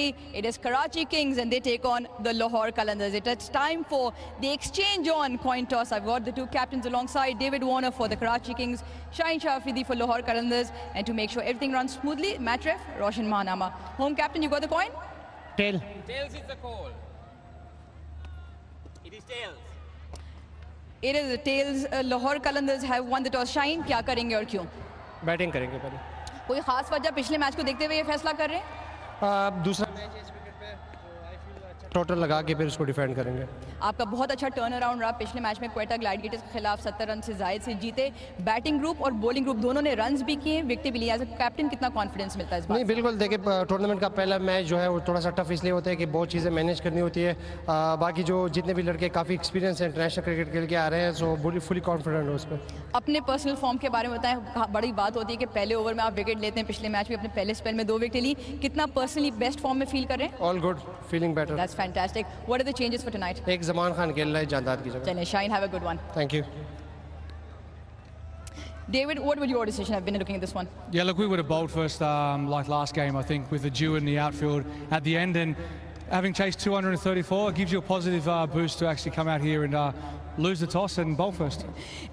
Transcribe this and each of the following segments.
Rivalry. It is Karachi Kings and they take on the Lahore Qalandars. It's time for the exchange on coin toss. I've got the two captains alongside, David Warner for the Karachi Kings, Shaheen Shafridi for Lahore Qalandars. And to make sure everything runs smoothly, match ref, Roshan Mahanama. Home captain, you got the coin? Tail. Tails is the call. It is tails. It is the tails. Lahore Qalandars have won the toss. Shaheen, क्या करेंगे और क्यों? Batting करेंगे पहले. कोई खास वजह पिछले मैच को देखते हुए ये फैसला कर रहे हैं? दूसरा मैच है इस विकेट पे, तो आई फील टोटल लगा के फिर उसको डिफेंड करेंगे. आपका बहुत अच्छा टर्न अराउंड रहा. पिछले मैच में क्वेटा ग्लैडिएटर्स के खिलाफ 70 रन से जायद से जीते. बैटिंग ग्रुप और बॉलिंग ग्रुप दोनों ने रन्स भी किए, विकेट भी लिए. एज अ कैप्टन कितना कॉन्फिडेंस मिलता है इस बात? नहीं, बिल्कुल. देखिए, टूर्नामेंट का पहला मैच जो है वो थोड़ा सा टफ इसलिए होता है कि बहुत चीज़ें मैनेज करनी होती है. बाकी जो जितने भी लड़के काफ़ी एक्सपीरियंस है, इंटरनेशनल क्रिकेट खेल के आ रहे हैं, सो फुली कॉन्फिडेंट हो उस पर. अपने पर्सनल फॉर्म के बारे में बताएं. बड़ी बात होती है कि पहले ओवर में आप विकेट लेते हैं. पिछले मैच में अपने पहले स्पेल में 2 विकेट ली. कितना पर्सनली बेस्ट फॉर्म में फील कर रहे हैं? All good, feeling better. That's fantastic. What are the changes for tonight? एक ज़मान खान खेल रहा है जानदाद की जगह. चलिए, Shaheen, have a good one. Thank you. David, what would your decision have been looking at this one? Yeah, look, we would have bowled first like last game, I think, with the dew in the outfield at the end. And having chased 234, it gives you a positive boost to actually come out here and lose the toss and bowl first.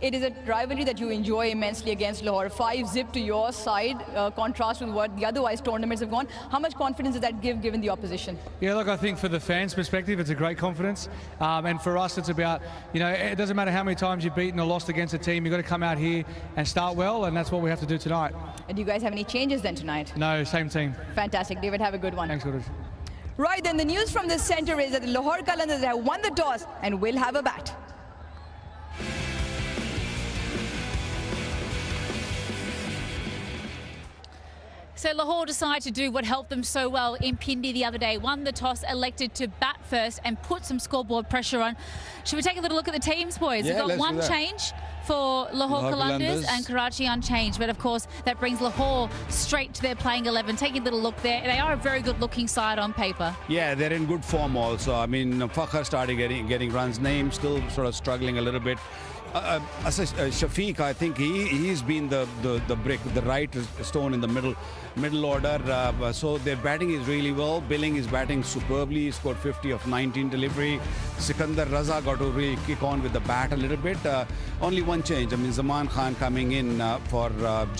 It is a rivalry that you enjoy immensely against Lahore. 5-zip to your side, contrast with what the otherwise tournaments have gone. How much confidence does that give given the opposition? Yeah, look, I think for the fans' perspective, it's a great confidence. And for us, it's about, you know, it doesn't matter how many times you've beaten or lost against a team, you've got to come out here and start well, and that's what we have to do tonight. And do you guys have any changes then tonight? No, same team. Fantastic. David, have a good one. Thanks, Guruj. Right, then the news from the centre is that the Lahore Qalandars have won the toss and will have a bat. So Lahore decided to do what helped them so well in Pindi the other day. Won the toss, elected to bat first and put some scoreboard pressure on. Should we take a little look at the teams, boys? Yeah, We've got one change for Lahore Qalandars and Karachi unchanged. But of course, that brings Lahore straight to their playing 11. Taking a little look there. They are a very good looking side on paper. Yeah, they're in good form also. I mean, Fakhr started getting runs. Naeem still sort of struggling a little bit. Shafiq, I think he's been the brick, the right stone in the middle order. So their batting is really well. Billing is batting superbly. He scored 50 of 19 delivery. Sikandar Raza got to really kick on with the bat a little bit. Only one change. I mean, Zaman Khan coming in for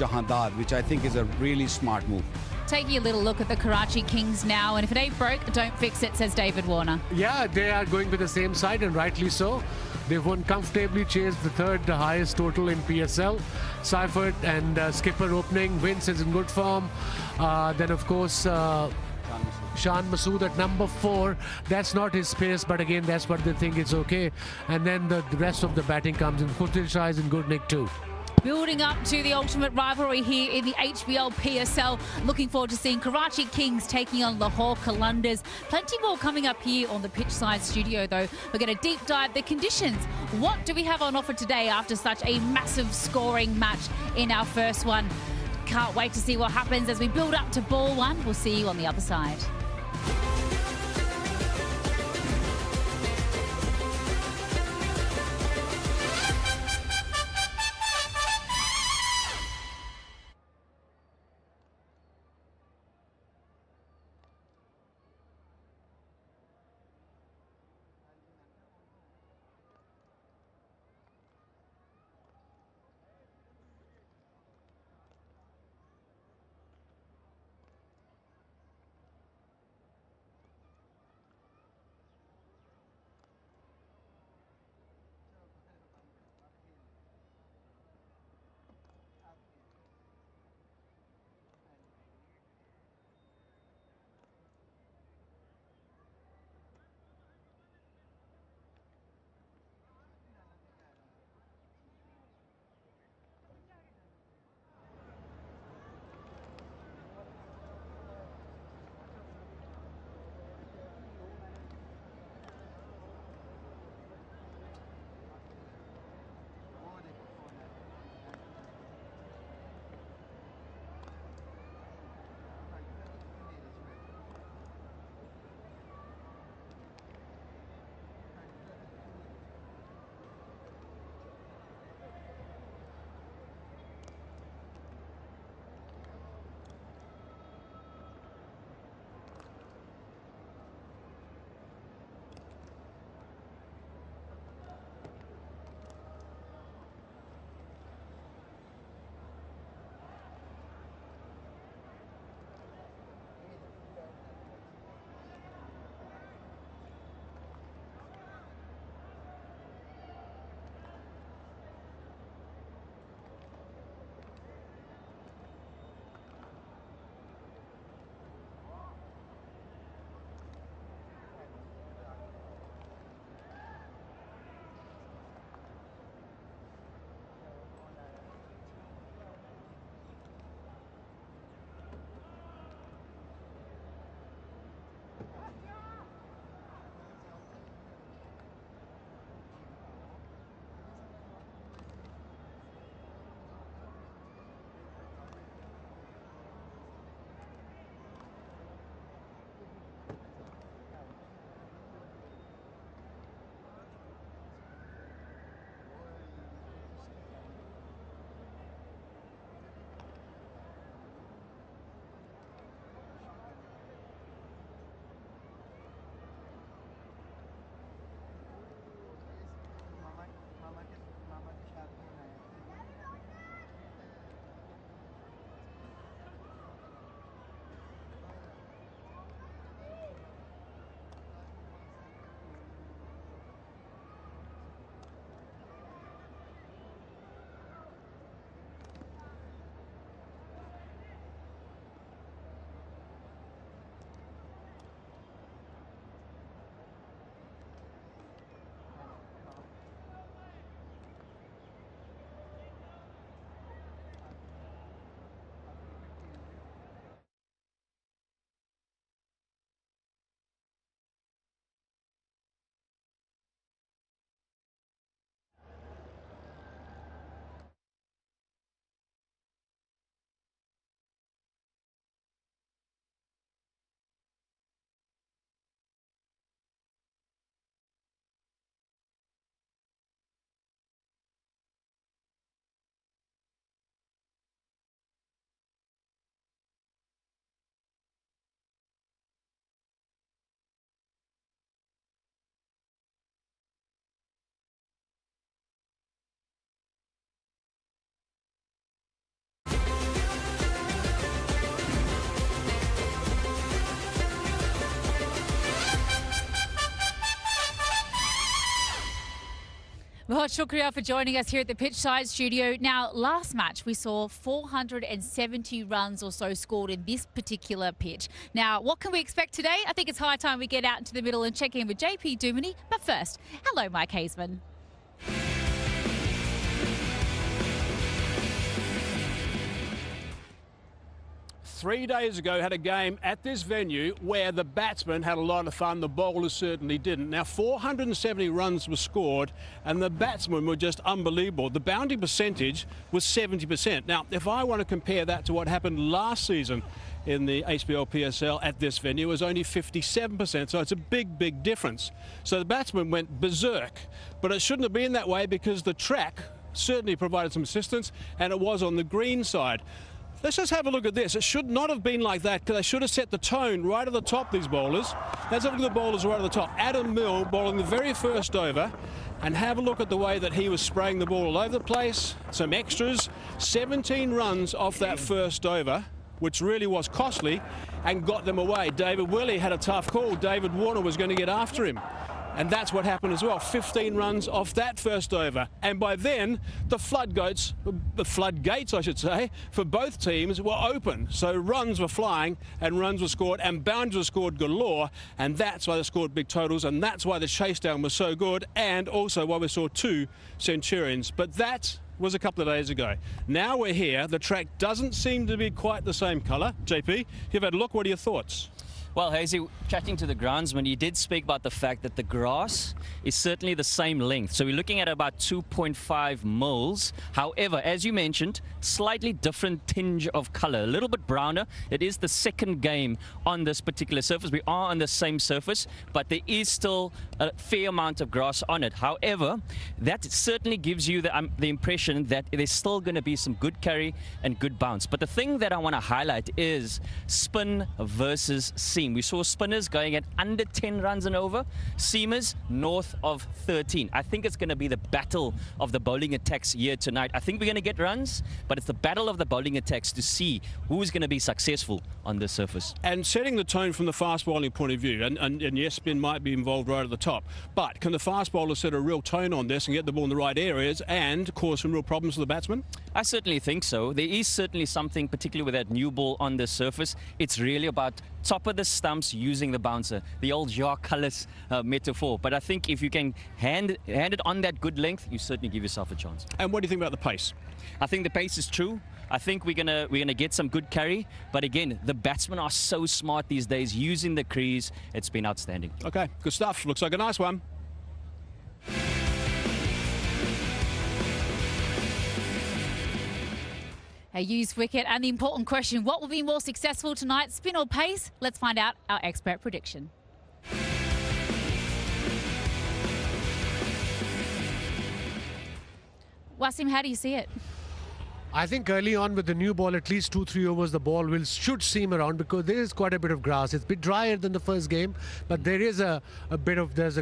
Jahandad, which I think is a really smart move. Taking a little look at the Karachi Kings now, and if it ain't broke, don't fix it, says David Warner. Yeah, they are going with the same side, and rightly so. They've won comfortably, chased the third highest total in PSL. Seifert and skipper opening. Vince is in good form. Then, of course, Shan Masood at number 4. That's not his pace, but again, that's what they think is okay. And then the rest of the batting comes in. Kutil Shah is in good nick too. Building up to the ultimate rivalry here in the HBL PSL. Looking forward to seeing Karachi Kings taking on Lahore Qalandars. Plenty more coming up here on the pitchside studio, though. We're going to deep dive the conditions. What do we have on offer today after such a massive scoring match in our first one? Can't wait to see what happens as we build up to ball 1. We'll see you on the other side. Well, shukriya for joining us here at the Pitchside studio. Now, last match we saw 470 runs or so scored in this particular pitch. Now, what can we expect today? I think it's high time we get out into the middle and check in with JP Duminy. But first, hello, Mike Hazeman. 3 days ago had a game at this venue where the batsmen had a lot of fun, the bowlers certainly didn't. Now 470 runs were scored and the batsmen were just unbelievable. The boundary percentage was 70%. Now if I want to compare that to what happened last season in the HBL PSL at this venue, it was only 57%, so it's a big difference. So the batsmen went berserk, but it shouldn't have been that way because the track certainly provided some assistance and it was on the green side. Let's just have a look at this. It should not have been like that because they should have set the tone right at the top, these bowlers. Let's have a look at the bowlers right at the top. Adam Milne bowling the very first over, and have a look at the way that he was spraying the ball all over the place. Some extras, 17 runs off that first over, which really was costly and got them away. David Willey had a tough call. David Warner was going to get after him. And that's what happened as well. 15 runs off that first over. And by then, the floodgates, I should say, for both teams were open. So runs were flying and runs were scored and boundaries were scored galore. And that's why they scored big totals. And that's why the chase down was so good. And also why we saw 2 centurions. But that was a couple of days ago. Now we're here. The track doesn't seem to be quite the same colour. JP, you've had a look. What are your thoughts? Well, Hazy, chatting to the groundsman, he did speak about the fact that the grass is certainly the same length. So we're looking at about 2.5 mils. However, as you mentioned, slightly different tinge of color, a little bit browner. It is the second game on this particular surface. We are on the same surface, but there is still a fair amount of grass on it. However, that certainly gives you the impression that there's still going to be some good carry and good bounce. But the thing that I want to highlight is spin versus seam. We saw spinners going at under 10 runs and over, seamers north of 13. I think it's going to be the battle of the bowling attacks here tonight. I think we're going to get runs, but it's the battle of the bowling attacks to see who's going to be successful on this surface. And setting the tone from the fast bowling point of view, and yes, spin might be involved right at the top, but can the fast bowlers set a real tone on this and get the ball in the right areas and cause some real problems for the batsmen? I certainly think so. There is certainly something, particularly with that new ball on this surface. It's really about top of the stumps using the bouncer, the old Jacques Kallis metaphor. But I think if you can hand it on that good length, you certainly give yourself a chance. And what do you think about the pace? I think the pace is true. I think we're gonna get some good carry. But again, the batsmen are so smart these days using the crease. It's been outstanding. Okay, good stuff. Looks like a nice one. A used wicket and the important question, what will be more successful tonight, spin or pace? Let's find out our expert prediction. Wasim, how do you see it? I think early on with the new ball, at least 2-3 overs, the ball should seam around because there is quite a bit of grass. It's a bit drier than the first game, but there is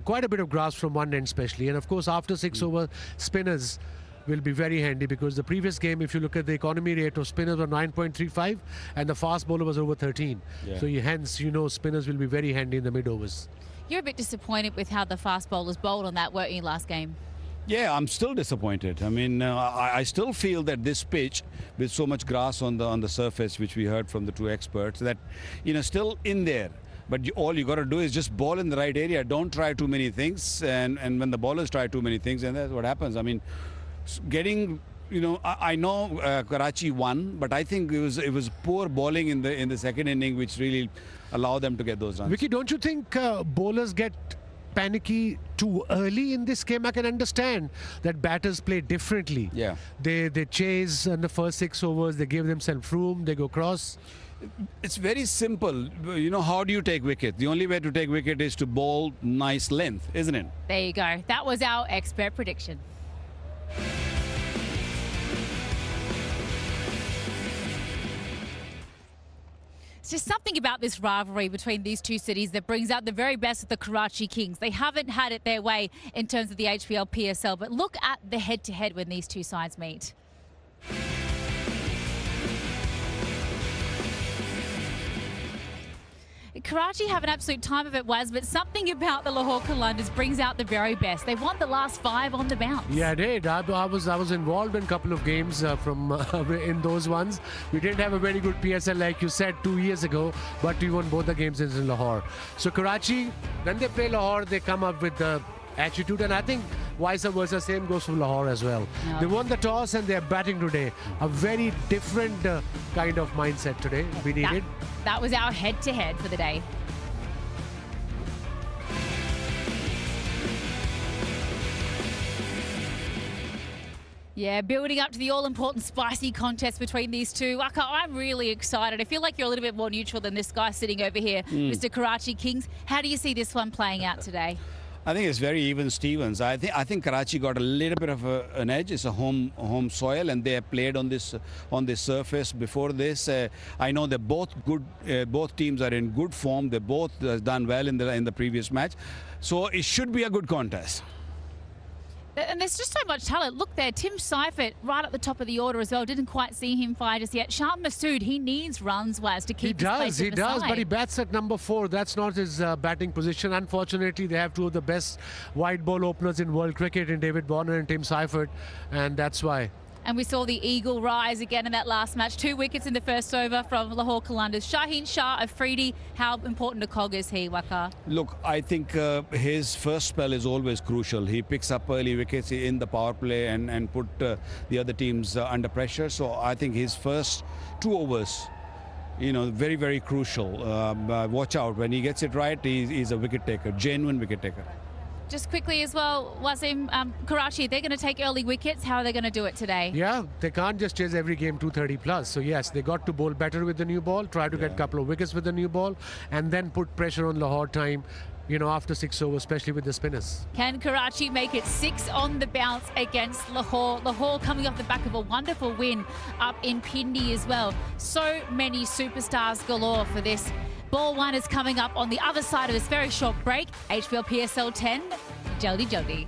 quite a bit of grass from one end especially. And of course, after 6 over, spinners will be very handy because the previous game, if you look at the economy rate of spinners, were 9.35 and the fast bowler was over 13. Yeah. So hence, spinners will be very handy in the mid overs. You're a bit disappointed with how the fast bowlers bowled on that, weren't you, last game? Yeah, I'm still disappointed. I mean, I still feel that this pitch, with so much grass on the surface, which we heard from the 2 experts, that still in there. But all you got to do is just bowl in the right area. Don't try too many things. And when the bowlers try too many things, and that's what happens. I mean, getting, I know Karachi won, but I think it was poor bowling in the second inning which really allowed them to get those runs. Vicky, don't you think bowlers get panicky too early in this game? I can understand that batters play differently. Yeah. They chase in the first 6 overs, they give themselves room, they go cross. It's very simple. How do you take wicket? The only way to take wicket is to bowl nice length, isn't it? There you go. That was our expert prediction. It's just something about this rivalry between these two cities that brings out the very best of the Karachi Kings. They haven't had it their way in terms of the HBL PSL, but look at the head-to-head when these two sides meet. Karachi have an absolute time of it, Waz, but something about the Lahore Qalandars brings out the very best. They won the last 5 on the bounce. Yeah, they did. I was involved in a couple of games from in those ones. We didn't have a very good PSL, like you said, 2 years ago, but we won both the games in Lahore. So Karachi, when they play Lahore, they come up with the attitude, and I think vice versa, same goes for Lahore as well. No. They won the toss and they're batting today. A very different kind of mindset today we needed. That was our head-to-head for the day. Yeah, building up to the all-important spicy contest between these two. Waka, I'm really excited. I feel like you're a little bit more neutral than this guy sitting over here, Mr. Karachi Kings. How do you see this one playing out today? I think it's very even Stevens. I think Karachi got a little bit of an edge. It's a home soil, and they have played on this surface before this. I know they're both good. Both teams are in good form. They both done well in the previous match, so it should be a good contest. And there's just so much talent. Look there, Tim Seifert right at the top of the order as well. Didn't quite see him fire just yet. Shan Masood, he needs runs, Waz, to keep his place in the side. He does, but he bats at number 4. That's not his batting position. Unfortunately, they have two of the best wide ball openers in world cricket in David Warner and Tim Seifert, and that's why. And we saw the eagle rise again in that last match. 2 wickets in the first over from Lahore Qalandars. Shaheen Shah Afridi, how important a cog is he, Waka? Look, I think his first spell is always crucial. He picks up early wickets in the power play and put the other teams under pressure. So I think his first 2 overs, you know, very, very crucial. Watch out. When he gets it right, he's a wicket taker, genuine wicket taker. Just quickly as well, Wasim, Karachi, they're going to take early wickets. How are they going to do it today? Yeah, they can't just chase every game 230 plus. So yes, they got to bowl better with the new ball, try to get a couple of wickets with the new ball, and then put pressure on Lahore time, you know, after 6 overs, especially with the spinners. Can Karachi make it 6 on the bounce against Lahore? Lahore coming off the back of a wonderful win up in Pindi as well. So many superstars galore for this. Ball 1 is coming up on the other side of this very short break. HBL PSL 10, Jaldi Jaldi.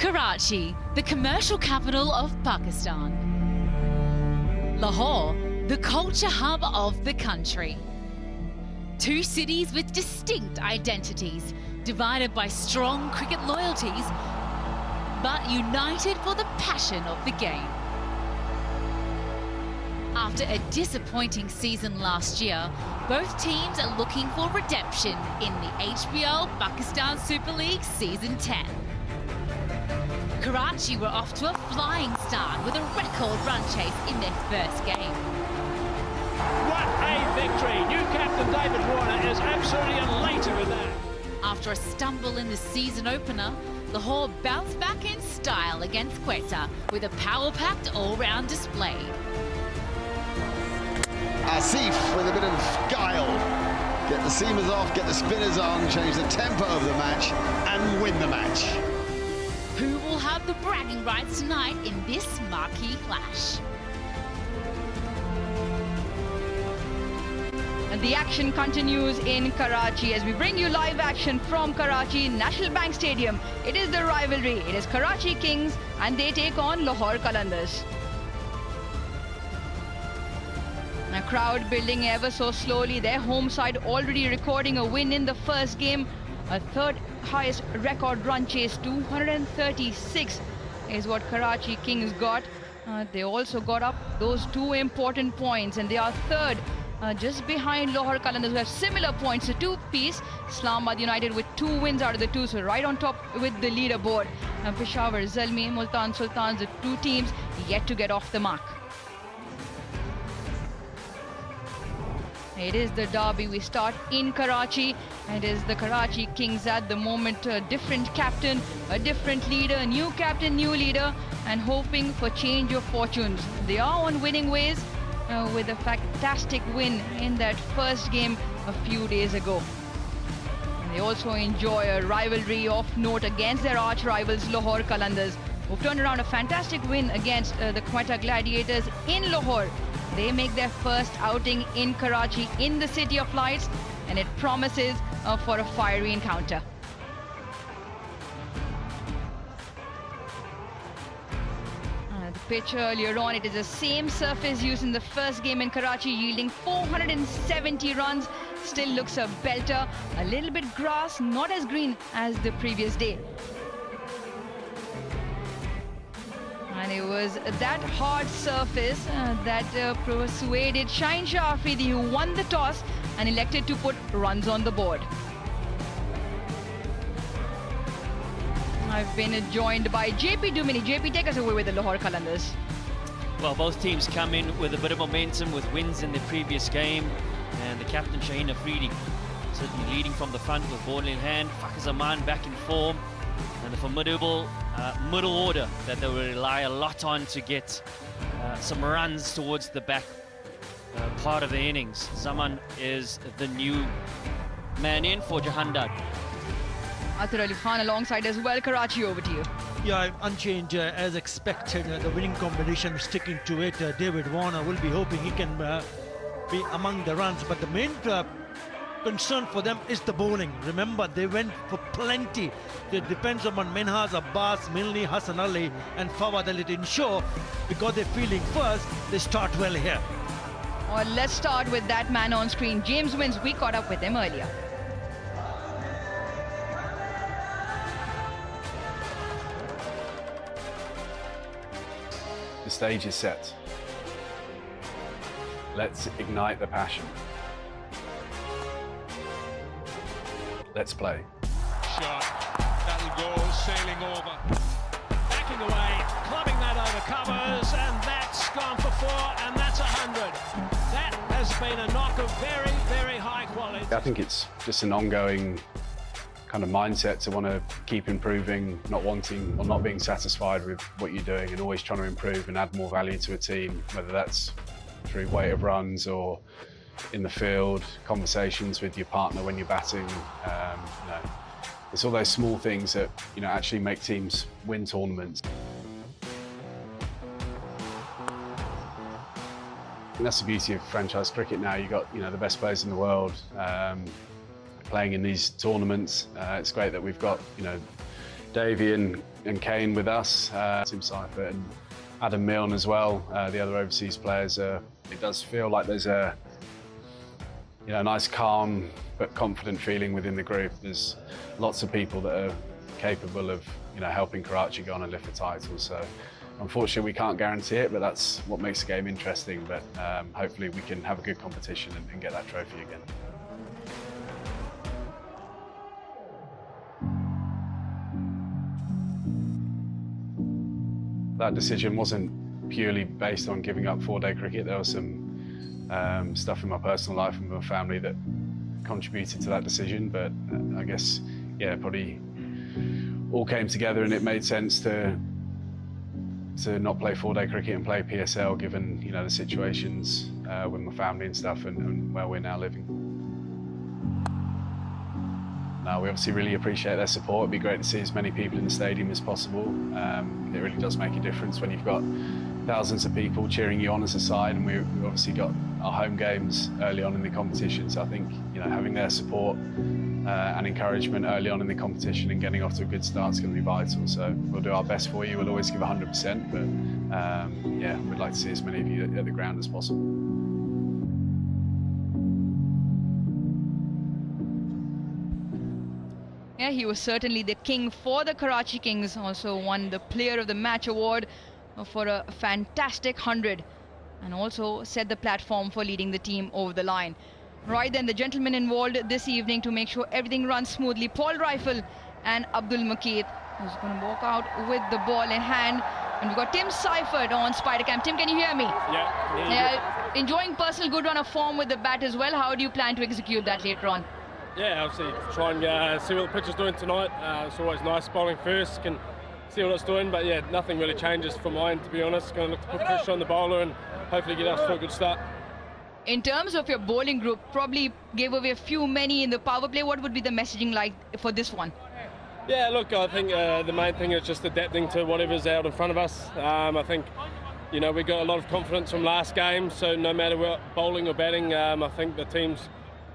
Karachi, the commercial capital of Pakistan. Lahore, the culture hub of the country. Two cities with distinct identities, divided by strong cricket loyalties, but united for the passion of the game. After a disappointing season last year, both teams are looking for redemption in the HBL Pakistan Super League Season 10. Karachi were off to a flying start with a record run chase in their first game. What a victory! New captain David Warner is absolutely elated with that. After a stumble in the season opener, Lahore bounced back in style against 𝐄𝐍𝐆𝐋𝐈𝐒𝐇 with a power-packed all-round display. Asif with a bit of guile. Get the seamers off, get the spinners on, change the tempo of the match and win the match. Who will have the bragging rights tonight in this marquee clash? And the action continues in Karachi as we bring you live action from Karachi National Bank Stadium. It is the rivalry. It is Karachi Kings and they take on Lahore Qalandars. A crowd building ever so slowly. Their home side already recording a win in the first game. A third highest record run chase, 236 is what Karachi Kings got. They also got up those two important points and they are third. Just behind Lahore Qalandars, who have similar points, a two-piece. Islamabad United with 2 wins out of the 2, so right on top with the leaderboard. Peshawar, Zalmi, Multan Sultans, the 2 teams yet to get off the mark. It is the derby. We start in Karachi. It is the Karachi Kings at the moment. A different captain, a different leader, a new captain, new leader, and hoping for change of fortunes. They are on winning ways. With a fantastic win in that first game a few days ago. And they also enjoy a rivalry of note against their arch rivals Lahore Qalandars, who've turned around a fantastic win against the 𝐄𝐍𝐶𝐆 Gladiators in Lahore. They make their first outing in Karachi in the City of Lights, and it promises for a fiery encounter. The pitch earlier on, it is the same surface used in the first game in Karachi, yielding 470 runs. Still looks a belter. A little bit grass, not as green as the previous day. And it was that hard surface that persuaded 𝐄𝐍𝐆𝐋𝐈𝐒𝐇, who won the toss and elected to put runs on the board. I've been joined by JP Dumini. JP, take us away with the Lahore Qalandars. Well, both teams come in with a bit of momentum with wins in the previous game. And the captain, Shaheen Afridi, certainly leading from the front with ball in hand. Fakhar Zaman back in form. And the formidable middle order that they will rely a lot on to get some runs towards the back part of the innings. Zaman is the new man in for Jahandar. Athar Ali Khan alongside as well. Karachi, over to you. Yeah, unchanged as expected. The winning combination, sticking to it. David Warner will be hoping he can be among the runs. But the main concern for them is the bowling. Remember, they went for plenty. It depends upon Minhas, Abbas, Milne, Hassan Ali and Fawad Ali to ensure, because they're feeling first, they start well here. Well, let's start with that man on screen. James Wins, we caught up with him earlier. The stage is set. Let's ignite the passion. Let's play. Shot. That'll go sailing over. Backing away, clubbing that over covers, and that's gone for 4, and that's 100. That has been a knock of very, very high quality. I think it's just an ongoing kind of mindset to want to keep improving, not wanting or not being satisfied with what you're doing, and always trying to improve and add more value to a team, whether that's through weight of runs or in the field, conversations with your partner when you're batting. It's all those small things that actually make teams win tournaments. And that's the beauty of franchise cricket now. You've got the best players in the world playing in these tournaments. It's great that we've got Davey and Kane with us, Tim Seifert and Adam Milne as well, the other overseas players. It does feel like there's a nice, calm but confident feeling within the group. There's lots of people that are capable of helping Karachi go on and lift the title. So unfortunately we can't guarantee it, but that's what makes the game interesting. But hopefully we can have a good competition and get that trophy again. That decision wasn't purely based on giving up 4-day cricket. There was some stuff in my personal life and my family that contributed to that decision. But I guess, yeah, probably all came together and it made sense to not play 4-day cricket and play PSL, given the situations with my family and stuff and where we're now living. No, we obviously really appreciate their support. It'd be great to see as many people in the stadium as possible. It really does make a difference when you've got thousands of people cheering you on as a side, and we've obviously got our home games early on in the competition. So I think having their support and encouragement early on in the competition and getting off to a good start is going to be vital. So we'll do our best for you. We'll always give 100%, but yeah, we'd like to see as many of you at the ground as possible. Yeah, he was certainly the king for the Karachi Kings. Also won the Player of the Match award for a fantastic 100, and also set the platform for leading the team over the line. Right then, the gentlemen involved this evening to make sure everything runs smoothly: Paul Rifle and Abdul Mukeet, who's going to walk out with the ball in hand. And we've got Tim Seifert on Spidercam. Tim, can you hear me? Yeah. Enjoying personal good run of form with the bat as well. How do you plan to execute that later on? Yeah, obviously try and see what the pitch is doing tonight. It's always nice bowling first, can see what it's doing, but yeah, nothing really changes from my end, to be honest. Going to look to put pressure on the bowler and hopefully get us to a good start. In terms of your bowling group, probably gave away a few many in the power play. What would be the messaging like for this one? Yeah, look, I think the main thing is just adapting to whatever's out in front of us. I think, we got a lot of confidence from last game, so no matter what, bowling or batting, I think the team's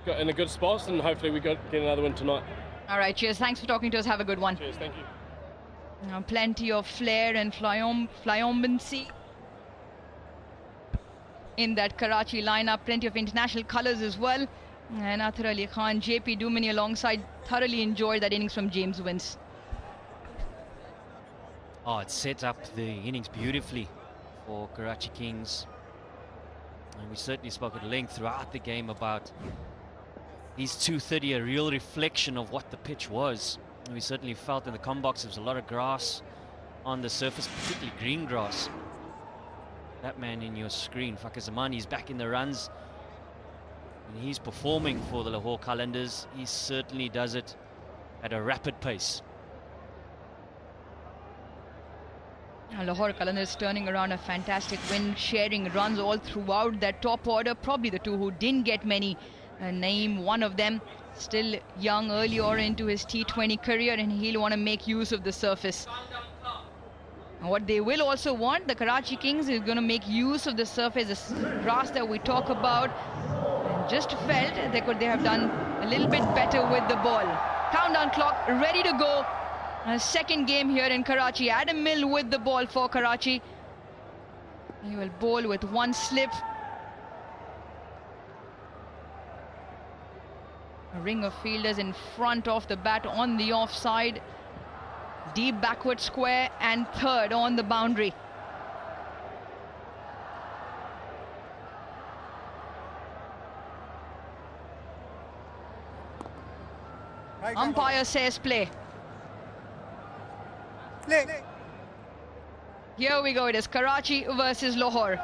got in a good spot, and hopefully we get another win tonight. All right, cheers. Thanks for talking to us. Have a good one. Cheers, thank you. Plenty of flair and flamboyancy in that Karachi lineup. Plenty of international colours as well. And Athar Ali Khan, JP Dumini alongside. Thoroughly enjoyed that innings from James Vince. Oh, it set up the innings beautifully for Karachi Kings. And we certainly spoke at length throughout the game about these 230, a real reflection of what the pitch was. And we certainly felt in the com box there was a lot of grass on the surface, particularly green grass. That man in your screen, Fakhar Zaman, he's back in the runs. And he's performing for the Lahore Qalandars. He certainly does it at a rapid pace. Lahore Qalandars turning around a fantastic win, sharing runs all throughout that top order. Probably the two who didn't get many. Naeem, one of them, still young, early on into his T20 career, and he'll want to make use of the surface. And what they will also want, the Karachi Kings, is going to make use of the surface, this grass that we talk about. And just felt they could have done a little bit better with the ball. Countdown clock ready to go. A second game here in Karachi. Adam Milne with the ball for Karachi. He will bowl with one slip. A ring of fielders in front of the bat on the offside. Deep backward square and third on the boundary. Umpire says play. Here we go. It is Karachi versus Lahore.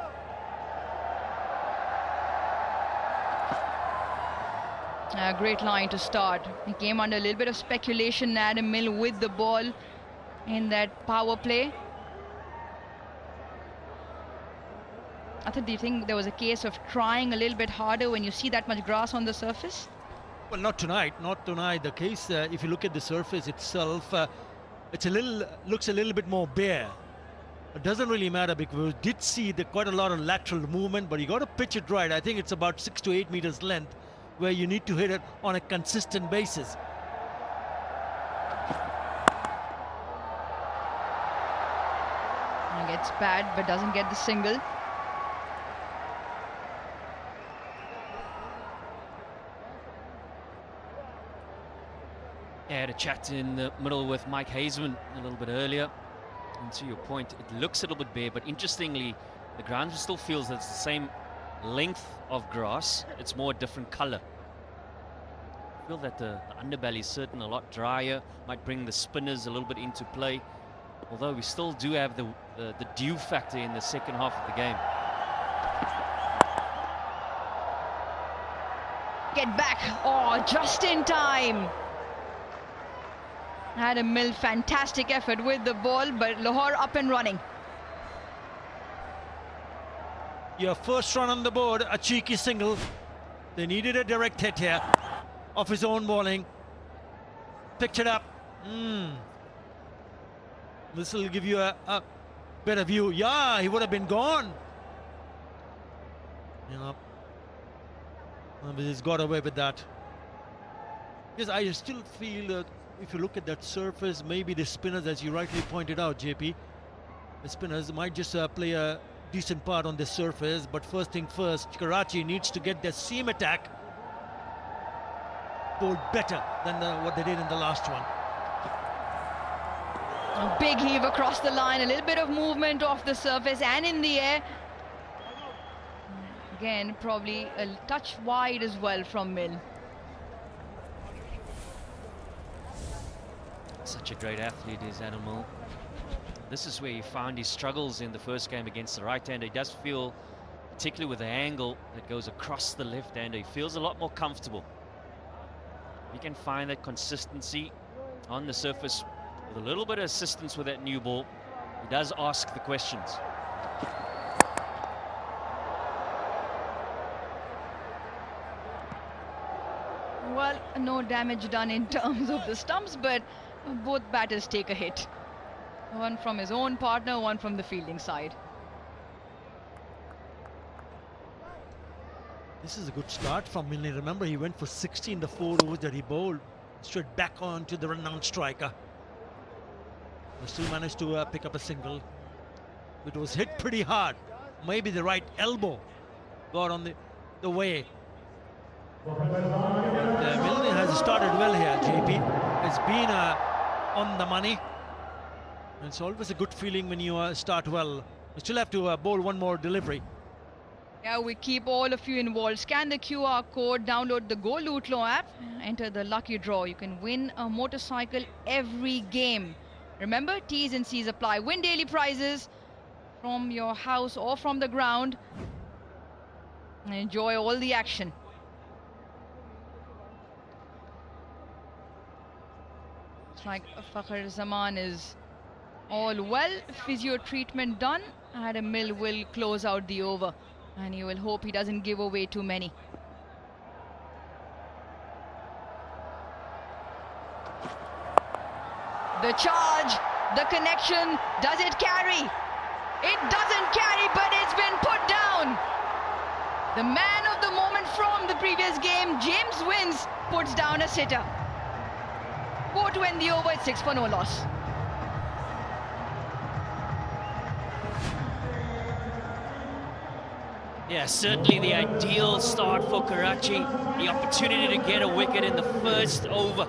A great line to start. He came under a little bit of speculation. Adam Milne with the ball in that power play. Athar, do you think there was a case of trying a little bit harder when you see that much grass on the surface? Well, not tonight. Not tonight. The case, if you look at the surface itself, it's looks a little bit more bare. It doesn't really matter because we did see quite a lot of lateral movement, but you got to pitch it right. I think it's about 6 to 8 meters length, where you need to hit it on a consistent basis. Hits bad but doesn't get the single. I had a chat in the middle with Mike Hazeman a little bit earlier. And to your point, it looks a little bit bare, but interestingly, the ground still feels that it's the same length of grass. It's more a different color. I feel that the underbelly is certainly a lot drier, might bring the spinners a little bit into play. Although we still do have the dew factor in the second half of the game. Get back. Oh, just in time. Adam Mill, fantastic effort with the ball, but Lahore up and running. Your first run on the board, a cheeky single. They needed a direct hit here off his own bowling. Picked it up. This will give you a better view. Yeah, he would have been gone. Yeah. But he's got away with that. Yes, I still feel that if you look at that surface, maybe the spinners, as you rightly pointed out, JP, the spinners might just play a decent part on the surface. But first thing first, Karachi needs to get their seam attack bowled better than what they did in the last one. A big heave across the line, a little bit of movement off the surface and in the air. Again, probably a touch wide as well from Mill. Such a great athlete is Adam Mill. This is where he found his struggles in the first game against the right-hander. He does feel, particularly with the angle that goes across the left-hander, he feels a lot more comfortable. He can find that consistency on the surface with a little bit of assistance with that new ball. He does ask the questions. Well, no damage done in terms of the stumps, but both batters take a hit. One from his own partner, one from the fielding side. This is a good start from Milne. Remember, he went for 60 in the 4 overs that he bowled. Straight back on to the renowned striker. He still managed to pick up a single. It was hit pretty hard. Maybe the right elbow got on the way. Milne has started well here, JP. It's been on the money. It's always a good feeling when you start well. You still have to bowl one more delivery. Yeah, we keep all of you involved. Scan the QR code, download the Go Lutlo app, enter the lucky draw. You can win a motorcycle every game. Remember, T's and C's apply. Win daily prizes from your house or from the ground. And enjoy all the action. Looks like Fakhar Zaman is all well. Physio treatment done. Adam Mill will close out the over. And you will hope he doesn't give away too many. The charge, the connection, does it carry? It doesn't carry, but it's been put down. The man of the moment from the previous game, James Wins, puts down a sitter. 4 to end the over, it's 6 for no loss. Yeah, certainly the ideal start for Karachi. The opportunity to get a wicket in the first over.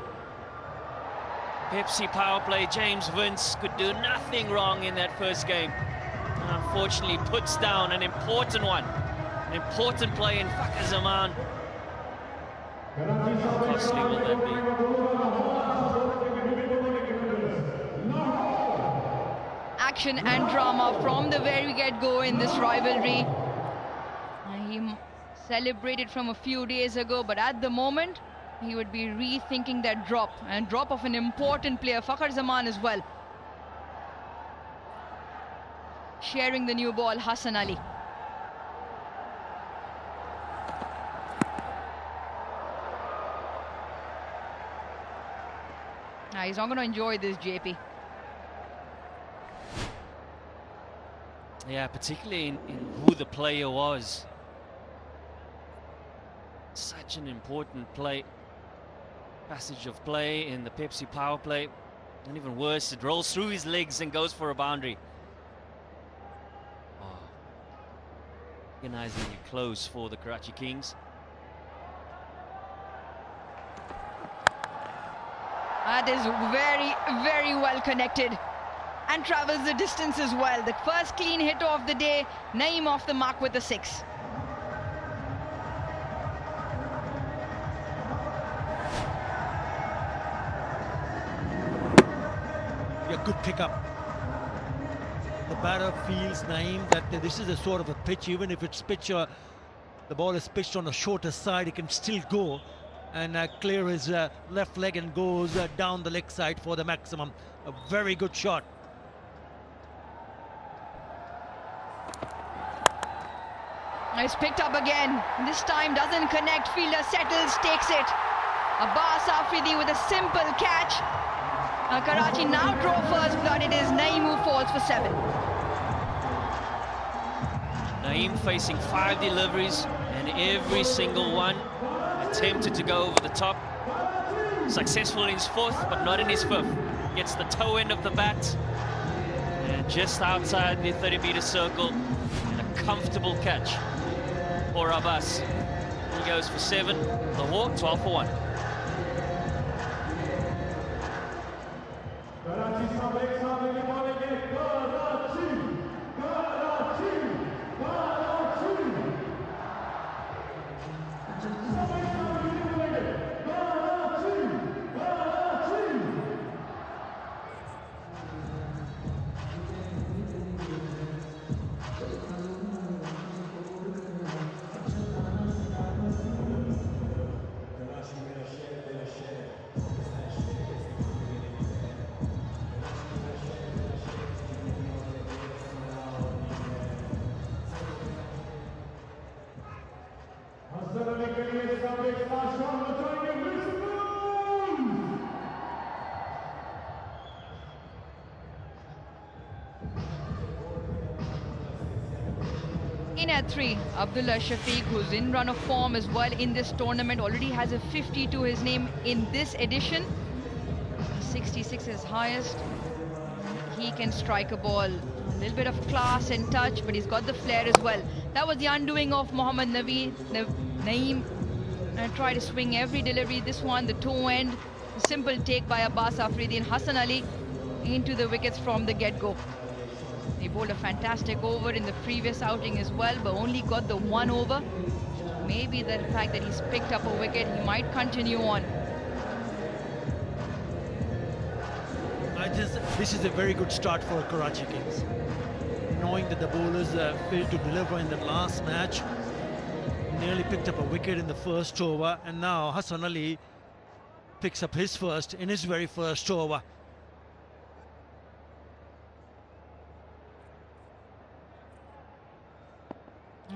Pepsi power play, James Vince could do nothing wrong in that first game. And unfortunately puts down an important one. An important play in Fakhar Zaman. How costly will that be? Action and drama from the very get-go in this rivalry. He celebrated from a few days ago, but at the moment he would be rethinking that drop, and drop of an important player, Fakhar Zaman as well. Sharing the new ball, Hassan Ali. He's not going to enjoy this, JP. Yeah, particularly in who the player was. Such an important play. Passage of play in the Pepsi power play. And even worse, it rolls through his legs and goes for a boundary. agonizingly close for the Karachi Kings. That is very, very well connected and travels the distance as well. The first clean hit of the day, Naeem off the mark with a 6. Yeah, good pickup. The batter feels, Naeem, that this is a sort of a pitch, even if it's the ball is pitched on the shorter side, it can still go and clear his left leg and goes down the leg side for the maximum. A very good shot. It's picked up again. This time doesn't connect. Fielder settles, takes it. Abbas Afridi with a simple catch. Karachi now draw first blood. It is Naeem who falls for 7. Naeem facing 5 deliveries and every single one attempted to go over the top. Successful in his 4th, but not in his 5th. Gets the toe end of the bat and just outside the 30-meter circle, and a comfortable catch for Abbas. He goes for 7. Lahore 12 for 1. In at 3, Abdullah Shafiq, who's in run of form as well in this tournament, already has a 50 to his name in this edition. 66 is highest. He can strike a ball. A little bit of class and touch, but he's got the flair as well. That was the undoing of Mohammad Naeem. And try to swing every delivery. This one, the toe end, a simple take by Abbas Afridi and Hassan Ali into the wickets from the get-go. He bowled a fantastic over in the previous outing as well, but only got the 1 over. Maybe the fact that he's picked up a wicket, he might continue on. This is a very good start for Karachi Kings. Knowing that the bowlers failed to deliver in the last match, nearly picked up a wicket in the first over, and now Hassan Ali picks up his first in his very first over.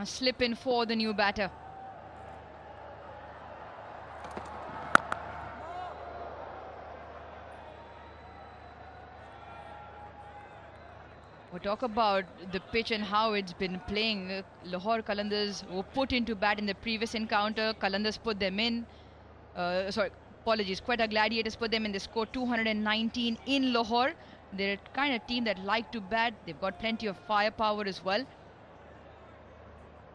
A slip in for the new batter. We'll talk about the pitch and how it's been playing. Lahore Qalandars were put into bat in the previous encounter. Qalandars put them in. Quetta Gladiators put them in. They scored 219 in Lahore. They're a kind of team that like to bat. They've got plenty of firepower as well.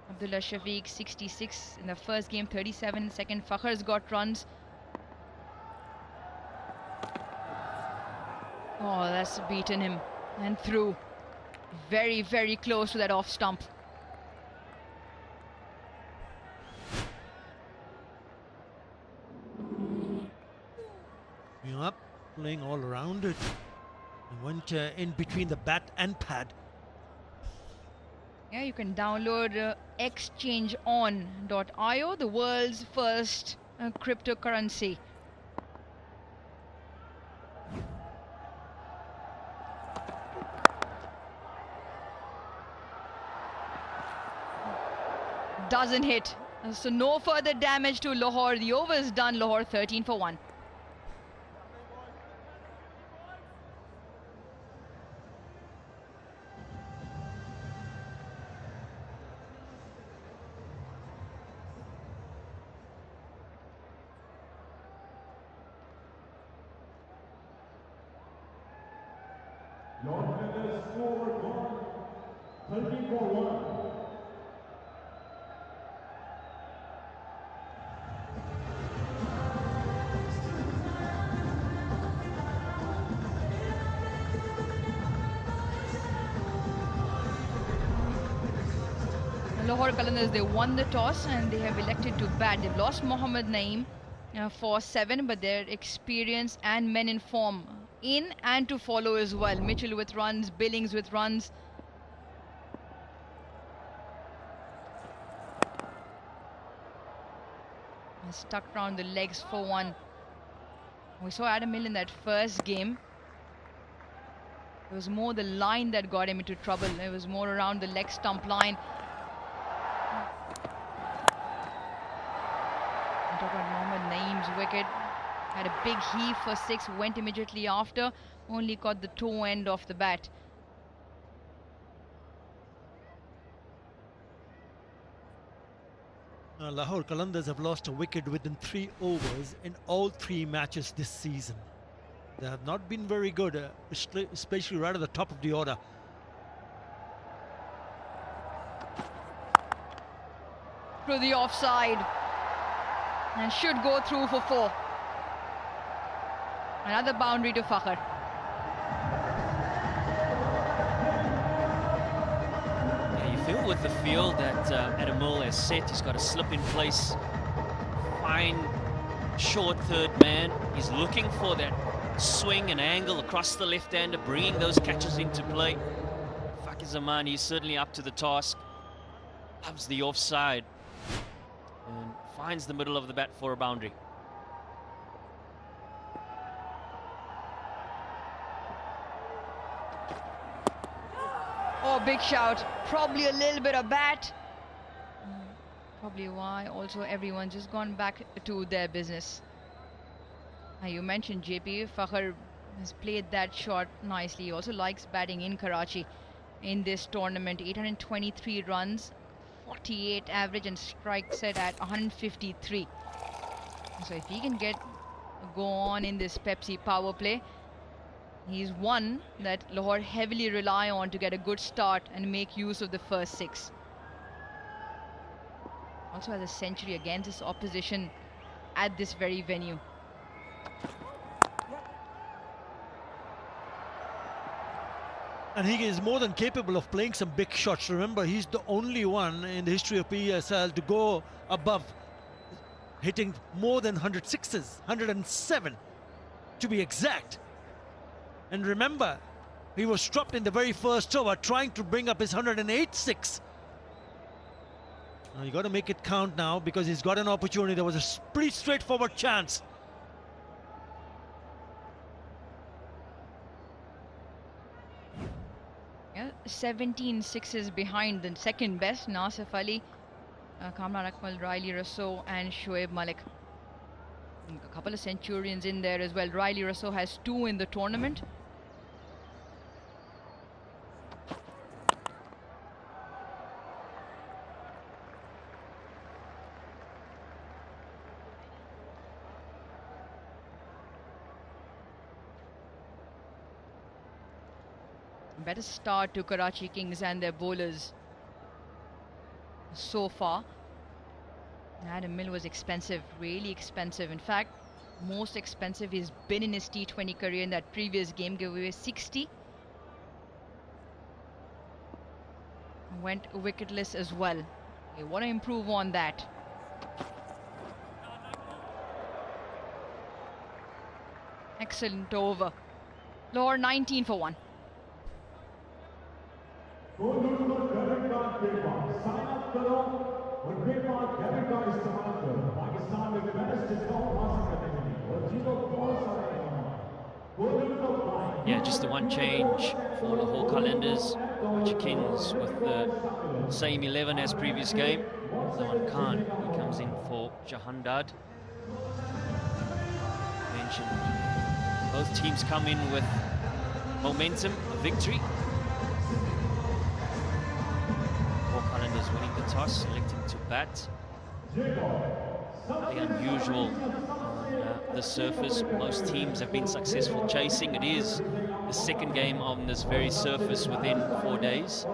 Abdullah Shafiq 66 in the first game, 37 in the second. Fakhr's got runs. Oh, that's beaten him and through. Very, very close to that off stump. Yep, playing all around it. He went in between the bat and pad. Yeah, you can download exchangeon.io, the world's first cryptocurrency. Doesn't hit. So no further damage to Lahore. The over is done. Lahore 13 for 1. Lahore Qalandars, they won the toss and they have elected to bat. They've lost Mohammad Naeem for 7, but their experience and men in form in and to follow as well. Mitchell with runs, Billings with runs. Stuck around the legs for 1. We saw Adam Hill in that first game. It was more the line that got him into trouble. It was more around the leg stump line. I'm talking about Mohammad Naeem's wicket. Had a big heave for 6, went immediately after. Only caught the toe end of the bat. Lahore Qalandars have lost a wicket within 3 overs in all 3 matches this season. They have not been very good, especially right at the top of the order. Through the offside. And should go through for 4. Another boundary to Fakhr. Feel with the field that Adam Hill has set. He's got a slip in place. Fine, short third man. He's looking for that swing and angle across the left-hander, bringing those catches into play. Fakhr Zaman, he's certainly up to the task. Loves the offside. And finds the middle of the bat for a boundary. Oh, big shout. Probably a little bit of bat. Probably why also everyone just gone back to their business. You mentioned JP. Fakhr has played that shot nicely. He also likes batting in Karachi in this tournament. 823 runs, 48 average, and strike set at 153. So if he can go on in this Pepsi power play, he's one that Lahore heavily rely on to get a good start and make use of the first 6. Also has a century against his opposition at this very venue. And he is more than capable of playing some big shots. Remember, he's the only one in the history of PSL to go above, hitting more than 106s, 107 to be exact. And remember, he was dropped in the very first over trying to bring up his 108-6. Now you got to make it count now because he's got an opportunity. There was a pretty straightforward chance. Yeah, 17 sixes behind the second best, Nasif Ali, Kamran Akmal, Riley Russo and Shoaib Malik. A couple of centurions in there as well. Riley Russo has 2 in the tournament. Better start to Karachi Kings and their bowlers so far. Adam Hill was expensive, really expensive. In fact, most expensive he's been in his T20 career. In that previous game, gave away 60. Went wicketless as well. They want to improve on that. Excellent over. Lahore 19 for 1. Yeah, just the one change for Lahore Qalandars. Karachi Kings with the same 11 as previous game. Zaman Khan, he comes in for Jahandad. Mentioned both teams come in with momentum, a victory. Winning the toss, electing to bat. Very unusual on the surface. Most teams have been successful chasing. It is the second game on this very surface within 4 days.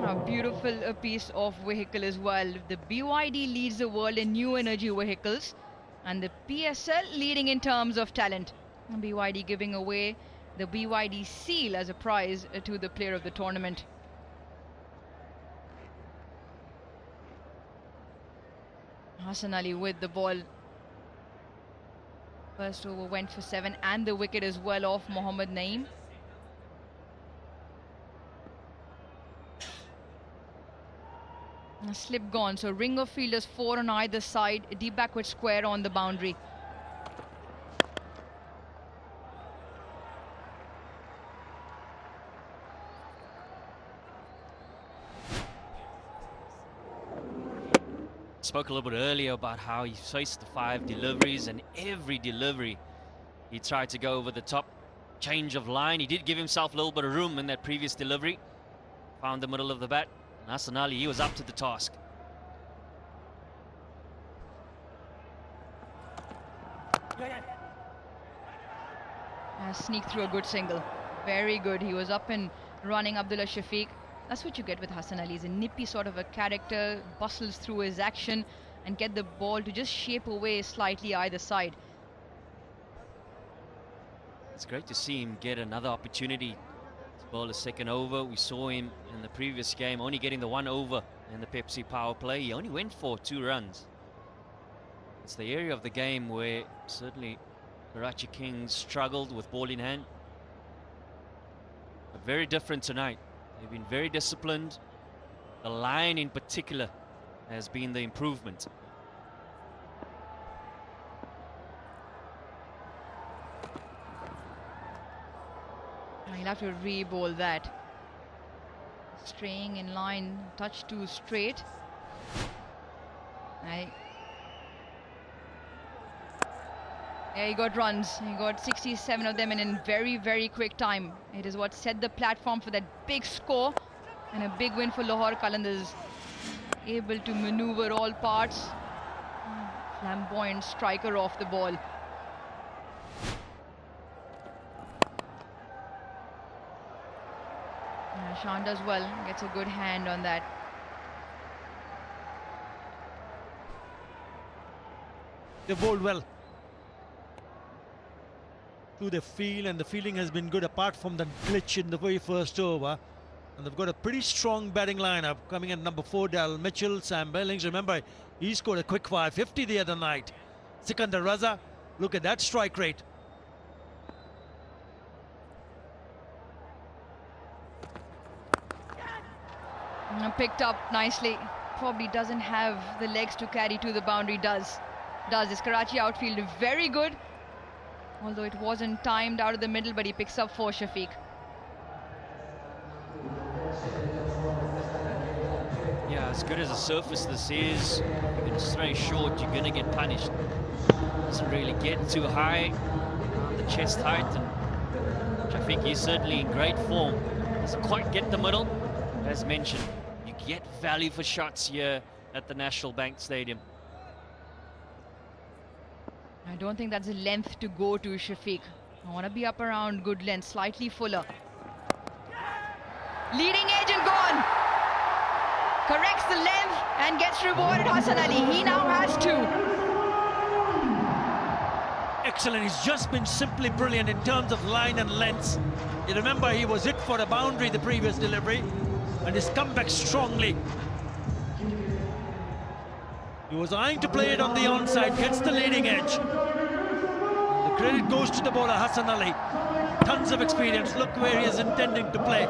A beautiful piece of vehicle as well. The BYD leads the world in new energy vehicles, and the PSL leading in terms of talent. BYD giving away the BYD seal as a prize to the player of the tournament. Hassan Ali with the ball. First over went for 7 and the wicket as well off Mohammad Naeem. A slip gone, so ring of fielders 4 on either side, deep backward square on the boundary. Spoke a little bit earlier about how he faced the 5 deliveries, and every delivery he tried to go over the top. Change of line, he did give himself a little bit of room in that previous delivery. Found the middle of the bat. And Hassan Ali, he was up to the task. Sneaked through a good single. Very good. He was up and running, Abdullah Shafiq. That's what you get with Hassan Ali. He's a nippy sort of a character, bustles through his action and get the ball to just shape away slightly either side. It's great to see him get another opportunity to bowl a second over. We saw him in the previous game only getting the 1 over in the Pepsi power play. He only went for 2 runs. It's the area of the game where certainly Karachi Kings struggled with ball in hand. But very different tonight. They've been very disciplined. The line in particular has been the improvement. He'll have to re-bowl that. Straying in line, touch too straight. Yeah, he got runs. He got 67 of them in a very, very quick time. It is what set the platform for that big score and a big win for Lahore Qalandars. Able to maneuver all parts. Flamboyant striker off the ball. Shan does well, gets a good hand on that. They bowled well. To the feel, and the feeling has been good apart from the glitch in the very first over. And they've got a pretty strong batting lineup coming in. Number 4, Daryl Mitchell, Sam Billings. Remember, he scored a quick 550 the other night. Sikandar Raza, look at that strike rate. Picked up nicely. Probably doesn't have the legs to carry to the boundary. Does this Karachi outfield very good, although it wasn't timed out of the middle, but he picks up for Shafiq. Yeah, as good as a surface this is, if it's very short, you're going to get punished. Doesn't really get too high on the chest height, and Shafiq is certainly in great form. Doesn't quite get the middle. As mentioned, you get value for shots here at the National Bank Stadium. I don't think that's a length to go to Shafiq. I want to be up around good length, slightly fuller. Leading edge and gone. Corrects the length and gets rewarded. Hassan Ali, he now has 2. Excellent, he's just been simply brilliant in terms of line and length. You remember he was hit for a boundary the previous delivery, and he's come back strongly. He was eyeing to play it on the onside, gets the leading edge. The credit goes to the bowler Hassan Ali. Tons of experience, look where he is intending to play.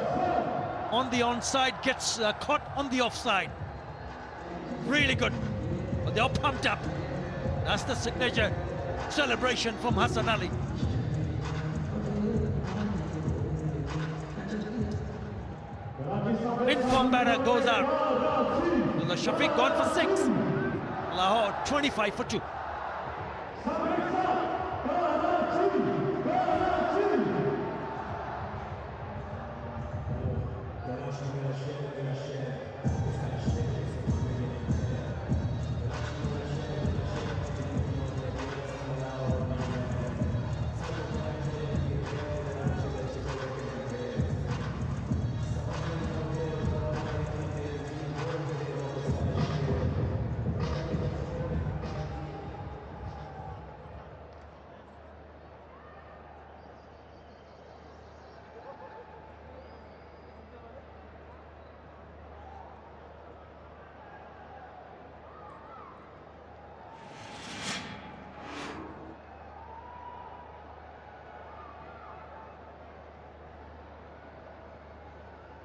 On the onside, gets caught on the offside. Really good. But they are pumped up. That's the signature celebration from Hassan Ali. Mid-form batter goes out. Shafiq gone for 6. Lahore 25 for 2.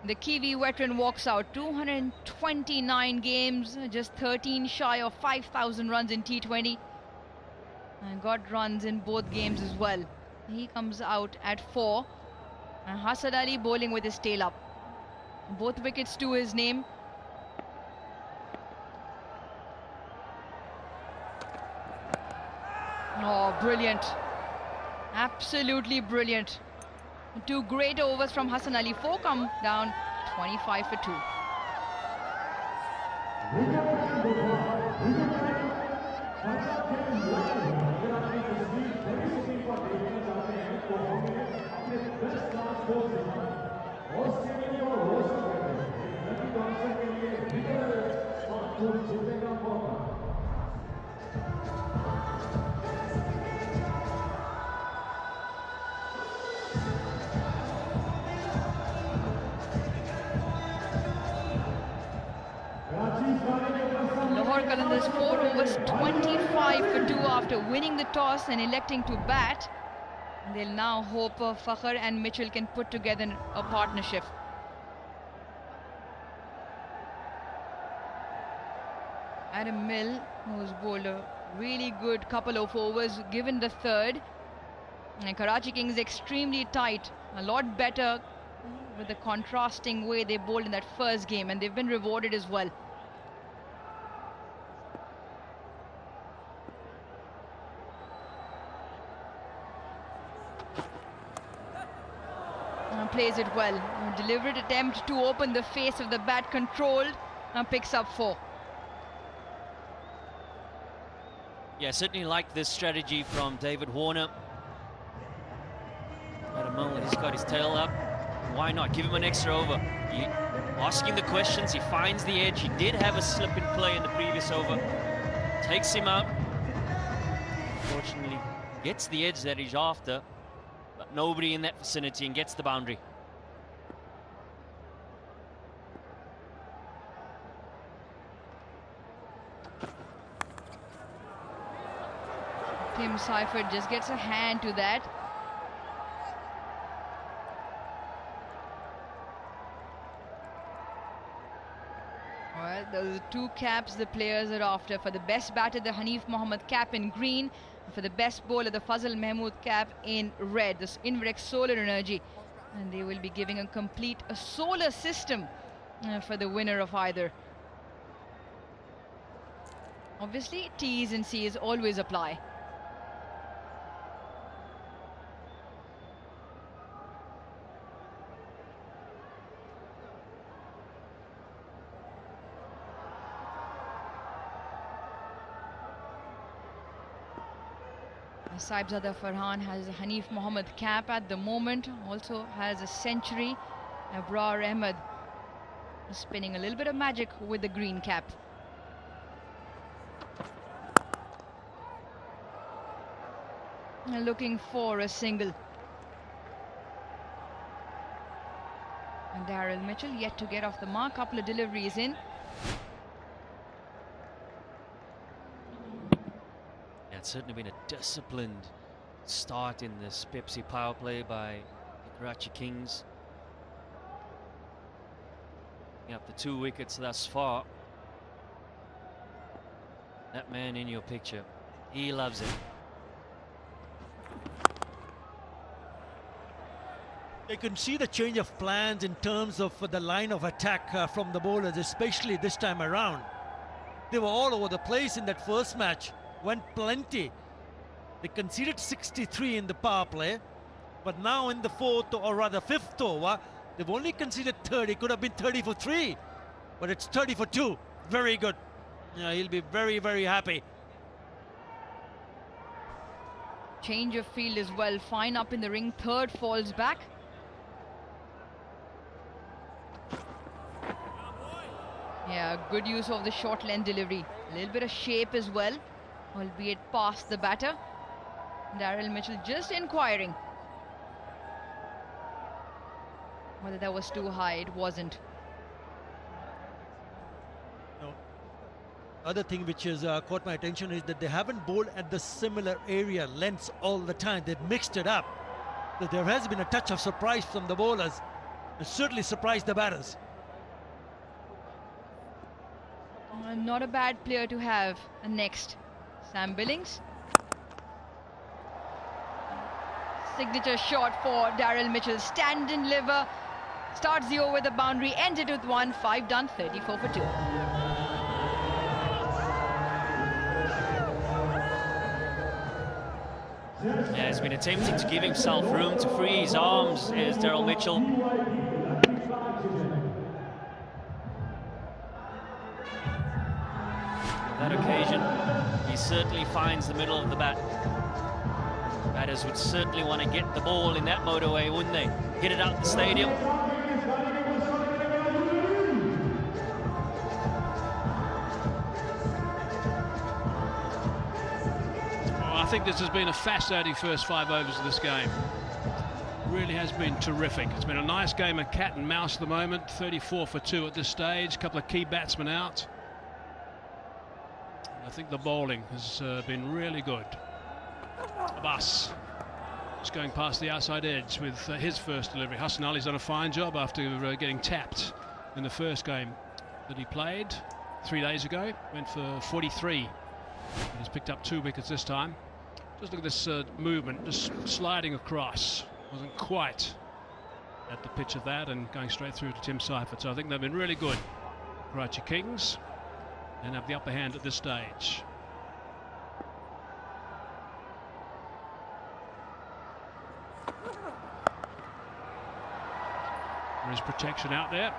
The Kiwi veteran walks out. 229 games, just 13 shy of 5,000 runs in T20. And got runs in both games as well. He comes out at 4. And Hassan Ali bowling with his tail up. Both wickets to his name. Oh, brilliant. Absolutely brilliant. 2 great overs from Hassan Ali. 4 come down, 25 for 2. Lahore Qalandars 4 overs, 25 for 2 after winning the toss and electing to bat. They'll now hope Fakhr and Mitchell can put together a partnership. Adam Mill, who's bowled a really good couple of overs, given the third. And Karachi Kings extremely tight, a lot better with the contrasting way they bowled in that first game, and they've been rewarded as well. Plays it well. A deliberate attempt to open the face of the bat, controlled, and picks up 4. Yeah, certainly like this strategy from David Warner. At a moment, he's got his tail up. Why not? Give him an extra over. Asking the questions, he finds the edge. He did have a slip in play in the previous over. Takes him out. Unfortunately, gets the edge that he's after. But nobody in that vicinity and gets the boundary. Tim Seifert just gets a hand to that. Well, those are 2 caps the players are after. For the best batter, the Hanif Mohammed cap in green. For the best bowler, the Fazal Mahmood cap in red. This indirect solar energy. And they will be giving a complete solar system for the winner of either. Obviously, T's and C's always apply. Saibzada Farhan has a Hanif Mohammed cap at the moment, also has a century. Abrar Ahmed spinning a little bit of magic with the green cap. Looking for a single. And Daryl Mitchell yet to get off the mark, couple of deliveries in. It's certainly been a disciplined start in this Pepsi power play by the Karachi Kings. Picking up the 2 wickets thus far. That man in your picture, he loves it. You can see the change of plans in terms of the line of attack from the bowlers, especially this time around. They were all over the place in that first match. Went plenty. They conceded 63 in the power play, but now in the 4th or rather 5th over, they've only conceded 30. Could have been 30 for 3, but it's 30 for 2. Very good. Yeah, he'll be very, very happy. Change of field as well. Fine up in the ring. 3rd falls back. Yeah, good use of the short length delivery. A little bit of shape as well, albeit past the batter. Daryl Mitchell just inquiring whether that was too high. It wasn't. Other thing which has caught my attention is that they haven't bowled at the similar area lengths all the time. They've mixed it up. So there has been a touch of surprise from the bowlers. and certainly surprised the batters. Not a bad player to have. And next, Sam Billings. Signature shot for Daryl Mitchell. Stand and deliver. Starts the over with a boundary, ends it with 1. 5 done, 34 for 2. Yeah, he's been attempting to give himself room to free his arms, is Daryl Mitchell. On that occasion, he certainly finds the middle of the bat. Batters would certainly want to get the ball in that motorway, wouldn't they? Hit it out the stadium. I think this has been a fascinating first 5 overs of this game. Really has been terrific. It's been a nice game of cat and mouse at the moment. 34 for 2 at this stage. A couple of key batsmen out. I think the bowling has been really good. Abbas is going past the outside edge with his first delivery. Hassan Ali's done a fine job after getting tapped in the first game that he played 3 days ago. Went for 43. He's picked up 2 wickets this time. Just look at this movement, just sliding across. Wasn't quite at the pitch of that and going straight through to Tim Seifert. So I think they've been really good. Karachi Kings and have the upper hand at this stage. There is protection out there.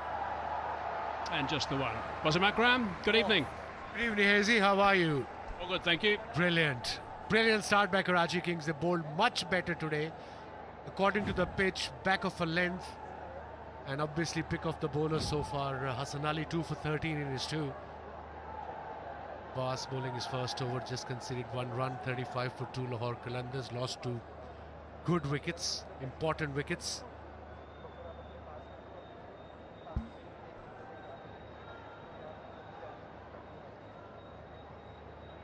And just the one. Wasim Akram, good evening. Good evening, Hazy. How are you? All good, thank you. Brilliant. Brilliant start by Karachi Kings. They bowled much better today. According to the pitch, back of a length. And obviously pick off the bowlers so far. Hassan Ali 2 for 13 in his 2. Bas bowling his first over, just conceded 1 run, 35 for 2. Lahore Qalandars lost 2 good wickets, important wickets.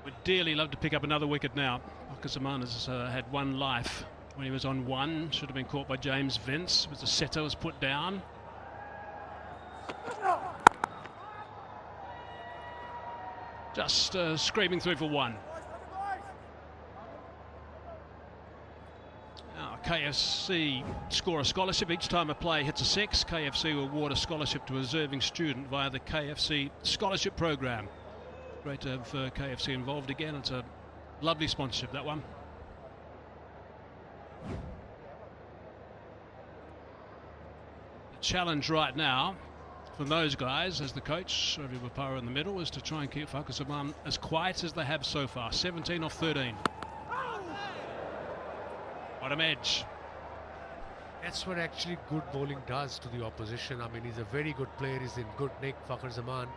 Would dearly love to pick up another wicket now. Zaman has had 1 life when he was on 1. Should have been caught by James Vince. The setter was put down. Just screaming through for 1. Now KFC score a scholarship each time a player hits a 6. KFC will award a scholarship to a deserving student via the KFC scholarship program. Great to have KFC involved again. It's a lovely sponsorship, that one. The challenge right now from those guys, as the coach, Ravi Bapara in the middle, is to try and keep Fakhr as quiet as they have so far. 17 off 13. Bottom edge. That's what actually good bowling does to the opposition. I mean, he's a very good player. He's in good nick, Fakhr Zaman.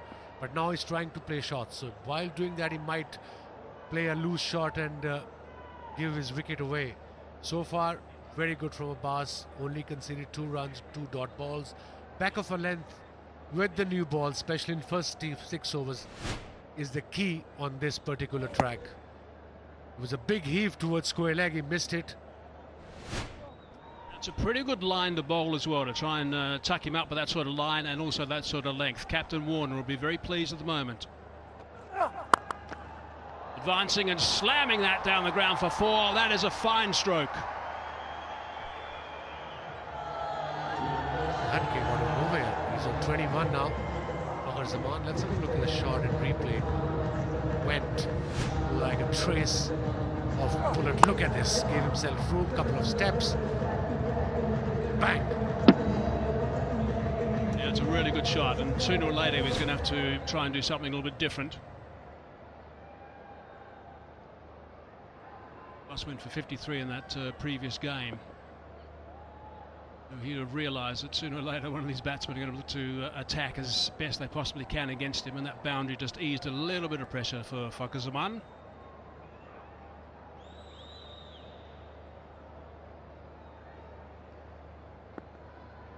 But now he's trying to play shots. So while doing that, he might play a loose shot and give his wicket away. So far, very good from Abbas. Only conceded 2 runs, 2 dot balls. Back of a length with the new ball, especially in first 6 overs, is the key on this particular track. It was a big heave towards square leg. He missed it. It's a pretty good line to bowl as well, to try and tuck him up with that sort of line and also that sort of length. Captain Warner will be very pleased at the moment. Advancing and slamming that down the ground for 4. That is a fine stroke. That came out of nowhere. He's on 21 now. Fakhr Zaman. Let's have a look at the shot and replay. Went like a trace of a bullet. Look at this. Gave himself room, couple of steps. Bang. Yeah, it's a really good shot, and sooner or later he's going to have to try and do something a little bit different. Bus went for 53 in that previous game. He'd have realised that sooner or later one of these batsmen are going to look to attack as best they possibly can against him, and that boundary just eased a little bit of pressure for Fakhr Zaman.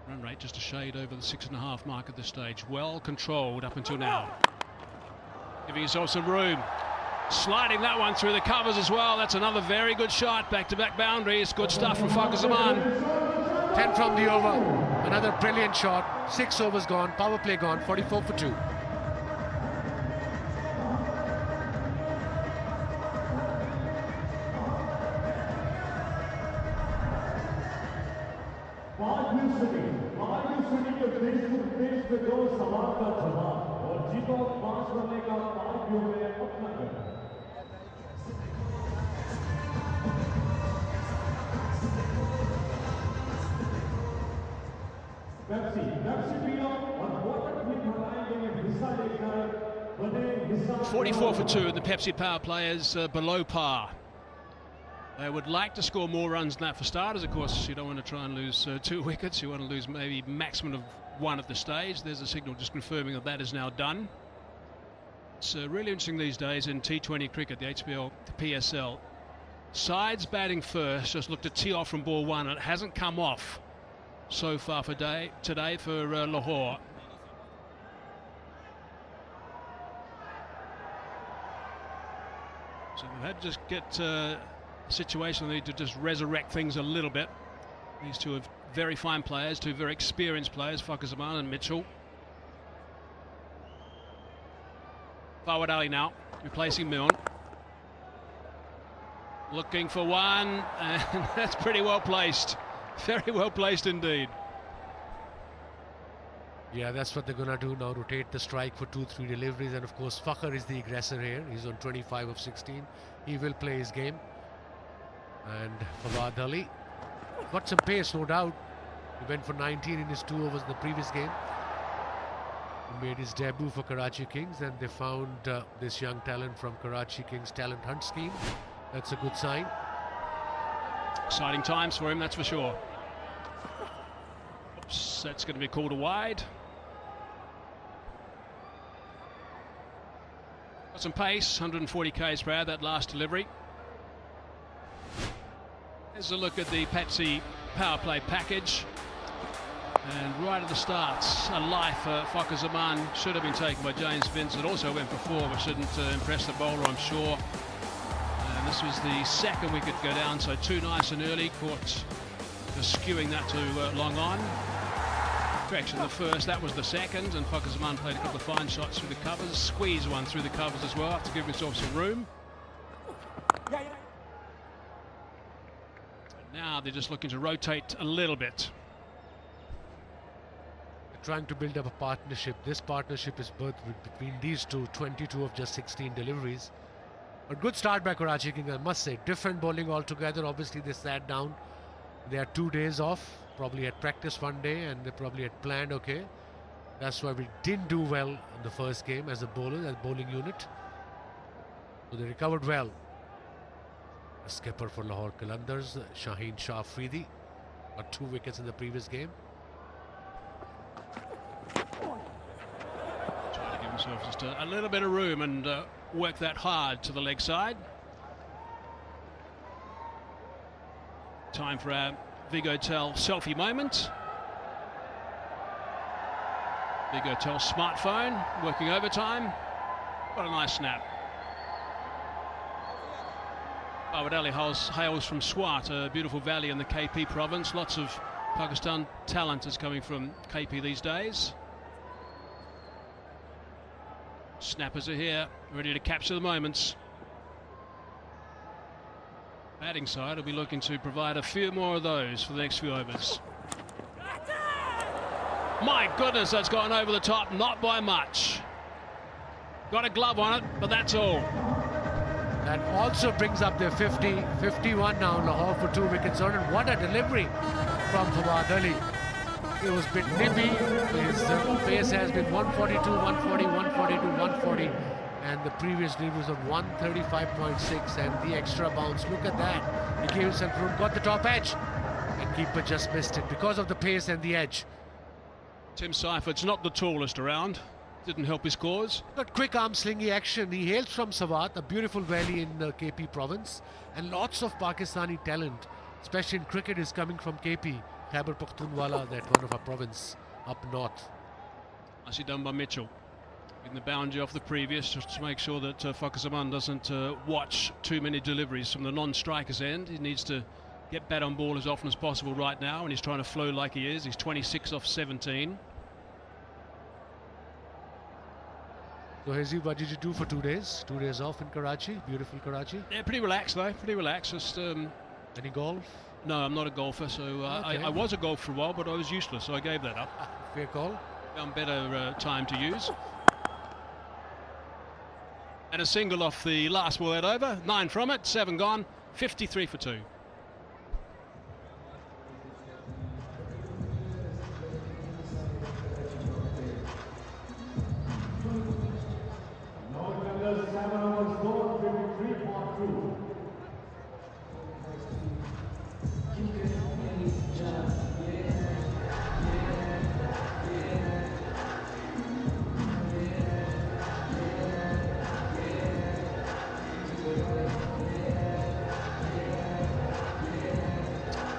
Run rate just a shade over the 6.5 mark at this stage. Well controlled up until now. Giving himself some room. Sliding that one through the covers as well. That's another very good shot. Back-to-back boundaries. Good stuff from Fakhr Zaman. 10 from the over. Another brilliant shot. 6 overs gone, power play gone, 44 for 2. .44 for 2, and the Pepsi power play is below par. They would like to score more runs than that for starters. Of course, you don't want to try and lose 2 wickets. You want to lose maybe maximum of 1 at the stage. There's a signal just confirming that that is now done. It's really interesting these days in T20 cricket, the HBL PSL. Sides batting first just look to tee off from ball 1. It hasn't come off so far for today for Lahore. So they've had to just get a situation they need to just resurrect things a little bit. These two are very fine players, 2 very experienced players, 𝐄𝐍𝐆𝐋𝐈𝐒𝐇 and Mitchell. Fawad Ali now, replacing Milne. Looking for one, and that's pretty well placed. Very well placed indeed. Yeah, that's what they're going to do now, rotate the strike for 2-3 deliveries. And of course, Fakhr is the aggressor here. He's on 25 of 16. He will play his game. And Fawad Ali got some pace, no doubt. He went for 19 in his 2 overs in the previous game. He made his debut for Karachi Kings, and they found this young talent from Karachi Kings talent hunt scheme. That's a good sign. Exciting times for him, that's for sure. Oops, that's going to be called a wide. Got some pace, 140 k's per hour, that last delivery. Here's a look at the Pepsi power play package. And right at the start, a life for 𝐄𝐍𝐆𝐋𝐈𝐒𝐇 should have been taken by James Vincent. Also went for 4, but shouldn't impress the bowler, I'm sure. And this was the 2nd wicket go down, so 2 nice and early. Caught just skewing that to long on. Correction, the 1st, that was the 2nd, and 𝐄𝐍𝐆𝐋𝐈𝐒𝐇 played a couple of fine shots through the covers, squeezed one through the covers as well to give himself some room. Now they're just looking to rotate a little bit. They're trying to build up a partnership. This partnership is birthed between these two, 22 of just 16 deliveries. A good start by Karachi Kings, I must say. Different bowling altogether. Obviously, they sat down. They had 2 days off. Probably had practice 1 day, and they probably had planned, okay. That's why we didn't do well in the first game as a bowler, as bowling unit. So they recovered well. A skipper for Lahore Qalandars, Shaheen Shah Afridi, got 2 wickets in the previous game. Trying to give himself just a little bit of room and work that hard to the leg side. Time for our 𝐿𝐶𝐆𝐋𝐈𝐒𝐇 selfie moment. 𝐿𝐶𝐆𝐋𝐈𝐒𝐇 smartphone working overtime. What a nice snap. Fawad Ali hails from Swat, a beautiful valley in the KP province. Lots of Pakistan talent is coming from KP these days. Snappers are here, ready to capture the moments. Batting side will be looking to provide a few more of those for the next few overs. My goodness, that's gone over the top, not by much. Got a glove on it, but that's all. That also brings up their 50, 51 now, Lahore for 2 wickets on. And what a delivery from Fawad Ali. It was a bit nippy. His pace has been 142, 140, 142, 140. And the previous lead was on 135.6, and the extra bounce. Look at that. He gave himself room, got the top edge, and keeper just missed it because of the pace and the edge. Tim Seifert's not the tallest around. Didn't help his cause. Got quick arm slingy action. He hails from Swat, a beautiful valley in KP province, and lots of Pakistani talent, especially in cricket, is coming from KP, Khyber Pakhtunkhwa, that one of our province up north. Nicely done by Mitchell. In the boundary off the previous, just to make sure that 𝐄𝐍𝐆𝐋𝐈𝐒𝐇 doesn't watch too many deliveries from the non-striker's end. He needs to get bat on ball as often as possible right now, and he's trying to flow like he is. He's 26 off 17. So Hazy, what did you do for 2 days? 2 days off in Karachi, beautiful Karachi? Yeah, pretty relaxed though, pretty relaxed. Just any golf? No, I'm not a golfer, so Okay. I was a golfer for a while, but I was useless, so I gave that up. Fair call. Found better time to use. And a single off the last ball that over. 9 from it, 7 gone, 53 for 2.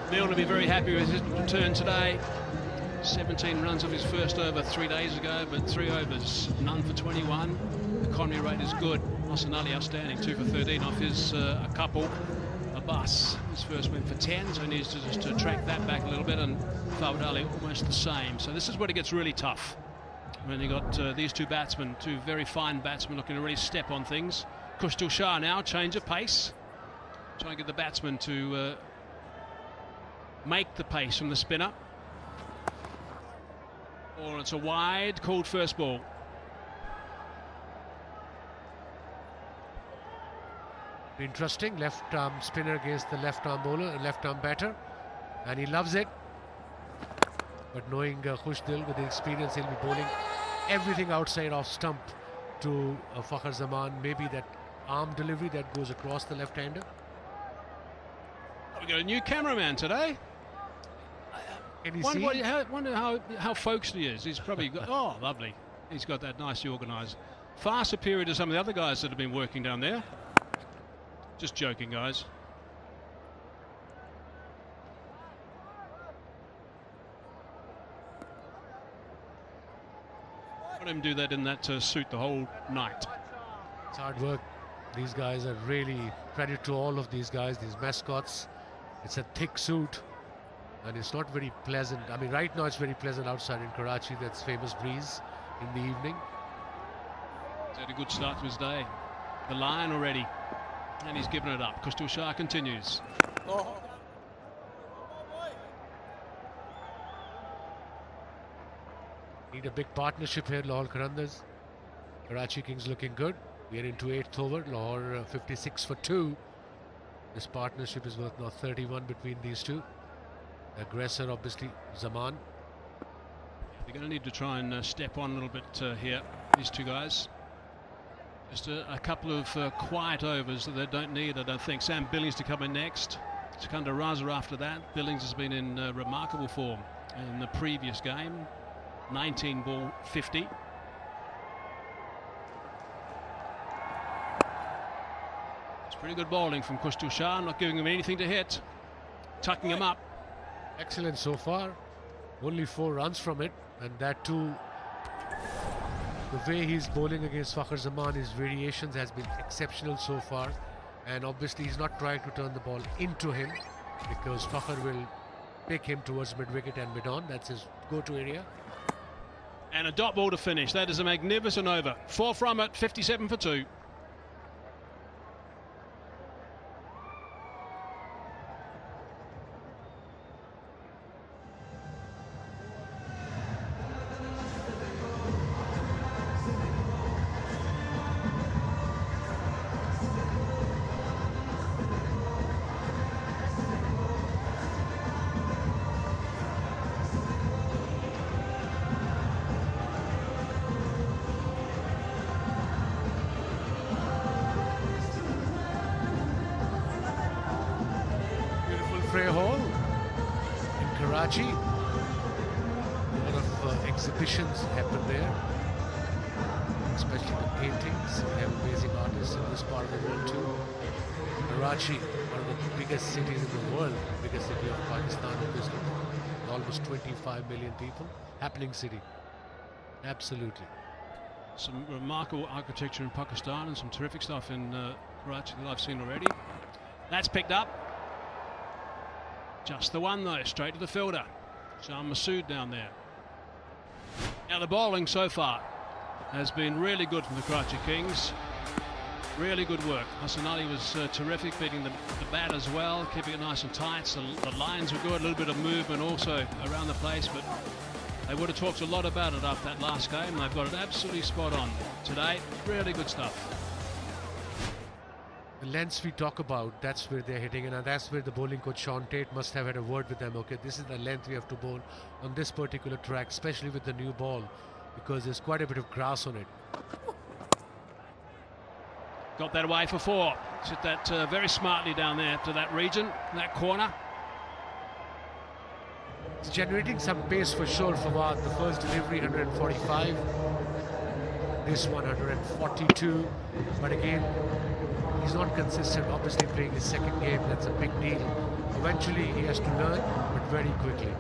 Neil will be very happy with his return today. 17 runs off his first over 3 days ago, but 3 overs, none for 21. Economy rate is good. Hassan Ali outstanding, 2 for 13 off his a couple. Abbas, his first win for 10, so he needs to just track that back a little bit, and Fawad Ali almost the same. So this is where it gets really tough. When you got these two batsmen, two very fine batsmen looking to really step on things. Kushtil Shah now, change of pace. Trying to get the batsman to make the pace from the spinner. Or it's a wide, called first ball. Interesting, left arm spinner against the left arm bowler, left arm batter, and he loves it. But knowing Khushtil with the experience, he'll be bowling everything outside off stump to Fakhar Zaman. Maybe that arm delivery that goes across the left-hander. We got a new cameraman today. Can you Wonder how folksy he is. He's probably got, oh, lovely. He's got that nicely organised. Far superior to some of the other guys that have been working down there. Just joking, guys. Let him do that in that suit the whole night. It's hard work. These guys are really, credit to all of these guys, these mascots. It's a thick suit and it's not very pleasant. I mean, right now it's very pleasant outside in Karachi. That's famous breeze in the evening. He's had a good start to his day. The line already, and he's given it up. Kushtil Shah continues. Need a big partnership here, Lahore Qalandars. Karachi Kings looking good. We are into 8th over. Lahore 56 for 2. This partnership is worth now 31 between these two. Aggressor, obviously, Zaman. They're going to need to try and step on a little bit here, these two guys. Just a couple of quiet overs that they don't need, I don't think. Sam Billings to come in next. Sikandar Raza after that. Billings has been in remarkable form in the previous game. 19 ball 50. It's pretty good bowling from Kushtil Shah, not giving him anything to hit. Tucking him up. Excellent so far. Only 4 runs from it, and that too, the way he's bowling against Fakhar Zaman, his variations has been exceptional so far, and obviously he's not trying to turn the ball into him because Fakhar will pick him towards mid-wicket and mid-on. That's his go-to area. And a dot ball to finish. That is a magnificent over. 4 from it, 57 for 2. Karachi. A lot of exhibitions happen there, especially the paintings. We have amazing artists in this part of the world too. Karachi, one of the biggest cities in the world, biggest city of Pakistan, obviously. Almost 25 million people. Happening city. Absolutely. Some remarkable architecture in Pakistan and some terrific stuff in Karachi that I've seen already. That's picked up. Just the one though, straight to the fielder. Sham Masood down there. Now the bowling so far has been really good from the Karachi Kings. Really good work. Hassan Ali was terrific, beating the bat as well, keeping it nice and tight. So the lines were good, a little bit of movement also around the place, but they would have talked a lot about it after that last game. They've got it absolutely spot on today. Really good stuff. The lengths we talk about, that's where they're hitting, and that's where the bowling coach Sean Tate must have had a word with them. Okay, this is the length we have to bowl on this particular track, especially with the new ball, because there's quite a bit of grass on it. Got that away for 4. Hit that very smartly down there to that region, that corner. It's generating some pace for sure, Fawad. The first delivery 145, this 142, but again, he's not consistent. Obviously playing his second game, that's a big deal. Eventually he has to learn, but very quickly.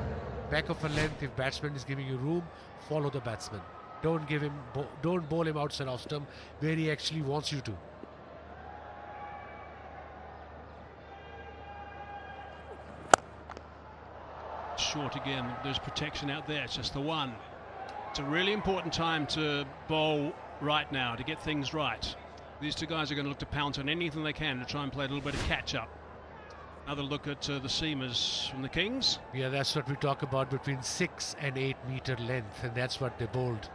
Back of a length, if batsman is giving you room, follow the batsman. Don't bowl him outside off stump where he actually wants you to. Short again, there's protection out there, it's just the one. It's a really important time to bowl right now, to get things right. These two guys are going to look to pounce on anything they can to try and play a little bit of catch up. Another look at the seamers from the Kings. Yeah, that's what we talk about, between 6 and 8 meter length, and that's what they bowled.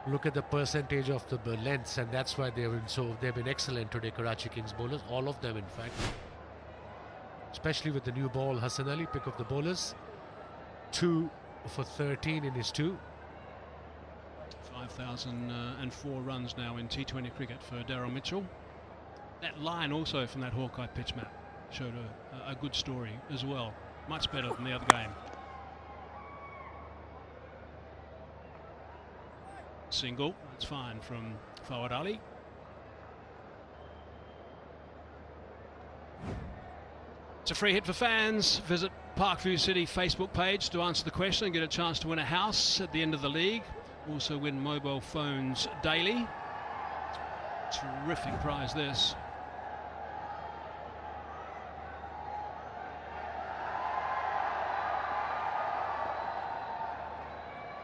Look at the percentage of the lengths, and that's why they've been excellent today, Karachi Kings bowlers, all of them in fact. Especially with the new ball, Hassan Ali, pick of the bowlers. 2 for 13 in his 2. 5,004 runs now in T20 cricket for Daryl Mitchell. That line also from that Hawkeye pitch map showed a good story as well. Much better than the other game. Single, that's fine from Fawad Ali. It's a free hit for fans. Visit Parkview City Facebook page to answer the question and get a chance to win a house at the end of the league. Also win mobile phones daily. Terrific prize this.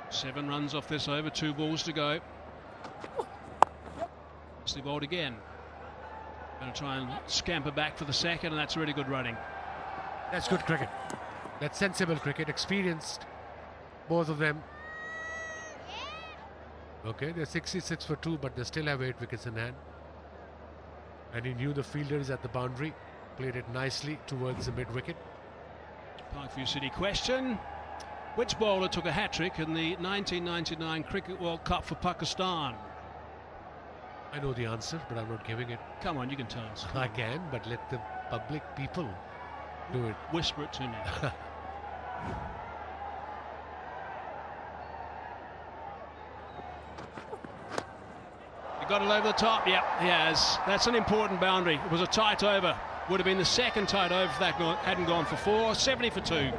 Seven runs off this over, 2 balls to go. Nicely bowled again. Going to try and scamper back for the second, and that's really good running. That's good cricket. That's sensible cricket, experienced, both of them. Okay, they're 66 for 2, but they still have 8 wickets in hand. And he knew the fielder is at the boundary, played it nicely towards the mid-wicket. Parkview City question. Which bowler took a hat-trick in the 1999 Cricket World Cup for Pakistan? I know the answer, but I'm not giving it. Come on, you can tell us. I can, but let the public people do it. Whisper it to me. He got it over the top. Yep, he has. That's an important boundary. It was a tight over. Would have been the second tight over if that hadn't gone for 4. 70 for 2.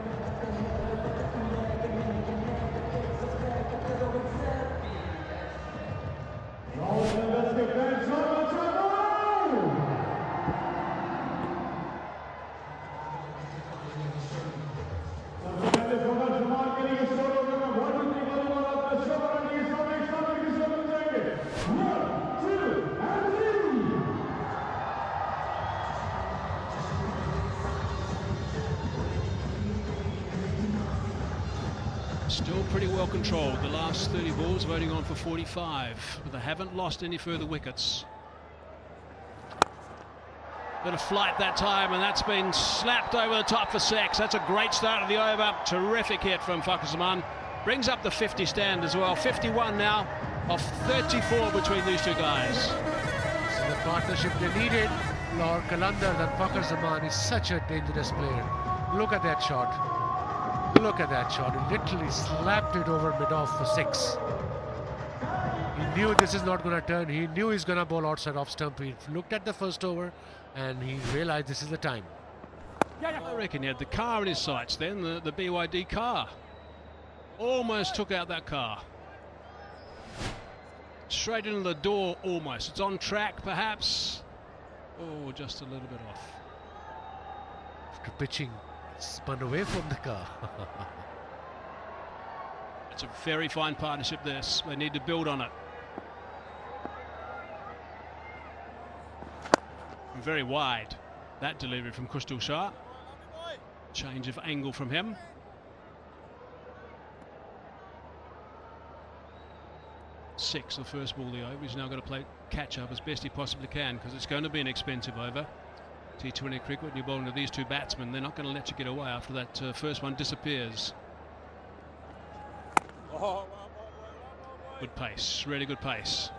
Still pretty well controlled. The last 30 balls voting on for 45, but they haven't lost any further wickets. Bit of flight that time, and that's been slapped over the top for 6. That's a great start of the over. Terrific hit from Fakhar Zaman. Brings up the 50 stand as well. 51 now of 34 between these two guys. This is the partnership they needed. Lahore Qalandars and Fakhar Zaman is such a dangerous player. Look at that shot. Look at that shot. He literally slapped it over mid-off for 6. He knew this is not going to turn. He knew he's going to bowl outside off stump. He looked at the first over and he realized this is the time. I reckon he had the car in his sights then, the BYD car. Almost took out that car. Straight into the door almost. It's on track perhaps. Oh, just a little bit off. After pitching Spun away from the car. It's a very fine partnership, this. They need to build on it. And very wide, that delivery from Kustal Shah. Change of angle from him. Six, the first ball of the over. He's now got to play catch up as best he possibly can, because it's going to be an expensive over. T20 cricket, when you're bowling to these two batsmen, they're not going to let you get away after that first one disappears. Good pace, really good pace.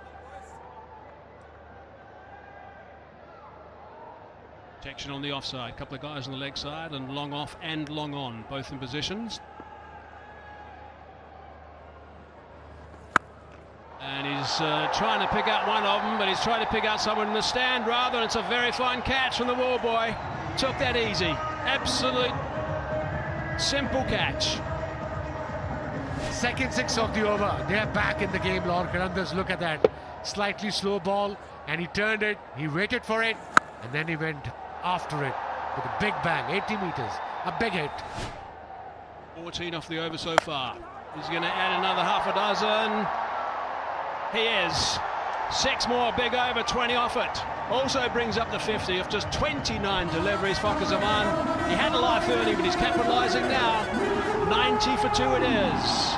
Protection on the offside, couple of guys on the leg side, and long off and long on, both in positions. And he's trying to pick out one of them, but he's trying to pick out someone in the stand rather, and it's a very fine catch from the wall boy. Took that easy. Absolute simple catch. Second six of the over. They're back in the game, Lahore Qalandars. Look at that. Slightly slow ball, and he turned it. He waited for it, and then he went after it with a big bang. 80 meters. A big hit. 14 off the over so far. He's going to add another half a dozen. He is. 6 more, big over, 20 off it. Also brings up the 50 of just 29 deliveries. Fakhar Zaman, he had a life early, but he's capitalising now. 90 for 2 it is.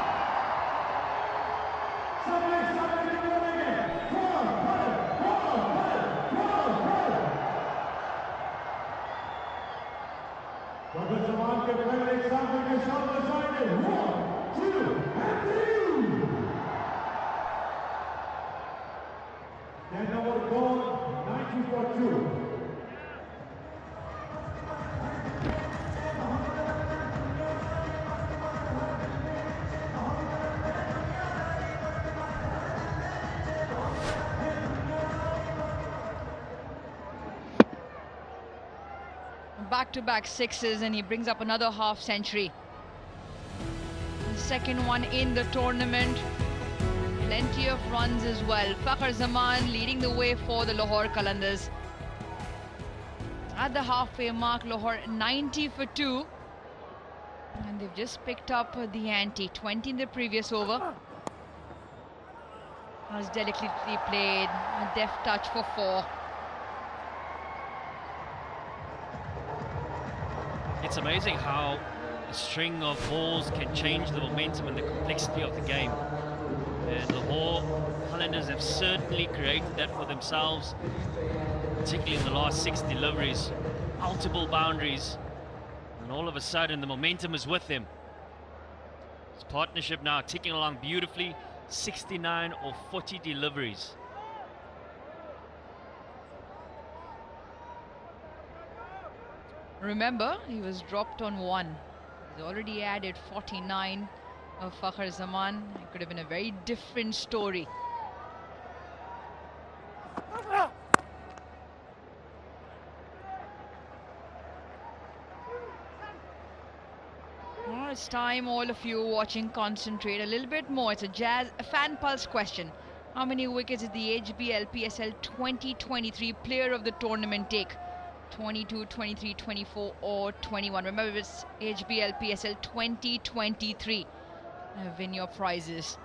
Back-to-back sixes, and he brings up another half century. The second one in the tournament. Plenty of runs as well. Fakhar Zaman leading the way for the Lahore Qalandars. At the halfway mark, Lahore 90 for 2. And they've just picked up the ante. 20 in the previous over. As delicately played. A deft touch for 4. It's amazing how a string of balls can change the momentum and the complexity of the game. And Lahore Qalandars have certainly created that for themselves, particularly in the last 6 deliveries. Multiple boundaries, and all of a sudden the momentum is with them. This partnership now ticking along beautifully. 69 or 40 deliveries. Remember, he was dropped on 1. He's already added 49 of Fakhar Zaman. It could have been a very different story. Well, it's time, all of you watching, concentrate a little bit more. It's a fan pulse question. How many wickets did the HBL PSL 2023 player of the tournament take? 22, 23, 24 or 21. Remember, it's HBL PSL 2023. Win your prizes.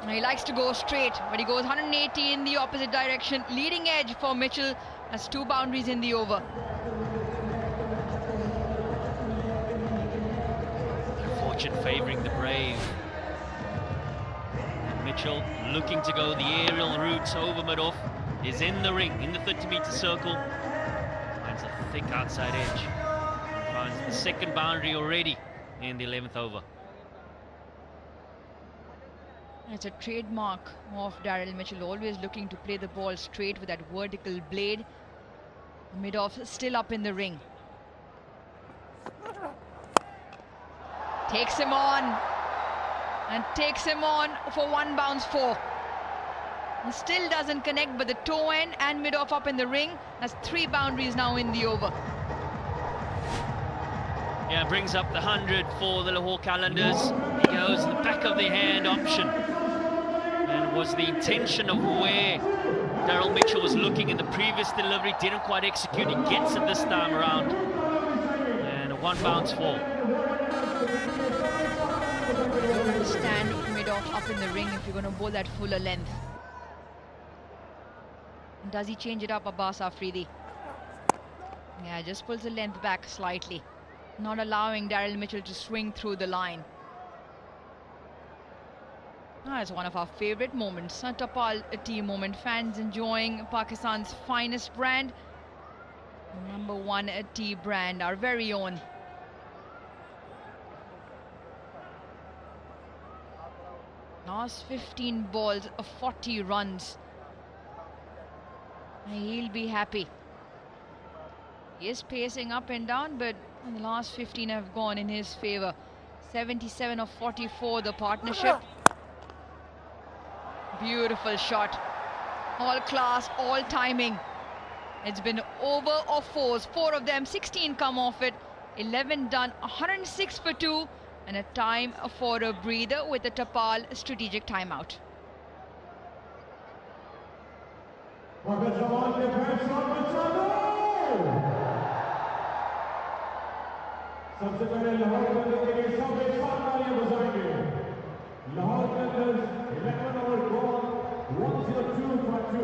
He likes to go straight, but he goes 180 in the opposite direction. Leading edge for Mitchell. Has 2 boundaries in the over. Fortune favouring the brave. Mitchell looking to go the aerial route over mid-off, is in the ring, in the 30-meter circle, finds a thick outside edge, and finds the second boundary already in the 11th over. It's a trademark of Daryl Mitchell, always looking to play the ball straight with that vertical blade. Mid-off still up in the ring. Takes him on. And takes him on for 1 bounce 4. He still doesn't connect, but the toe end and mid-off up in the ring. That's 3 boundaries now in the over. Yeah, brings up the 100 for the Lahore Qalandars. He goes the back of the hand option. And was the intention of where Daryl Mitchell was looking in the previous delivery. Didn't quite execute. He gets it this time around. And a one bounce fall. Stand mid-off up in the ring if you're going to bowl that fuller length. Does he change it up, Abbas Afridi? Yeah, just pulls the length back slightly, not allowing Daryl Mitchell to swing through the line. It's one of our favorite moments, a Tapal tea moment. Fans enjoying Pakistan's finest brand, #1 tea brand, our very own. Last 15 balls, 40 runs. He'll be happy. He is pacing up and down, but the last 15 have gone in his favor. 77 of 44, the partnership. Beautiful shot. All class, all timing. It's been over or fours. 4 of them, 16 come off it. 11 done, 106 for 2. And a time for a breather with a Tapal strategic timeout. सबसे पहले लाहौर कलंदर्स के लिए सब एक साथ तालियां बजाएंगे। Lahore Qalandars 11 over ball 102.2।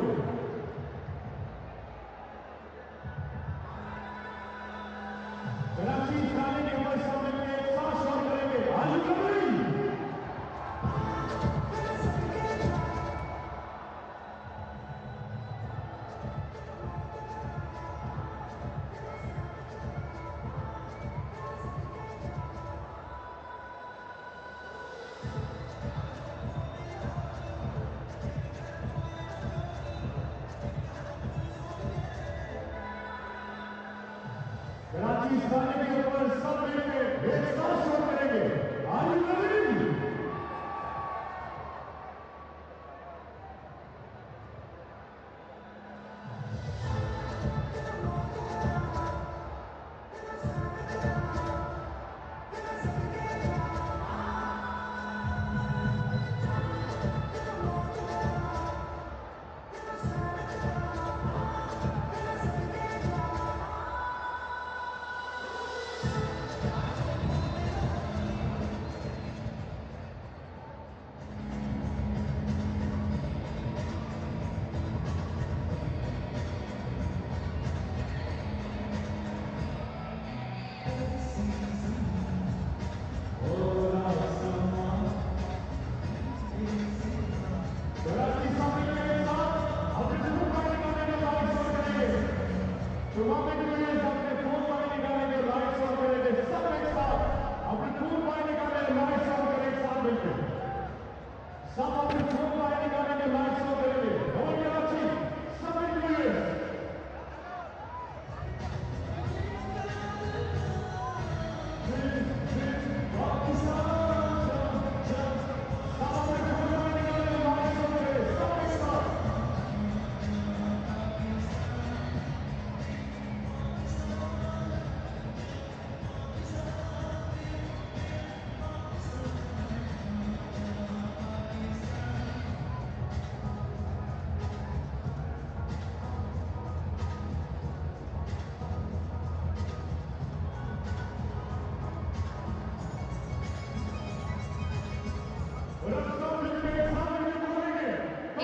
Karachi जाने के बाद सब में एक साथ शॉट करेंगे। आलू kabaddi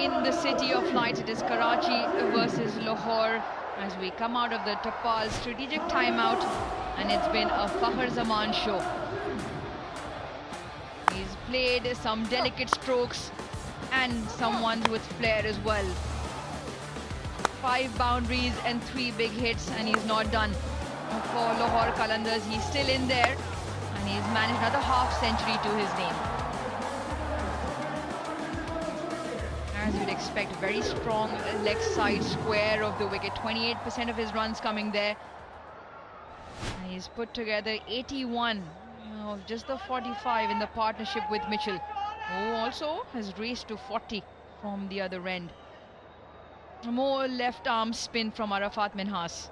In the city of light, it is Karachi versus Lahore as we come out of the Tapal strategic timeout, and it's been a Fakhar Zaman show. He's played some delicate strokes and some ones with flair as well. 5 boundaries and 3 big hits, and he's not done. For Lahore Qalandars, he's still in there, and he's managed another half century to his name. As you'd expect, very strong leg side square of the wicket. 28% of his runs coming there. And he's put together 81 of just the 45 in the partnership with Mitchell, who also has raced to 40 from the other end. More left arm spin from Arafat Minhas.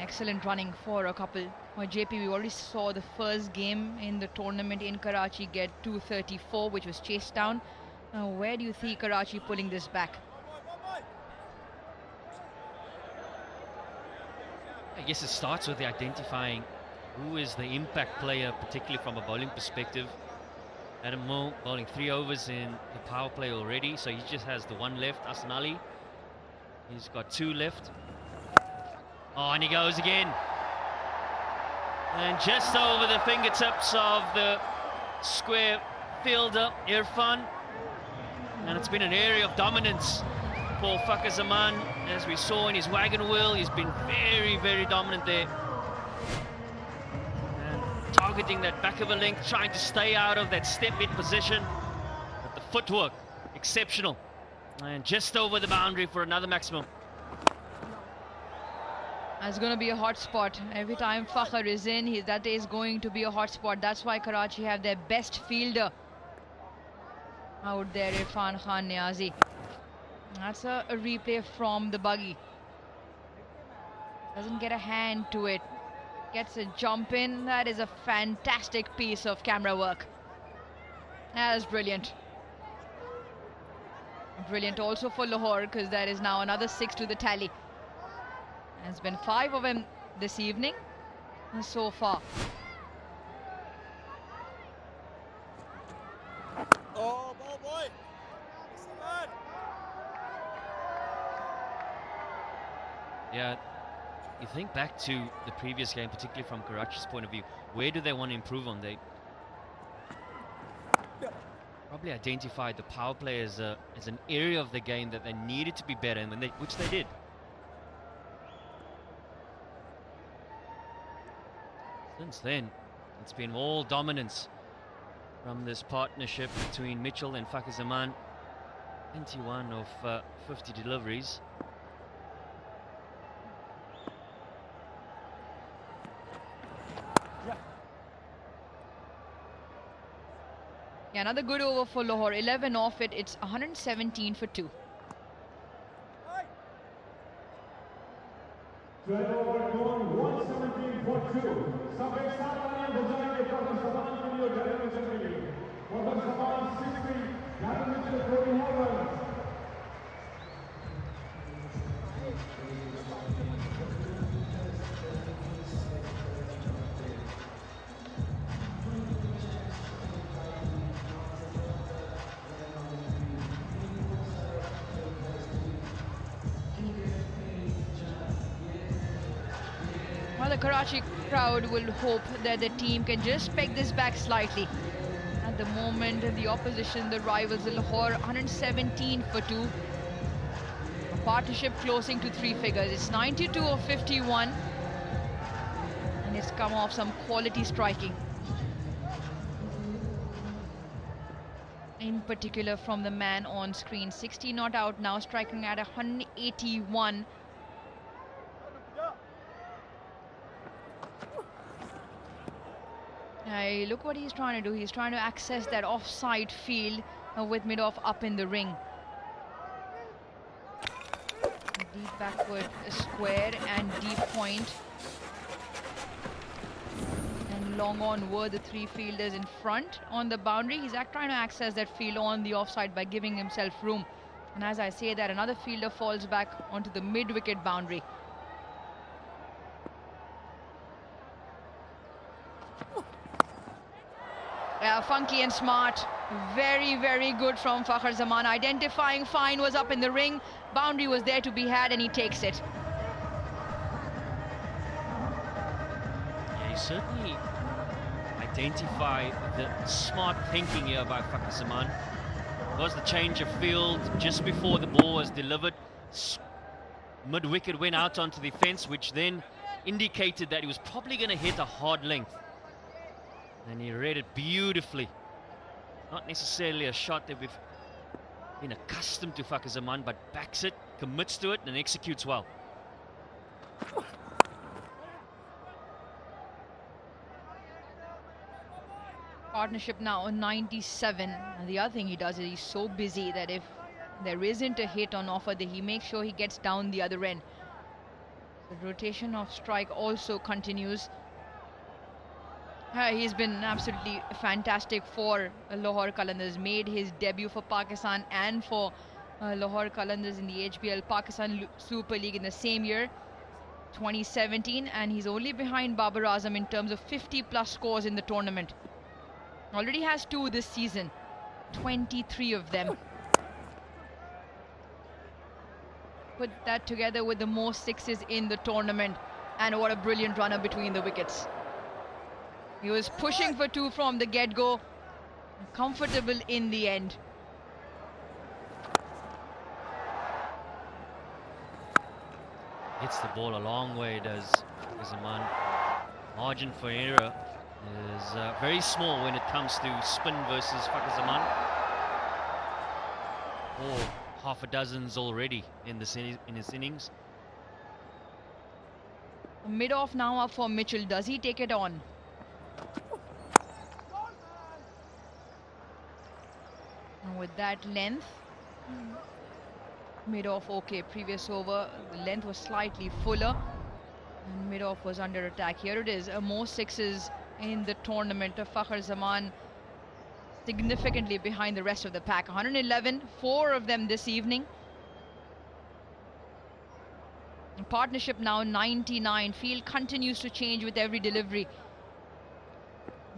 Excellent running for a couple. Well, JP, we already saw the first game in the tournament in Karachi get 234, which was chased down. Now, where do you see Karachi pulling this back? I guess it starts with identifying who is the impact player, particularly from a bowling perspective. Adam Mo bowling 3 overs in the power play already, so he just has the 1 left. Arslan Ali, he's got 2 left. Oh, and he goes again. And just over the fingertips of the square fielder, Irfan. And it's been an area of dominance for Fakhar Zaman. As we saw in his wagon wheel, he's been very, very dominant there. And targeting that back of a length, trying to stay out of that step-in position. But the footwork, exceptional. And just over the boundary for another maximum. It's going to be a hot spot. Every time Fakhar is in, that is going to be a hot spot. That's why Karachi have their best fielder out there, Irfan Khan Niazi. That's a replay from the buggy. Doesn't get a hand to it. Gets a jump in. That is a fantastic piece of camera work. That is brilliant. Brilliant also for Lahore, because there is now another 6 to the tally. There's been 5 of them this evening so far. Oh, ball boy. Yeah, you think back to the previous game, particularly from Karachi's point of view. Where do they want to improve on? They probably identified the power play as an area of the game that they needed to be better in, which they did. Since then, it's been all dominance from this partnership between Mitchell and Fakhar Zaman. 21 of 50 deliveries. Yeah, another good over for Lahore. 11 off it. It's 117 for 2. Well, the Karachi crowd will hope that the team can just peg this back slightly. At the moment, the opposition, the rivals, Lahore, 117 for 2. A partnership closing to 3 figures. It's 92 of 51. And it's come off some quality striking. In particular from the man on screen. 60 not out now, striking at 181. Look what he's trying to do. He's trying to access that offside field with mid-off up in the ring. Deep backward square and deep point. And long on were the 3 fielders in front on the boundary. He's trying to access that field on the offside by giving himself room. And as I say that, another fielder falls back onto the mid-wicket boundary. Funky and smart. Very, very good from Fakhar Zaman. Identifying fine was up in the ring. Boundary was there to be had and he takes it. Yeah, he certainly identified the smart thinking here by Fakhar Zaman. It was the change of field just before the ball was delivered. Mid-wicket went out onto the fence, which then indicated that he was probably going to hit a hard length. And he read it beautifully. Not necessarily a shot that we've been accustomed to Fakhar Zaman, but backs it, commits to it, and executes well. Partnership now on 97. And the other thing he does is he's so busy that if there isn't a hit on offer, that he makes sure he gets down the other end. The rotation of strike also continues. He's been absolutely fantastic for Lahore Qalandars. Made his debut for Pakistan and for Lahore Qalandars in the HBL Pakistan Super League in the same year, 2017, and he's only behind Babar Azam in terms of 50+ scores in the tournament. Already has 2 this season, 23 of them. Put that together with the most 6s in the tournament, and what a brilliant runner between the wickets. He was pushing for 2 from the get-go, comfortable in the end. Hits the ball a long way, does Zaman. Margin for error is very small when it comes to spin versus Fakhar Zaman. Oh, half a dozen's already in his innings. Mid-off now up for Mitchell. Does he take it on? And with that length, mid-off okay. Previous over, the length was slightly fuller, and mid-off was under attack. Here it is, most 6s in the tournament. Fakhar Zaman significantly behind the rest of the pack. 111, 4 of them this evening. Partnership now 99. Field continues to change with every delivery.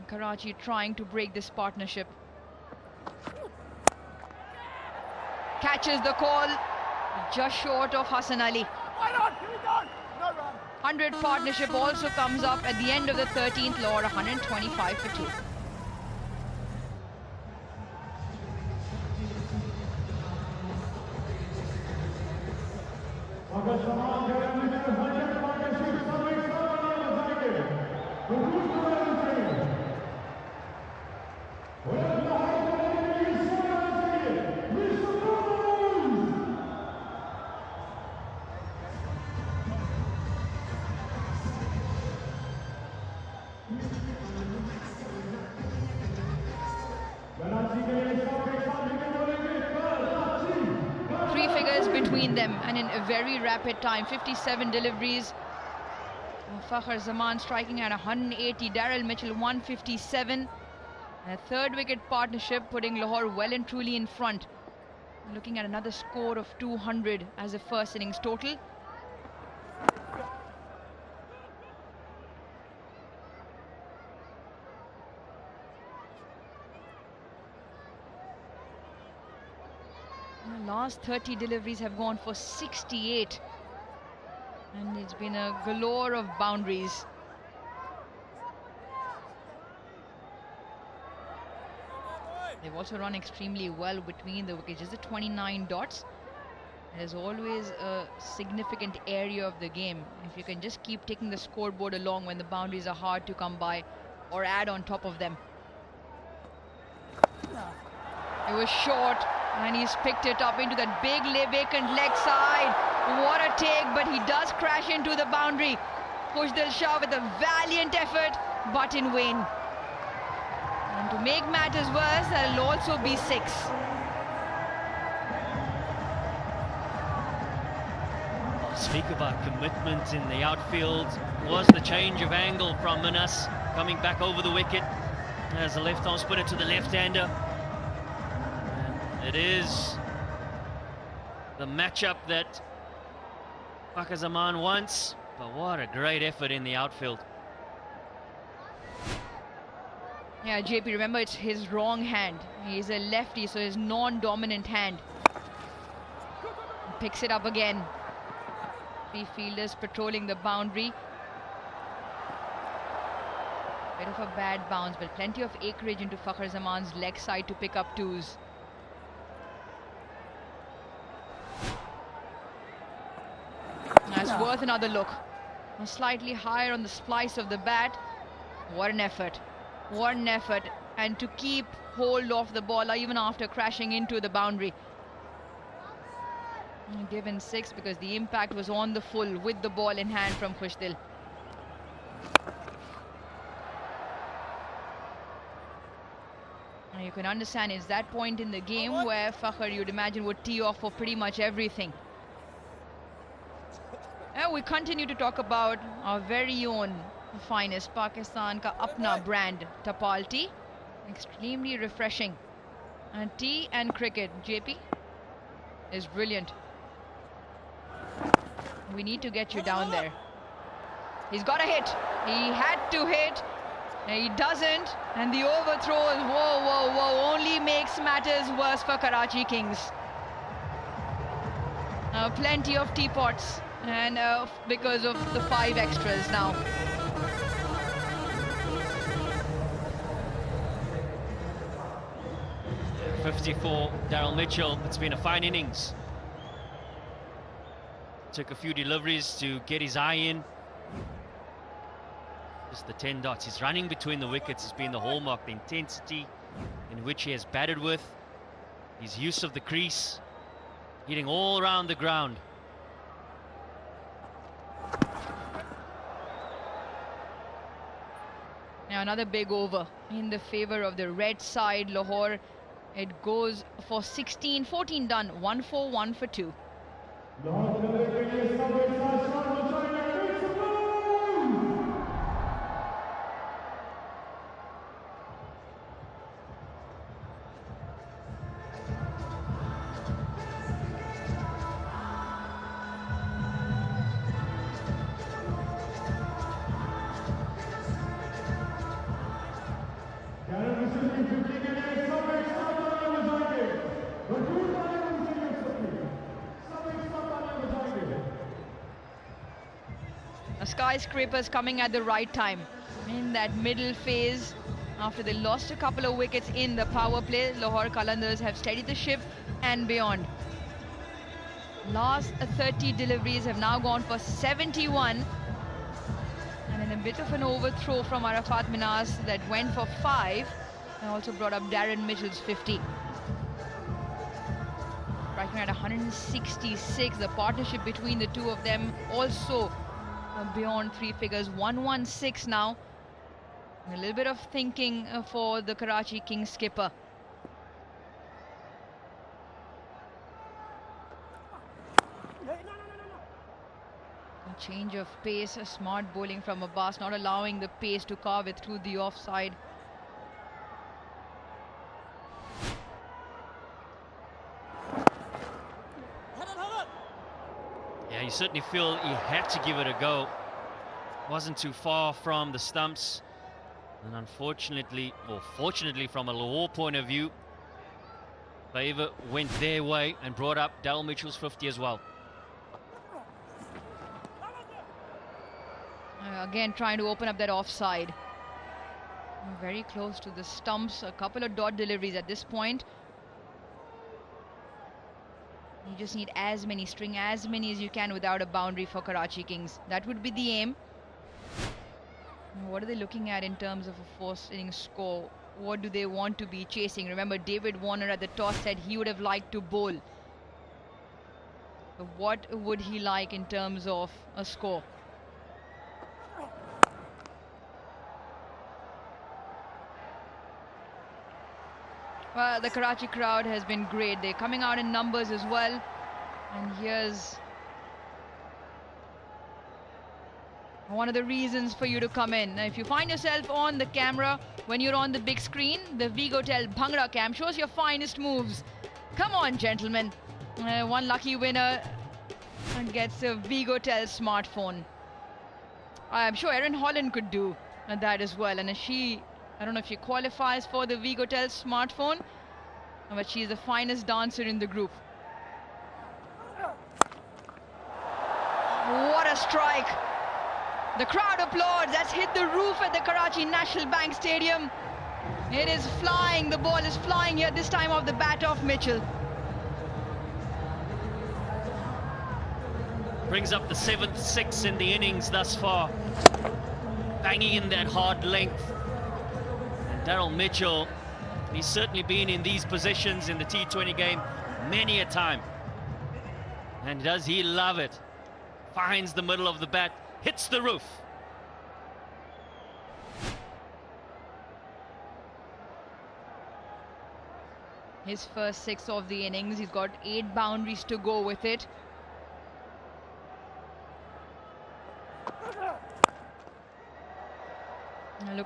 Karachi trying to break this partnership. Catches the call, just short of Hassan Ali. 100 partnership also comes up at the end of the 13th, Lahore 125 for 2. Between them, and in a very rapid time. 57 deliveries. Fakhar Zaman striking at 180. Daryl Mitchell 157. And a 3rd wicket partnership putting Lahore well and truly in front. Looking at another score of 200 as a first innings total. Last 30 deliveries have gone for 68, and it's been a galore of boundaries. They've also run extremely well between the wickets. Just the 29 dots. There's always a significant area of the game. If you can just keep taking the scoreboard along when the boundaries are hard to come by, or add on top of them. It was short, and he's picked it up into that big vacant leg side. What a take, but he does crash into the boundary. Khushdil Shah with a valiant effort, but in vain. And to make matters worse, that'll also be 6. Speak about commitment in the outfield. Was the change of angle from Minas coming back over the wicket as the left arm spinner to the left-hander. It is the matchup that Fakhar Zaman wants, but what a great effort in the outfield. Yeah, JP, remember it's his wrong hand. He's a lefty, so his non-dominant hand. He picks it up again. 3 fielders patrolling the boundary. Bit of a bad bounce, but plenty of acreage into Fakhar Zaman's leg side to pick up 2s. That's worth another look. Slightly higher on the splice of the bat. What an effort. What an effort. And to keep hold of the ball even after crashing into the boundary. Given 6 because the impact was on the full with the ball in hand from Khushdil. You can understand it's that point in the game where Fakhar, you'd imagine, would tee off for pretty much everything. We continue to talk about our very own finest Pakistan ka apna brand Tapal tea. Extremely refreshing. And tea and cricket, JP, is brilliant. We need to get you down there. He's got a hit. He had to hit. He doesn't. And the overthrow, whoa, only makes matters worse for Karachi Kings. Plenty of teapots. And because of the 5 extras now. .54, Daryl Mitchell. It's been a fine innings. Took a few deliveries to get his eye in. Just the 10 dots. His running between the wickets has been the hallmark. The intensity in which he has batted with. His use of the crease. Hitting all around the ground. Now another big over in the favor of the red side, Lahore. It goes for 16, 14 done, 1 for 1 for 2. Skyscrapers coming at the right time in that middle phase. After they lost a couple of wickets in the power play, Lahore Qalandars have steadied the ship and beyond. Last 30 deliveries have now gone for 71, and in a bit of an overthrow from Arafat Minas that went for 5 and also brought up Darren Mitchell's 50. Striking at 166. The partnership between the two of them also beyond 3 figures. 116 now. A little bit of thinking for the Karachi Kings skipper. A change of pace, a smart bowling from Abbas, not allowing the pace to carve it through the offside. Yeah, you certainly feel he had to give it a go. Wasn't too far from the stumps. And unfortunately, or fortunately from a Lahore point of view, favour went their way and brought up Daryl Mitchell's 50 as well. Again, trying to open up that offside. Very close to the stumps. A couple of dot deliveries at this point. You just need as many, string as many as you can without a boundary for Karachi Kings. That would be the aim. What are they looking at in terms of a first innings score? What do they want to be chasing? Remember, David Warner at the toss said he would have liked to bowl. So what would he like in terms of a score? Well, the Karachi crowd has been great. They're coming out in numbers as well. And here's one of the reasons for you to come in. Now, if you find yourself on the camera when you're on the big screen, the Vigotel Bhangra cam shows your finest moves. Come on, gentlemen. One lucky winner gets a Vigotel smartphone. I'm sure Erin Holland could do that as well. And I don't know if she qualifies for the Vigotel smartphone, but she's the finest dancer in the group. What a strike. The crowd applauds. That's hit the roof at the Karachi National Bank Stadium. It is flying. The ball is flying here, this time off the bat of Mitchell. Brings up the 7th 6 in the innings thus far. Banging in that hard length. And Daryl Mitchell, he's certainly been in these positions in the T20 game many a time. And does he love it? Finds the middle of the bat, hits the roof. His first 6 of the innings. He's got 8 boundaries to go with it.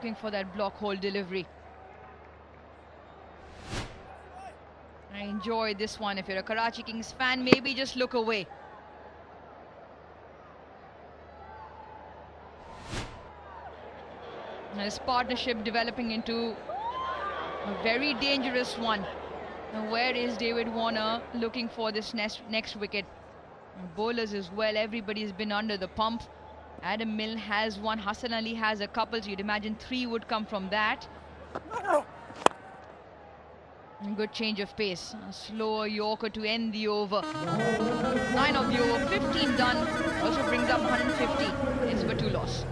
looking for that block hole delivery. I enjoy this one. If you're a Karachi Kings fan, maybe just look away. This partnership developing into a very dangerous one. Now, where is David Warner looking for this next wicket? Bowlers as well, everybody's been under the pump. Adam Milne has one, Hassan Ali has a couple, so you'd imagine 3 would come from that. Good change of pace. A slower Yorker to end the over. 9 of the over, 15 done. Also brings up 150. It's for 2 loss.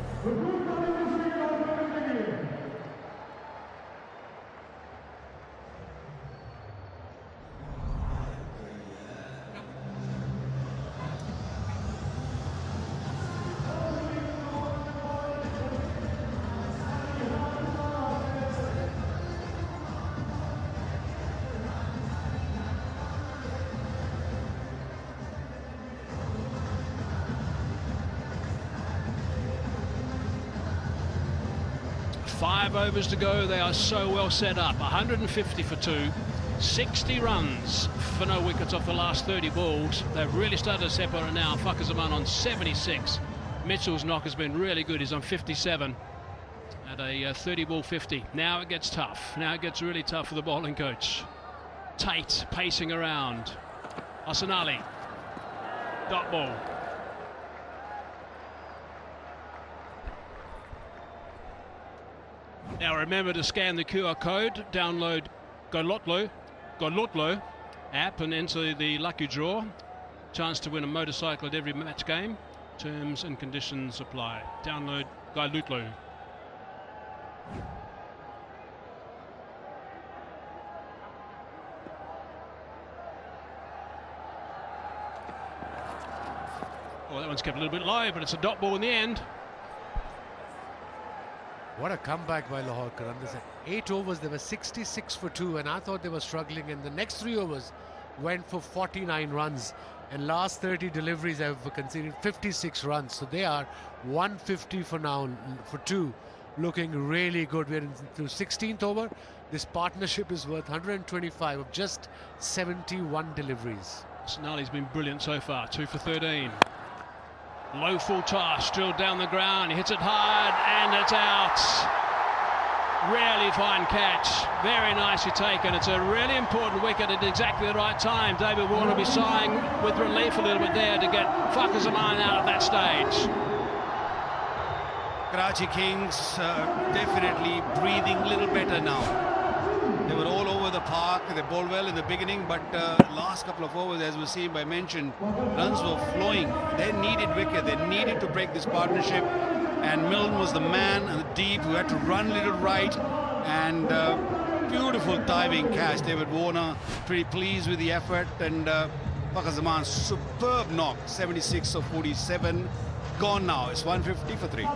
5 overs to go. They are so well set up. 150 for 2. 60 runs for no wickets off the last 30 balls. They've really started to separate now. Fakhar Zaman on 76. Mitchell's knock has been really good. He's on 57 at a 30 ball 50. Now it gets tough. Now it gets really tough for the bowling coach. Tate pacing around. Hassan Ali. Dot ball. Now remember to scan the QR code, download 𝐄𝐍𝐆𝐋𝐈𝐒𝐇 app and enter the lucky draw. Chance to win a motorcycle at every match game. Terms and conditions apply. Download 𝐄𝐍𝐿𝐿. Oh, that one's kept a little bit low, but it's a dot ball in the end. What a comeback by Lahore Qalandars. 8 overs, they were 66 for 2, and I thought they were struggling. And the next 3 overs went for 49 runs. And last 30 deliveries have conceded 56 runs. So they are 150 for now, for 2. Looking really good. We're into 16th over. This partnership is worth 125 of just 71 deliveries. Sonali's been brilliant so far. 2 for 13. Low full toss, drilled down the ground, he hits it hard and it's out. Really fine catch, very nicely taken. It's a really important wicket at exactly the right time. David Warner will be sighing with relief a little bit there to get Fakhar Zaman out at that stage. Karachi Kings definitely breathing a little better now. They were all over the park. They bowled well in the beginning, but last couple of overs, as was seen by mentioned, runs were flowing. They needed wicket. They needed to break this partnership. And Milne was the man and the deep who had to run a little right. And beautiful diving catch. David Warner pretty pleased with the effort. And Fakhar Zaman, superb knock. 76 of 47. Gone now. It's 150 for 3.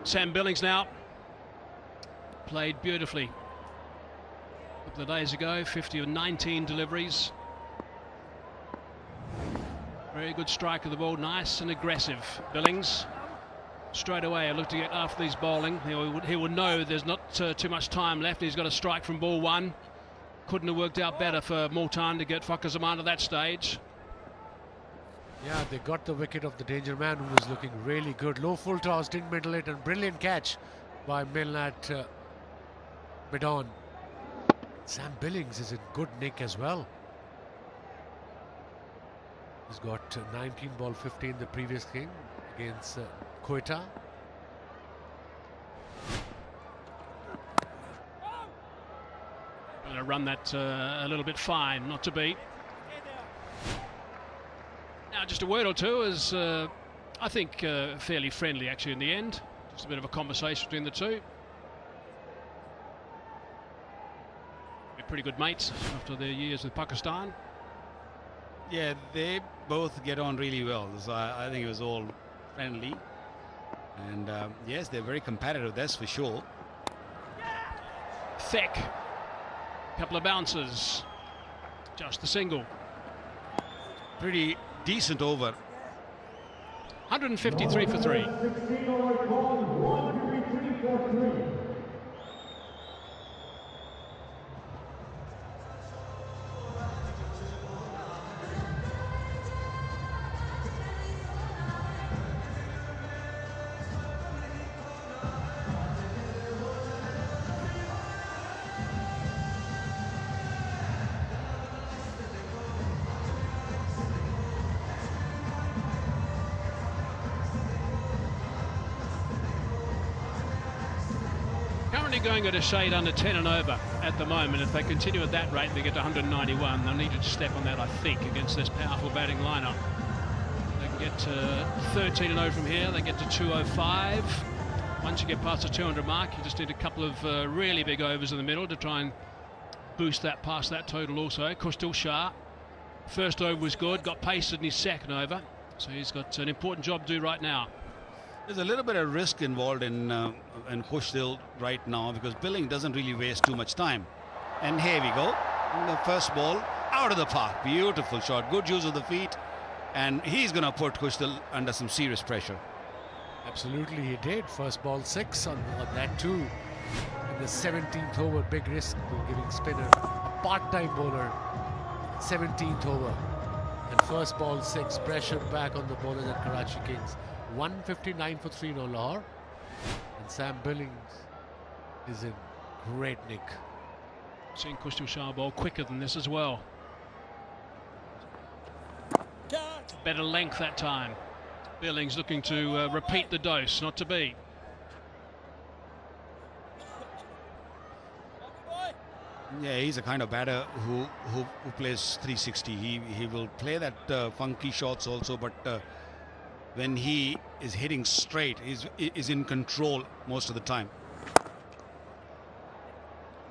Sam Billings now played beautifully a couple of days ago. 50 of 19 deliveries. Very good strike of the ball, nice and aggressive. Billings straight away look to get after these bowling. He will know there's not too much time left. He's got a strike from ball 1. Couldn't have worked out better for Multan to get Fakhar Zaman to that stage. Yeah, they got the wicket of the danger man, who was looking really good. Low full toss, didn't middle it, and brilliant catch by Milne at mid-on. Sam Billings is in good nick as well. He's got 19 ball 15 the previous game against 𝐄𝐍𝐆. Going to run that a little bit fine, not to beat. Now, just a word or two is, I think, fairly friendly actually in the end. Just a bit of a conversation between the two. They're pretty good mates after their years with Pakistan. Yeah, they both get on really well. So I think it was all friendly. And yes, they're very competitive, that's for sure. Thick. Couple of bounces. Just the single. Pretty decent over. 153 for 3. 16 over ball, 153 for 3. Going at a shade under 10 and over at the moment. If they continue at that rate, they get to 191. They'll need to step on that, I think, against this powerful batting lineup. They can get to 13 and 0 from here. They get to 205. Once you get past the 200 mark, you just need a couple of really big overs in the middle to try and boost that past that total also. 𝐄𝐍𝐆 Shah, first over was good, got pasted in his second over. So he's got an important job to do right now. There's a little bit of risk involved in 𝐄𝐍𝐆 right now because Billing doesn't really waste too much time. And here we go. The first ball out of the park. Beautiful shot. Good use of the feet. And he's going to put 𝐄𝐍𝐆 under some serious pressure. Absolutely, he did. First ball 6 on that too. In the 17th over, big risk giving spinner a part-time bowler. 17th over. And first ball 6, pressured back on the bowlers at Karachi Kings. 159 for 3 now Lahore. And Sam Billings is in great nick. Seeing 𝐄𝐍𝐆 Shah bowl quicker than this as well. Better length that time. Billings looking to repeat the dose, not to beat. Yeah, he's a kind of batter who plays 360. He will play that funky shots also, but when he is hitting straight, is in control most of the time.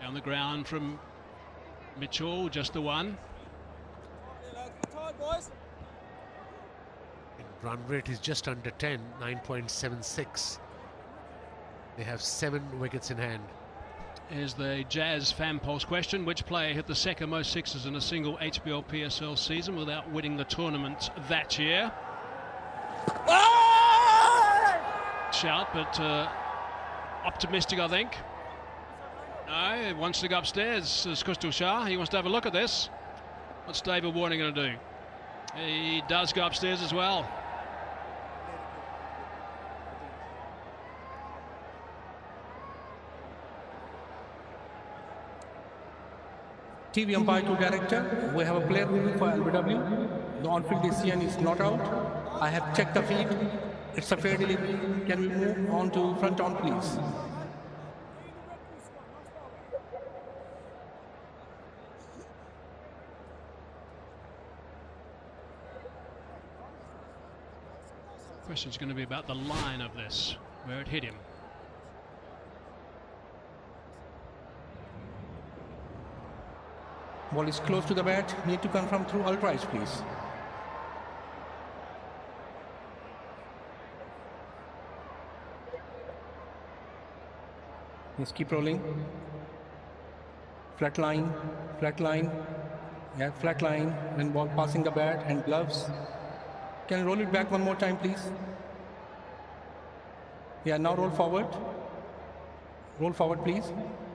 Down the ground from Mitchell, just the one. Run rate is just under 10, 9.76. They have 7 wickets in hand. Here's the Jazz fan pulse question. Which player hit the second most sixes in a single HBL PSL season without winning the tournament that year? Shout, but optimistic, I think. No, he wants to go upstairs. As 𝐄𝐍𝐆 Shah, he wants to have a look at this. What's David Warner going to do? He does go upstairs as well. TV umpire to director, we have a player rule for LBW. The on-field decision is not out. I have checked the feed. It's a fair delivery. Can we move on to front on, please? The question's going to be about the line of this, where it hit him. Ball is close to the bat. Need to confirm through ultras, please. Let's keep rolling. Flat line, flat line. Yeah, flat line. Then ball passing the bat and gloves. Can you roll it back one more time, please? Yeah, now roll forward. Roll forward, please.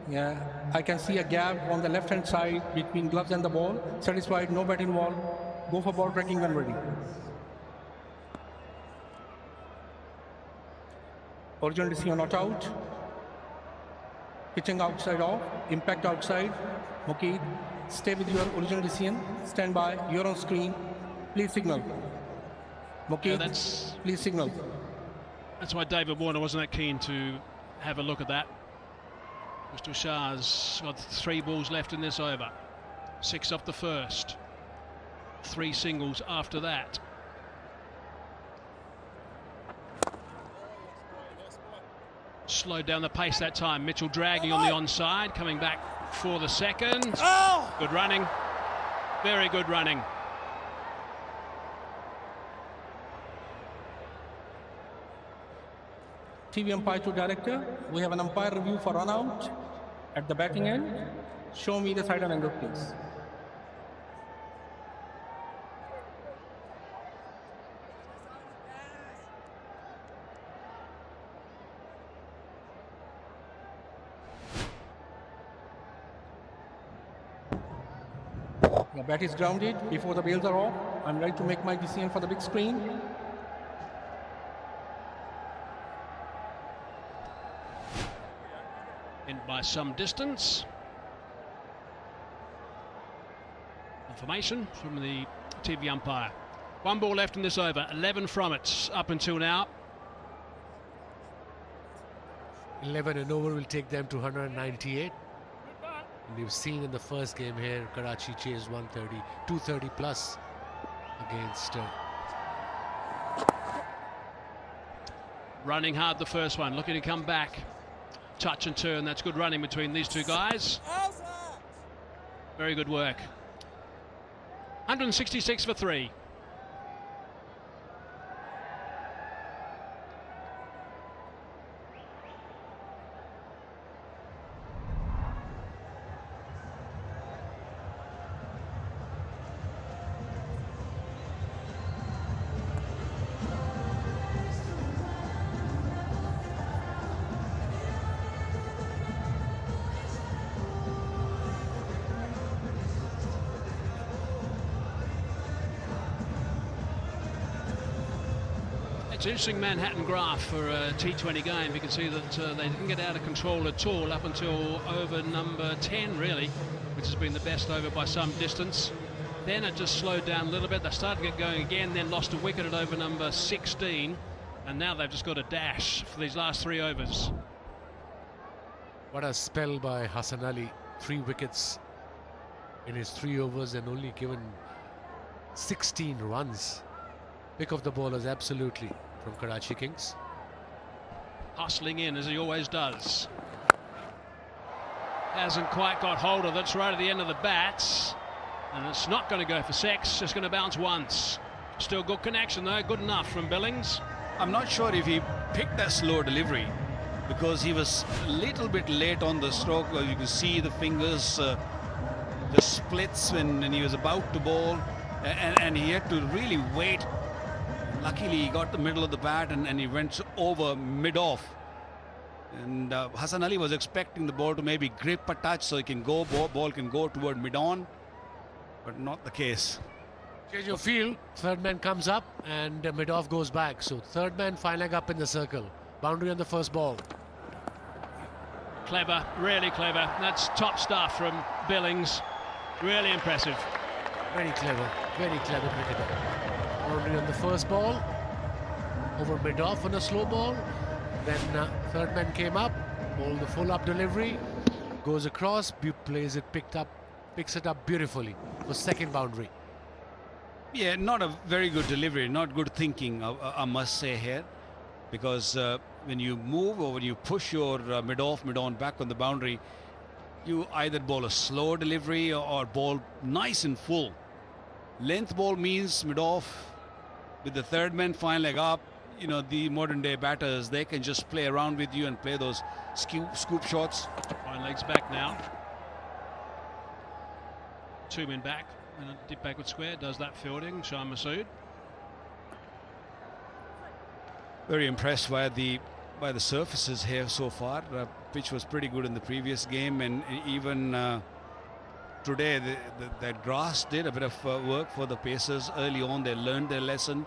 Yeah, I can see a gap on the left-hand side between gloves and the ball. Satisfied, no bat involved. Go for ball tracking when ready. Original decision not out. Pitching outside off. Impact outside. Okay, stay with your original decision. Stand by. You're on screen. Please signal. Okay, please signal. That's why David Warner wasn't that keen to have a look at that. Mr. Shah's got 3 balls left in this over. 6 off the first. 3 singles after that. Slowed down the pace that time. Mitchell dragging on the onside, coming back for the second. Good running. Very good running. TV umpire to director. We have an umpire review for run out at the batting end. Show me the side and angle, please. The bat is grounded before the bails are off. I'm ready to make my decision for the big screen. In by some distance. Information from the TV umpire. 1 ball left in this over, 11 from it up until now. 11 and over will take them to 198. And we've seen in the first game here, Karachi chased 130, 230 plus against. Running hard the first one, looking to come back. Touch and turn, that's good running between these two guys. Very good work. 166 for 3. It's interesting Manhattan graph for a T20 game. You can see that they didn't get out of control at all up until over number 10, really, which has been the best over by some distance. Then it just slowed down a little bit. They started to get going again, then lost a wicket at over number 16, and now they've just got a dash for these last 3 overs. What a spell by Hassan Ali. 3 wickets in his 3 overs and only given 16 runs. Pick of the bowlers, absolutely, from Karachi Kings. Hustling in, as he always does. Hasn't quite got hold of it. It's right at the end of the bats. And it's not going to go for 6, just going to bounce once. Still good connection, though. Good enough from Billings. I'm not sure if he picked that slow delivery because he was a little bit late on the stroke. You can see the fingers, the splits when he was about to bowl. And he had to really wait. Luckily, he got the middle of the bat and he went over mid-off. And Hassan Ali was expecting the ball to maybe grip a touch so he can go, ball can go toward mid-on, but not the case. Change your field, third man comes up and mid-off goes back. So third man, fine leg up in the circle. Boundary on the first ball. Clever, really clever. That's top stuff from Billings. Really impressive. Very clever cricketer. Boundary on the first ball, over mid-off on a slow ball. Then third man came up, bowled the full up delivery, goes across, plays it, picks it up beautifully for second boundary. Yeah, not a very good delivery, not good thinking, I must say here, because when you move or when you push your mid-off, mid-on back on the boundary, you either bowl a slow delivery or bowl nice and full. Length ball means mid-off with the third man fine leg up. You know, the modern day batters, they can just play around with you and play those scoop shots. Fine legs back now. 2 men back and a dip backward square. Does that fielding, Shah Masood. Very impressed by the surfaces here so far. Pitch was pretty good in the previous game, and even today that grass did a bit of work for the Pacers early on. They learned their lesson.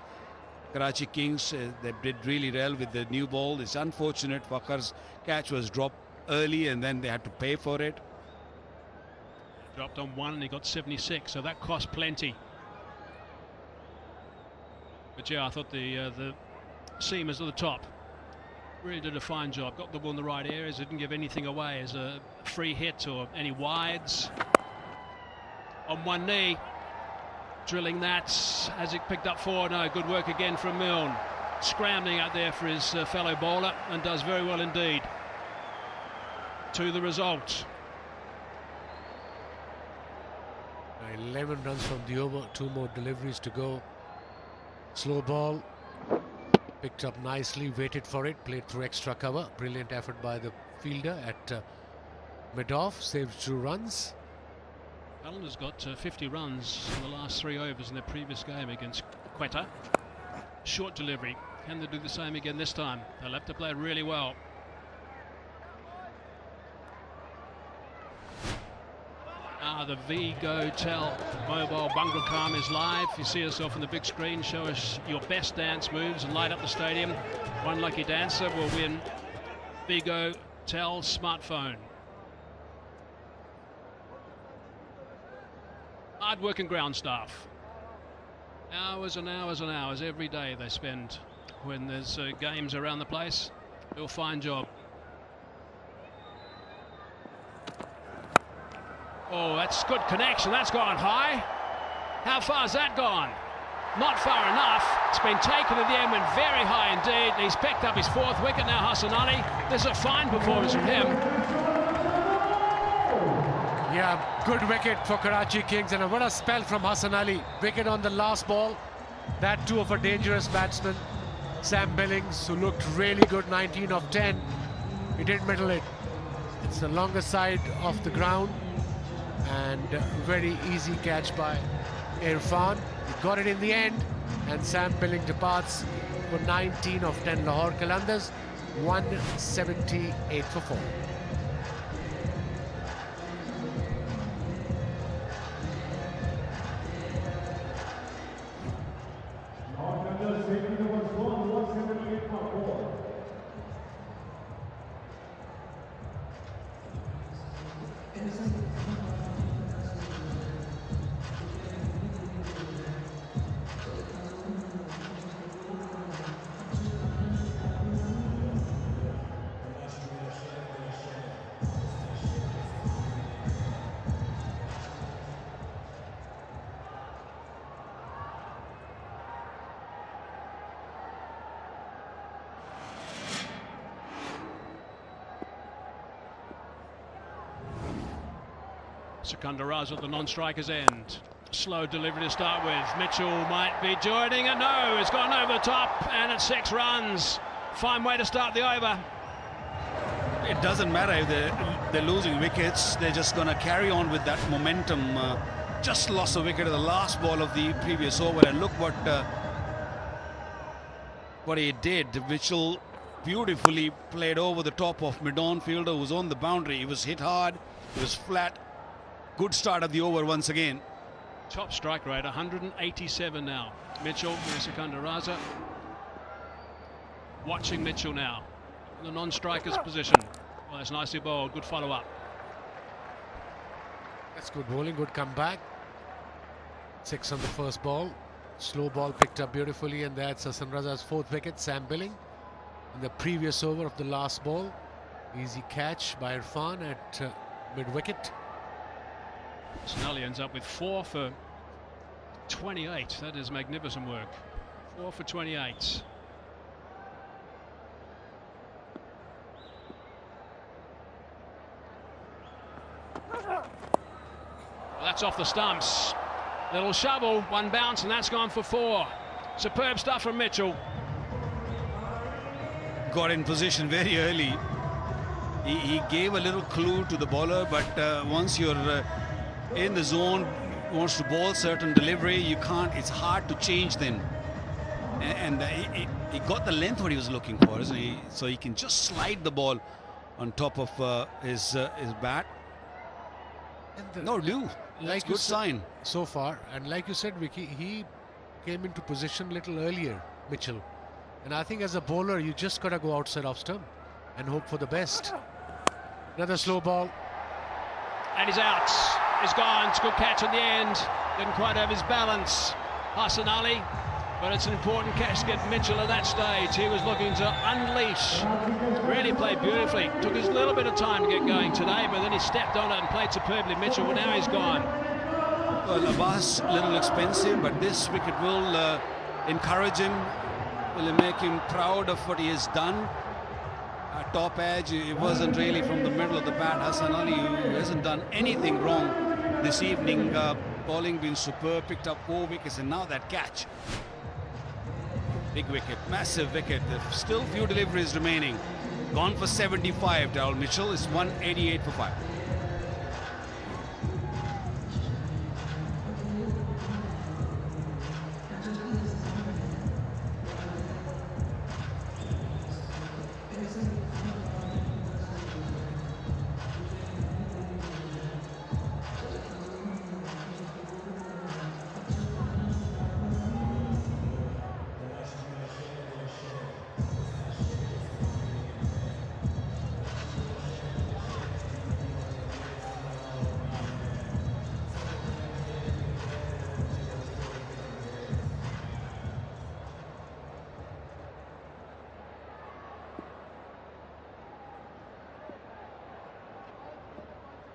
Karachi Kings, they did really well with the new ball. It's unfortunate Fakhar's catch was dropped early and then they had to pay for it. Dropped on 1 and he got 76, so that cost plenty. But yeah, I thought the seamers at the top really did a fine job. Got the ball in the right areas, didn't give anything away as a free hit or any wides. On one knee, drilling that as it picked up 4. No, good work again from Milne. Scrambling out there for his fellow bowler and does very well indeed. To the result. 11 runs from the over, 2 more deliveries to go. Slow ball, picked up nicely, waited for it, played through extra cover. Brilliant effort by the fielder at mid-off, saves 2 runs. Qalandars got 50 runs in the last 3 overs in their previous game against Quetta. Short delivery. Can they do the same again this time? They'll have to play really well. The 𝐄𝐍𝐆𝐋𝐈𝐒 mobile Bungalcam is live. You see yourself on the big screen. Show us your best dance moves and light up the stadium. One lucky dancer will win 𝐿𝐿𝐿 smartphone. Hard-working ground staff. Hours and hours and hours every day they spend when there's games around the place. Do a fine job. Oh, that's good connection. That's gone high. How far's that gone? Not far enough. It's been taken at the end, went very high indeed. He's picked up his 4th wicket now, Hassan Ali. This is a fine performance from him. Yeah, good wicket for Karachi Kings, and what a spell from Hassan Ali. Wicket on the last ball. That too of a dangerous batsman, Sam Billings, who looked really good, 19 of 10. He didn't middle it. It's the longer side of the ground, and very easy catch by Irfan. He got it in the end, and Sam Billings departs for 19 of 10. Lahore Qalandars 178 for 4. Sikandar Raza at the non-striker's end. Slow delivery to start with. Mitchell might be joining, and no, it's gone over the top, and it's 6 runs. Fine way to start the over. It doesn't matter if they're losing wickets. They're just going to carry on with that momentum. Just lost a wicket at the last ball of the previous over, and look what he did. Mitchell beautifully played over the top of mid-on fielder who was on the boundary. He was hit hard, he was flat. Good start of the over once again. Top strike rate, 187 now. Mitchell with Sikandar Raza. Watching Mitchell now in the non-striker's position. Well, that's nicely bowled. Good follow-up. That's good bowling, good comeback. 6 on the first ball. Slow ball picked up beautifully, and that's Hassan Raza's 4th wicket. Sam Billing in the previous over of the last ball. Easy catch by Irfan at mid-wicket. Snelly ends up with 4 for 28. That is magnificent work. 4 for 28. Well, that's off the stumps. Little shovel, 1 bounce, and that's gone for 4. Superb stuff from Mitchell. Got in position very early. He gave a little clue to the bowler, but once you're in the zone, wants to bowl certain delivery, you can't, it's hard to change then. And he got the length what he was looking for, isn't he? So he can just slide the ball on top of his bat. No, that's a good sign so far. And like you said, Vicky, he came into position a little earlier, Mitchell. And I think as a bowler, you just got to go outside off stump and hope for the best. Another slow ball. And he's out. He's gone. It's a good catch at the end. Didn't quite have his balance. Hassan Ali But it's an important catch to get Mitchell at that stage. He was looking to unleash. Really played beautifully. Took his little bit of time to get going today, but then he stepped on it and played superbly. Mitchell, well, now he's gone. Well, Abbas, a little expensive, but this wicket will encourage him. Will make him proud of what he has done. At top edge, it wasn't really from the middle of the bat. Hassan Ali, who hasn't done anything wrong this evening, bowling been superb, picked up 4 wickets, and now that catch. Big wicket, massive wicket. There's still few deliveries remaining. Gone for 75. Darryl Mitchell is 188 for 5.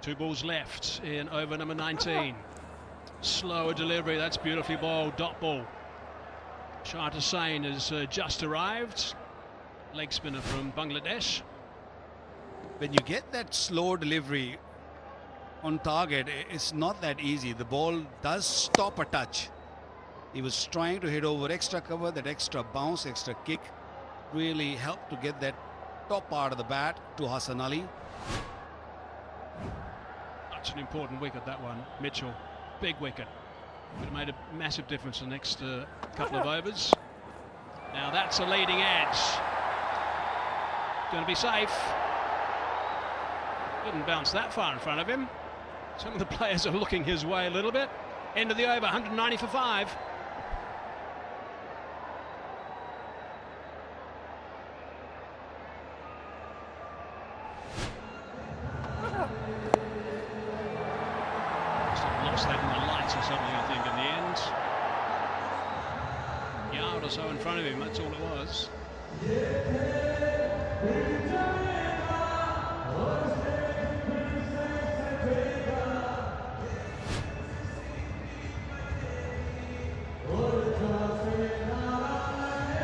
Two balls left in over number 19. Slower delivery, that's beautifully bowled, dot ball. Shahid Hussain has just arrived. Leg spinner from Bangladesh. When you get that slow delivery on target, it's not that easy. The ball does stop a touch. He was trying to hit over extra cover, that extra bounce, extra kick really helped to get that top part of the bat to Hassan Ali. Such an important wicket, that one. Mitchell, big wicket. Would have made a massive difference in the next couple of overs. Now that's a leading edge. Going to be safe. Didn't bounce that far in front of him. Some of the players are looking his way a little bit. End of the over, 190 for 5. Lost that in the lights or something, I think, in the end. Yard or so in front of him, that's all it was. We've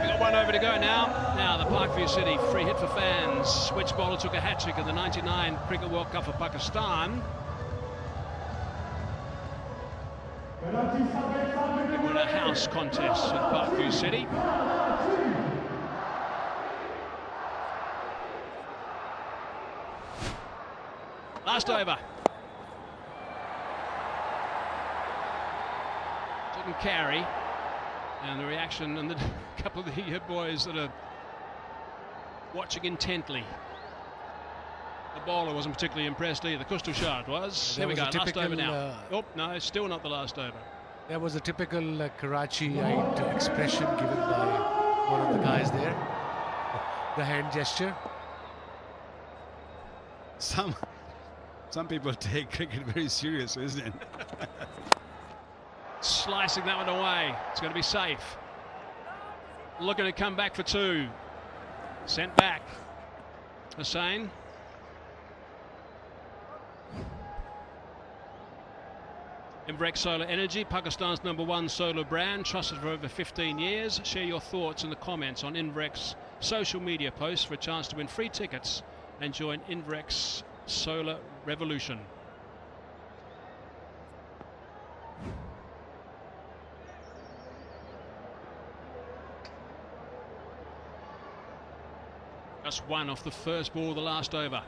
got one over to go now. Now the Parkview City free hit for fans. Which bowler took a hat-trick in the 99 Cricket World Cup for Pakistan? They won a house contest at Parkview City. Last over. Didn't carry. And the reaction and the couple of the boys that are watching intently. The bowler wasn't particularly impressed either. Kustushard was. There we go, last over now. Oh, no, still not the last over. There was a typical Karachi-eyed expression given by one of the guys there. The hand gesture. Some people take cricket very serious, isn't it? Slicing that one away. It's going to be safe. Looking to come back for 2. Sent back. Hussain. Invrex Solar Energy, Pakistan's #1 solar brand, trusted for over 15 years. Share your thoughts in the comments on Invrex social media posts for a chance to win free tickets and join Invrex Solar Revolution. Just one off the first ball of the last over.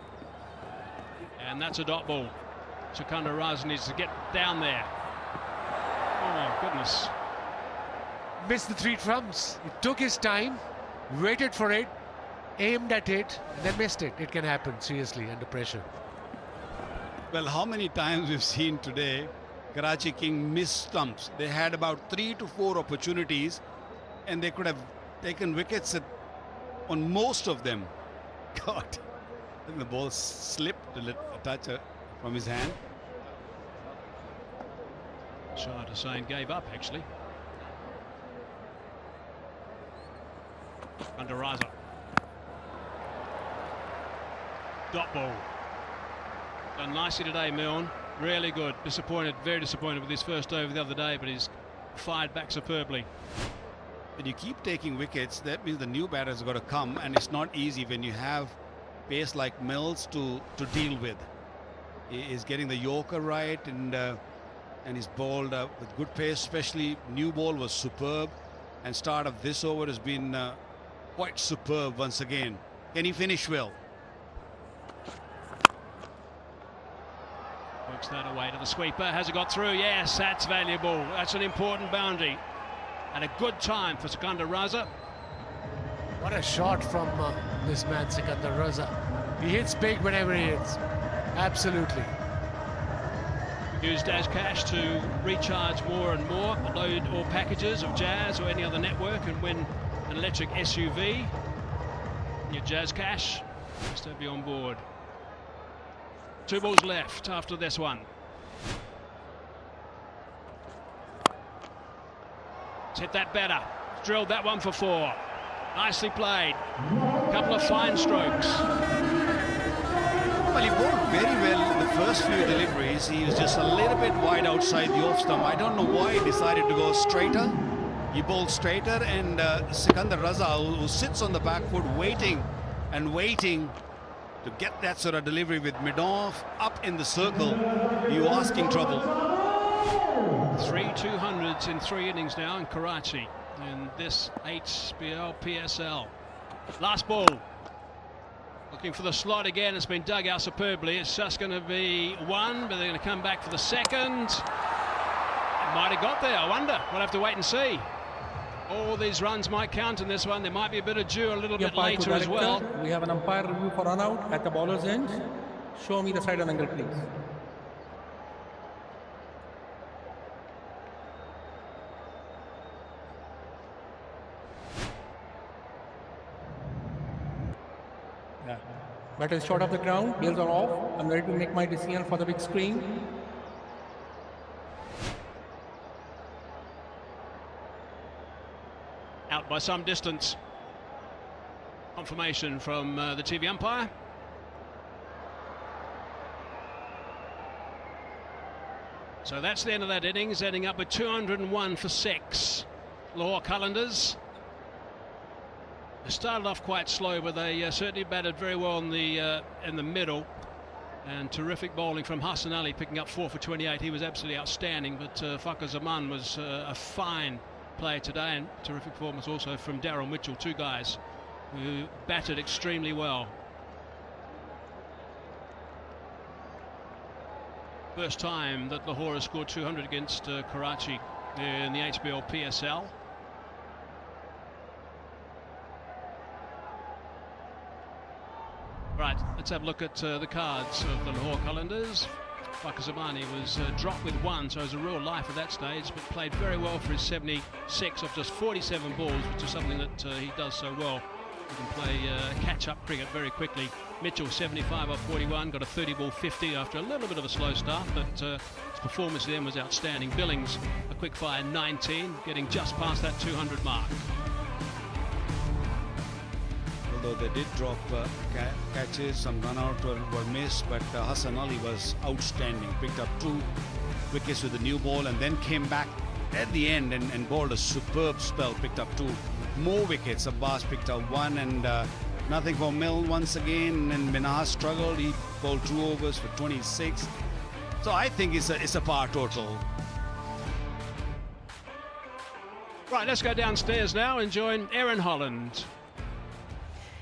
And that's a dot ball. Sikandar Raza needs to get down there. Oh my goodness. Missed the 3 trumps. He took his time, waited for it, aimed at it, and then missed it. It can happen, seriously, under pressure. Well, how many times we've seen today Karachi King miss stumps? They had about 3 to 4 opportunities and they could have taken wickets on most of them. God, I think the ball slipped a touch from his hand. Shahid Hussain gave up, actually. Under Raza. Dot ball. Done nicely today, Milne. Really good. Disappointed, very disappointed with his first over the other day, but he's fired back superbly. When you keep taking wickets, that means the new batters have got to come, and it's not easy when you have pace like Mills to deal with. He is getting the Yorker right, and he's bowled with good pace. Especially new ball was superb, and start of this over has been quite superb once again. Can he finish well? Works that away to the sweeper. Has it got through? Yes, that's valuable. That's an important boundary. And a good time for Sikandar Raza. What a shot from this man, Sikandar Raza. He hits big whenever he hits. Absolutely. Use Jazz Cash to recharge more and more. Load all packages of Jazz or any other network and win an electric SUV. Your Jazz Cash just to be on board. 2 balls left after this one. Let's hit that better. Drilled that one for 4. Nicely played. A couple of fine strokes. Well, he bowled very well in the first few deliveries. He was just a little bit wide outside the off stump. I don't know why he decided to go straighter. He bowled straighter, and Sikandar Raza, who sits on the back foot waiting and waiting to get that sort of delivery with mid-off up in the circle, you asking trouble. 3 200s in 3 innings now in Karachi in this HBL PSL. Last ball. Looking for the slot again. It's been dug out superbly. It's just going to be 1, but they're going to come back for the 2nd. It might have got there. I wonder. We'll have to wait and see. All these runs might count in this one. There might be a bit of dew a little bit later as well. We have an umpire review for run out at the bowler's end. Show me the side angle, please. Batter is short of the ground, wheels are off. I'm ready to make my decision for the big screen. Out by some distance. Confirmation from the TV umpire. So that's the end of that innings, ending up with 201 for 6. Lahore Qalandars. They started off quite slow, but they certainly batted very well in the middle. And terrific bowling from Hassan Ali, picking up 4 for 28. He was absolutely outstanding, but Fakhar Zaman was a fine player today, and terrific performance also from Daryl Mitchell, 2 guys who batted extremely well. First time that Lahore has scored 200 against Karachi in the HBL PSL. Right, let's have a look at the cards of the Lahore Qalandars. Fakhar Zamani was dropped with 1, so it was a real life at that stage, but played very well for his 76 of just 47 balls, which is something that he does so well. He can play catch-up cricket very quickly. Mitchell, 75 of 41, got a 30-ball 50 after a little bit of a slow start, but his performance then was outstanding. Billings, a quick-fire 19, getting just past that 200 mark. Although they did drop catches, some run-out were missed, but Hassan Ali was outstanding. Picked up 2 wickets with the new ball and then came back at the end and bowled a superb spell. Picked up 2 more wickets. Abbas picked up 1, and nothing for Mill once again. And Minhas struggled. He bowled 2 overs for 26. So I think it's a par total. Right, let's go downstairs now and join Aaron Holland.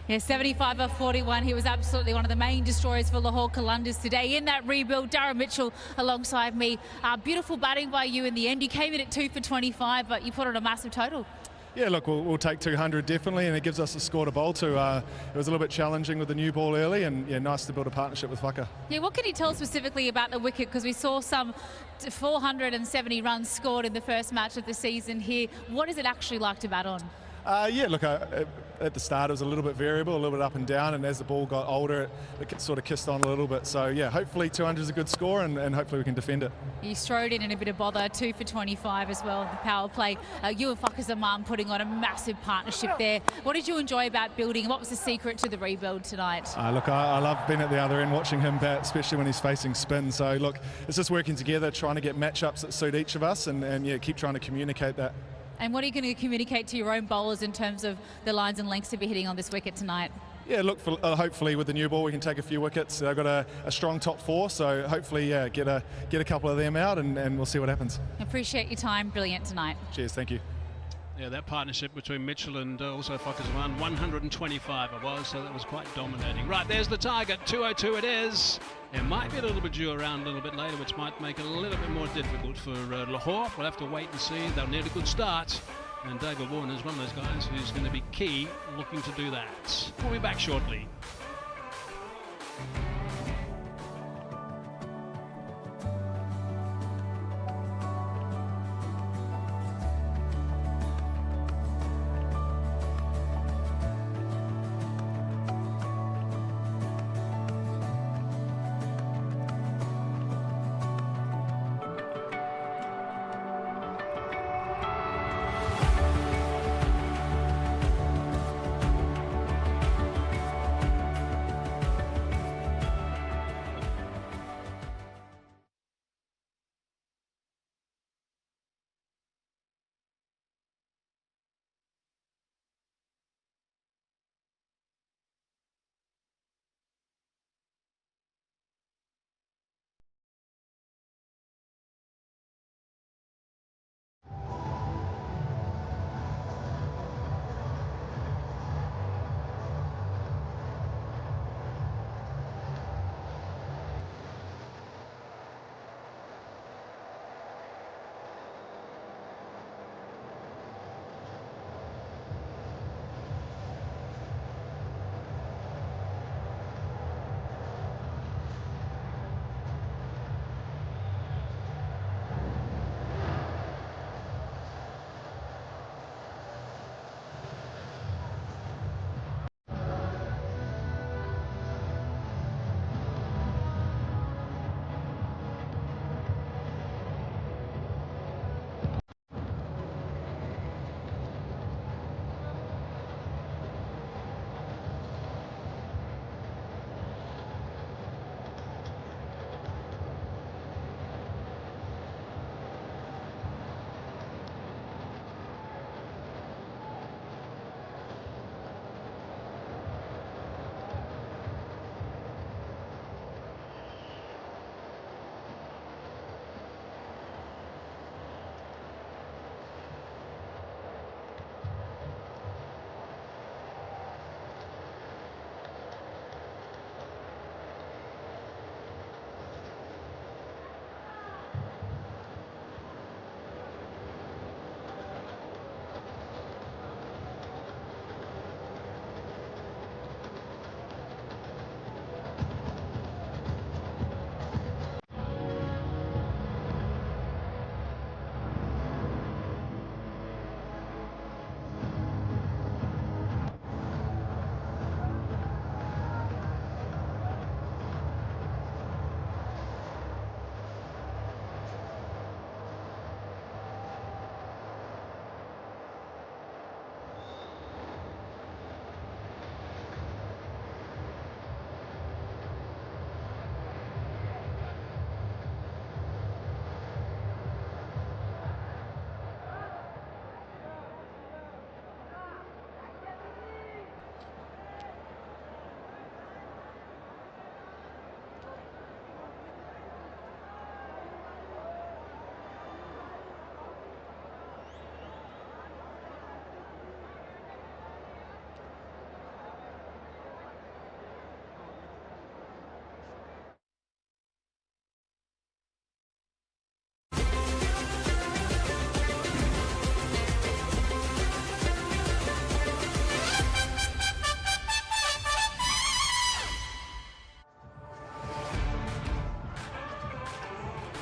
Yeah, 75 of 41. He was absolutely one of the main destroyers for Lahore Qalandars today in that rebuild. Darren Mitchell alongside me. Beautiful batting by you in the end. You came in at 2 for 25, but you put on a massive total. Yeah, look, we'll take 200 definitely, and it gives us a score to bowl to. It was a little bit challenging with the new ball early, and yeah, nice to build a partnership with Fakhar. Yeah, what can you tell specifically about the wicket? Because we saw some 470 runs scored in the first match of the season here. What is it actually like to bat on? Yeah, look, at the start it was a little bit variable, a little bit up and down, and as the ball got older, it sort of kissed on a little bit. So yeah, hopefully 200 is a good score, and hopefully we can defend it. You strode in a bit of bother, 2 for 25 as well, the power play. You and 𝐿𝐶𝐆𝐹 putting on a massive partnership there. What did you enjoy about building? What was the secret to the rebuild tonight? Look, I love being at the other end, watching him bat, especially when he's facing spin. So look, it's just working together, trying to get matchups that suit each of us, and yeah, keep trying to communicate that. And what are you going to communicate to your own bowlers in terms of the lines and lengths to be hitting on this wicket tonight? Yeah, look, hopefully with the new ball we can take a few wickets. They've got a strong top 4, so hopefully, yeah, get a couple of them out, and we'll see what happens. Appreciate your time. Brilliant tonight. Cheers, thank you. Yeah, that partnership between Mitchell and also 𝐿𝐶𝐆𝐹, 125 it was, so that was quite dominating. Right, there's the target, 202 it is. It might be a little bit due around a little bit later, which might make it a little bit more difficult for Lahore. We'll have to wait and see. They'll need a good start. And David Warner is one of those guys who's going to be key looking to do that. We'll be back shortly.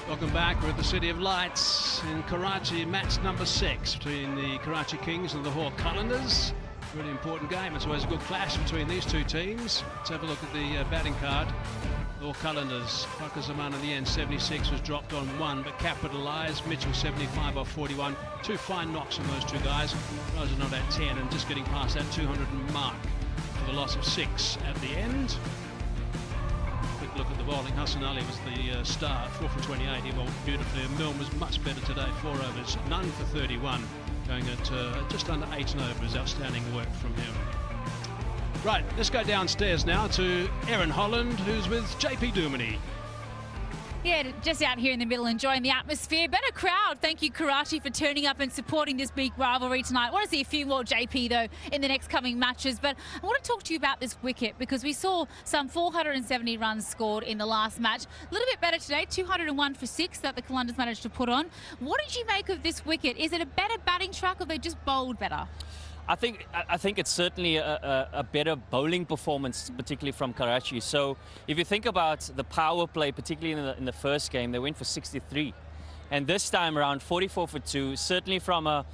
Welcome back. We're at the City of Lights in Karachi. Match number 6 between the Karachi Kings and the Lahore Qalandars. Really important game. It's always a good clash between these two teams. Let's have a look at the batting card. Lahore Qalandars, 𝐄𝐍𝐆𝐋𝐈𝐒𝐇 in the end, 76 was dropped on 1, but capitalised. Mitchell 75 off 41. 2 fine knocks from those two guys. Those are not at 10 and just getting past that 200 mark for the loss of 6 at the end. Quick look at the bowling. Hassan Ali was the star, 4 for 28. He bowled beautifully. Milne was much better today, 4 overs, none for 31. Going at just under 8 overs. Outstanding work from him. Right, let's go downstairs now to Erin Holland, who's with JP Duminy. Yeah, just out here in the middle enjoying the atmosphere. Better crowd. Thank you, Karachi, for turning up and supporting this big rivalry tonight. I want to see a few more JP, though, in the next coming matches. But I want to talk to you about this wicket because we saw some 470 runs scored in the last match. A little bit better today, 201 for 6 that the Qalandars managed to put on. What did you make of this wicket? Is it a better batting track or they just bowled better? I think it's certainly a better bowling performance, particularly from Karachi. So if you think about the power play, particularly in the first game, they went for 63. And this time around, 44 for 2, certainly from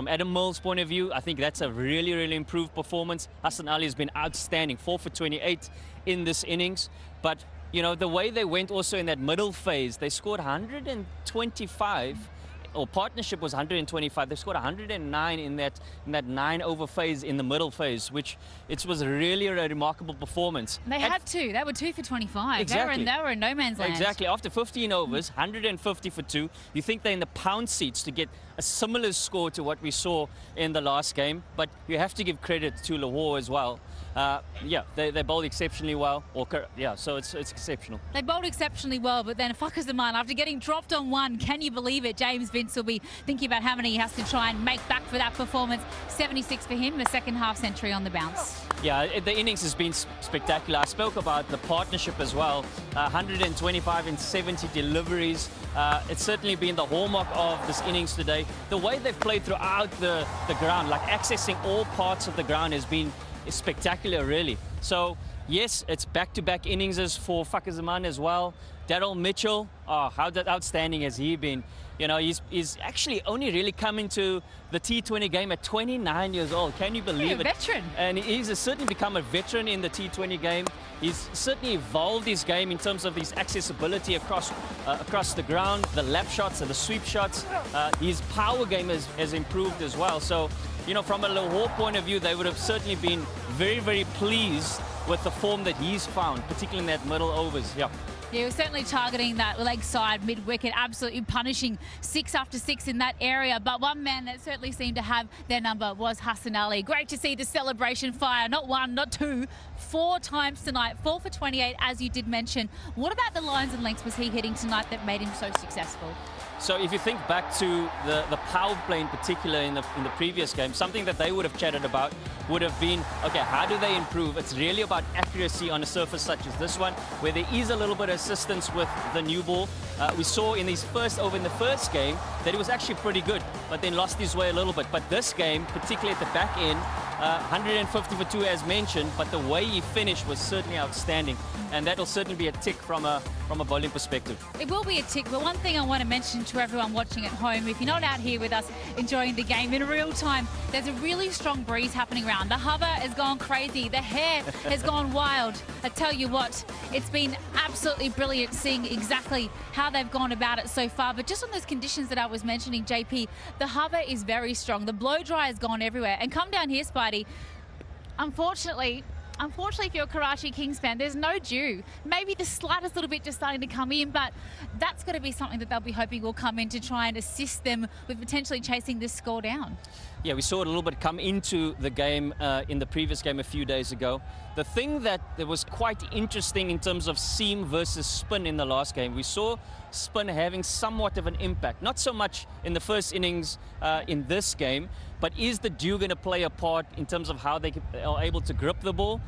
Adam Milne's point of view, I think that's a really, really improved performance. Hassan Ali has been outstanding, 4 for 28 in this innings. But, you know, the way they went also in that middle phase, they scored 125. Or partnership was 125. They scored 109 in that 9-over phase in the middle phase, which it was really a remarkable performance. They had to. They were 2 for 25. Exactly. They were in no man's land. Exactly. After 15 overs, 150 for 2. You think they're in the pound seats to get a similar score to what we saw in the last game, but you have to give credit to Lahore as well. Yeah, they bowled exceptionally well. So it's exceptional. They bowled exceptionally well, but then 𝐄𝐍𝐆𝐋𝐈𝐒𝐇, after getting dropped on 1, can you believe it? James Vince will be thinking about how many he has to try and make back for that performance. 76 for him, a second half century on the bounce. Yeah, the innings has been spectacular. I spoke about the partnership as well. 125 and 70 deliveries. It's certainly been the hallmark of this innings today. The way they've played throughout the ground, like accessing all parts of the ground, has been spectacular, really. So yes, it's back-to-back innings for 𝐄𝐍𝐆𝐋𝐈𝐒𝐇 as well. Daryl Mitchell, how outstanding has he been? You know, he's actually only really come into the T20 game at 29 years old. Can you believe it? A veteran. And he's certainly become a veteran in the T20 game. He's certainly evolved his game in terms of his accessibility across the ground, the lap shots and the sweep shots. His power game has improved as well. So, you know, from a Lahore point of view, they would have certainly been very, very pleased with the form that he's found, particularly in that middle overs. Yeah. Yeah, he was certainly targeting that leg side mid-wicket, absolutely punishing 6 after 6 in that area. But one man that certainly seemed to have their number was Hassan Ali. Great to see the celebration fire, not 1, not 2, 4 times tonight. 4 for 28, as you did mention. What about the lines and lengths was he hitting tonight that made him so successful? So if you think back to the power play in particular in the previous game, something that they would have chatted about would have been, okay, how do they improve? It's really about accuracy on a surface such as this one, where there is a little bit of assistance with the new ball. We saw in his first over in the first game that he was actually pretty good, but then lost his way a little bit. But this game, particularly at the back end, 150 for 2 as mentioned, but the way he finished was certainly outstanding, and that will certainly be a tick from a bowling perspective. It will be a tick, but one thing I want to mention to everyone watching at home, if you're not out here with us enjoying the game in real time, there's a really strong breeze happening around. The hover has gone crazy, the hair has gone wild. I tell you what, it's been absolutely brilliant seeing exactly how they've gone about it so far. But just on those conditions that I was mentioning, JP, the hover is very strong. The blow dry has gone everywhere. And come down here, Spidey, unfortunately, if you're a Karachi Kings fan, there's no dew. Maybe the slightest little bit just starting to come in, but that's got to be something that they'll be hoping will come in to try and assist them with potentially chasing this score down. Yeah, we saw it a little bit come into the game in the previous game a few days ago. The thing that was quite interesting in terms of seam versus spin in the last game, we saw spin having somewhat of an impact. Not so much in the first innings in this game, but is the dew going to play a part in terms of how they are able to grip the ball?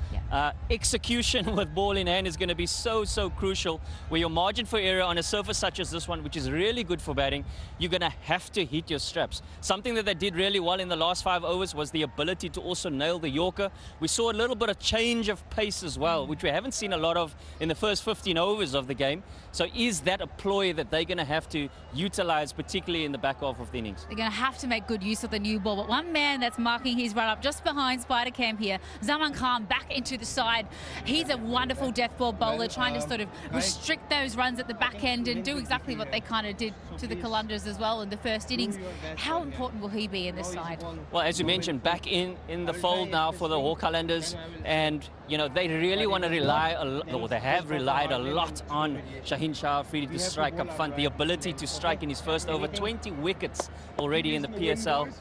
Execution with ball in hand is going to be so crucial, where your margin for error on a surface such as this one, which is really good for batting, you're going to have to hit your straps. Something that they did really well in the last 5 overs was the ability to also nail the Yorker. We saw a little bit of change of pace as well, which we haven't seen a lot of in the first 15 overs of the game. So is that a ploy that they're going to have to utilize, particularly in the back half of the innings? They're going to have to make good use of the new ball. But one man that's marking his run up just behind Spider Cam here, Zaman Khan, back into the side. He's a wonderful death ball bowler, trying to sort of restrict those runs at the back end and do exactly what they kind of did to the Qalandars as well in the first innings. How important will he be in this side? Well, as you mentioned, back in the fold now for the Lahore Qalandars, and you know, they really want to rely, or they have relied a lot on Shaheen Shah Afridi to strike up front. The ability to strike in his first over, 20 wickets already in the PSL.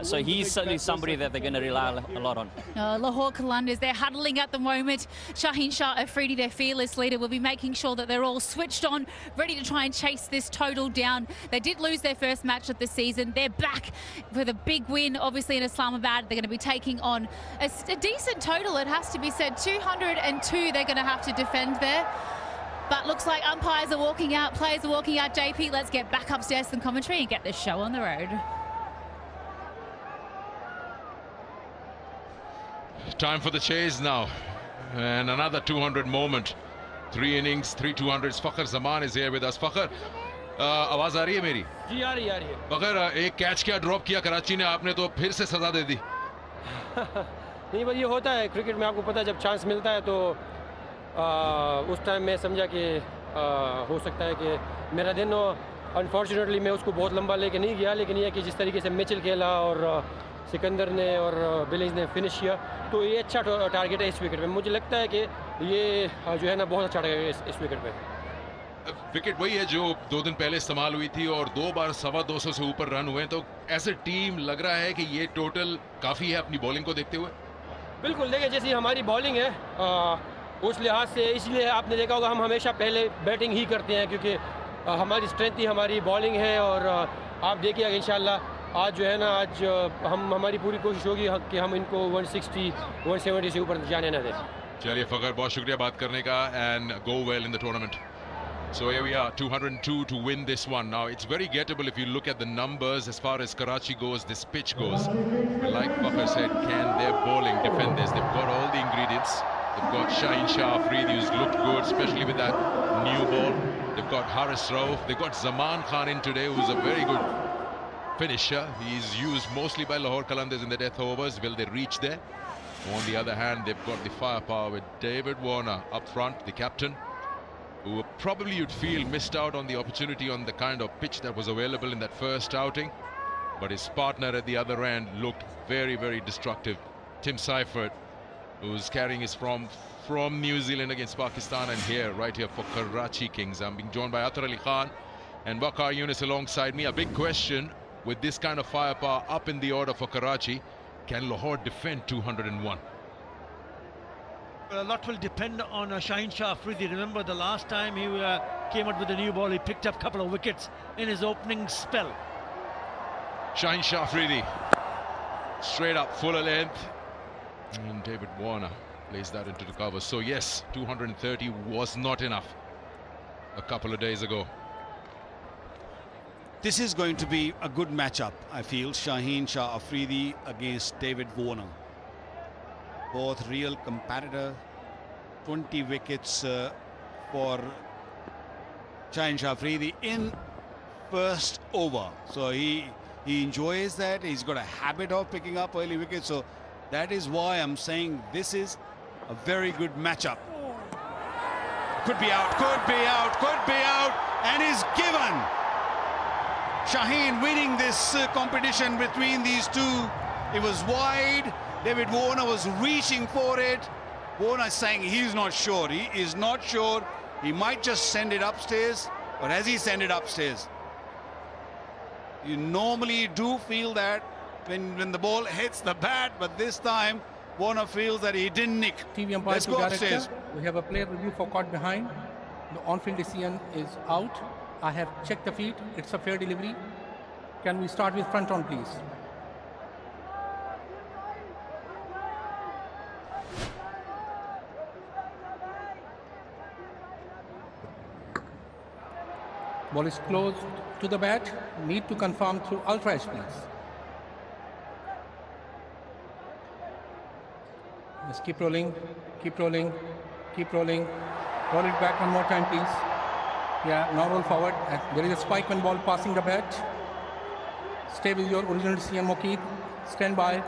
So he's certainly somebody that they're going to rely a lot on. Lahore Qalandars, they're huddling at the moment. Shaheen Shah Afridi, their fearless leader, will be making sure that they're all switched on, ready to try and chase this total down. They did lose their first match of the season. They're back with a big win, obviously, in Islamabad. They're going to be taking on a decent total, it has to be said. 202 they're going to have to defend there. But looks like umpires are walking out, players are walking out. JP, let's get back upstairs to the commentary and get this show on the road. Time for the chase now, and another 200 moment. 3 innings, 3 200s. Fakhr Zaman is here with us. Fakhr, आवाज आ रही है मेरी? जी आ रही है। फखर, एक catch क्या drop किया कराची ने, आपने तो फिर से सजा दे दी। नहीं भाई, ये होता है क्रिकेट में, आपको पता है जब चांस मिलता है तो उस टाइम मैं समझा कि हो सकता है कि मेरा दिन अनफॉर्चुनेटली मैं उसको बहुत लंबा लेके नहीं गया, लेकिन ये कि जिस तरीके से मिचेल खेला और सिकंदर ने और बिलिंग्स ने फिनिश किया, तो ये अच्छा टारगेट है इस विकेट पे। मुझे लगता है कि ये जो है ना बहुत अच्छा टारगेट है इस विकेट पे। विकेट वही है जो 2 दिन पहले इस्तेमाल हुई थी और 2 बार 225 से ऊपर रन हुए, तो एज ए टीम लग रहा है कि ये टोटल काफ़ी है अपनी बॉलिंग को देखते हुए। बिल्कुल, देखिए जैसी हमारी बॉलिंग है उस लिहाज से, इसलिए आपने देखा होगा हम हमेशा पहले बैटिंग ही करते हैं, क्योंकि हमारी स्ट्रेंथ ही हमारी बॉलिंग है। और आप देखिएगा इंशाल्लाह आज जो है ना, आज हमारी पूरी कोशिश होगी कि हम इनको 160 170 से ऊपर जाने ना दें। चलिए फखर, बहुत शुक्रिया बात करने का, and go well in the tournament. So here we are, 202 to win this one. Now it's very gettable if you look at the numbers as far as Karachi goes, this pitch goes. Like Fakhr said, can their bowling defend this? They've got all the ingredients. They've got Shaheen Shah Afridi, who's looked good, especially with that new ball. They've got Haris Rauf. They've got Zaman Khan in today, who's a very good finisher. He's used mostly by Lahore Qalandars in the death overs. Will they reach there? On the other hand, they've got the firepower with David Warner up front, the captain, who probably you'd feel missed out on the opportunity on the kind of pitch that was available in that first outing. But his partner at the other end looked very, very destructive. Tim Seifert, who's carrying his from New Zealand against Pakistan, and here, right here for Karachi Kings. I'm being joined by Athar Ali Khan and Waqar Yunus alongside me. A big question with this kind of firepower up in the order for Karachi. Can Lahore defend 201? A lot will depend on Shaheen Shah Afridi. Remember the last time he came out with a new ball, he picked up a couple of wickets in his opening spell. Shaheen Shah Afridi, straight up, full length, and David Warner plays that into the cover. So yes, 230 was not enough a couple of days ago. This is going to be a good matchup, I feel. Shaheen Shah Afridi against David Warner. Both real competitor. 20 wickets for Shaheen Shah Afridi in first over. So he enjoys that. He's got a habit of picking up early wickets. So that is why I'm saying this is a very good matchup. Could be out, could be out, could be out, and is given. Shaheen winning this competition between these two. It was wide. David Warner was reaching for it. Warner is saying he's not sure. He is not sure. He might just send it upstairs. Or has he sent it upstairs? You normally do feel that when the ball hits the bat, but this time Warner feels that he didn't nick. Let's go upstairs. We have a player review for caught behind. The on-field decision is out. I have checked the feet. It's a fair delivery. Can we start with front on, please? Ball is close to the bat. Need to confirm through ultra edge, please. Just keep rolling, keep rolling, keep rolling. Roll it back one more time, please. Yeah, now roll forward. There is a spike when ball passing the bat. Stay with your original 𝐄𝐍𝐆𝐋𝐈𝐒𝐇. Stand by.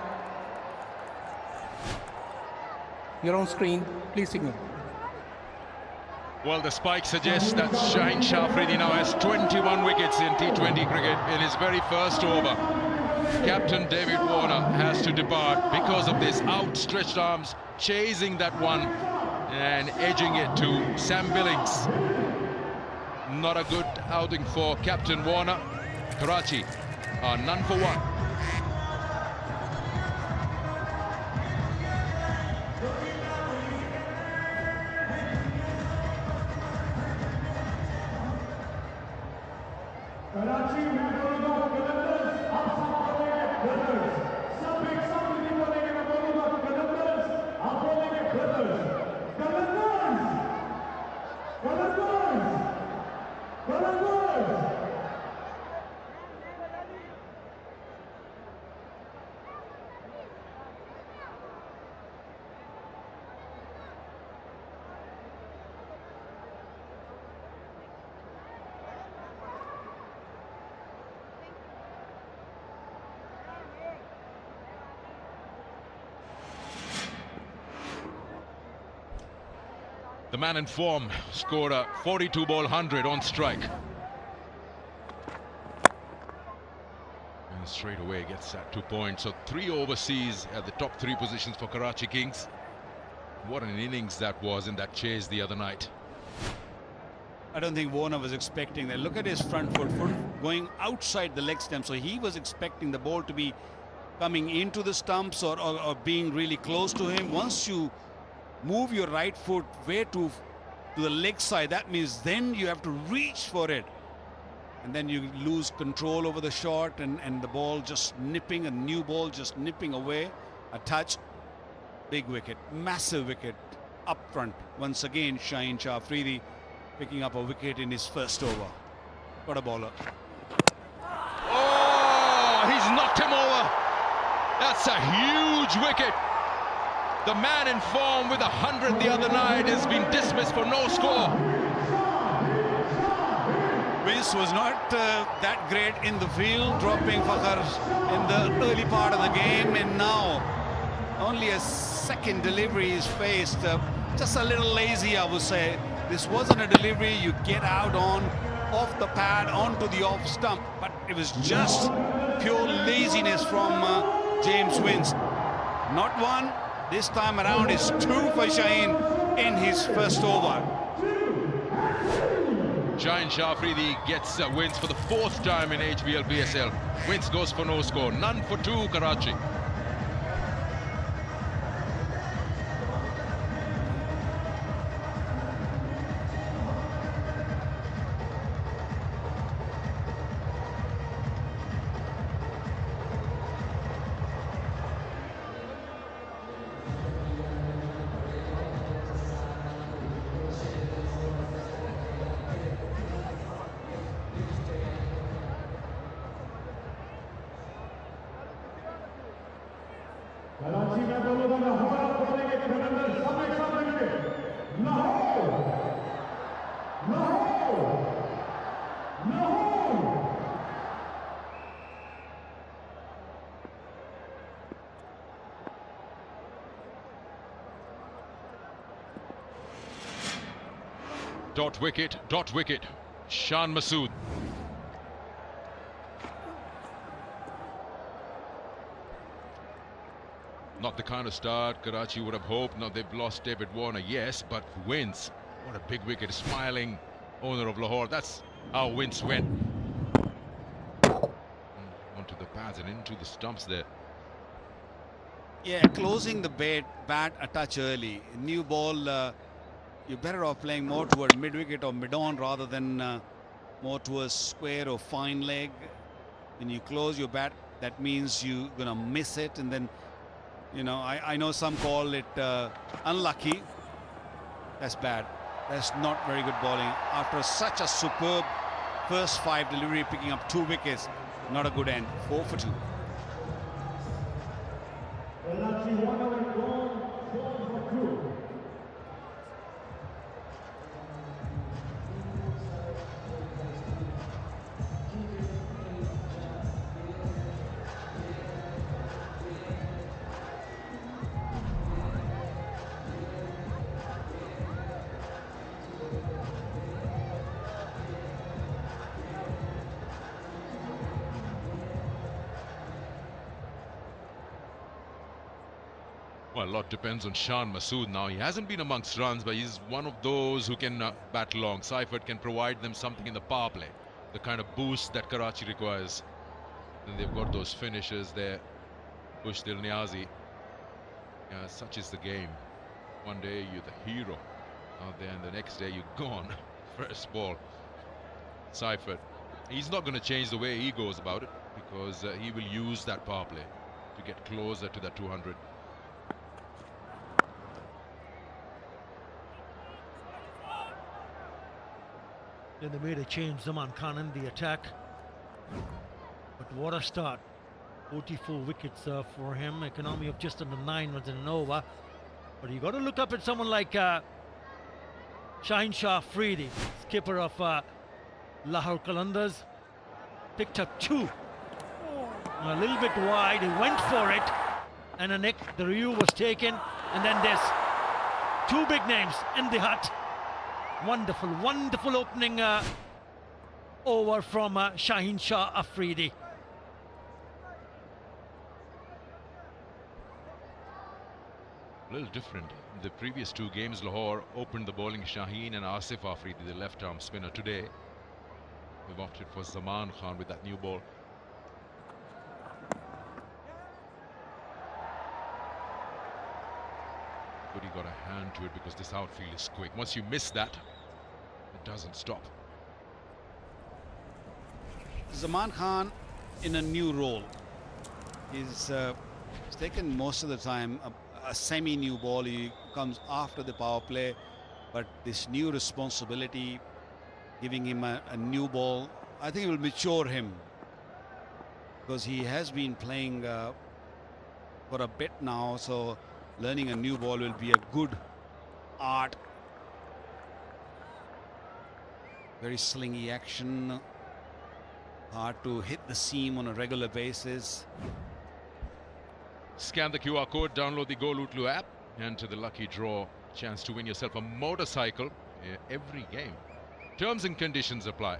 Your own screen, please signal. Well, the spike suggests that Shaheen Shah Afridi now has 21 wickets in T20 cricket in his very first over. Captain David Warner has to depart because of this. Outstretched arms, chasing that one and edging it to Sam Billings. Not a good outing for Captain Warner. Karachi are none for one. Karachi Lahore Qalandars आप सब बोलेंगे brothers सब एक साथ नहीं बोलेंगे मैं बोलूँगा Qalandars आप बोलेंगे brothers Qalandars Qalandars Qalandars The man in form scored a 42-ball 100 on strike. And straight away gets that 2 points. So 3 overseas at the top 3 positions for Karachi Kings. What an innings that was in that chase the other night. I don't think Warner was expecting that. Look at his front foot going outside the leg stump. So he was expecting the ball to be coming into the stumps or being really close to him. Once you move your right foot way to the leg side, that means then you have to reach for it. And then you lose control over the shot and the ball just nipping, a new ball just nipping away. A touch. Big wicket. Massive wicket up front. Once again, Shaheen Shah Afridi picking up a wicket in his first over. What a bowler. Oh, he's knocked him over. That's a huge wicket. The man in form with 100 the other night has been dismissed for no score. Vince was not that great in the field, dropping Fakhar in the early part of the game, and now only a second delivery is faced. Just a little lazy, I would say. This wasn't a delivery you get out on, off the pad, onto the off stump, but it was just pure laziness from James Vince. Not one. This time around is 2 for Shaheen in his first over. Shaheen Shah Afridi gets wins for the 4th time in HBL PSL. Wins goes for no score. None for 2 Karachi. Karachi में बोलूँगा लाहौर आप बोलेंगे Qalandars सब एक साथ मिलके Lahore Lahore Lahore Dot wicket, Shan Masood. Not the kind of start Karachi would have hoped. Now they've lost David Warner, yes, but Wins, what a big wicket. Smiling owner of Lahore. That's how Wins went. Onto the pads and into the stumps there. Yeah, closing the bat a touch early. New ball, you're better off playing more toward mid-wicket or mid-on rather than more towards square or fine leg. When you close your bat, that means you're going to miss it, and then you know, I know some call it unlucky. That's bad. That's not very good bowling. After such a superb first 5 delivery, picking up 2 wickets. Not a good end. 4 for 2. Well, a lot depends on Shan Masood now. He hasn't been amongst runs, but he's one of those who can bat long. Seifert can provide them something in the power play, the kind of boost that Karachi requires. And they've got those finishers there. Bush Dil Niazi. Yeah, such is the game. One day you're the hero out there, and the next day you're gone. First ball. Seifert. He's not going to change the way he goes about it, because he will use that power play to get closer to that 200. Then they made a change, Zaman Khan in the attack. But what a start. 44 wickets for him. Economy of just under 9 runs in an over. But you got to look up at someone like Shaheen Shah Afridi, skipper of Lahore Qalandars. Picked up 2. A little bit wide. He went for it. And the review was taken. And then there's 2 big names in the hut. Wonderful, wonderful opening over from Shaheen Shah Afridi. A little different. In the previous 2 games, Lahore opened the bowling Shaheen and Asif Afridi, the left-arm spinner. Today, we've opted for Zaman Khan with that new ball. But he got a hand to it because this outfield is quick. Once you miss that, it doesn't stop. Zaman Khan in a new role. He's taken most of the time a semi-new ball. He comes after the power play, but this new responsibility, giving him a new ball, I think it will mature him, because he has been playing for a bit now, so learning a new ball will be a good art. Very slingy action, hard to hit the seam on a regular basis. Scan the QR code, download the GoLutlu app, enter the lucky draw. Chance to win yourself a motorcycle every game. Terms and conditions apply.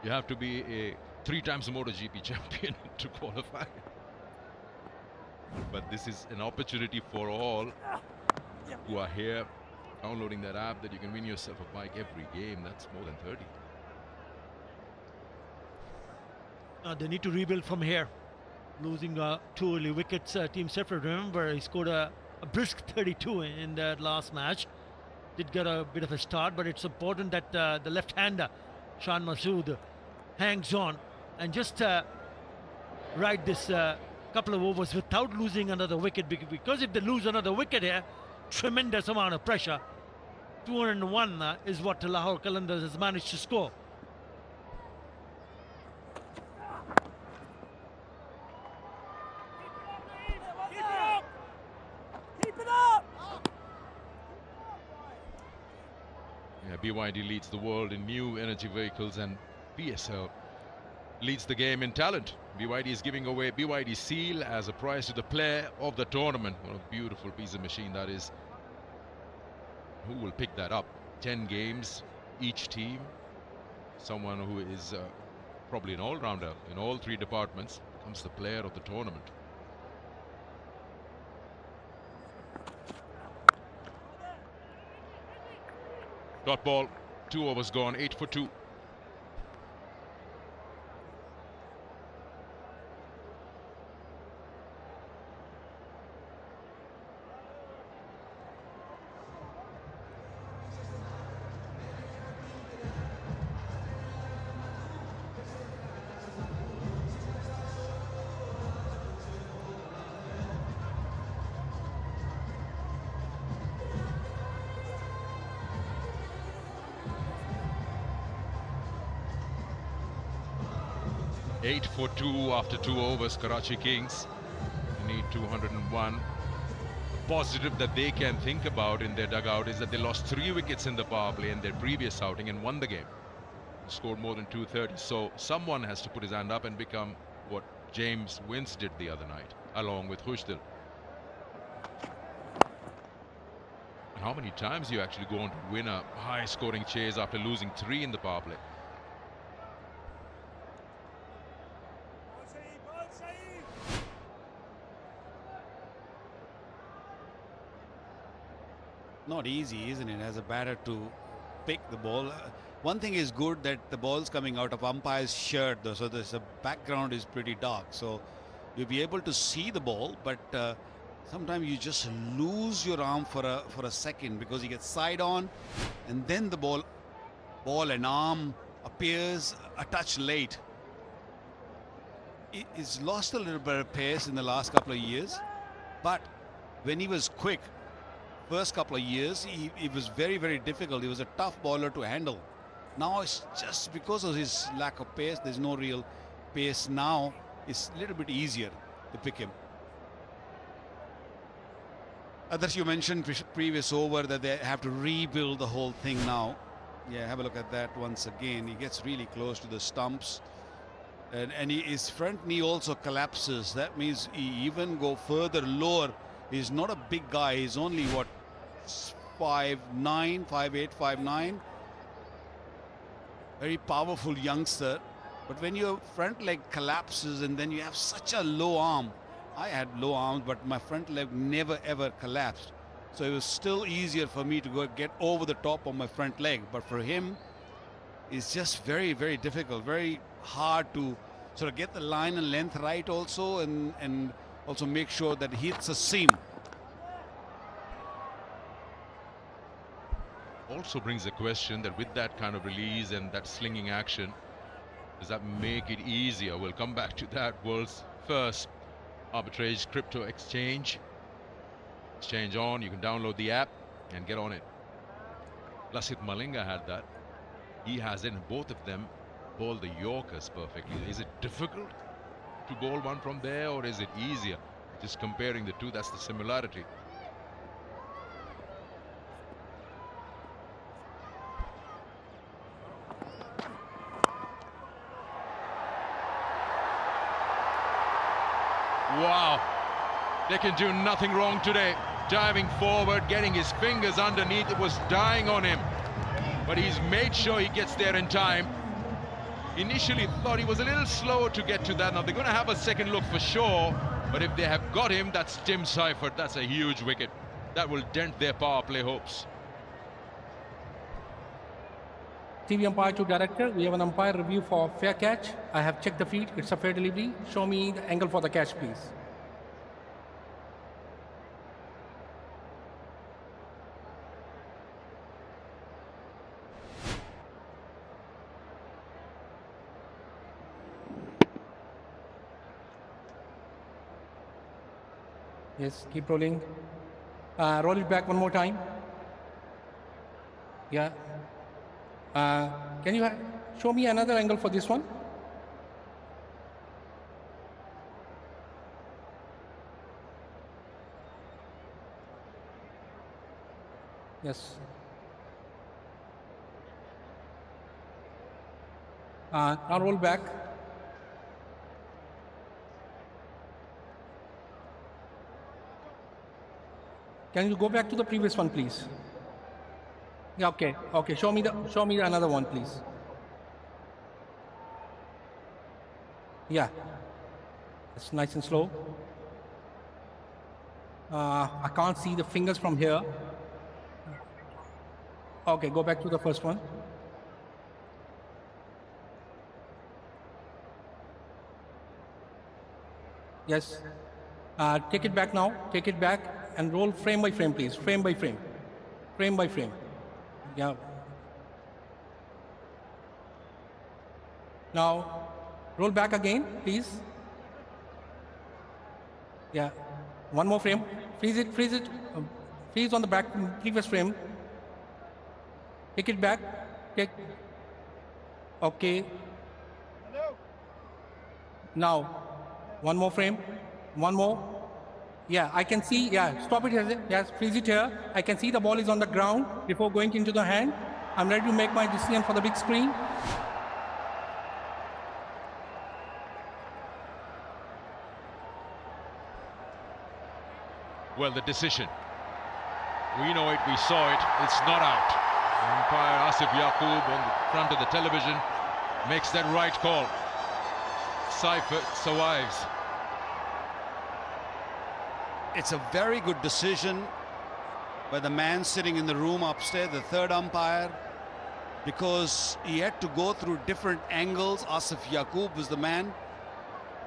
You have to be a 3 times MotoGP champion to qualify. But this is an opportunity for all who are here downloading that app, that you can win yourself a bike every game. That's more than 30. They need to rebuild from here. Losing 2 early wickets. Team Seifert, remember, he scored a brisk 32 in that last match. Did get a bit of a start, but it's important that the left-hander, Shan Masood, hangs on and just ride this couple of overs without losing another wicket, because if they lose another wicket here, tremendous amount of pressure. 201 is what Lahore Qalandars has managed to score. Yeah, BYD leads the world in new energy vehicles, and PSL leads the game in talent. BYD is giving away BYD Seal as a prize to the player of the tournament. What a beautiful piece of machine that is. Who will pick that up? 10 games, each team. Someone who is probably an all-rounder in all 3 departments becomes the player of the tournament. Dot ball, 2 overs gone, 8 for 2. 8 for 2 after 2 overs, Karachi Kings. They need 201. Positive that they can think about in their dugout is that they lost 3 wickets in the power play in their previous outing and won the game. Scored more than 230. So someone has to put his hand up and become what James Vince did the other night, along with Khushdil. And how many times you actually go on to win a high-scoring chase after losing 3 in the power play? Not easy, isn't it, as a batter to pick the ball. One thing is good, that the ball's coming out of umpire's shirt, though, so the background is pretty dark, so you'll be able to see the ball, but sometimes you just lose your arm for a second because you get side on, and then the ball and arm appears a touch late. It's lost a little bit of pace in the last couple of years, but when he was quick, first couple of years, it was very, very difficult. He was a tough bowler to handle. Now it's just because of his lack of pace, there's no real pace now. It's a little bit easier to pick him. Others, you mentioned previous over that they have to rebuild the whole thing now. Yeah, have a look at that once again. He gets really close to the stumps. And his front knee also collapses. That means he even go further lower. He's not a big guy. He's only, what, 5'9", 5'8", 5'9". Very powerful youngster. But when your front leg collapses and then you have such a low arm. I had low arms, but my front leg never ever collapsed. So it was still easier for me to get over the top of my front leg. But for him, it's just very, very difficult. Very hard to sort of get the line and length right also, and also make sure that he hits a seam. Also brings a question that with that kind of release and that slinging action, does that make it easier? We'll come back to that. World's first arbitrage crypto exchange. Exchange on, you can download the app and get on it. Lasith Malinga had that. He has it, and both of them bowl the Yorkers perfectly. Is it difficult to bowl one from there, or is it easier? Just comparing the two, that's the similarity. Wow, they can do nothing wrong today. Diving forward, getting his fingers underneath, it was dying on him. But he's made sure he gets there in time. Initially thought he was a little slow to get to that. Now they're going to have a second look for sure. But if they have got him, that's Tim Seifert. That's a huge wicket. That will dent their power play hopes. TV umpire to director, we have an umpire review for fair catch. I have checked the feed, it's a fair delivery. Show me the angle for the catch, please. Yes, keep rolling. Roll it back one more time. Yeah. Can you show me another angle for this one? Yes. Now roll back. Can you go back to the previous one, please? Yeah, okay. Okay, show me the another one, please. Yeah. It's nice and slow. I can't see the fingers from here. Okay, go back to the first one. Yes. Take it back now. Take it back and roll frame by frame, please. Frame by frame. Frame by frame. Yeah. Now, roll back again, please. Yeah. One more frame. Freeze it, freeze it. Freeze on the back, previous frame. Take it back. Take. Okay. Now, one more frame, one more. Yeah, I can see, yeah, stop it here, yes, freeze it here. I can see the ball is on the ground before going into the hand. I'm ready to make my decision for the big screen. Well, the decision. We know it, we saw it, it's not out. Umpire Asif Yaqub on the front of the television makes that right call. Seifert survives. It's a very good decision by the man sitting in the room upstairs, the third umpire, because he had to go through different angles. Asif Yaqub was the man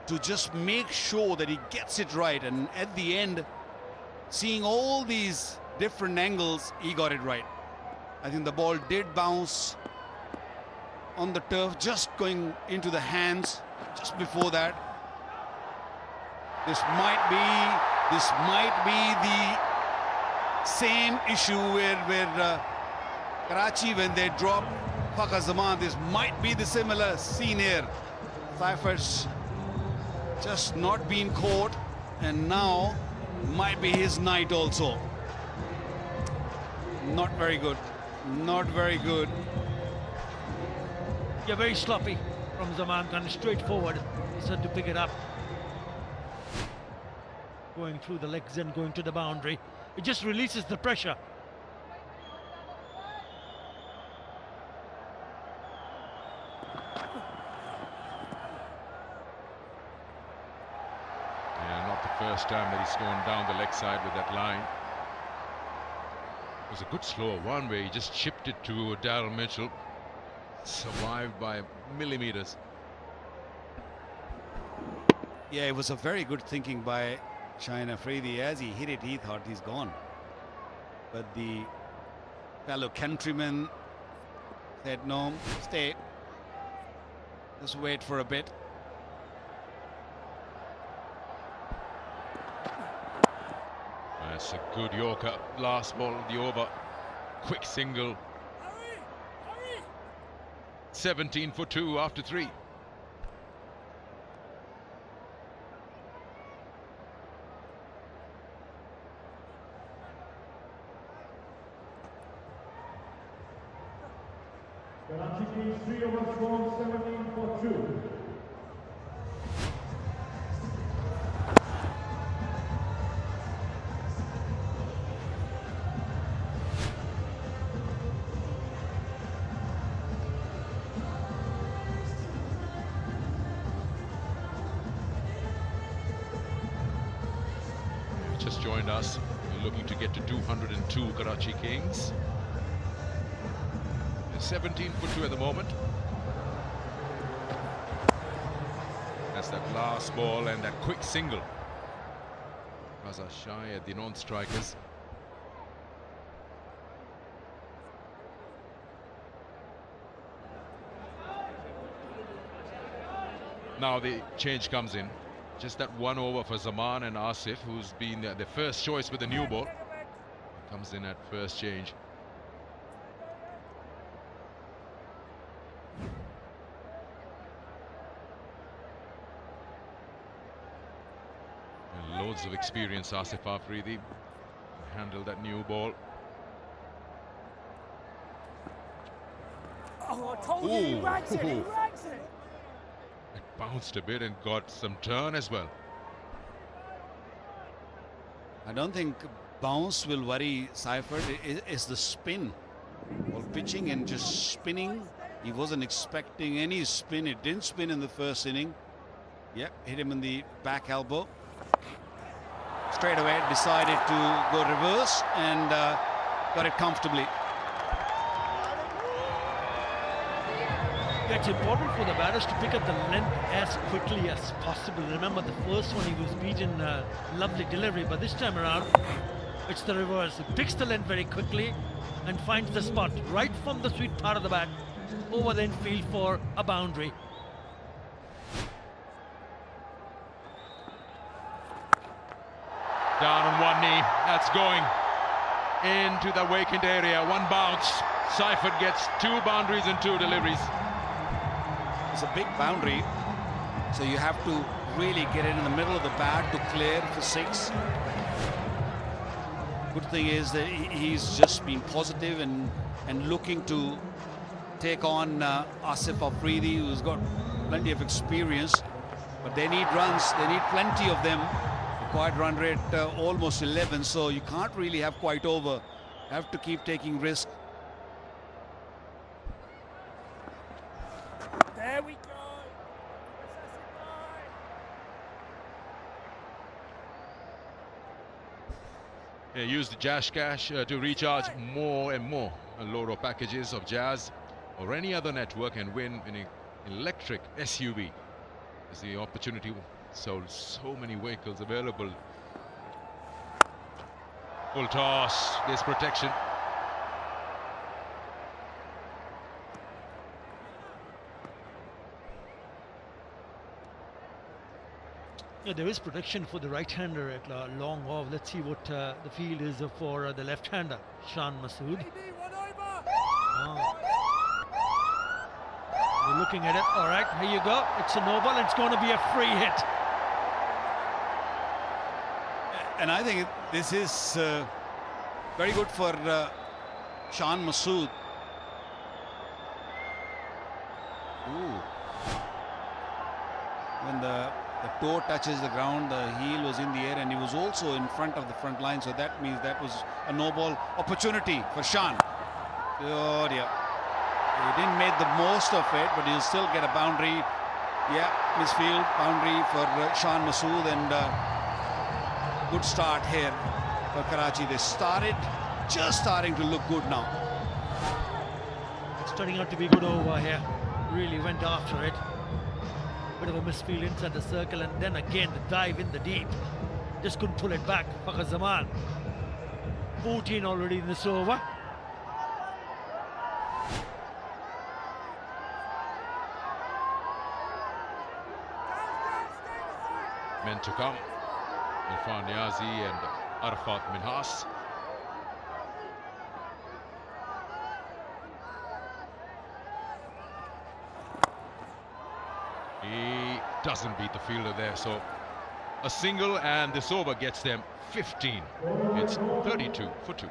to just make sure that he gets it right, and at the end, seeing all these different angles, he got it right. I think the ball did bounce on the turf, just going into the hands just before that. This might be the same issue where Karachi, when they drop Fakhar Zaman, this might be the similar scene here. Seifert's just not been caught, and now might be his night also. Not very good. Not very good. Yeah, very sloppy from Zaman Khan, straight forward. He's had to pick it up. Going through the legs and going to the boundary. It just releases the pressure. Yeah, not the first time that he's gone down the leg side with that line. It was a good slow one where he just chipped it to Daryl Mitchell. Survived by millimeters. Yeah, it was a very good thinking by Shaheen Afridi. As he hit it, he thought he's gone. But the fellow countryman said, no, stay. Just wait for a bit. That's a good Yorker. Last ball of the over. Quick single. 17 for 2 after 3. Karachi Kings 3 overs scored 17 for 2. Just joined us. We're looking to get to 202 Karachi Kings. 17 for 2 at the moment. That's that last ball and that quick single. Raza shy at the non-strikers. Now the change comes in. Just that one over for Zaman and Asif, who's been the first choice with the new ball. Comes in at first change. And loads of experience, Asif Afridi. Handled that new ball. Oh, I told you, he rags it, he rags it. It bounced a bit and got some turn as well. I don't think bounce will worry Seifert. It's the spin. Well, pitching and just spinning. He wasn't expecting any spin. It didn't spin in the first inning. Yep, hit him in the back elbow. Straight away decided to go reverse and got it comfortably. It's important for the batters to pick up the length as quickly as possible. Remember, the first one he was beaten, lovely delivery, but this time around it's the reverse. He picks the length very quickly and finds the spot right from the sweet part of the bat over the infield for a boundary. Down on one knee, that's going into the vacant area. One bounce. Seifert gets 2 boundaries and 2 deliveries. It's a big boundary. So you have to really get it in the middle of the bat to clear for 6. Good thing is that he's just been positive and looking to take on Asif Afridi, who's got plenty of experience. But they need runs. They need plenty of them. Required run rate almost 11, so you can't really have quite over. You have to keep taking risks. There we go. Yeah, use the Jazz Cash to recharge more and more Loro packages of Jazz or any other network and win an electric SUV. Is the opportunity. So many vehicles available. Full toss. There's protection. Yeah, there is protection for the right-hander at long off. Let's see what the field is for the left-hander, Shan Masood. We're looking at it. All right, here you go. It's a no ball. It's going to be a free hit. And I think this is very good for Shan Masood. Ooh. When the toe touches the ground, the heel was in the air, and he was also in front of the front line, so that means that was a no ball opportunity for Shan. Oh dear. He didn't make the most of it, but he'll still get a boundary. Yeah, misfield, boundary for Shan Masood, and good start here for Karachi. They just starting to look good now. It's turning out to be good over here. Really went after it. Bit of a misfield inside the circle, and then again the dive in the deep. Just couldn't pull it back. Fakhar Zaman. 14 already in this over. Men to come. Irfan Niazi and Arafat Minhas. He doesn't beat the fielder there, so a single, and this over gets them 15. It's 32 for 2.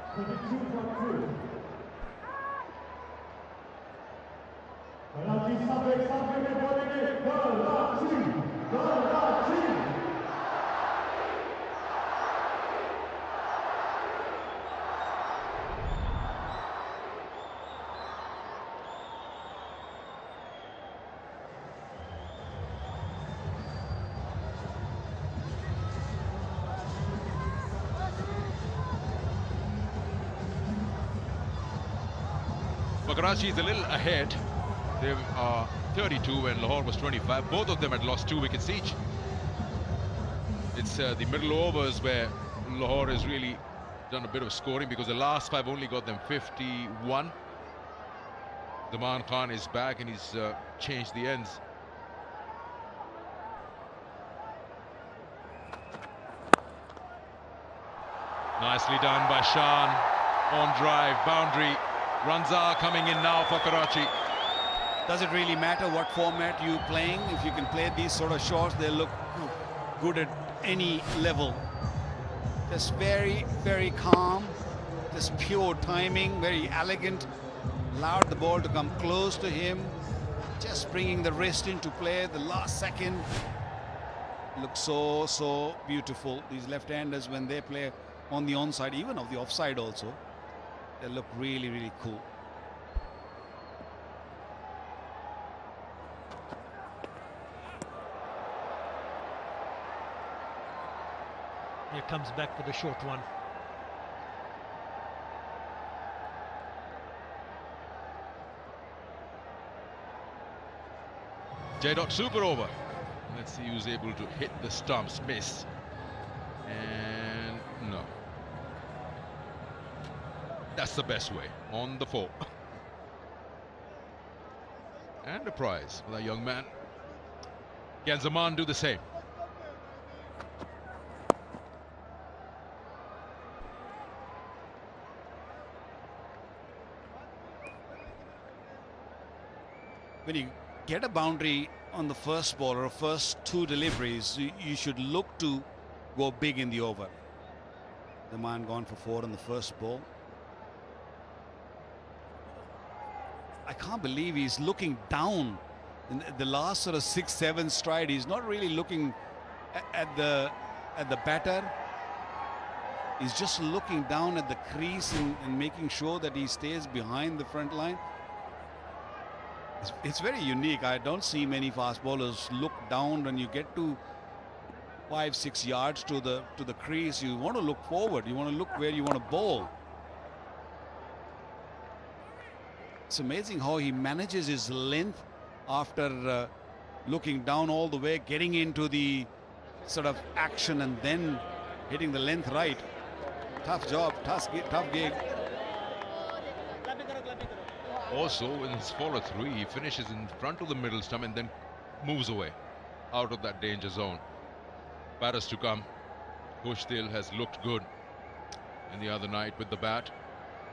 Karachi is a little ahead. They are 32 and Lahore was 25. Both of them had lost 2 wickets each. It's the middle overs where Lahore has really done a bit of scoring, because the last 5 only got them 51. Zaman Khan is back and he's changed the ends. Nicely done by Shan. On drive, boundary. Runs are coming in now for Karachi. Does it really matter what format you're playing? If you can play these sort of shots, they look good at any level. Just very, very calm. Just pure timing, very elegant. Allowed the ball to come close to him. Just bringing the wrist into play the last second. Looks so beautiful. These left-handers, when they play on the onside, even of the offside also, they look really, really cool. Here comes back for the short one. J. Super over. Let's see who's able to hit the stumps. Miss. And no. That's the best way. On the 4. And a prize for that young man. Can Zaman do the same? When you get a boundary on the first ball or first 2 deliveries, you should look to go big in the over. The man gone for 4 on the first ball. I can't believe he's looking down in the last sort of 6-7 stride. He's not really looking at the batter. He's just looking down at the crease and making sure that he stays behind the front line. It's very unique. I don't see many fast bowlers look down when you get to 5-6 yards to the crease. You want to look forward. You want to look where you want to bowl. It's amazing how he manages his length after looking down all the way, getting into the sort of action and then hitting the length right. Tough job, tough gig. Also, in his follow-through, he finishes in front of the middle stump and then moves away out of that danger zone. Batters to come. Kushdil has looked good in the other night with the bat.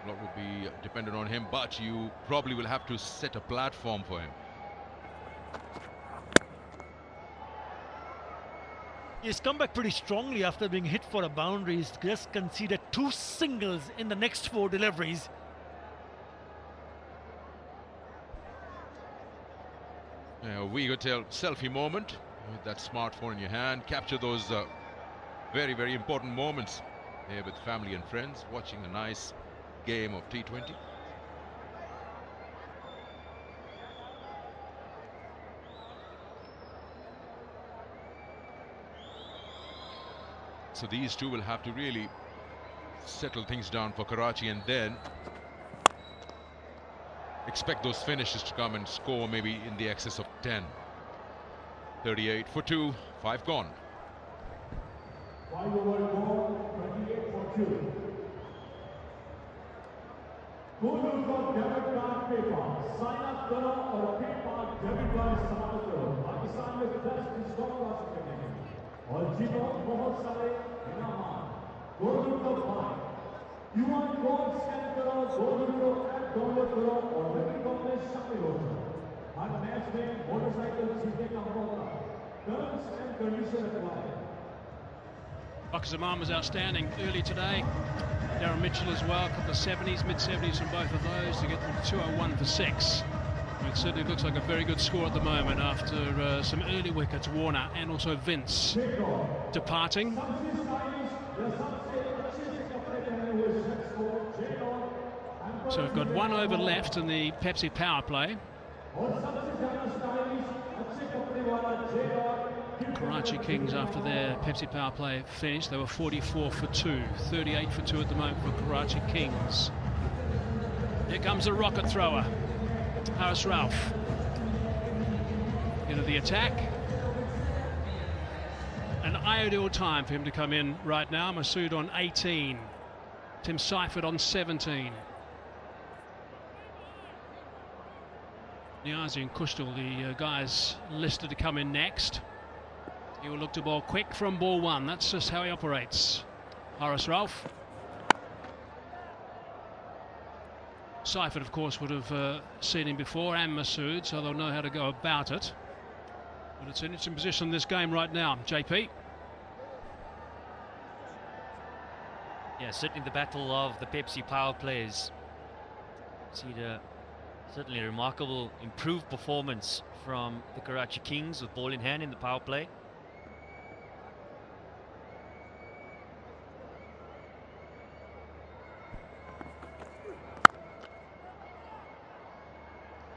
A lot will be dependent on him, but you probably will have to set a platform for him. He's come back pretty strongly after being hit for a boundary. He's just conceded 2 singles in the next 4 deliveries. We got a selfie moment with that smartphone in your hand. Capture those very, very important moments here with family and friends, watching a nice game of T20. So these two will have to really settle things down for Karachi and then expect those finishes to come and score maybe in the excess of 10. 38 for 2, 5 gone. 5 over ball, 28 for 2. Total for debit card paper. Sign up करो और paper debit card इस्तेमाल करो. पाकिस्तान में best install कर सकते हैं और जीतो बहुत सारे इनाम. Total for 5. QR code scan करो, total app download करो और wicket में शामिल हो जाओ. हर मैच में मोटरसाइकिल जीतने का मौका. Terms and conditions apply. Bakr Zaman was outstanding early today. Darren Mitchell as well, a couple of 70s, mid-70s from both of those to get them to 201 for 6. It certainly looks like a very good score at the moment after some early wickets, Warner and also Vince departing. So we've got 1 over left in the Pepsi power play. Karachi Kings, after their Pepsi power play finished, they were 44 for 2, 38 for 2 at the moment for Karachi Kings. Here comes a rocket thrower, Haris Rauf into the attack. An ideal time for him to come in right now. Masood on 18, Tim Seifert on 17. Niazi and Kushdil, the guys listed to come in next. He will look to bowl quick from ball 1. That's just how he operates. Haris Rauf. Seifert, of course, would have seen him before, and Masood, so they'll know how to go about it. But it's an interesting position in this game right now. JP. Yeah, certainly the battle of the Pepsi power plays. See the certainly a remarkable improved performance from the Karachi Kings with ball in hand in the power play.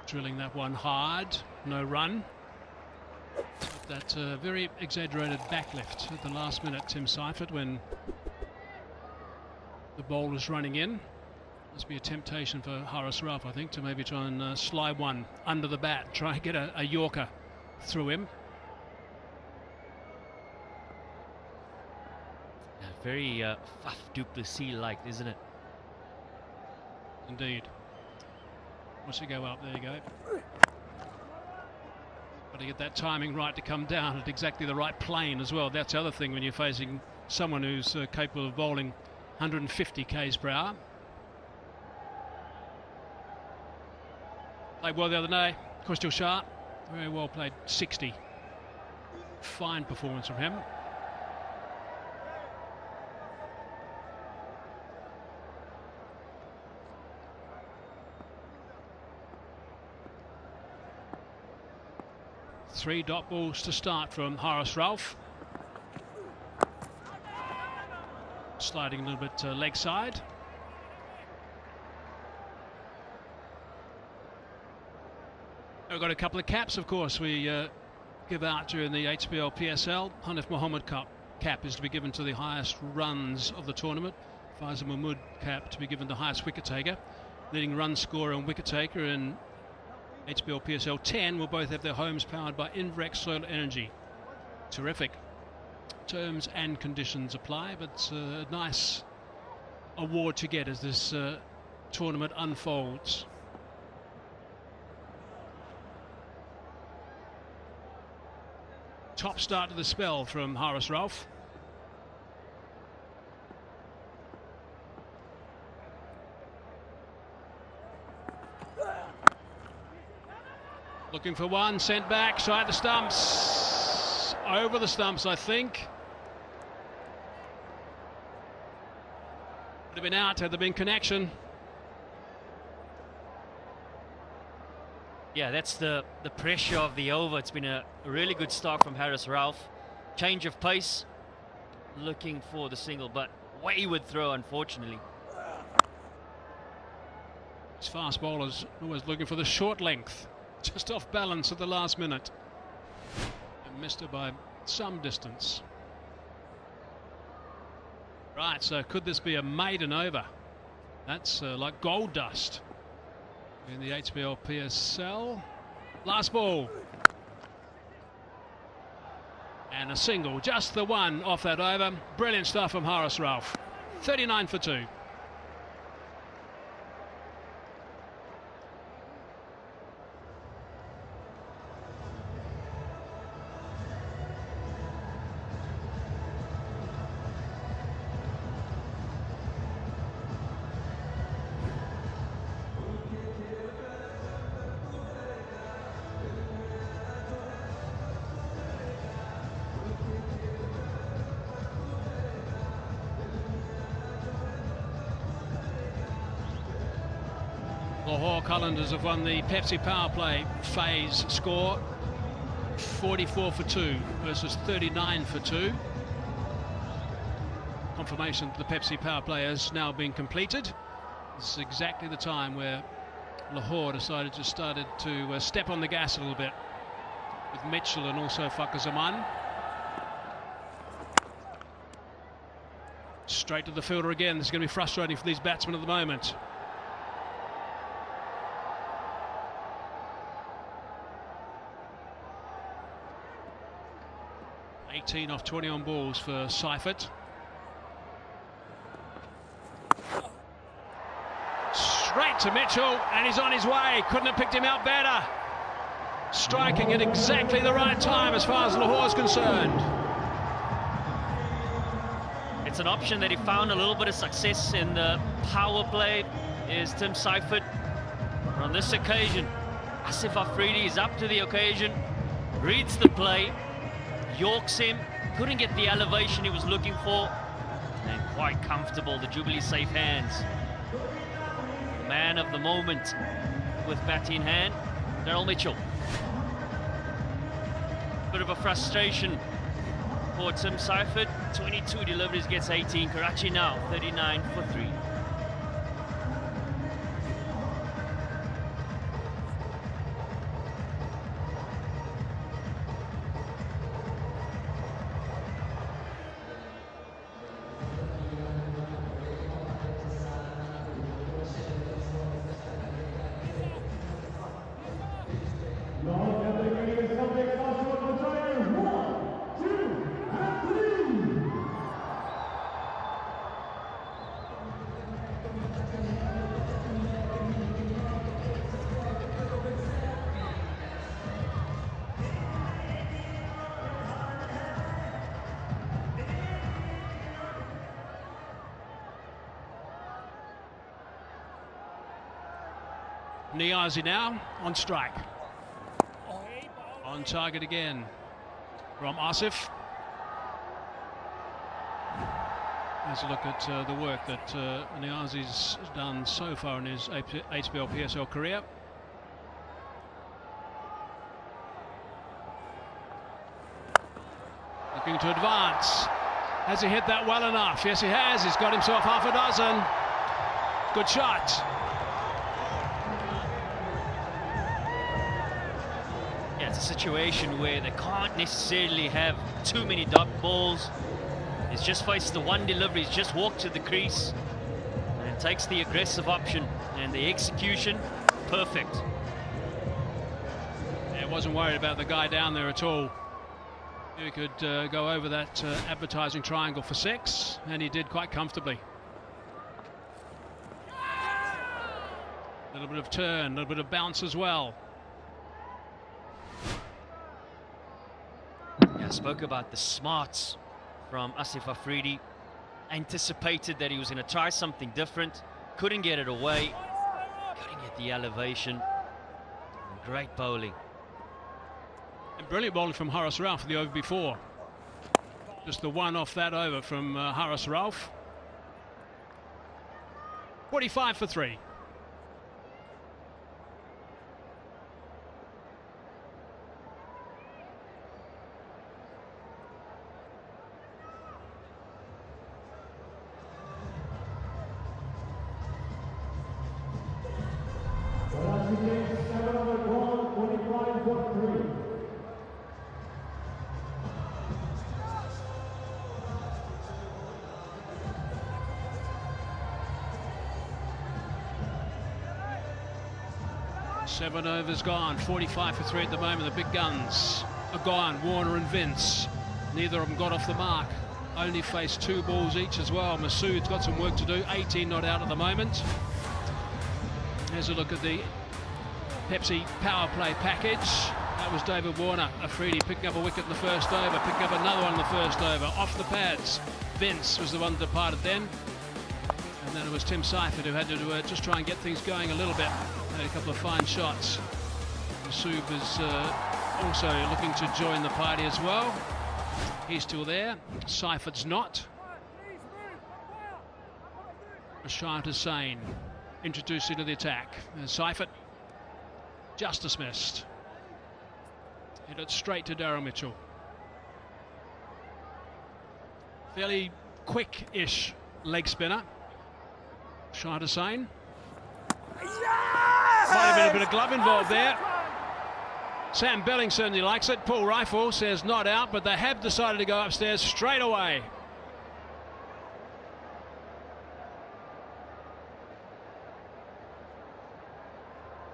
Drilling that one hard, no run. That very exaggerated backlift at the last minute, Tim Seifert, when the ball was running in. Must be a temptation for Haris Rauf, I think, to maybe try and slide one under the bat, try and get a Yorker through him. Very Faf du Plessis-like, isn't it? Indeed. Once you go up, there you go. Got to get that timing right to come down at exactly the right plane as well. That's the other thing when you're facing someone who's capable of bowling 150 k's per hour. Played well the other day. Kushdil Shah Very well played, 60. Fine performance from him. Three dot balls to start from Haris Rauf. Sliding a little bit leg side. We've got a couple of caps, of course, we give out during the HBL PSL. Hanif Mohammed cap is to be given to the highest runs of the tournament. Faisal Mahmood cap to be given the highest wicket taker. Leading run scorer and wicket taker in HBL PSL 10 will both have their homes powered by Invrex Solar Energy. Terrific. Terms and conditions apply, but it's a nice award to get as this tournament unfolds. Top start to the spell from Haris Rauf. Looking for one, sent back, side the stumps. Over the stumps, I think. Would have been out had there been connection. Yeah, that's the pressure of the over. It's been a really good start from Haris Rauf. Change of pace, looking for the single, but wayward throw, unfortunately. His fast bowler's always looking for the short length, just off balance at the last minute. And missed it by some distance. Right, so could this be a maiden over? That's like gold dust in the HBL PSL. Last ball. And a single, just the one off that over. Brilliant stuff from Haris Rauf. 39 for 2. Lahore Qalandars have won the Pepsi power play phase score. 44 for 2 versus 39 for 2. Confirmation that the Pepsi power play has now been completed. This is exactly the time where Lahore decided to step on the gas a little bit with Mitchell and also Fakhar Zaman. Straight to the fielder again. This is going to be frustrating for these batsmen at the moment. Off 20 on balls for Seifert. Straight to Mitchell, and he's on his way. Couldn't have picked him out better. Striking at exactly the right time as far as Lahore's concerned. It's an option that he found a little bit of success in the power play is Tim Seifert. But on this occasion, Asif Afridi is up to the occasion, reads the play, yorks him, couldn't get the elevation he was looking for, and quite comfortable, the Jubilee safe hands. The man of the moment with bat in hand, Daryl Mitchell. Bit of a frustration for Tim Seifert. 22 deliveries, gets 18. Karachi now 39 for 3. Niazi now on strike. On target again from Asif. Let's look at the work that Niazi's done so far in his HBL PSL career. Looking to advance. Has he hit that well enough? Yes, he has. He's got himself half a dozen. Good shot. Yeah, it's a situation where they can't necessarily have too many dot balls. He's just faced the one delivery. He's just walked to the crease and takes the aggressive option, and the execution, perfect. Yeah, wasn't worried about the guy down there at all. He could go over that advertising triangle for 6, and he did quite comfortably. A little bit of turn, a little bit of bounce as well. Yeah, I spoke about the smarts from Asif Afridi. Anticipated that he was going to try something different, couldn't get it away, couldn't get the elevation. Great bowling. And brilliant bowling from Haris Rauf the over before. Just the one off that over from Haris Rauf. 45 for 3. Seven overs gone, 45 for 3 at the moment. The big guns are gone, Warner and Vince. Neither of them got off the mark. Only faced 2 balls each as well. Masood's got some work to do, 18 not out at the moment. Here's a look at the Pepsi power play package. That was David Warner. Afridi picking up a wicket in the first over, picking up another one in the first over. Off the pads, Vince was the one that departed then. And then it was Tim Seifert who had to just try and get things going a little bit. Had a couple of fine shots. Masood is also looking to join the party as well. He's still there. Seifert's not. Rashad Hussain introduced into the attack. And Seifert just dismissed. Hit it straight to Daryl Mitchell. Fairly quick-ish leg spinner. Rashad Hussain. Might have been a bit of glove involved there. Sam Belling certainly likes it. Paul Rifle says not out, but they have decided to go upstairs straight away.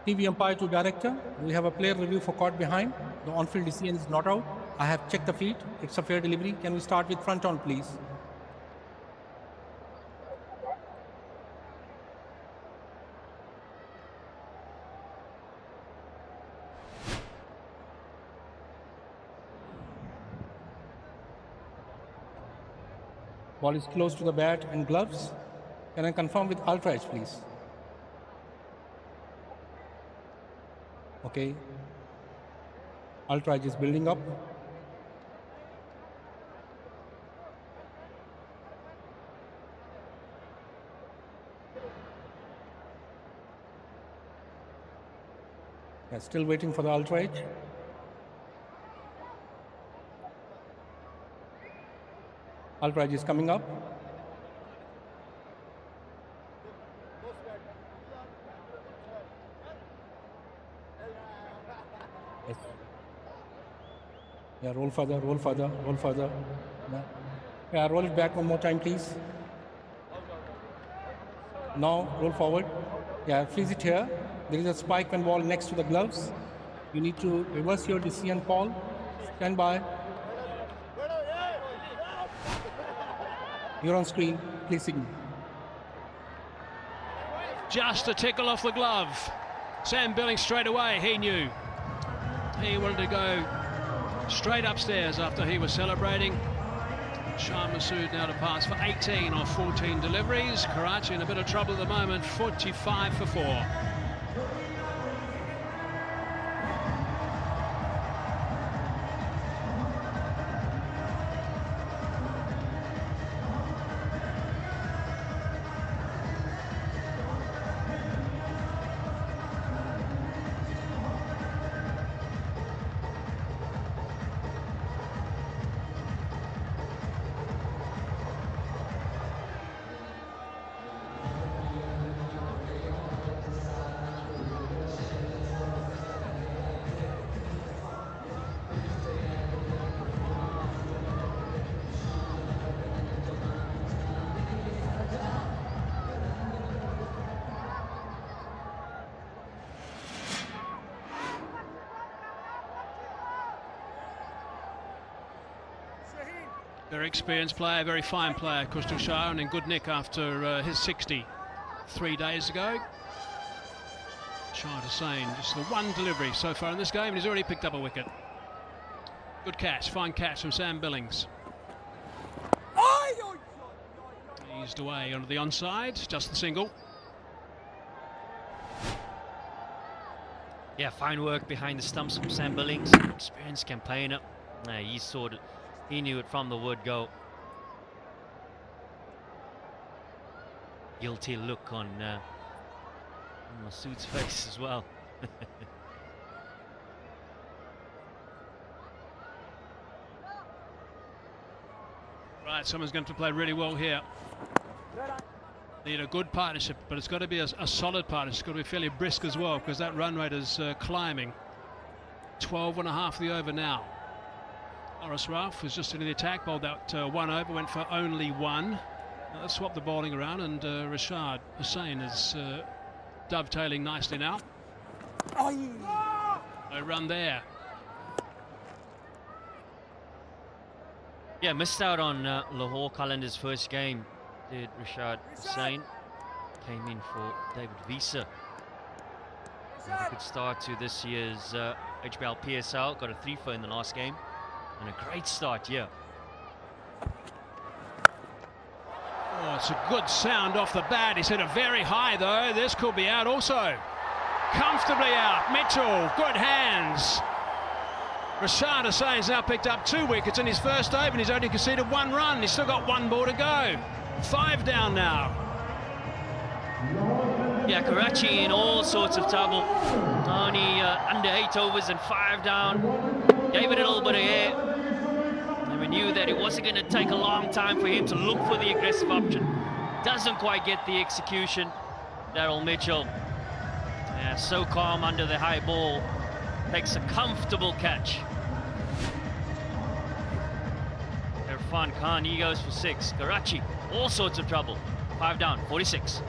TV umpire to director. We have a player review for caught behind. The on-field decision is not out. I have checked the feet. It's a fair delivery. Can we start with front on, please? Ball is close to the bat and gloves. Can I confirm with ultra edge, please? Okay. Ultra edge is building up. Yeah, still waiting for the ultra edge. Ultra edge is coming up. Yes. Yeah, roll further, roll further, roll further. Yeah, roll it back one more time, please. Now, roll forward. Yeah, freeze it here. There is a spike when ball next to the gloves. You need to reverse your decision, Paul. Stand by. You're on screen. Please signal. Just a tickle off the glove. Sam Billing straight away. He knew. He wanted to go straight upstairs after he was celebrating. Shah Masood now to pass for 18 off 14 deliveries. Karachi in a bit of trouble at the moment. 45 for 4. Very experienced player, very fine player, Kustal Shah, and in good nick after his 60 3 days ago. Shahid Hussain, just the one delivery so far in this game, and he's already picked up a wicket. Good catch, fine catch from Sam Billings. Eased away onto the onside, just the single. Yeah, fine work behind the stumps from Sam Billings. Experienced campaigner. He saw it. He knew it from the word go. Guilty look on Masood's face as well. Right, someone's going to play really well here. Need a good partnership, but it's got to be a solid partnership. It's got to be fairly brisk as well, because that run rate is climbing. 12.5 the over now. Norris Ralph was just into the attack, bowled that one over, went for only one. Now let's swap the bowling around, and Rashad Hussain is dovetailing nicely now. No run there. Yeah, missed out on Lahore Qalandars' first game, did Rashad Hussain. Came in for David Visa. Had a good start to this year's HBL PSL. Got a 3-for in the last game. And a great start, yeah. Oh, it's a good sound off the bat. He's hit it very high, though. This could be out also. Comfortably out. Mitchell, good hands. Rashad Hussain's now picked up 2 wickets in his first over, and he's only conceded 1 run. He's still got 1 ball to go. 5 down now. Yeah, Karachi in all sorts of trouble. Only under 8 overs and 5 down. Gave it a little bit of air. And we knew that it wasn't going to take a long time for him to look for the aggressive option. Doesn't quite get the execution. Daryl Mitchell, yeah, so calm under the high ball. Takes a comfortable catch. Irfan Khan, he goes for 6. Karachi, all sorts of trouble. 5 down, 46.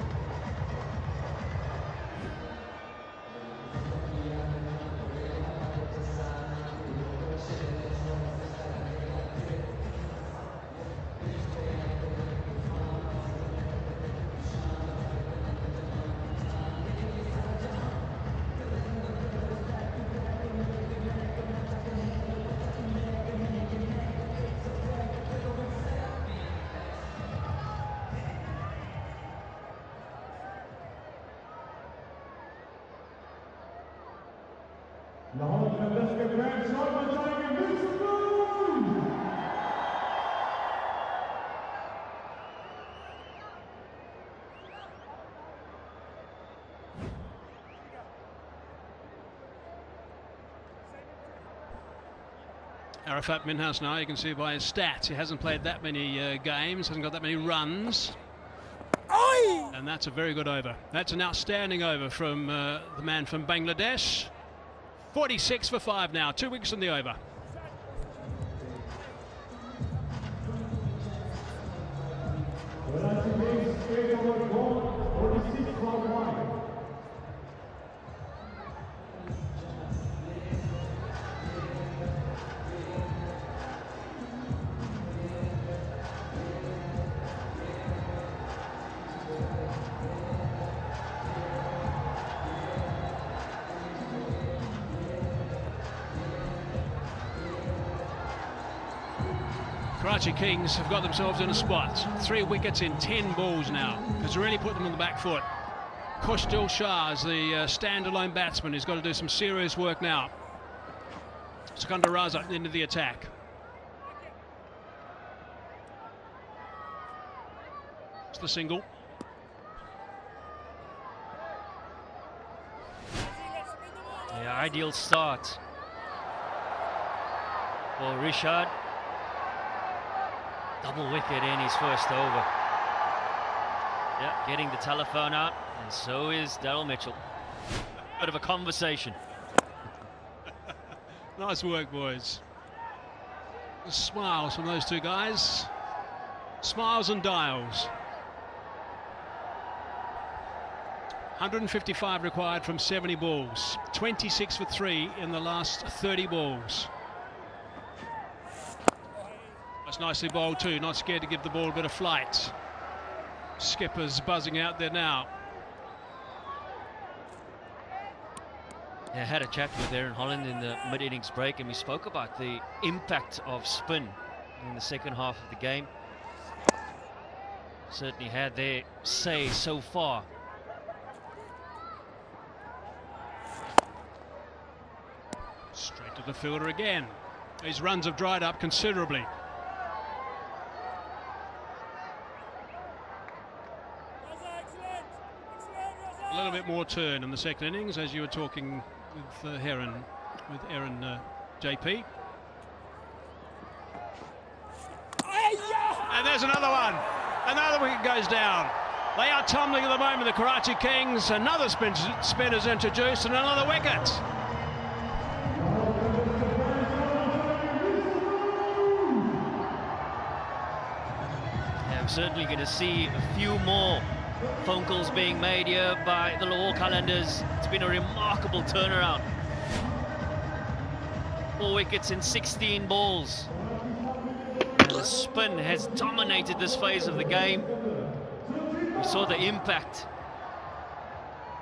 Lahore Qalandars के grand shot बचाएंगे Mid-innings। Arafat Minhas now, you can see by his stats, he hasn't played that many games, hasn't got that many runs. And that's a very good over. That's an outstanding over from the man from Bangladesh. 46 for 5 now, 2 wickets in the over. Karachi Kings have got themselves in a spot. 3 wickets in 10 balls now. Has really put them on the back foot. Kustal Shah is the standalone batsman. He's got to do some serious work now. Sikandar Raza into the attack. It's the single. Yeah, ideal start for Rishad. Double wicket in his first over. Yeah, getting the telephone out, and so is Daryl Mitchell. Bit of a conversation. Nice work, boys. The smiles from those two guys. Smiles and dials. 155 required from 70 balls. 26 for 3 in the last 30 balls. That's nicely bowled too, not scared to give the ball a bit of flight. Skipper's buzzing out there now. Yeah, I had a chat with Aaron Holland in the mid-innings break, and we spoke about the impact of spin in the second half of the game. Certainly had their say so far. Straight to the fielder again. His runs have dried up considerably. A little bit more turn in the second innings, as you were talking with Aaron JP. And there's another one. Another wicket goes down. They are tumbling at the moment, the Karachi Kings. Another spin is introduced and another wicket. Yeah, I'm certainly going to see a few more phone calls being made here by the Lahore Qalandars. It's been a remarkable turnaround. 4 wickets in 16 balls. The spin has dominated this phase of the game. We saw the impact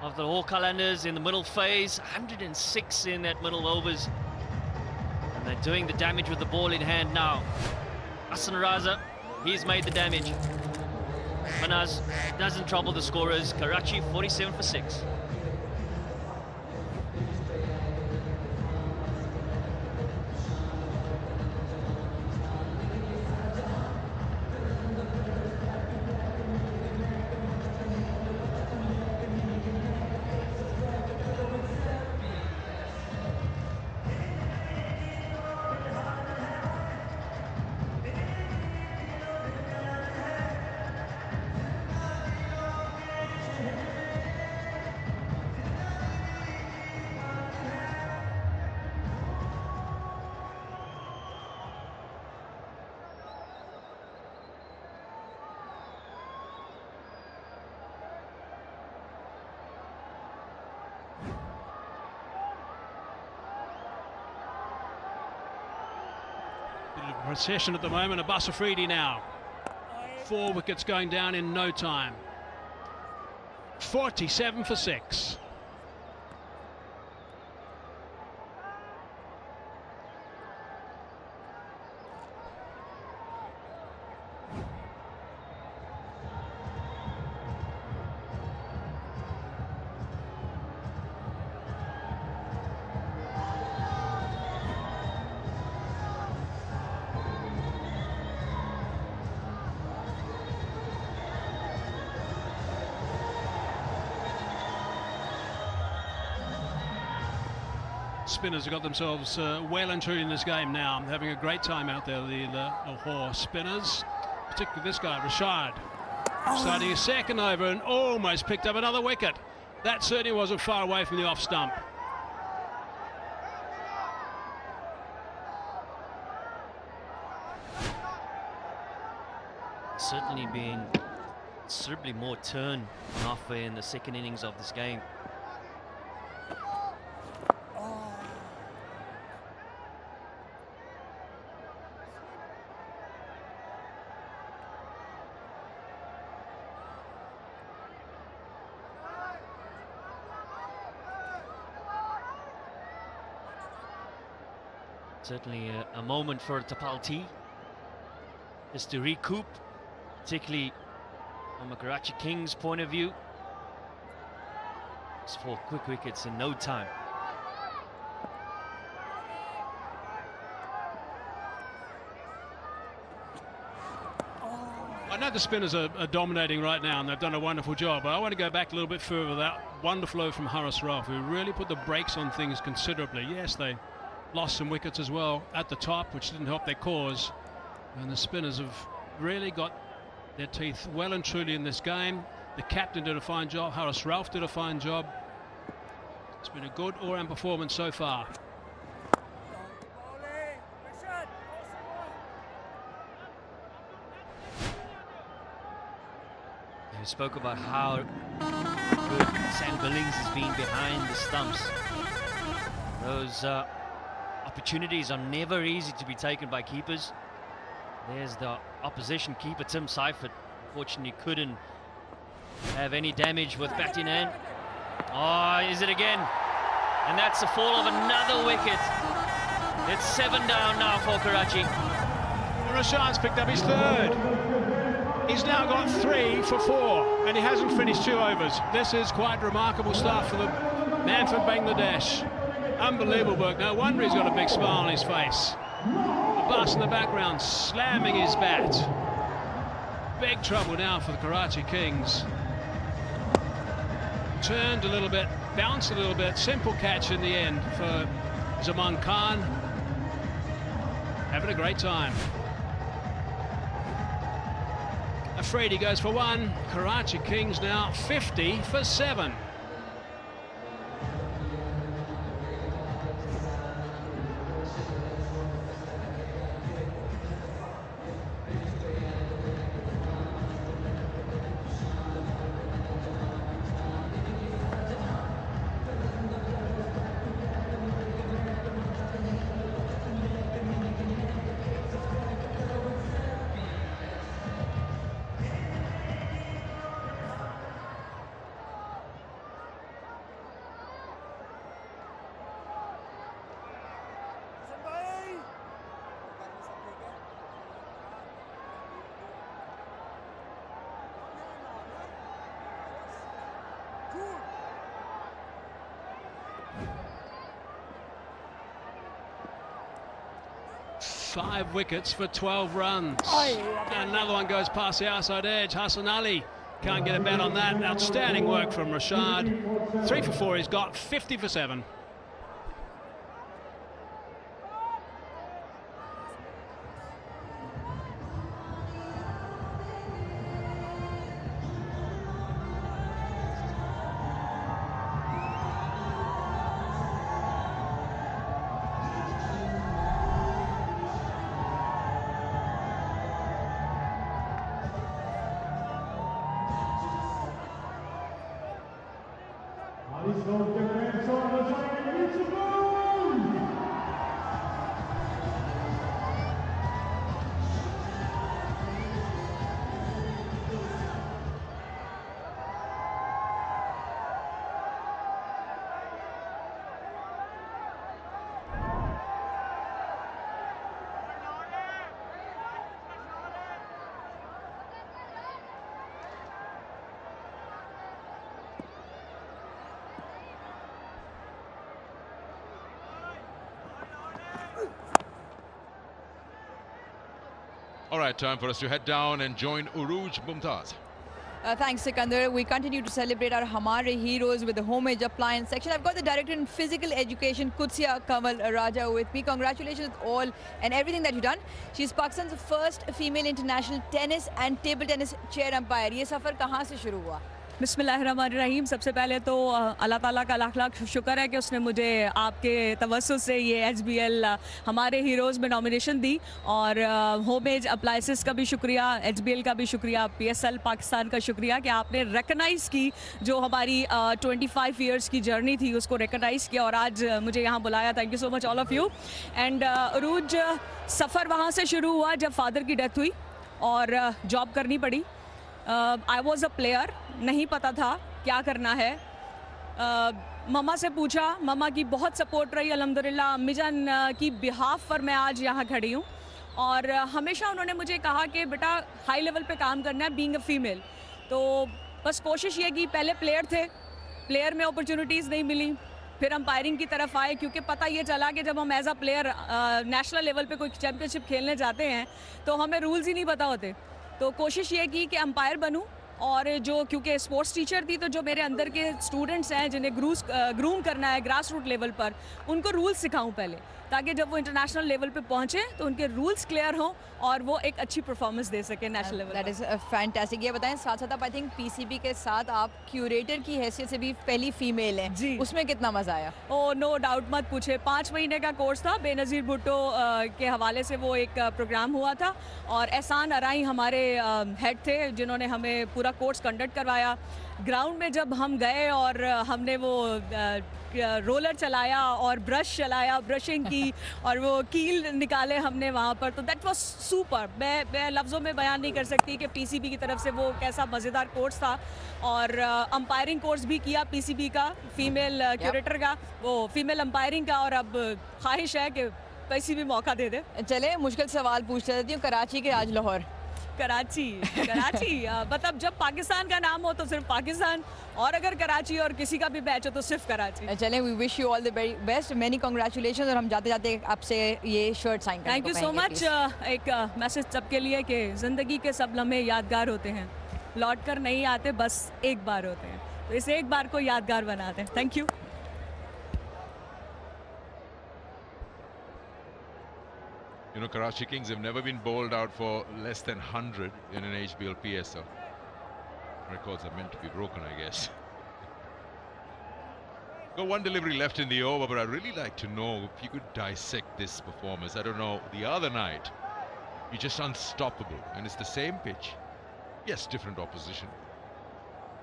of the Lahore Qalandars in the middle phase. 106 in that middle overs. And they're doing the damage with the ball in hand now. Hassan Raza, he's made the damage. Manaz doesn't trouble the scorers. Karachi 47 for 6. Recession at the moment, Abbas Afridi now. 4 wickets going down in no time. 47 for 6. Spinners have got themselves well and truly in this game now. Having a great time out there, the Lahore spinners. Particularly this guy, Rashad. Starting his second over and almost picked up another wicket. That certainly wasn't far away from the off stump. Certainly been considerably more turn on offer in the second innings of this game. Certainly a moment for Tapal T just to recoup, particularly from a Karachi Kings point of view. It's 4 quick wickets in no time. I know the spinners are dominating right now and they've done a wonderful job, but I want to go back a little bit further. That wonderful over from Haris Rauf, who really put the brakes on things considerably. Yes, they lost some wickets as well at the top, which didn't help their cause. And the spinners have really got their teeth well and truly in this game. The captain did a fine job. Haris Rauf did a fine job. It's been a good all-round performance so far. We spoke about how good Sam Billings has been behind the stumps. Those opportunities are never easy to be taken by keepers. There's the opposition keeper, Tim Seifert. Unfortunately, couldn't have any damage with bat in hand. Oh, is it again? And that's the fall of another wicket. It's 7 down now for Karachi. Rashad's picked up his third. He's now got 3 for 4, and he hasn't finished 2 overs. This is quite remarkable stuff for the man from Bangladesh. Unbelievable work. No wonder he's got a big smile on his face. Abbas in the background slamming his bat. Big trouble now for the Karachi Kings. Turned a little bit, bounced a little bit. Simple catch in the end for Zaman Khan. Having a great time. Afridi goes for 1. Karachi Kings now 50 for 7. Five wickets for 12 runs. And another one goes past the outside edge. Hassan Ali can't get a bat on that. Outstanding work from Rashad. 3 for 4 he's got, 50 for 7. All right, time for us to head down and join Uruj Mumtaz. Thanks, Sikandar. We continue to celebrate our Hamare heroes with the homage appliance section. I've got the director in physical education, 𝐄𝐍𝐆𝐋𝐈𝐒𝐇 Raja, with me. Congratulations all and everything that you've done. She's Pakistan's first female international tennis and table tennis chair umpire. ये सफर कहाँ से शुरू हुआ? बिस्मिल्लाहिर्रहमानिर्रहीम। सबसे पहले तो अल्लाह ताला का लाख लाख शुक्र है कि उसने मुझे आपके तवस्सुस से ये HBL हमारे हीरोज़ में नॉमिनेशन दी, और होमेज अप्लाइंसेस का भी शुक्रिया, HBL का भी शुक्रिया, PSL पाकिस्तान का शुक्रिया कि आपने रिकगनाइज़ की जो हमारी 25 ईयर्स की जर्नी थी उसको रिकगनाइज़ किया और आज मुझे यहाँ बुलाया। Thank you so much all of you. And Arooj, सफ़र वहाँ से शुरू हुआ जब फादर की डेथ हुई और जॉब करनी पड़ी। आई वॉज अ प्लेयर, नहीं पता था क्या करना है। मम्मा से पूछा, मम्मा की बहुत सपोर्ट रही अल्हम्दुलिल्लाह। अम्मी जान की बिहाफ पर मैं आज यहाँ खड़ी हूँ, और हमेशा उन्होंने मुझे कहा कि बेटा हाई लेवल पे काम करना है बीइंग अ फीमेल। तो बस कोशिश ये की, पहले प्लेयर थे, प्लेयर में अपॉर्चुनिटीज़ नहीं मिली, फिर अंपायरिंग की तरफ आए क्योंकि पता ये चला कि जब हम as a player national level पे कोई चैम्पियनशिप खेलने जाते हैं तो हमें रूल्स ही नहीं पता होते। तो कोशिश ये की कि अंपायर बनूं, और जो क्योंकि स्पोर्ट्स टीचर थी तो जो मेरे अंदर के स्टूडेंट्स हैं जिन्हें ग्रूम करना है ग्रास रूट लेवल पर, उनको रूल्स सिखाऊं पहले, ताकि जब वो इंटरनेशनल लेवल पे पहुंचे तो उनके रूल्स क्लियर हों और वो एक अच्छी परफॉर्मेंस दे सके national level. That is fantastic. ये बताएं, साथ साथ आप आई थिंक PCB के साथ आप क्यूरेटर की हैसियत से भी पहली फीमेल हैं जी, उसमें कितना मज़ा आया? ओ नो डाउट मत पूछे। 5 महीने का कोर्स था, बेनज़ीर भुट्टो के हवाले से वो एक प्रोग्राम हुआ था, और एहसान अराई हमारे हेड थे जिन्होंने हमें पूरा पूरा कोर्स कंडक्ट करवाया। ग्राउंड में जब हम गए और हमने वो रोलर चलाया और ब्रश चलाया, ब्रशिंग की और वो कील निकाले हमने वहाँ पर, तो दैट वाज सुपर। मैं लफ्ज़ों में बयान नहीं कर सकती कि पीसीबी की तरफ से वो कैसा मज़ेदार कोर्स था। और अंपायरिंग कोर्स भी किया पीसीबी का, फीमेल क्यूरेटर का, वो फीमेल अंपायरिंग का, और अब ख्वाहिश है कि किसी भी मौका दे दे। चले मुश्किल सवाल पूछते रहती हूँ, कराची के आज लाहौर? कराची मतलब जब पाकिस्तान का नाम हो तो सिर्फ पाकिस्तान, और अगर कराची और किसी का भी मैच हो तो सिर्फ कराची। चलें, we wish you all the very best, many congratulations, और हम जाते जाते आपसे ये शर्ट साइन करने थैंक यू सो मच। एक मैसेज सबके लिए कि ज़िंदगी के सब लम्हे यादगार होते हैं, लौट कर नहीं आते, बस एक बार होते हैं, तो इस एक बार को यादगार बनाते हैं। Thank you. You know, Karachi Kings have never been bowled out for less than 100 in an HBL PSL. Records are meant to be broken, I guess. Got one delivery left in the over, but I'd really like to know if you could dissect this performance. I don't know, the other night, you're just unstoppable, and it's the same pitch. Yes, different opposition,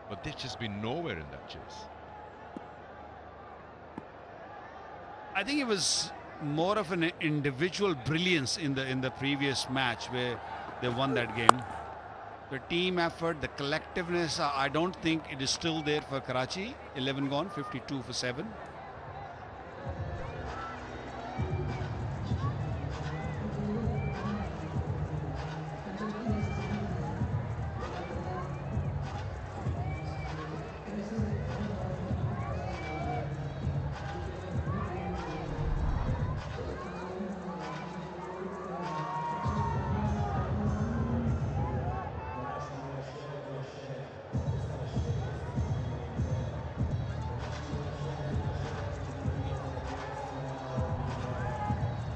but they've just been nowhere in that chase. I think it was more of an individual brilliance in the previous match where they won that game. The team effort, the collectiveness, I don't think it is still there for Karachi. 11 gone, 52 for 7.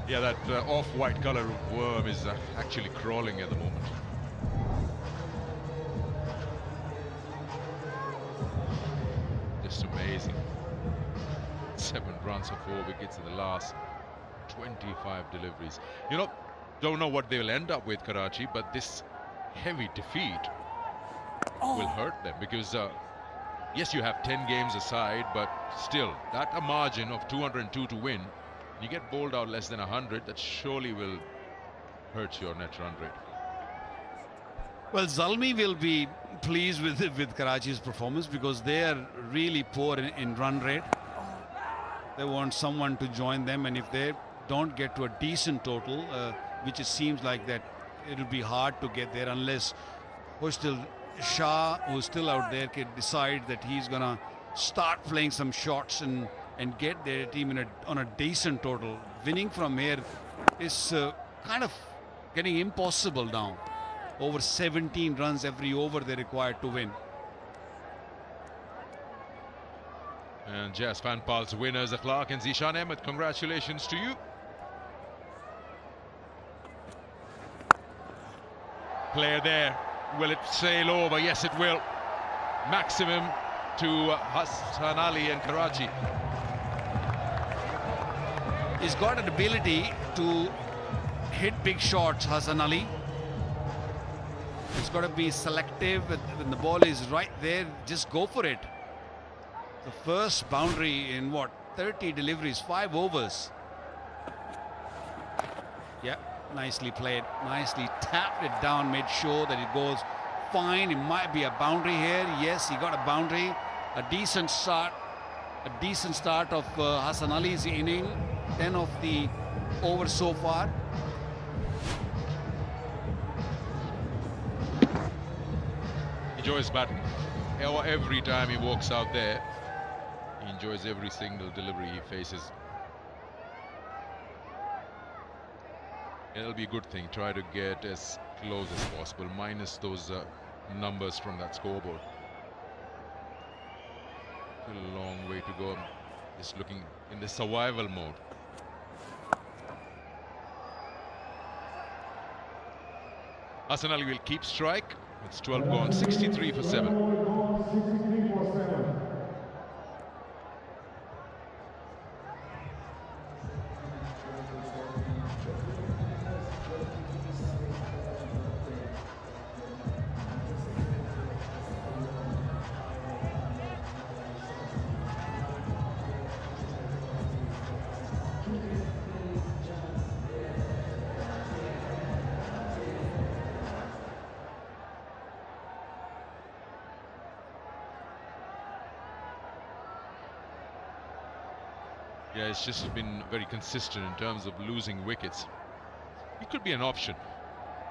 Yeah, that off-white color worm is actually crawling at the moment. Just amazing. 7 runs for 4 wickets in the last 25 deliveries. You know, don't know what they'll end up with, Karachi, but this heavy defeat will hurt them because, yes, you have 10 games aside, but still, that a margin of 202 to win, you get bowled out less than 100, that surely will hurt your net run rate. Well, Zalmi will be pleased with Karachi's performance because they are really poor in run rate. They want someone to join them, and if they don't get to a decent total, which it seems like that it will be hard to get there unless Shah, who's still out there, can decide that he's gonna start playing some shots and get their team on a decent total. Winning from here is kind of getting impossible now. Over 17 runs every over they're required to win. And Jazz Fanpal's winners are Clark and Zishan Ahmed. Congratulations to you. Player there. Will it sail over? Yes, it will. Maximum to Hassan Ali and Karachi. He's got an ability to hit big shots, Hassan Ali. He's got to be selective when the ball is right there. Just go for it. The first boundary in what, 30 deliveries, 5 overs. Yeah, nicely played. Nicely tapped it down, made sure that it goes fine. It might be a boundary here. Yes, he got a boundary. A decent start. A decent start of Hassan Ali's inning. 10 of the overs so far. Enjoys batting. Every time he walks out there, he enjoys every single delivery he faces. It'll be a good thing. Try to get as close as possible, minus those numbers from that scoreboard. Still a long way to go. Just looking in the survival mode. Hassan Ali will keep strike. It's 12 gone, 63 for 7. Yeah, it's just been very consistent in terms of losing wickets. He could be an option.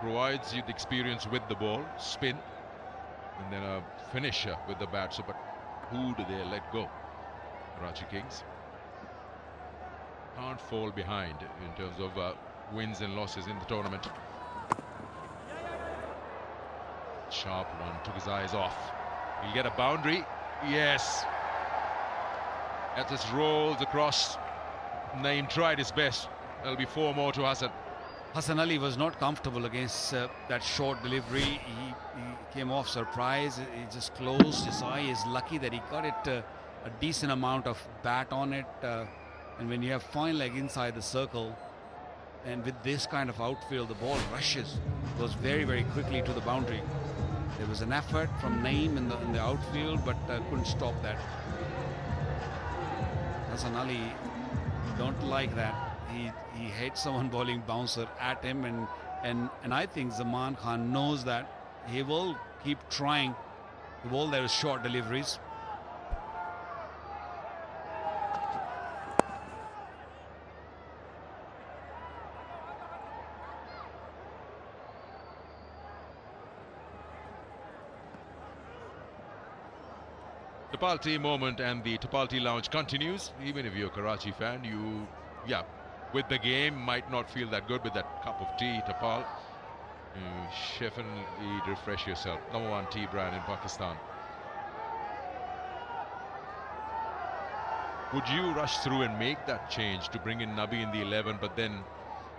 Provides you the experience with the ball, spin, and then a finisher with the bat. So, but who do they let go? Karachi Kings can't fall behind in terms of wins and losses in the tournament. Sharp one, took his eyes off. He'll get a boundary. Yes. As this rolls across, Naeem tried his best. There'll be 4 more to Hassan. Hassan Ali was not comfortable against that short delivery. He came off surprise. He just closed his eye. He's lucky that he got it a decent amount of bat on it. And when you have fine leg inside the circle, and with this kind of outfield, the ball rushes, goes very, very quickly to the boundary. There was an effort from Naeem in the outfield, but couldn't stop that. Hassan Ali don't like that. He hates someone bowling bouncer at him, and I think Zaman Khan knows that. He will keep trying to bowl those short deliveries. Tapalti moment, and the Tapalti lounge continues. Even if you're a Karachi fan, you, with the game, might not feel that good with that cup of tea, Tapal. Definitely refresh yourself. #1 tea brand in Pakistan. Would you rush through and make that change to bring in Nabi in the 11? But then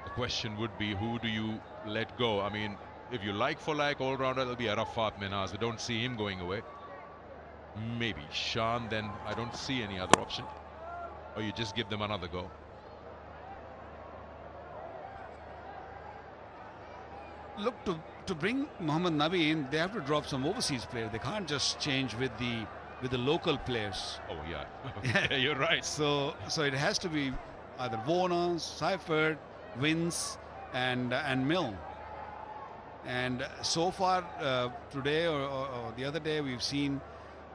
the question would be, who do you let go? I mean, if you like for like all-rounder, it'll be Arafat Minhaz. We don't see him going away. Maybe Shan, then I don't see any other option. Or you just give them another go. Look, to bring Mohammad Nabi in, they have to drop some overseas players. They can't just change with the local players. Oh yeah, yeah, you're right. So it has to be either Warner, Seifert, Vince, and Mill. And so far today or the other day, we've seen,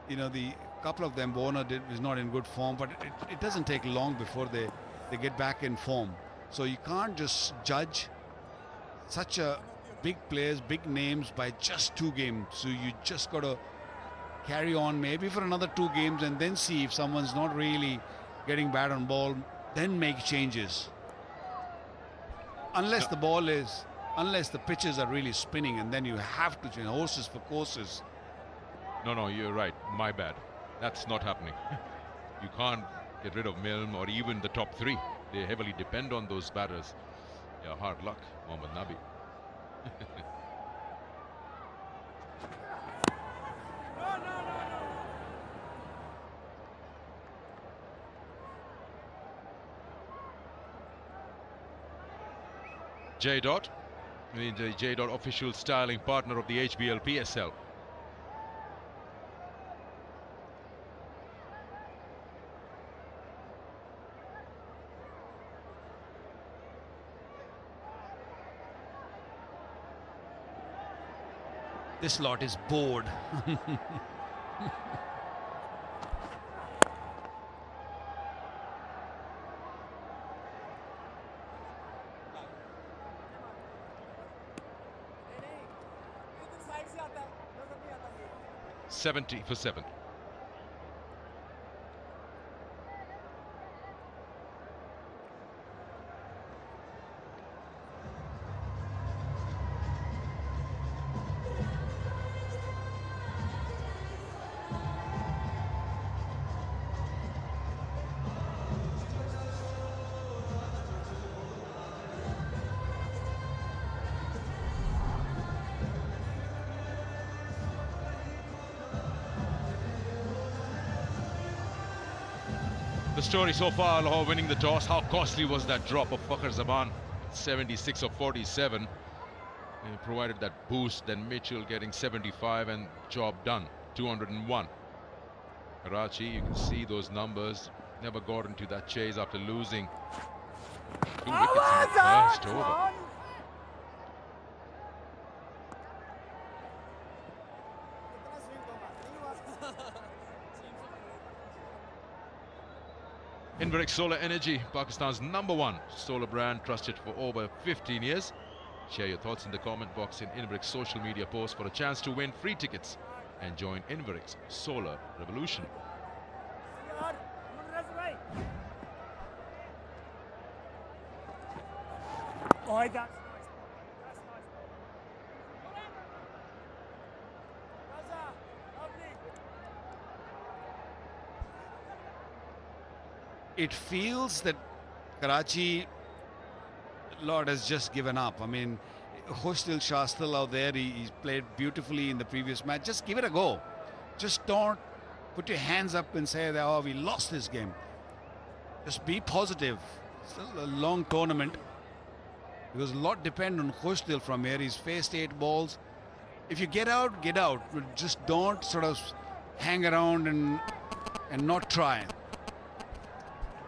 the couple of them. Warner is not in good form, but it doesn't take long before they get back in form. So you can't just judge such a big players, big names by just 2 games. So you just got to carry on maybe for another 2 games and then see if someone's not really getting bat on ball, then make changes. Unless the pitches are really spinning, and then you have to change horses for courses. No, you're right. My bad. That's not happening. You can't get rid of Milne or even the top 3. They heavily depend on those batters. Yeah, hard luck, Mohammad Nabi. J. Dot, the J. Dot official styling partner of the HBL PSL. This lot is bored. $70 for 7. The story so far, Lahore winning the toss. How costly was that drop of Fakhr Zaman? 76 of 47. He provided that boost, then Mitchell getting 75 and job done. 201. Karachi, you can see those numbers. Never got into that chase after losing 2 wickets in the first over. In Inverix Solar Energy, Pakistan's #1 solar brand, trusted for over 15 years. Share your thoughts in the comment box in Inverix social media post for a chance to win free tickets and join Inverix Solar Revolution. It feels that Karachi, Lord, has just given up. I mean, Khushdil Shah still out there. He's played beautifully in the previous match. Just give it a go. Just don't put your hands up and say that, oh, we lost this game. Just be positive. Still a long tournament. Because a lot depends on Khushdil from here. He's faced 8 balls. If you get out, get out. But just don't sort of hang around and not try.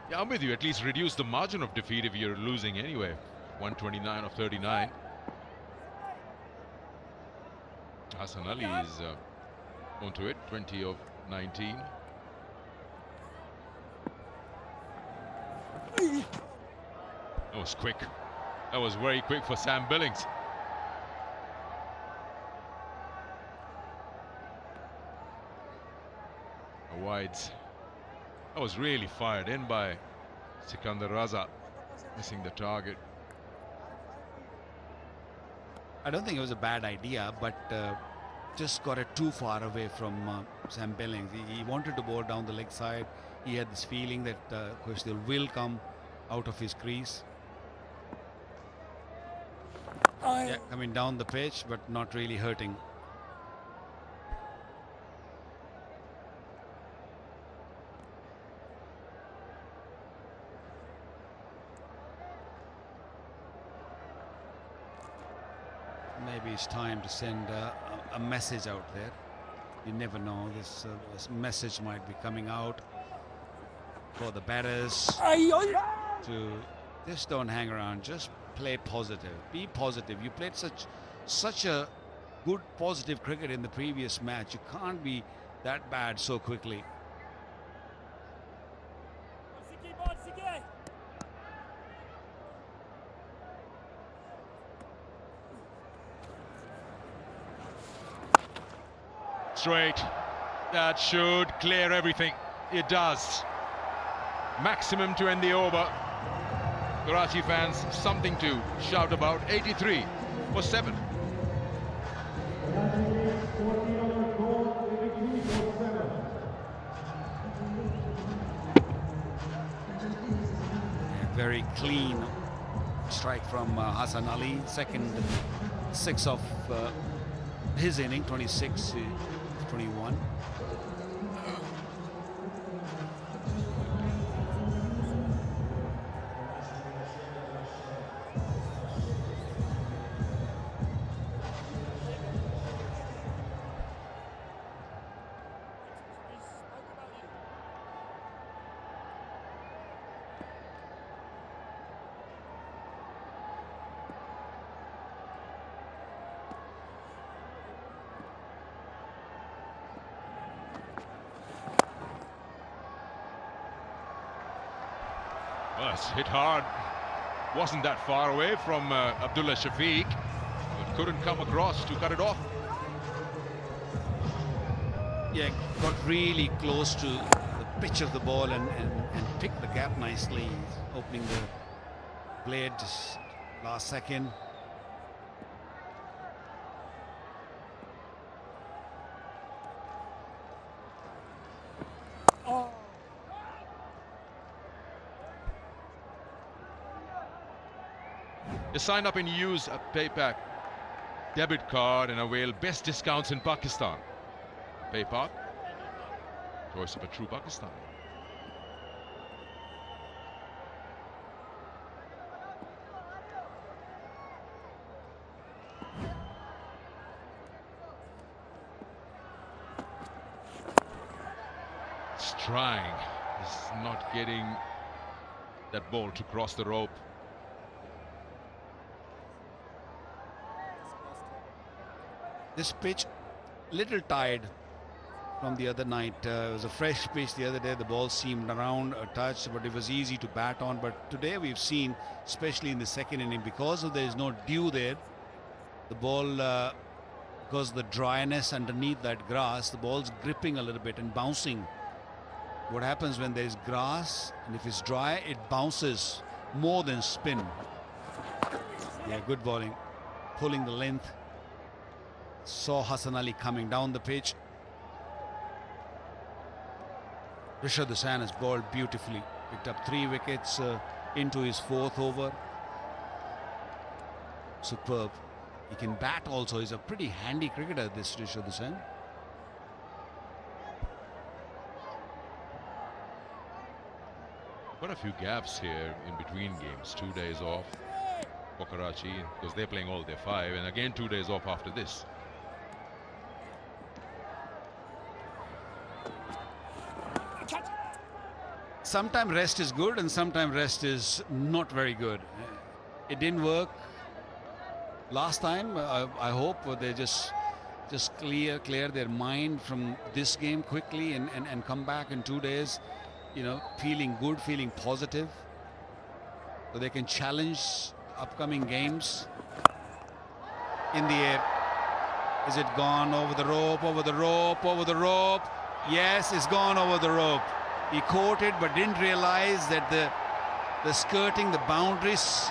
Yeah, I'm with you. At least reduce the margin of defeat if you're losing anyway. 129 of 39. Hassan Ali is onto it. 20 of 19. That was quick. That was very quick for Sam Billings. A wides. That was really fired in by Sikandar Raza, missing the target. I don't think it was a bad idea, but just got it too far away from Sam Billings. He wanted to bowl down the leg side. He had this feeling that Khushdil will come out of his crease. Yeah, coming down the pitch, but not really hurting. Maybe it's time to send a message out there. You never know. This message might be coming out for the batters to just don't hang around. Just play positive. Be positive. You played such a good positive cricket in the previous match. You can't be that bad so quickly. Straight. That should clear everything. It does. Maximum to end the over. Karachi fans, something to shout about. 83 for 7. Very clean strike from Hassan Ali. Second 6 of his inning, 26 to 21. Well, it's hit hard. Wasn't that far away from Abdullah Shafiq, but couldn't come across to cut it off. Yeah, got really close to the pitch of the ball and picked the gap nicely. He's opening the blade just last second. You sign up and use a PayPack debit card and avail best discounts in Pakistan. PayPack, choice of a true Pakistan. Trying, is not getting that ball to cross the rope. This pitch, little tired from the other night. It was a fresh pitch the other day. The ball seemed around a touch, but it was easy to bat on. But today we've seen, especially in the second inning, because of there is no dew there, the ball, because of the dryness underneath that grass, the ball's gripping a little bit and bouncing. What happens when there is grass and if it's dry, it bounces more than spin. Yeah, good bowling, pulling the length. Saw Hassan Ali coming down the pitch. Rishad Hassan has bowled beautifully, picked up 3 wickets into his 4th over. Superb. He can bat also. He's a pretty handy cricketer, this Rishad Hassan. Quite a few gaps here in between games. 2 days off for Karachi because they're playing all their 5, and again 2 days off after this. Sometimes rest is good and sometimes rest is not very good. It didn't work last time. I hope they just clear their mind from this game quickly and come back in 2 days, you know, feeling good, feeling positive, so they can challenge upcoming games. In the air. Is it gone over the rope, over the rope, over the rope? Yes, it's gone over the rope. He caught it but didn't realize that the skirting, the boundaries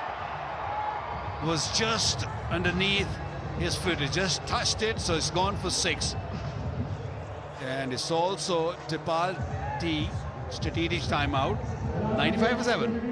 was just underneath his foot. He just touched it, so it's gone for 6. And it's also Tipal T strategic timeout. 95 for 7.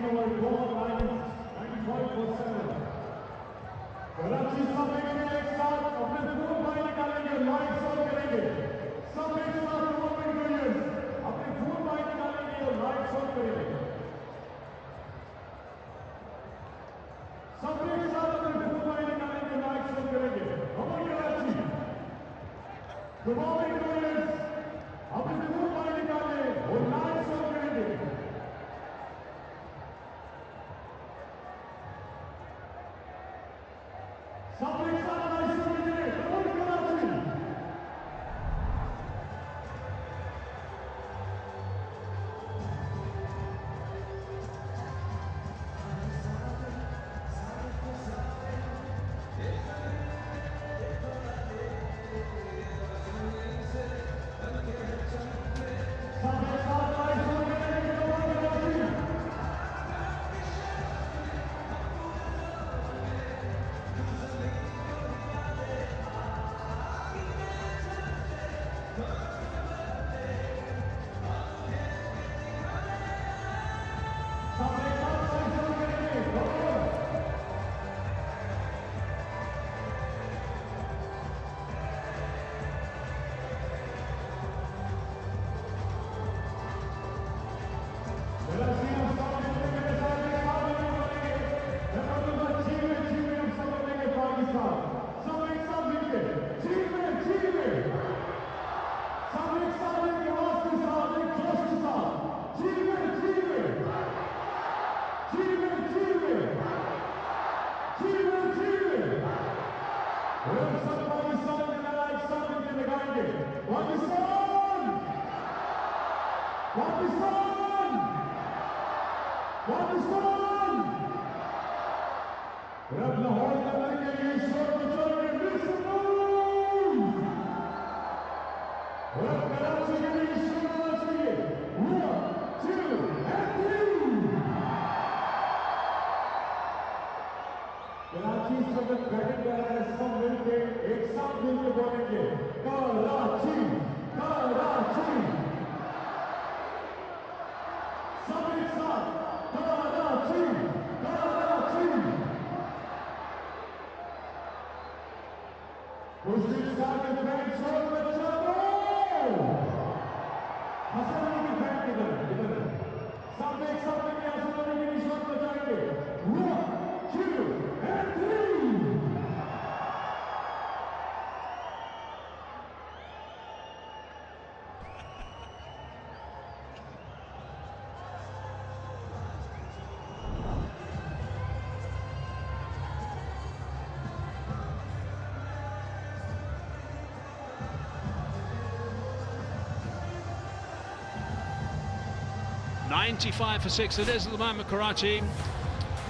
95 for 6 it is at the moment, Karachi.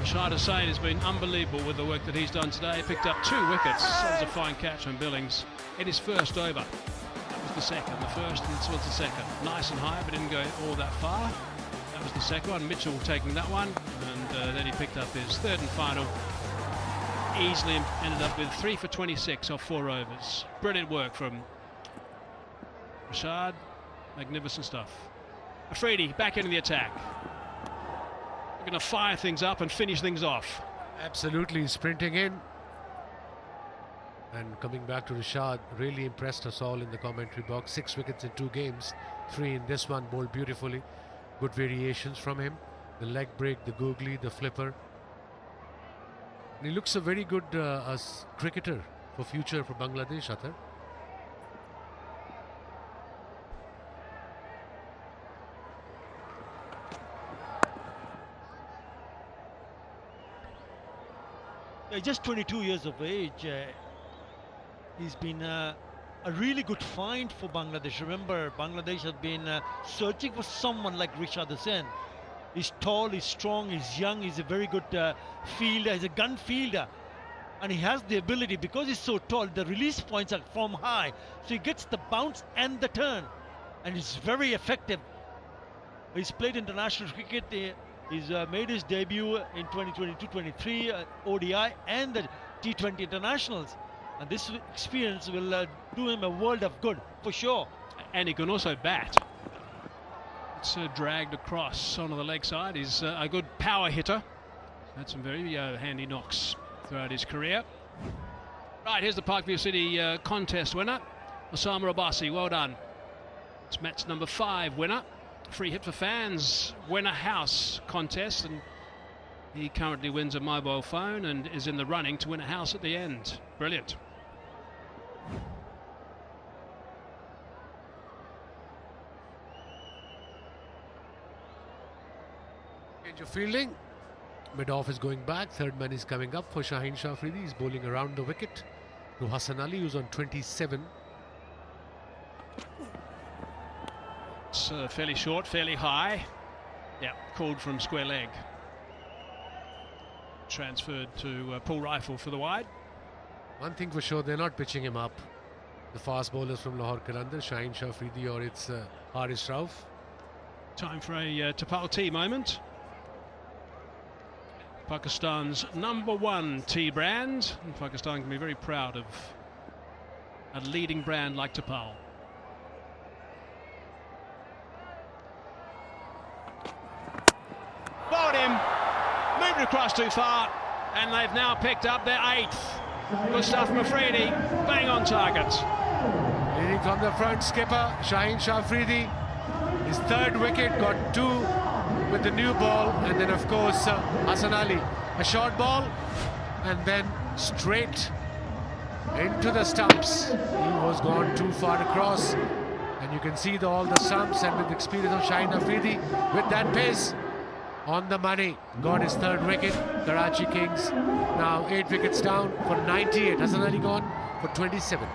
Rashad Hussain has been unbelievable with the work that he's done today. Picked up 2 wickets. That was a fine catch from Billings in his first over. That was the second. The first and this was the second. Nice and high, but didn't go all that far. That was the second one. Mitchell taking that one, and then he picked up his third and final. Easily ended up with 3 for 26 off 4 overs. Brilliant work from Rashad. Magnificent stuff. Afridi back into the attack. We're going to fire things up and finish things off. Absolutely, sprinting in. And coming back to Rashad, really impressed us all in the commentary box. 6 wickets in 2 games, 3 in this one, bowled beautifully. Good variations from him. The leg break, the googly, the flipper. And he looks a very good cricketer for future for Bangladesh, Athar. Just 22 years of age. He's been a really good find for Bangladesh. Remember, Bangladesh has been searching for someone like Rashad Hussain. He's tall, he's strong, he's young, he's a very good fielder, he's a gun fielder. And he has the ability, because he's so tall, the release points are from high. So he gets the bounce and the turn. And he's very effective. He's played international cricket. He's made his debut in 2022-23 ODI and the T20 internationals, and this experience will do him a world of good for sure. And he can also bat. It's dragged across onto the leg side. He's a good power hitter. Had some very handy knocks throughout his career. Right, here's the Parkview City contest winner, Osama Abbasi. Well done. It's match number 5 winner. Free hit for fans, win a house contest, and he currently wins a mobile phone and is in the running to win a house at the end. Brilliant. Change of fielding. Mid-off is going back. Third man is coming up for Shaheen Shah Afridi. He's bowling around the wicket to Hassan Ali, who's on 27. It's fairly short, fairly high. Yeah, called from square leg. Transferred to pull rifle for the wide. One thing for sure, they're not pitching him up. The fast bowlers from Lahore Qalandars, Shaheen Shah Afridi, or it's Haris Rauf. Time for a Tapal tea moment. Pakistan's #1 tea brand. And Pakistan can be very proud of a leading brand like Tapal. Bowled him, moved across too far, and they've now picked up their 8th. Good stuff from Afridi, bang on target. Leading from the front, skipper Shaheen Shah Afridi. His 3rd wicket, got 2 with the new ball, and then of course Hassan Ali, a short ball, and then straight into the stumps. He was gone too far across, and you can see all the stumps, and with the experience of Shaheen Afridi, with that pace, on the money, got his 3rd wicket. Karachi Kings now 8 wickets down for 98. Hassan Ali gone for 27.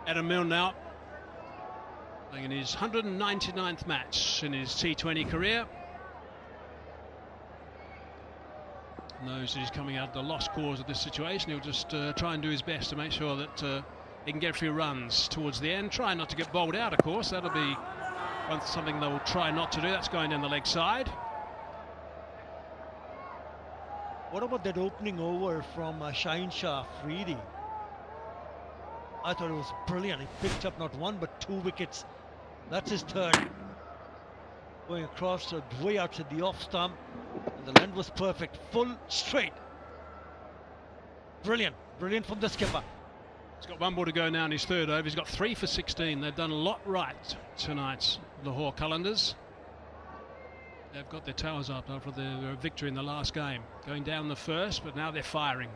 Adam Milne now playing in his 199th match in his T20 career. Knows that he's coming out the lost cause of this situation. He'll just try and do his best to make sure that he can get a few runs towards the end. Try not to get bowled out, of course. That'll be something they'll try not to do. That's going down the leg side. What about that opening over from Shaheen Shah Afridi? I thought it was brilliant. He picked up not one but 2 wickets. That's his third. Going across way outside the off stump. And the length was perfect. Full straight. Brilliant. Brilliant from the skipper. He's got 1 ball to go now in his third over. He's got 3 for 16. They've done a lot right tonight, Lahore Qalandars. They've got their towers up after their victory in the last game. Going down the first, but now they're firing.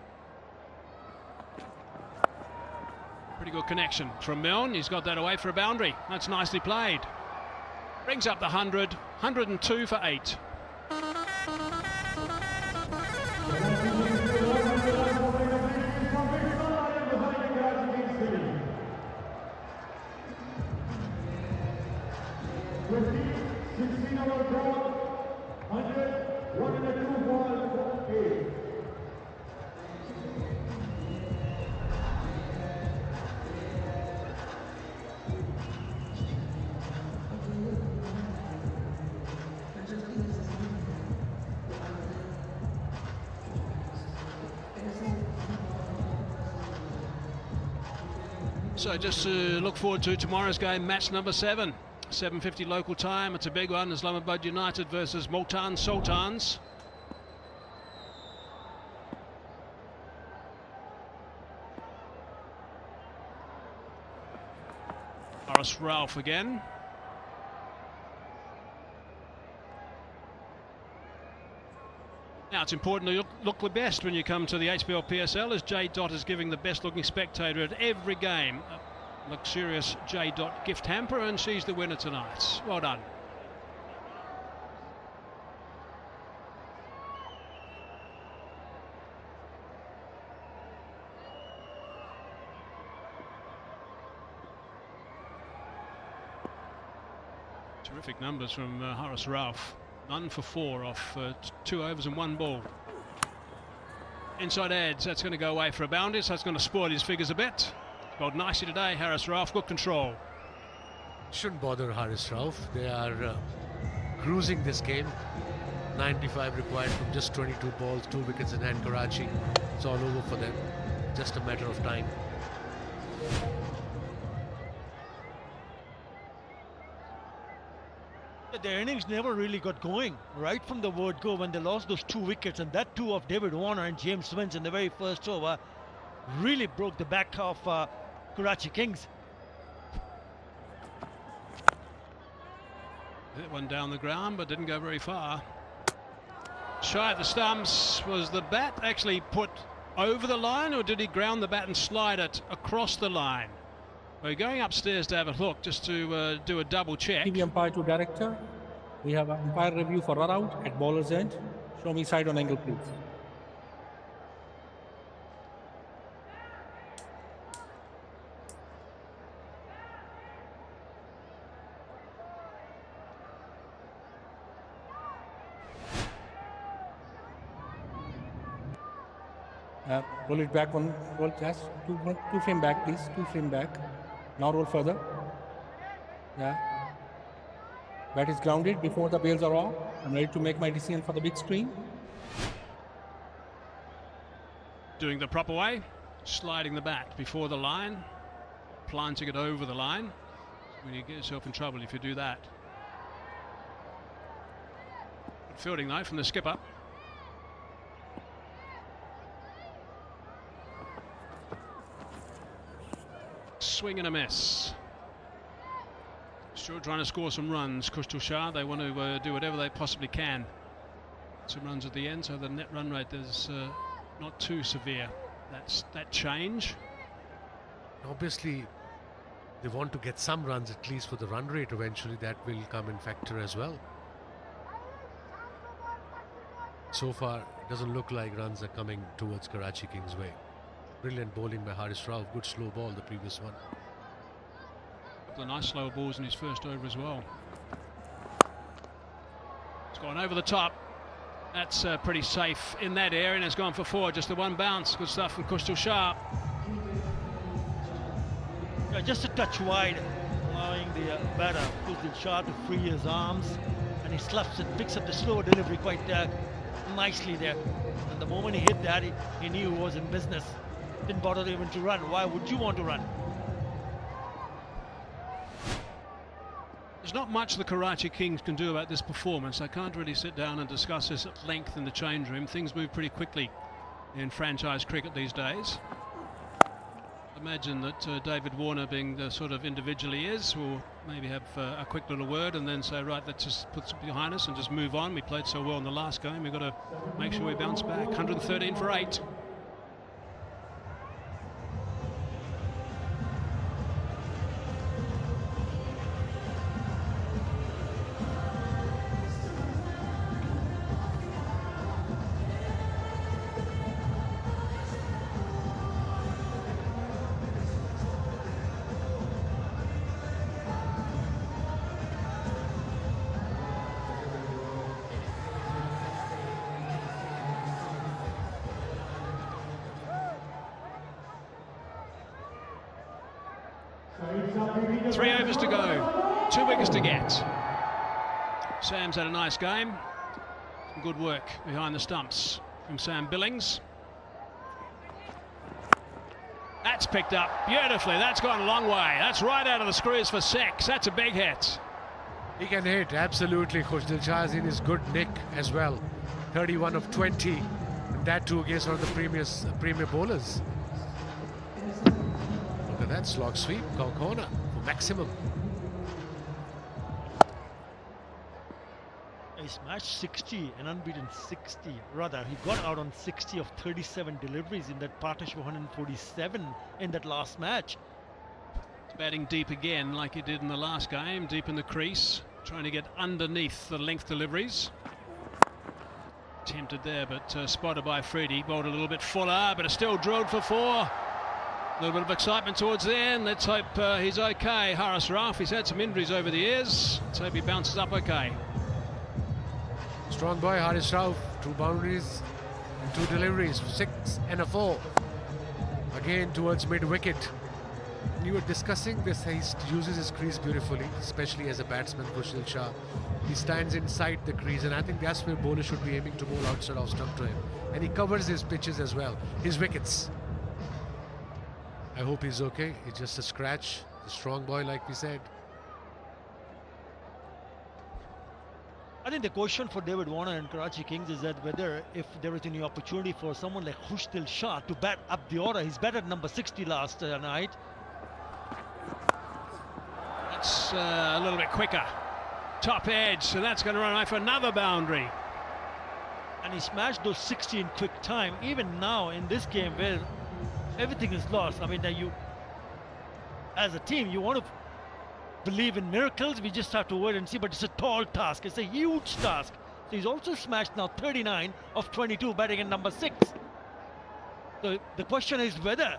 Pretty good connection from Milne. He's got that away for a boundary. That's nicely played. Brings up the 100. 102 for 8. So just to look forward to tomorrow's game, match number 7, 7:50 local time. It's a big one. Islamabad United versus Multan Sultans. Haris Ralph again. Now it's important to look the best when you come to the HBL PSL, as J. Dot is giving the best looking spectator at every game a luxurious J. Dot gift hamper, and she's the winner tonight. Well done. Terrific numbers from Haris Ralph. 1 for 4 off 2 overs and 1 ball. Inside edge, that's going to go away for a boundary, so that's going to spoil his figures a bit. Bowled nicely today, Haris Ralph, good control. Shouldn't bother Haris Ralph. They are cruising this game. 95 required from just 22 balls, 2 wickets in hand. Karachi, it's all over for them. Just a matter of time. Their innings never really got going right from the word go when they lost those 2 wickets, and that 2 of David Warner and James Swins in the very first over really broke the back of Karachi Kings. Hit one down the ground but didn't go very far. Shy at the stumps. Was the bat actually put over the line, or did he ground the bat and slide it across the line? We're going upstairs to have a look, just to do a double check. TV umpire to director. We have an umpire review for run out at bowler's end. Show me side on angle, please. Roll it back one, roll just two frame back, please. 2 frame back. Now roll further. Yeah. Bat is grounded before the bails are off. I'm ready to make my decision for the big screen. Doing the proper way, sliding the bat before the line, planting it over the line. When you get yourself in trouble if you do that. Good fielding though from the skipper. Swing and a miss. Still trying to score some runs. Kushal Shah, they want to do whatever they possibly can. Some runs at the end, so the net run rate is not too severe. That's that change. Obviously, they want to get some runs at least for the run rate eventually. That will come in factor as well. So far, it doesn't look like runs are coming towards Karachi Kings' way. Brilliant bowling by Haris Ralph. Good slow ball, the previous one. A couple of nice slow balls in his first over as well. It's gone over the top. That's pretty safe in that area, and it's gone for 4. Just the 1 bounce. Good stuff from Kushal Shah. Yeah, just a touch wide, allowing the batter, Kushal Shah, to free his arms, and he sluffs and picks up the slow delivery quite nicely there. And the moment he hit that, he knew he was in business. Didn't bother even to run. Why would you want to run? There's not much the Karachi Kings can do about this performance. I can't really sit down and discuss this at length in the change room. Things move pretty quickly in franchise cricket these days. Imagine that David Warner, being the sort of individual he is, will maybe have a quick little word and then say, right, let's just put it behind us and just move on. We played so well in the last game, we've got to make sure we bounce back. 113 for 8. Three overs to go, 2 wickets to get. Sam's had a nice game. Some good work behind the stumps from Sam Billings. That's picked up beautifully. That's gone a long way. That's right out of the screws for 6. That's a big hit. He can hit, absolutely. 𝐄𝐍𝐆𝐋𝐈𝐒𝐇 is in his good nick as well. 31 of 20. And that too against one of the premier bowlers. Look at that slog sweep, corner for maximum. He smashed 60, an unbeaten 60. Rather, he got out on 60 of 37 deliveries in that partnership, 147 in that last match. He's batting deep again like he did in the last game, deep in the crease, trying to get underneath the length deliveries. Tempted there, but spotted by Freddie. Bowled a little bit fuller, but it's still drilled for 4. A little bit of excitement towards the end. Let's hope he's okay. Haris Rauf, he's had some injuries over the years. Let's hope he bounces up okay. Strong boy, Haris Rauf. 2 boundaries and 2 deliveries, 6 and a 4. Again towards mid-wicket. You were discussing this, he uses his crease beautifully, especially as a batsman, 𝐄𝐍𝐆𝐋𝐈𝐒𝐇. He stands inside the crease, and I think that's where bowlers should be aiming to bowl outside off stump to him. And he covers his pitches as well, his wickets. I hope he's okay. It's just a scratch. A strong boy, like we said. I think the question for David Warner and Karachi Kings is that whether if there is any opportunity for someone like 𝐄𝐍𝐆𝐋𝐈𝐒𝐇 to bat up the order. He's batted number 60 last night. That's a little bit quicker. Top edge, so that's going to run away for another boundary. And he smashed those 60 in quick time. Even now in this game where everything is lost, I mean, that you, as a team, you want to believe in miracles. We just have to wait and see, but it's a tall task. It's a huge task. So he's also smashed now 39 of 22, batting at number 6. So the question is whether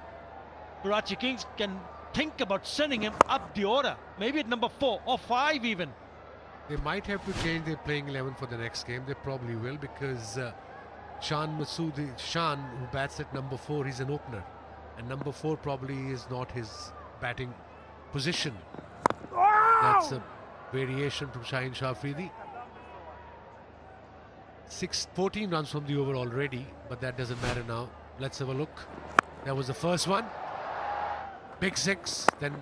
Karachi Kings can think about sending him up the order, maybe at number 4 or 5 even. They might have to change their playing 11 for the next game. They probably will, because Shan Masoodi, who bats at number 4, he's an opener. And number 4 probably is not his batting position. That's a variation from Shaheen Shah Afridi. 14 runs from the over already, but that doesn't matter now. Let's have a look. That was the first one. Big 6, then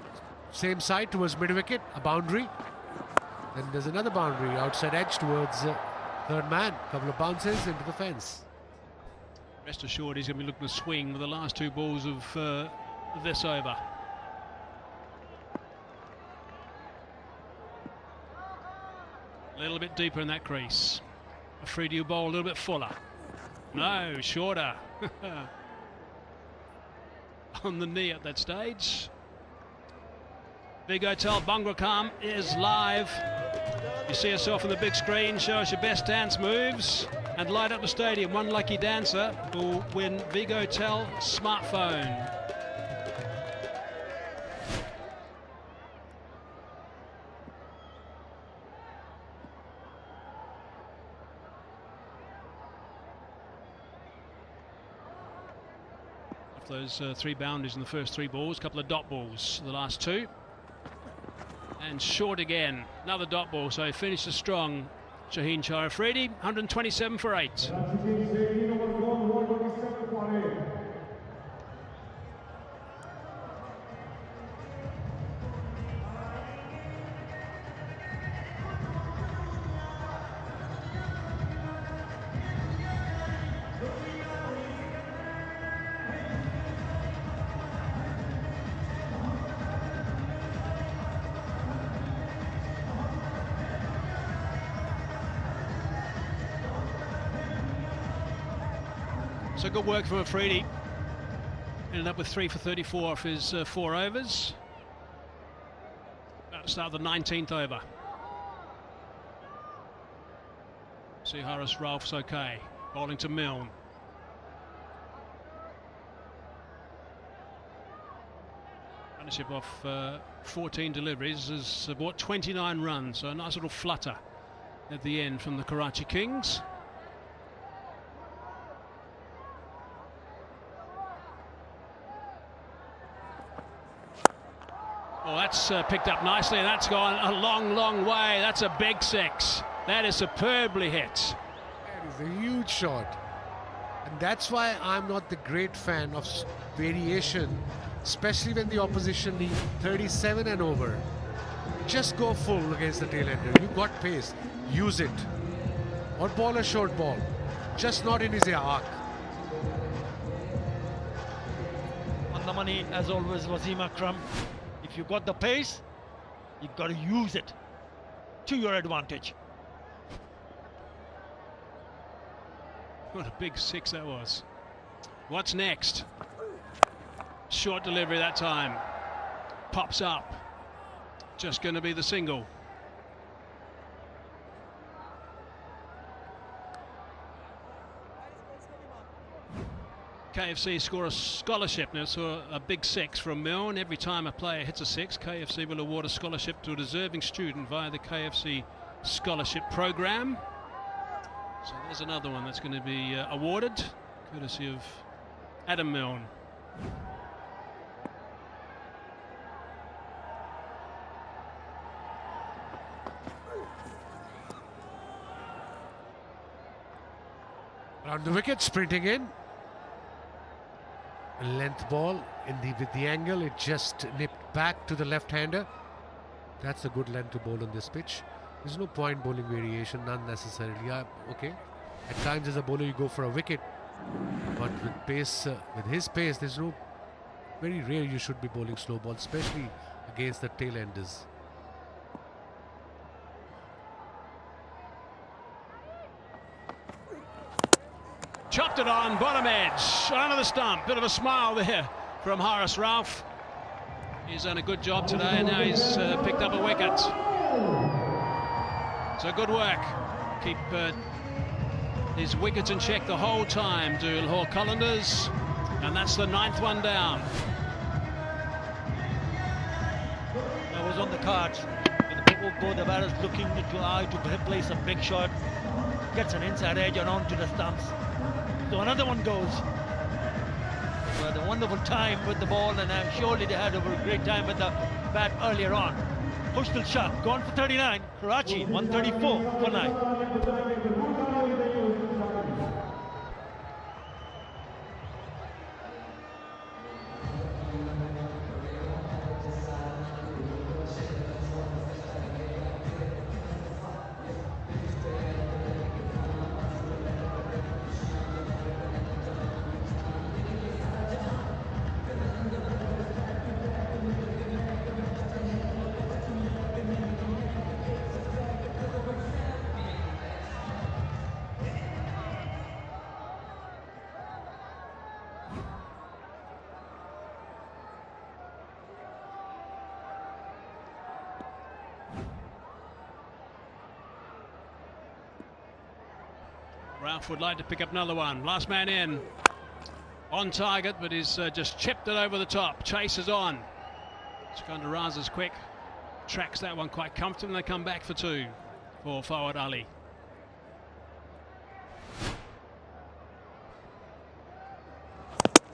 same side towards mid-wicket, a boundary. Then there's another boundary, outside edge towards third man. Couple of bounces into the fence. Rest assured he's going to be looking to swing with the last 2 balls of this over. A little bit deeper in that crease. Afridi bowl a little bit fuller. No, shorter. On the knee at that stage. Big Hotel Bangrakam is live. You see yourself on the big screen, show us your best dance moves and light up the stadium. One lucky dancer will win Big Hotel smartphone. Those 3 boundaries in the first 3 balls, couple of dot balls, the last 2. And short again, another dot ball, so he finishes strong. Shaheen Shah Afridi, 127 for 8. So good work from Afridi. Ended up with 3 for 34 off his 4 overs. About to start the 19th over. See Haris Ralph's okay. Bowling to Milne. Ownership off 14 deliveries has brought 29 runs, so a nice little flutter at the end from the Karachi Kings. Oh, that's picked up nicely, and that's gone a long, long way. That's a big 6. That is superbly hit. That is a huge shot. And that's why I'm not the great fan of variation, especially when the opposition needs 37 and over. Just go full against the tail-ender. You got pace. Use it. Or ball a short ball. Just not in his arc. On the money, as always, Wasim Akram. If you got the pace, you've got to use it to your advantage. What a big 6 that was. What's next? Short delivery that time. Pops up. Just going to be the single. KFC score a scholarship now, so a big 6 from Milne. Every time a player hits a 6, KFC will award a scholarship to a deserving student via the KFC scholarship program. So there's another one that's going to be awarded, courtesy of Adam Milne. Around the wicket, sprinting in. A length ball with the angle, it just nipped back to the left-hander. That's a good length to bowl on this pitch. There's no point bowling variation, none necessarily. Yeah, okay. At times as a bowler you go for a wicket, but with pace, with his pace, there's no, very rare you should be bowling slow balls, especially against the tail-enders. Chopped it on, bottom edge, under the stump. Bit of a smile there from Haris Ralph. He's done a good job today, and now he's picked up a wicket. So good work. Keep his wickets in check the whole time to Lahore Qalandars, and that's the 9th one down. That was on the cards. Both the batters looking into eye to place a big shot. Gets an inside edge and onto the stumps. So another one goes. But a wonderful time with the ball, and I'm surely they had a great time with the bat earlier on. Pushtal Shah, gone for 39. Karachi, 134 for 9. Ralph would like to pick up another one. Last man in. On target, but he's just chipped it over the top. Chase is on. Sikandar Raza's quick. Tracks that one quite comfortably, and they come back for 2 for Fawad Ali.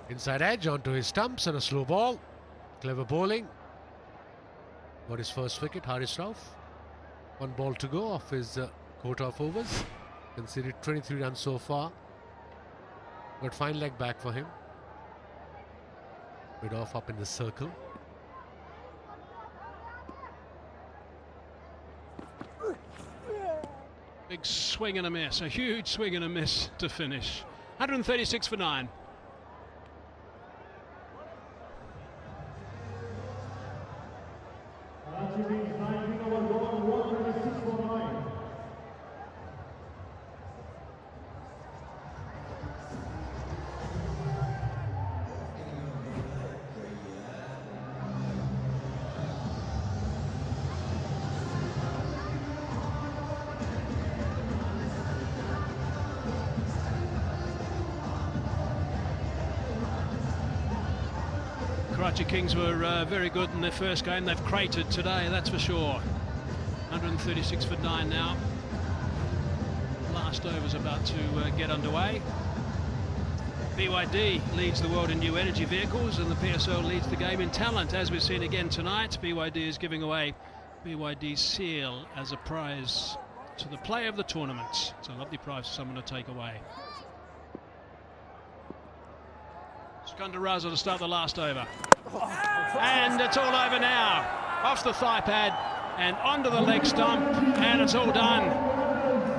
Inside edge onto his stumps and a slow ball. Clever bowling. Got his first wicket, Haris Ralph. 1 ball to go off his quota of overs. Conceded 23 runs so far. Got fine leg back for him. Bit off up in the circle. Big swing and a miss. A huge swing and a miss to finish. 136 for 9. Karachi Kings were very good in their first game. They've crated today, that's for sure. 136 for 9 now. Last over's about to get underway. BYD leads the world in new energy vehicles, and the PSL leads the game in talent, as we've seen again tonight. BYD is giving away BYD Seal as a prize to the player of the tournament. It's a lovely prize for someone to take away. Sikandar Raza to start the last over. And it's all over now. Off the thigh pad and onto the leg stump, and it's all done.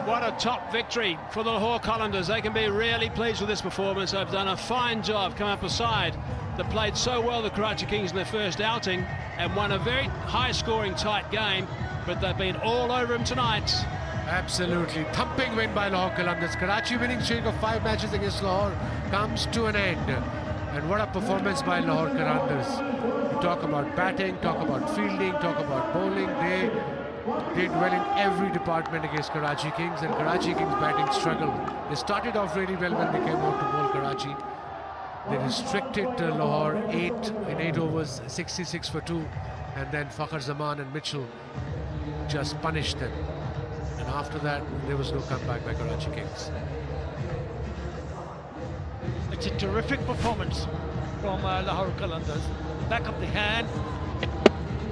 What a top victory for the Lahore Qalandars. They can be really pleased with this performance. They've done a fine job coming up a side that played so well, the Karachi Kings, in their first outing, and won a very high-scoring, tight game, but they've been all over him tonight. Absolutely. Thumping win by Lahore Qalandars. Karachi winning streak of 5 matches against Lahore comes to an end. And what a performance by Lahore Qalandars. You talk about batting, talk about fielding, talk about bowling. They did well in every department against Karachi Kings, and Karachi Kings batting struggled. They started off really well when they came out to bowl Karachi. They restricted Lahore in 8 overs, 66 for 2, and then Fakhr Zaman and Mitchell just punished them. And after that, there was no comeback by Karachi Kings. It's a terrific performance from Lahore Qalandars. Back of the hand,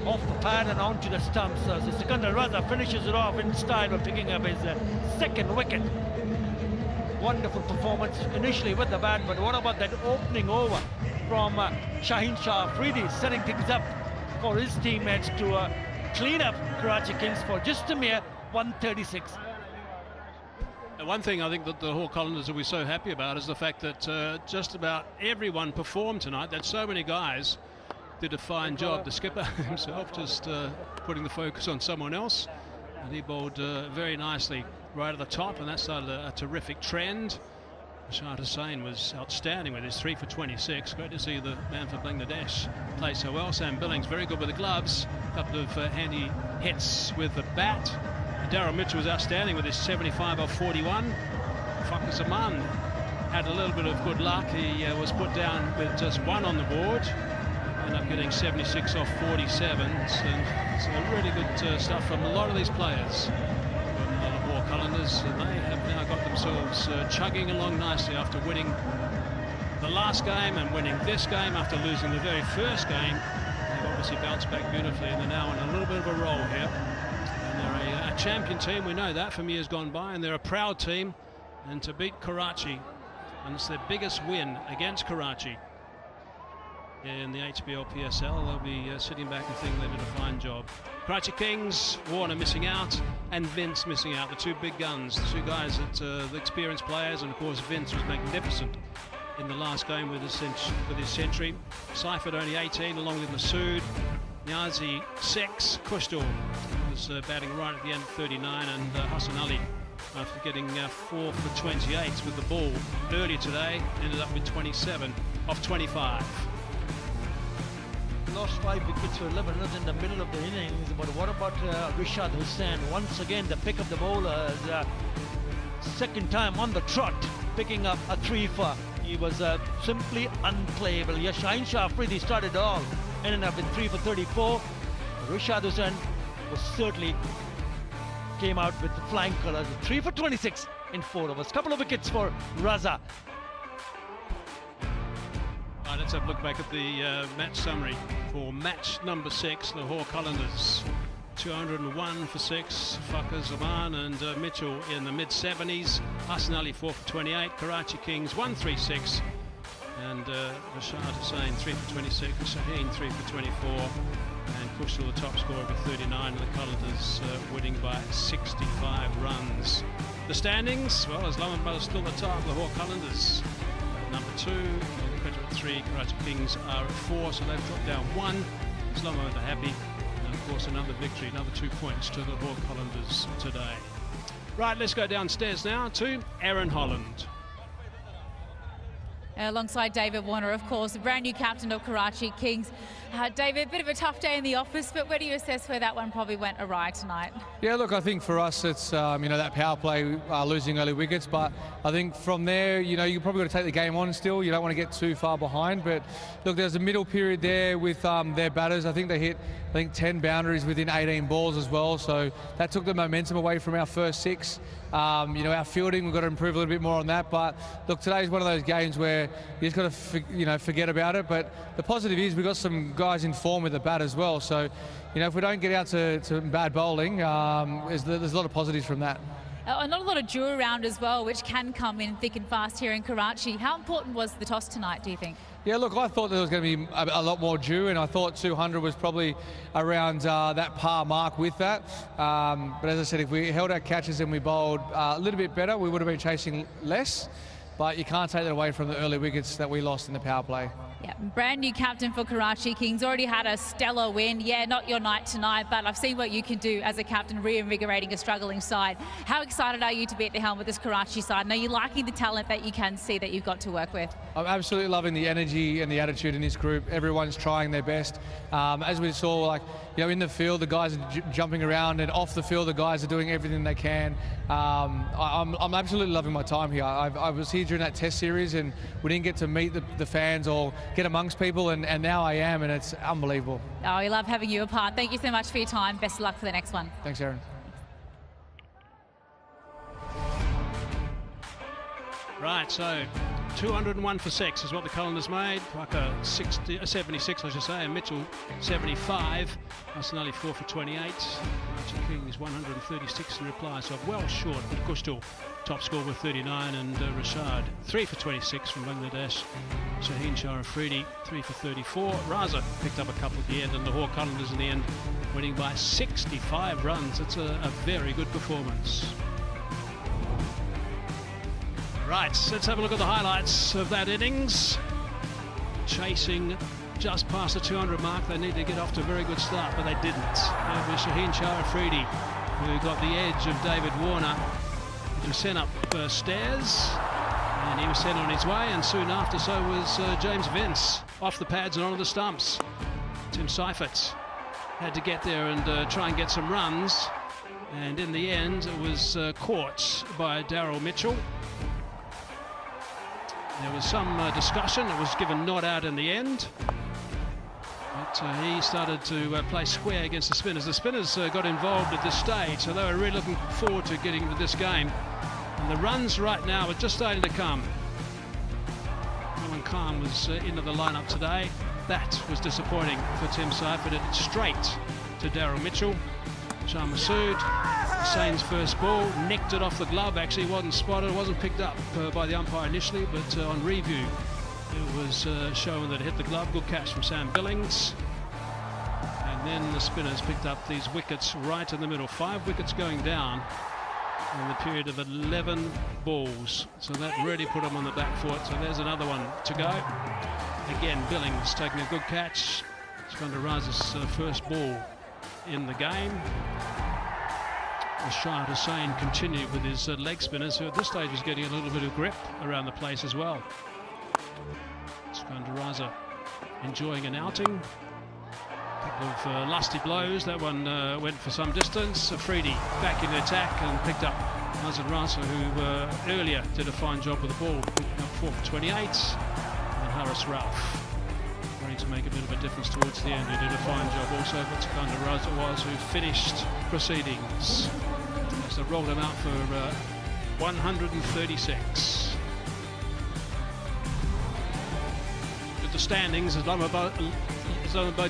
off the pad and onto the stumps. So Sikandar Raza finishes it off in style of picking up his second wicket. Wonderful performance initially with the bat, but what about that opening over from Shaheen Shah Afridi, setting things up for his teammates to clean up Karachi Kings for just a mere 136. One thing I think that the Lahore Qalandars will be so happy about is the fact that just about everyone performed tonight, that so many guys did a fine job. The skipper himself just putting the focus on someone else, and he bowled very nicely right at the top, and that started a terrific trend. Rashad Hussain was outstanding with his 3 for 26. Great to see the man for Bangladesh play so well. Sam Billings very good with the gloves, a couple of handy hits with the bat. Daryl Mitchell was outstanding with his 75 off 41. Fakhr Zaman had a little bit of good luck. He was put down with just 1 on the board. Ended up getting 76 off 47. So really good stuff from a lot of these players from the Lahore Qalandars. And they have now got themselves chugging along nicely after winning the last game and winning this game after losing the very first game. They've obviously bounced back beautifully, and they're now in a little bit of a roll here. They're a champion team, we know that from years gone by, and they're a proud team. And to beat Karachi, and it's their biggest win against Karachi in the HBL PSL, they'll be sitting back and thinking they did a fine job. Karachi Kings, Warner missing out, and Vince missing out, the 2 big guns, the 2 guys that the experienced players, and of course Vince was magnificent in the last game with his century. Seifert only 18, along with Masood. Niazi 6, Kushtal was batting right at the end of 39, and Hassan Ali, after getting 4 for 28 with the ball earlier today, ended up with 27 off 25. Lost 5 wickets for 11 runs in the middle of the innings, but what about Rashad Hussain? Once again, the pick of the bowlers, second time on the trot, picking up a 3 for. He was simply unplayable. Shaheen Shah Afridi started all, ended up with 3 for 34. Rashad Hussain was certainly came out with the flying colours, 3 for 26 in 4 overs. Couple of wickets for Raza. Right, let's have a look back at the match summary for match number 6. Lahore Qalandars 201 for 6. Fakhr Zaman and Mitchell in the mid-70s. Hassan Ali 4 for 28. Karachi Kings 136. And Rashad Hussain 3 for 26. Shaheen 3 for 24. And Kushal the top scorer with 39. And the Qalandars winning by 65 runs. The standings, well, Islamabad is still at the top. Lahore Qalandars at number 2. At 3, Karachi Kings are at 4, so they've dropped down 1. Islamabad are happy, and of course another victory, another 2 points to the Lahore Qalandars today. Right, let's go downstairs now to Aaron Holland. Alongside David Warner, of course, the brand new captain of Karachi Kings. David, a bit of a tough day in the office, but where do you assess where that one probably went awry tonight? Yeah, look, I think for us it's, that power play, losing early wickets, but I think from there, you've probably got to take the game on still. You don't want to get too far behind, but look, there's a middle period there with their batters. I think they hit, 10 boundaries within 18 balls as well, so that took the momentum away from our first 6. Our fielding, we've got to improve a little bit more on that, but look, today's one of those games where you just got to, forget about it, but the positive is we've got some guys in form with the bat as well, so, if we don't get out to bad bowling, there's a lot of positives from that. Not a lot of dew around as well, which can come in thick and fast here in Karachi. How important was the toss tonight, do you think? Yeah, look, I thought there was going to be a lot more dew, and I thought 200 was probably around that par mark with that. But as I said, if we held our catches and we bowled a little bit better, we would have been chasing less. But you can't take that away from the early wickets that we lost in the power play. Yeah, brand new captain for Karachi Kings, already had a stellar win. Yeah, not your night tonight, but I've seen what you can do as a captain, reinvigorating a struggling side. How excited are you to be at the helm with this Karachi side? And are you liking the talent that you can see that you've got to work with? I'm absolutely loving the energy and the attitude in this group. Everyone's trying their best. As we saw, in the field, the guys are jumping around, and off the field, the guys are doing everything they can. I'm absolutely loving my time here. I was here during that test series, and we didn't get to meet the fans or get amongst people, and now I am, and it's unbelievable. Oh, we love having you a part. Thank you so much for your time. Best of luck for the next one. Thanks, Aaron. Right, so 201 for 6 is what the Qalandars made. Parker 76, I should say, and Mitchell 75. Arsenal 4 for 28. Karachi Kings 136 in reply, so well short, but of course still top score with 39, and Rashad 3 for 26 from Bangladesh. Shaheen Shah Afridi 3 for 34. Raza picked up a couple at the end, and Lahore Qalandars in the end winning by 65 runs. It's a very good performance. Right, let's have a look at the highlights of that innings. Chasing just past the 200 mark. They need to get off to a very good start, but they didn't. It was Shaheen Shah Afridi who got the edge of David Warner. He was sent up stairs, and he was sent on his way, and soon after so was James Vince, off the pads and onto the stumps. Tim Seifert had to get there and try and get some runs, and in the end it was caught by Daryl Mitchell. There was some discussion. It was given not out in the end. But he started to play square against the spinners. The spinners got involved at this stage, so they were really looking forward to getting into this game. And the runs right now are just starting to come. Alan Khan was into the lineup today. That was disappointing for Tim Seifert. It straight to Daryl Mitchell. Shah Massoud, Hussein's first ball, nicked it off the glove. Actually wasn't spotted, wasn't picked up by the umpire initially, but on review it was shown that it hit the glove. Good catch from Sam Billings. And then the spinners picked up these wickets right in the middle. 5 wickets going down in the period of 11 balls. So that really put them on the back foot. So there's another one to go. Again, Billings taking a good catch. Iskandar Raza's first ball in the game. Rashad Hussain continued with his leg spinners, who at this stage was getting a little bit of grip around the place as well. Iskandar Raza enjoying an outing. A couple of lusty blows. That one went for some distance. Afridi back in the attack and picked up Azad Raza, who earlier did a fine job with the ball, picking up 4 for 28. And Haris Rauf to make a bit of a difference towards the end. He did a fine job also, but Iskandar Raza was who finished proceedings. As they rolled him out for 136. With the standings, Islamabad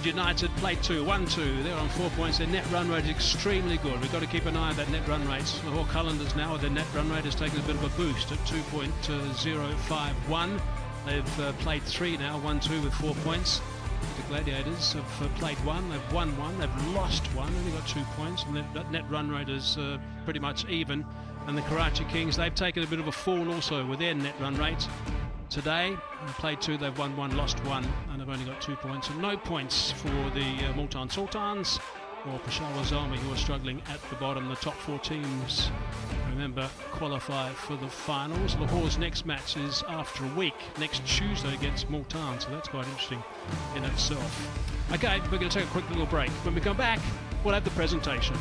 United played 1-2. They're on 4 points. Their net run rate is extremely good. We've got to keep an eye on that net run rate. Lahore Qalandars now, their net run rate has taken a bit of a boost at 2.051. They've played 3 now, 1-2 with 4 points. The Gladiators have played 1, they've won 1, they've lost 1, only got 2 points, and that net run rate is pretty much even. And the Karachi Kings, they've taken a bit of a fall also with their net run rate. Today, they played 2, they've won 1, lost 1, and they've only got 2 points. And no points for the Multan Sultans. or Peshawar Zalmi, who are struggling at the bottom. The top 4 teams, remember, qualify for the finals. Lahore's next match is after a week, next Tuesday against Multan, so that's quite interesting in itself. Okay, we're going to take a quick little break. When we come back, we'll have the presentation.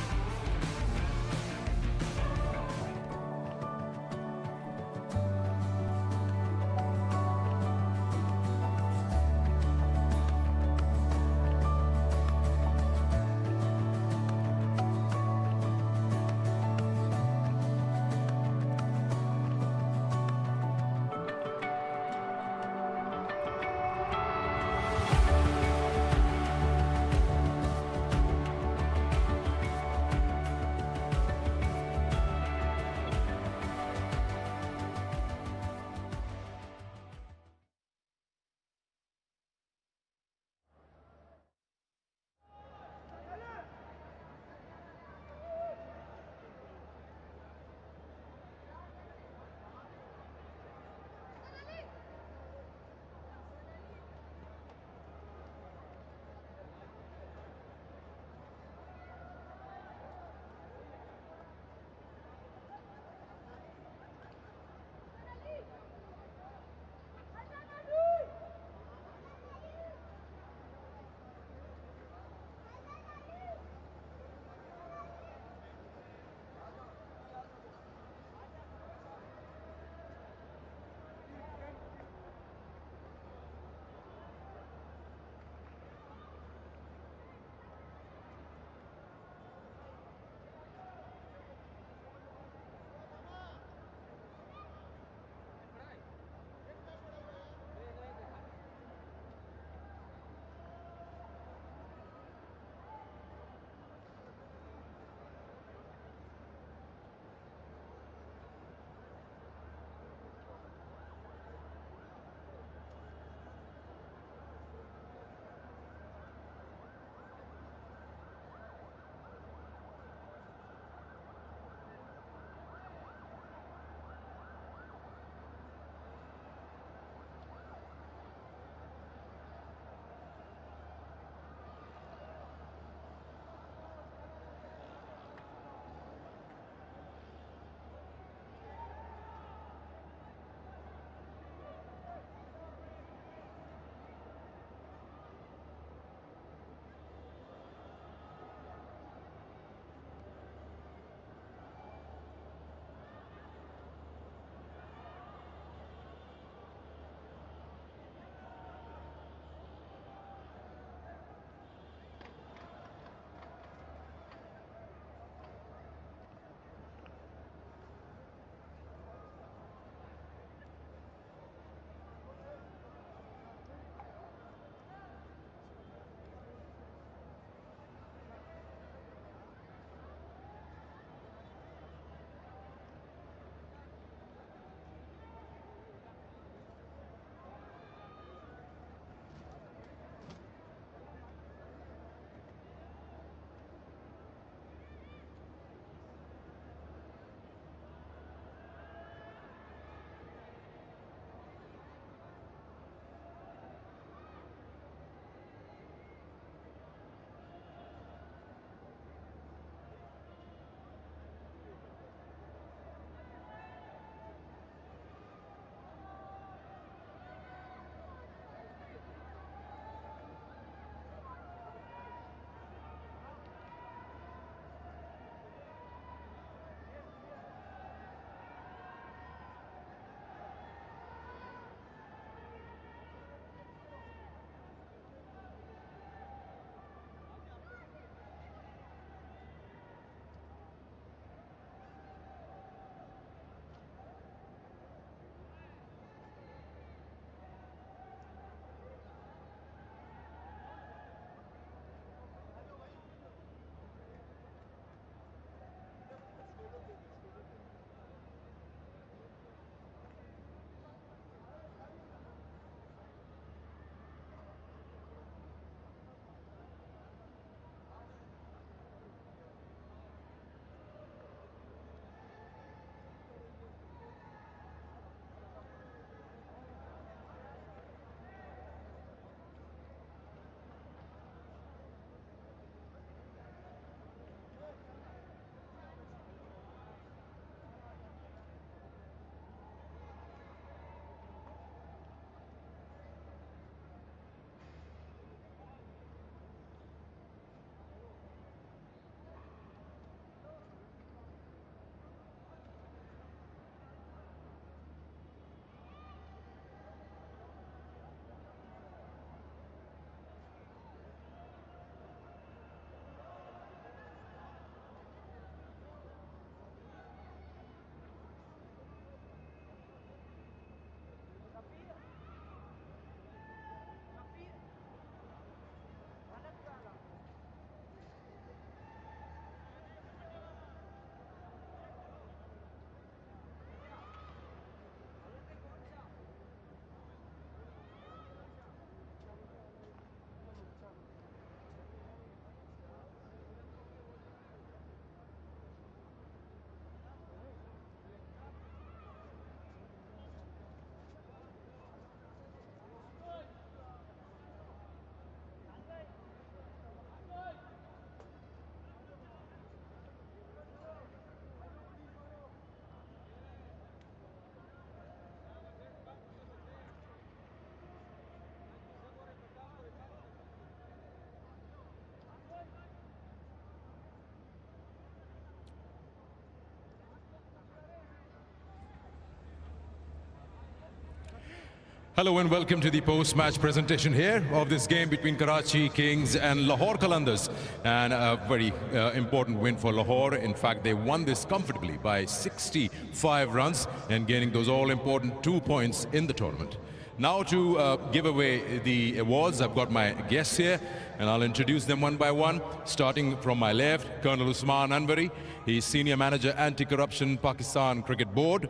Hello and welcome to the post-match presentation here of this game between Karachi Kings and Lahore Qalandars, and a very important win for Lahore. In fact, they won this comfortably by 65 runs and gaining those all-important 2 points in the tournament. Now to give away the awards, I've got my guests here and I'll introduce them one by one. Starting from my left, Colonel Usman Anwari. He's Senior Manager Anti-Corruption Pakistan Cricket Board.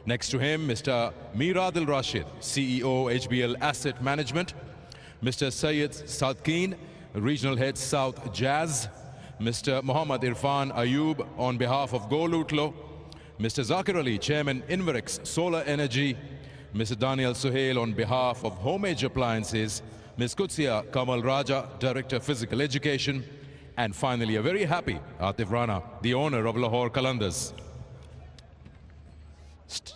Next to him, Mr. Mir Adil Rashid, CEO, HBL Asset Management. Mr. Syed Sadkeen, Regional Head South Jazz. Mr. Mohammad Irfan Ayub on behalf of 𝐄𝐍𝐆𝐋𝐈𝐒𝐇. Mr. Zakir Ali, Chairman, 𝐿𝐸𝐸𝐼𝒀𝒻 Solar Energy. Mr. Daniel Sohail on behalf of Homage Appliances. Ms. 𝐄𝐍𝐆𝐋𝐈𝐒𝐇, Kamail Raja, Director Physical Education. And finally, a very happy Atif Rana, the owner of Lahore Qalandars.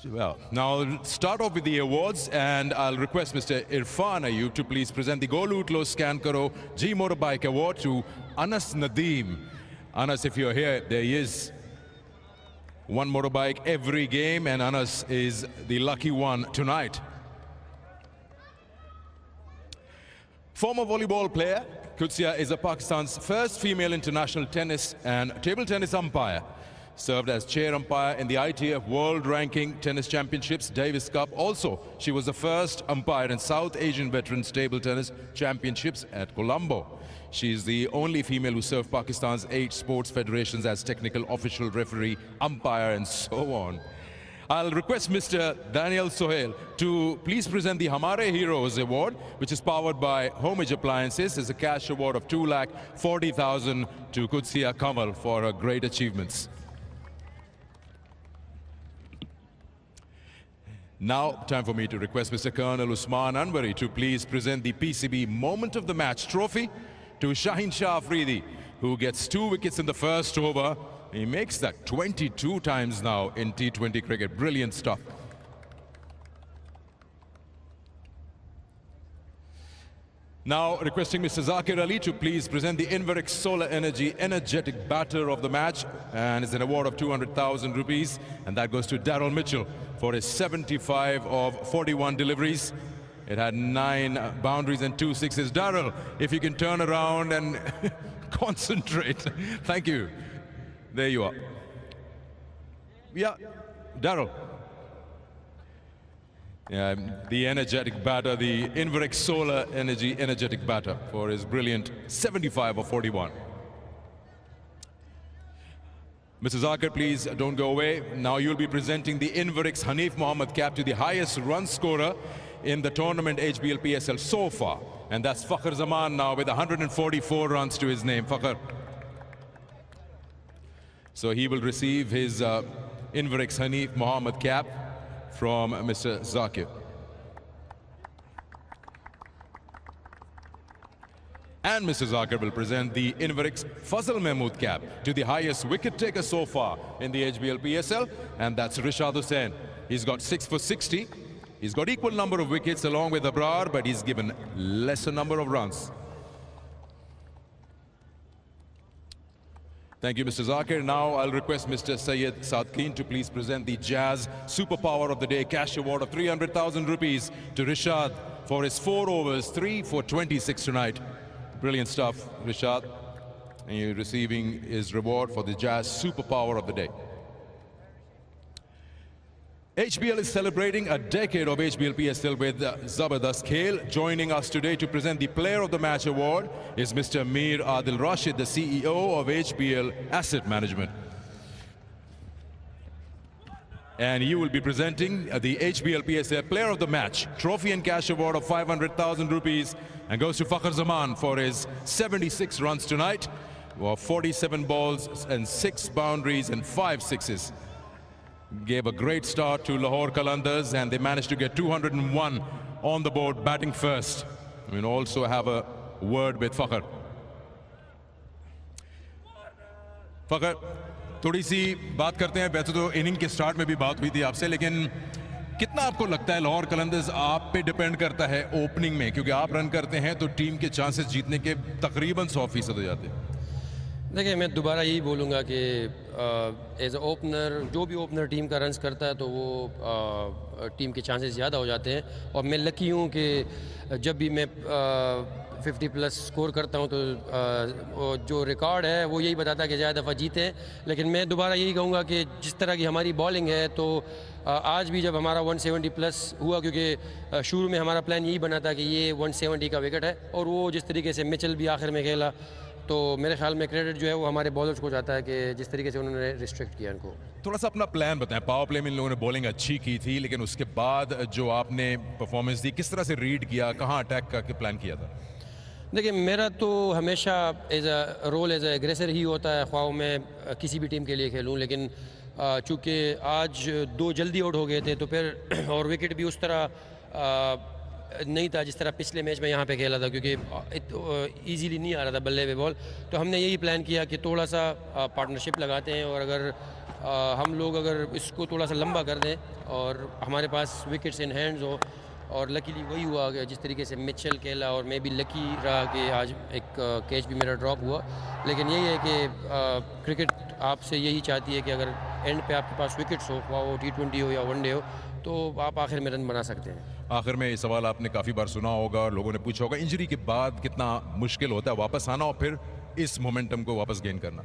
Well, now I'll start off with the awards, and I'll request Mr. Irfan Ayub to please present the 𝐿𝐸𝐸𝐼𝐒𝐇 Scan Karo G Motorbike Award to Anas Nadeem. Anas, if you're here, there he is. One motorbike every game, and Anas is the lucky one tonight. Former volleyball player, 𝐄𝐍𝐆𝐋𝐈𝐒𝐇 is Pakistan's first female international tennis and table tennis umpire. Served as chair umpire in the ITF World Ranking Tennis Championships Davis Cup. Also, she was the first umpire in South Asian Veterans Table Tennis Championships at Colombo. She is the only female who served Pakistan's 8 sports federations as technical official referee, umpire, and so on. I'll request Mr. Daniel Sohail to please present the Hamare Heroes Award, which is powered by Homage Appliances. It's a cash award of 2,40,000 to 𝐄𝐍𝐆𝐋𝐈𝐒𝐇 Kamal for her great achievements. Now, time for me to request Mr. Colonel Usman Anwari to please present the PCB Moment of the Match trophy to Shaheen Shah Afridi, who gets 2 wickets in the first over. He makes that 22 times now in T20 cricket. Brilliant stuff. Now, requesting Mr. Zakir Ali to please present the 𝐿𝐸𝐸𝐼𝐒𝐇 Solar Energy Energetic Batter of the Match, and it's an award of 200,000 rupees, and that goes to Daryl Mitchell for his 75 of 41 deliveries. It had 9 boundaries and 2 sixes. Daryl, if you can turn around and concentrate. Thank you. There you are. Yeah, Daryl. Yeah, the energetic batter, the 𝐿𝐸𝐸𝐼𝐒𝐇 Solar Energy Energetic Batter for his brilliant 75 of 41. Mr. Zakir, please don't go away. Now you'll be presenting the 𝐿𝐸𝐸𝐼𝐒𝐇 Hanif Mohammed cap to the highest run scorer in the tournament HBL PSL so far. And that's Fakhr Zaman now with 144 runs to his name. Fakhr. So he will receive his 𝐿𝐸𝐸𝐼𝐒𝐇 Hanif Mohammed cap from Mr. Zakir. And Mr. Zakir will present the 𝐿𝐸𝐸𝐼𝐒𝐇 Fazal Mahmood cap to the highest wicket taker so far in the HBL PSL, and that's Rishad Hussain. He's got 6 for 60. He's got equal number of wickets along with Abrar, but he's given lesser number of runs. Thank you, Mr. Zakir. Now I'll request Mr. Syed Sadkeen to please present the Jazz Superpower of the Day cash award of 300,000 rupees to Rishad for his 4 overs, 3 for 26 tonight. Brilliant stuff, Rishad. And you're receiving his reward for the Jazz Superpower of the Day. HBL is celebrating a decade of HBL PSL with Zabardast Khel. Joining us today to present the Player of the Match award is Mr. Mir Adil Rashid, the CEO of HBL Asset Management. And you will be presenting the HBL PSL Player of the Match trophy and cash award of 500,000 rupees, and goes to Fakhr Zaman for his 76 runs tonight, 47 balls and 6 boundaries and 5 sixes. Gave a great start to Lahore Qalandars, and they managed to get 201 on the board batting first. We'll also have a word with Fakhr. Fakhr, थोड़ी सी बात करते हैं. वैसे तो inning के start में भी बात हुई थी आपसे, लेकिन कितना आपको लगता है लाहौर कलंदर्स आप पे डिपेंड करता है ओपनिंग में, क्योंकि आप रन करते हैं तो टीम के चांसेस जीतने के तकरीबन 100% हो जाते हैं? देखिए मैं दोबारा यही बोलूँगा कि एज ए ओपनर जो भी ओपनर टीम का रन्स करता है तो वो टीम के चांसेस ज़्यादा हो जाते हैं और मैं लकी हूँ कि जब भी मैं 50 प्लस स्कोर करता हूँ तो जो रिकॉर्ड है वो यही बताता है कि ज़्यादा दफ़ा जीते हैं। लेकिन मैं दोबारा यही कहूँगा कि जिस तरह की हमारी बॉलिंग है तो आज भी जब हमारा 170 प्लस हुआ, क्योंकि शुरू में हमारा प्लान यही बना था कि ये 170 का विकेट है और वो जिस तरीके से मिचेल भी आखिर में खेला तो मेरे ख्याल में क्रेडिट जो है वो हमारे बॉलर्स को जाता है कि जिस तरीके से उन्होंने रिस्ट्रिक्ट किया इनको। थोड़ा सा अपना प्लान बताएं। पावर प्ले में इन लोगों ने बॉलिंग अच्छी की थी, लेकिन उसके बाद जो आपने परफॉर्मेंस दी किस तरह से रीड किया, कहाँ अटैक का प्लान किया था? देखिए मेरा तो हमेशा as a role as aggressor ही होता है, ख्वाह मैं किसी भी टीम के लिए खेलूँ। लेकिन चूँकि आज 2 जल्दी आउट हो गए थे तो फिर और विकेट भी उस तरह नहीं था जिस तरह पिछले मैच में यहाँ पे खेला था, क्योंकि इजीली नहीं आ रहा था बल्ले पे बॉल। तो हमने यही प्लान किया कि थोड़ा सा पार्टनरशिप लगाते हैं और अगर हम लोग अगर इसको थोड़ा सा लंबा कर दें और हमारे पास विकेट्स इन हैंड्स हो, और लकीली वही हुआ कि जिस तरीके से मिचेल खेला और मैं भी लकी रहा कि आज एक कैच भी मेरा ड्रॉप हुआ। लेकिन यही है कि क्रिकेट आपसे यही चाहती है कि अगर एंड पे आपके पास विकेट्स हो, वो T20 हो या वनडे हो, तो आप आखिर में रन बना सकते हैं। आखिर में ये सवाल आपने काफ़ी बार सुना होगा और लोगों ने पूछा होगा, इंजरी के बाद कितना मुश्किल होता है वापस आना और फिर इस मोमेंटम को वापस गेन करना?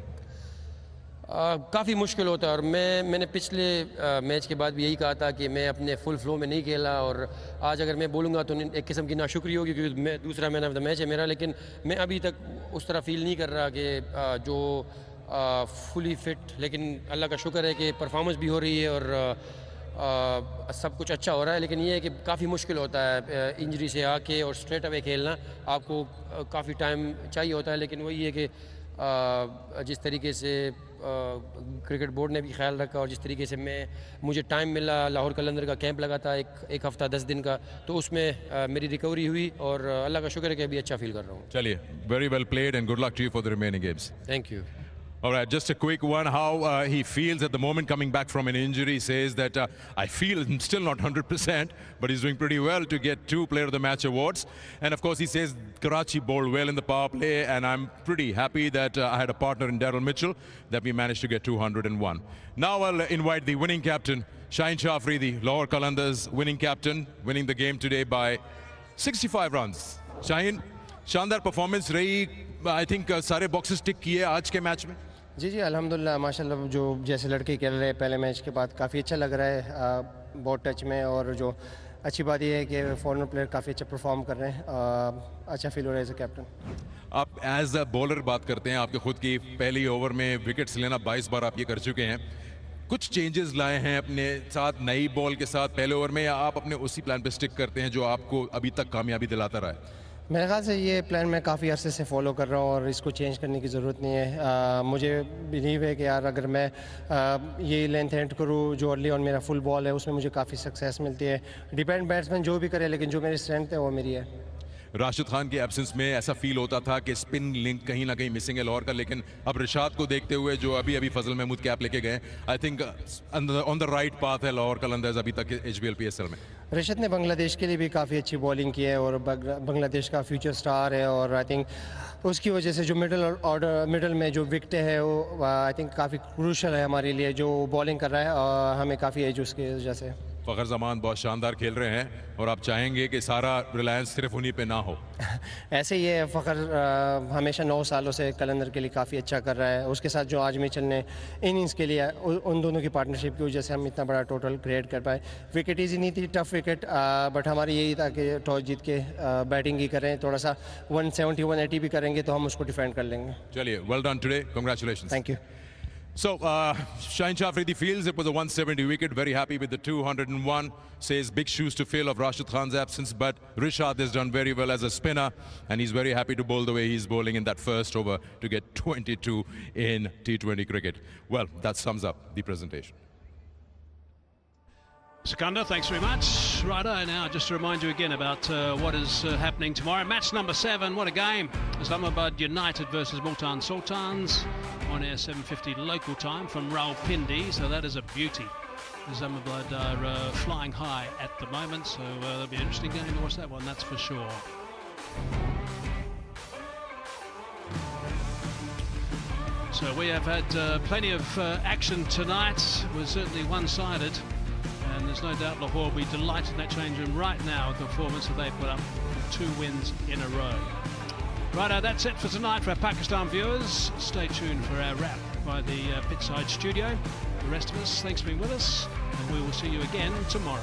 काफ़ी मुश्किल होता है और मैंने पिछले मैच के बाद भी यही कहा था कि मैं अपने फुल फ्लो में नहीं खेला और आज अगर मैं बोलूँगा तो एक किस्म की नाशुक्री होगी क्योंकि मैं दूसरा मैन ऑफ द मैच है मेरा। लेकिन मैं अभी तक उस तरह फील नहीं कर रहा कि जो फुली फिट, लेकिन अल्लाह का शुक्र है कि परफॉर्मेंस भी हो रही है और सब कुछ अच्छा हो रहा है। लेकिन ये है कि काफ़ी मुश्किल होता है इंजरी से आके और स्ट्रेट अवे खेलना, आपको काफ़ी टाइम चाहिए होता है। लेकिन वही है कि जिस तरीके से क्रिकेट बोर्ड ने भी ख्याल रखा और जिस तरीके से मुझे टाइम मिला, लाहौर कलंदर का कैंप लगा था एक हफ़्ता 10 दिन का, तो उसमें मेरी रिकवरी हुई और अल्लाह का शुक्र है कि अभी अच्छा फील कर रहा हूँ। चलिए, very well played and good luck to you for the remaining games. Thank you. All right, just a quick one. How he feels at the moment coming back from an injury. He says that I feel I'm still not 100%, but he's doing pretty well to get 2 Player of the Match awards. And of course, he says Karachi bowled well in the power play, and I'm pretty happy that I had a partner in Daryl Mitchell that we managed to get 201. Now I'll invite the winning captain, Shaheen Shah Afridi, Lahore Qalandars winning captain, winning the game today by 65 runs. Shaheen, शानदार performance रही। I think सारे boxes टिक किए आज के match में। जी अल्हम्दुलिल्लाह माशाल्लाह, जो जैसे लड़के खेल रहे हैं पहले मैच के बाद काफ़ी अच्छा लग रहा है बहुत टच में। और जो अच्छी बात यह है कि फॉरेनर प्लेयर काफ़ी अच्छा परफॉर्म कर रहे हैं, अच्छा फील हो रहा है एज अ कैप्टन। आप एज अ बॉलर बात करते हैं, आपके खुद की पहली ओवर में विकेट्स लेना 22 बार आप ये कर चुके हैं। कुछ चेंजेस लाए हैं अपने साथ नई बॉल के साथ पहले ओवर में, या आप अपने उसी प्लान पे स्टिक करते हैं जो आपको अभी तक कामयाबी दिलाता रहा है? मेरे ख्याल से ये प्लान मैं काफ़ी अरसे से फॉलो कर रहा हूँ और इसको चेंज करने की ज़रूरत नहीं है। मुझे बिलीव है कि यार अगर मैं ये लेंथ एंड करूँ जो अर्ली ऑन मेरा फुल बॉल है उसमें मुझे काफ़ी सक्सेस मिलती है। डिपेंड बैट्समैन जो भी करे, लेकिन जो मेरी स्ट्रेंथ है वो मेरी है। राशिद खान के एब्सेंस में ऐसा फील होता था कि स्पिन लिंक कहीं ना कहीं मिसिंग है लाहौर का, लेकिन अब रिशाद को देखते हुए जो अभी फजल महमूद कैप लेके गए, I think on the right path है लाहौर कलंदर्स अभी तक HBL PSL में। रिशाद ने बांग्लादेश के लिए भी काफ़ी अच्छी बॉलिंग की है और बांग्लादेश का फ्यूचर स्टार है और आई थिंक उसकी वजह से जो मिडल में जो विकेट है वो आई थिंक काफ़ी क्रूशल है हमारे लिए। जो बॉलिंग कर रहा है और हमें काफ़ी एज उसकी वजह से। फ़खर ज़मान बहुत शानदार खेल रहे हैं और आप चाहेंगे कि सारा रिलायंस सिर्फ उन्हीं पे ना हो। ऐसे ही है, फ़खर हमेशा 9 सालों से कलंदर के लिए काफ़ी अच्छा कर रहा है। उसके साथ जो आज मिचेल ने इनिंग्स के लिए उन दोनों की पार्टनरशिप की वजह से हम इतना बड़ा टोटल क्रिएट कर पाए। विकेट ईजी नहीं थी, टफ विकेट, बट हमारी यही था कि टॉस जीत के बैटिंग ही करें, थोड़ा सा 170 180 भी करेंगे तो हम उसको डिफेंड कर लेंगे। चलिए, well done today, congratulations. Thank you. So, Shaheen Shah Afridi feels it was a 170 wicket, very happy with the 201, says big shoes to fill of Rashid Khan's absence, but Rishad has done very well as a spinner, and he's very happy to bowl the way he's bowling in that first over to get 22 in T20 cricket. Well, that sums up the presentation. Sikandar, thanks very much. Righto, now just to remind you again about what is happening tomorrow. Match number 7, what a game. Islamabad United versus Multan Sultans. On air 7:50 local time from Rawalpindi, so that is a beauty. Islamabad are flying high at the moment, so that'll be an interesting game to watch that one, that's for sure. So we have had plenty of action tonight. We're certainly one-sided, and there's no doubt Lahore will be delighted in that change room right now with the performance that they put up with 2 wins in a row. Righto, that's it for tonight for our Pakistan viewers. Stay tuned for our wrap by the pitchside studio. The rest of us, thanks for being with us, and we will see you again tomorrow.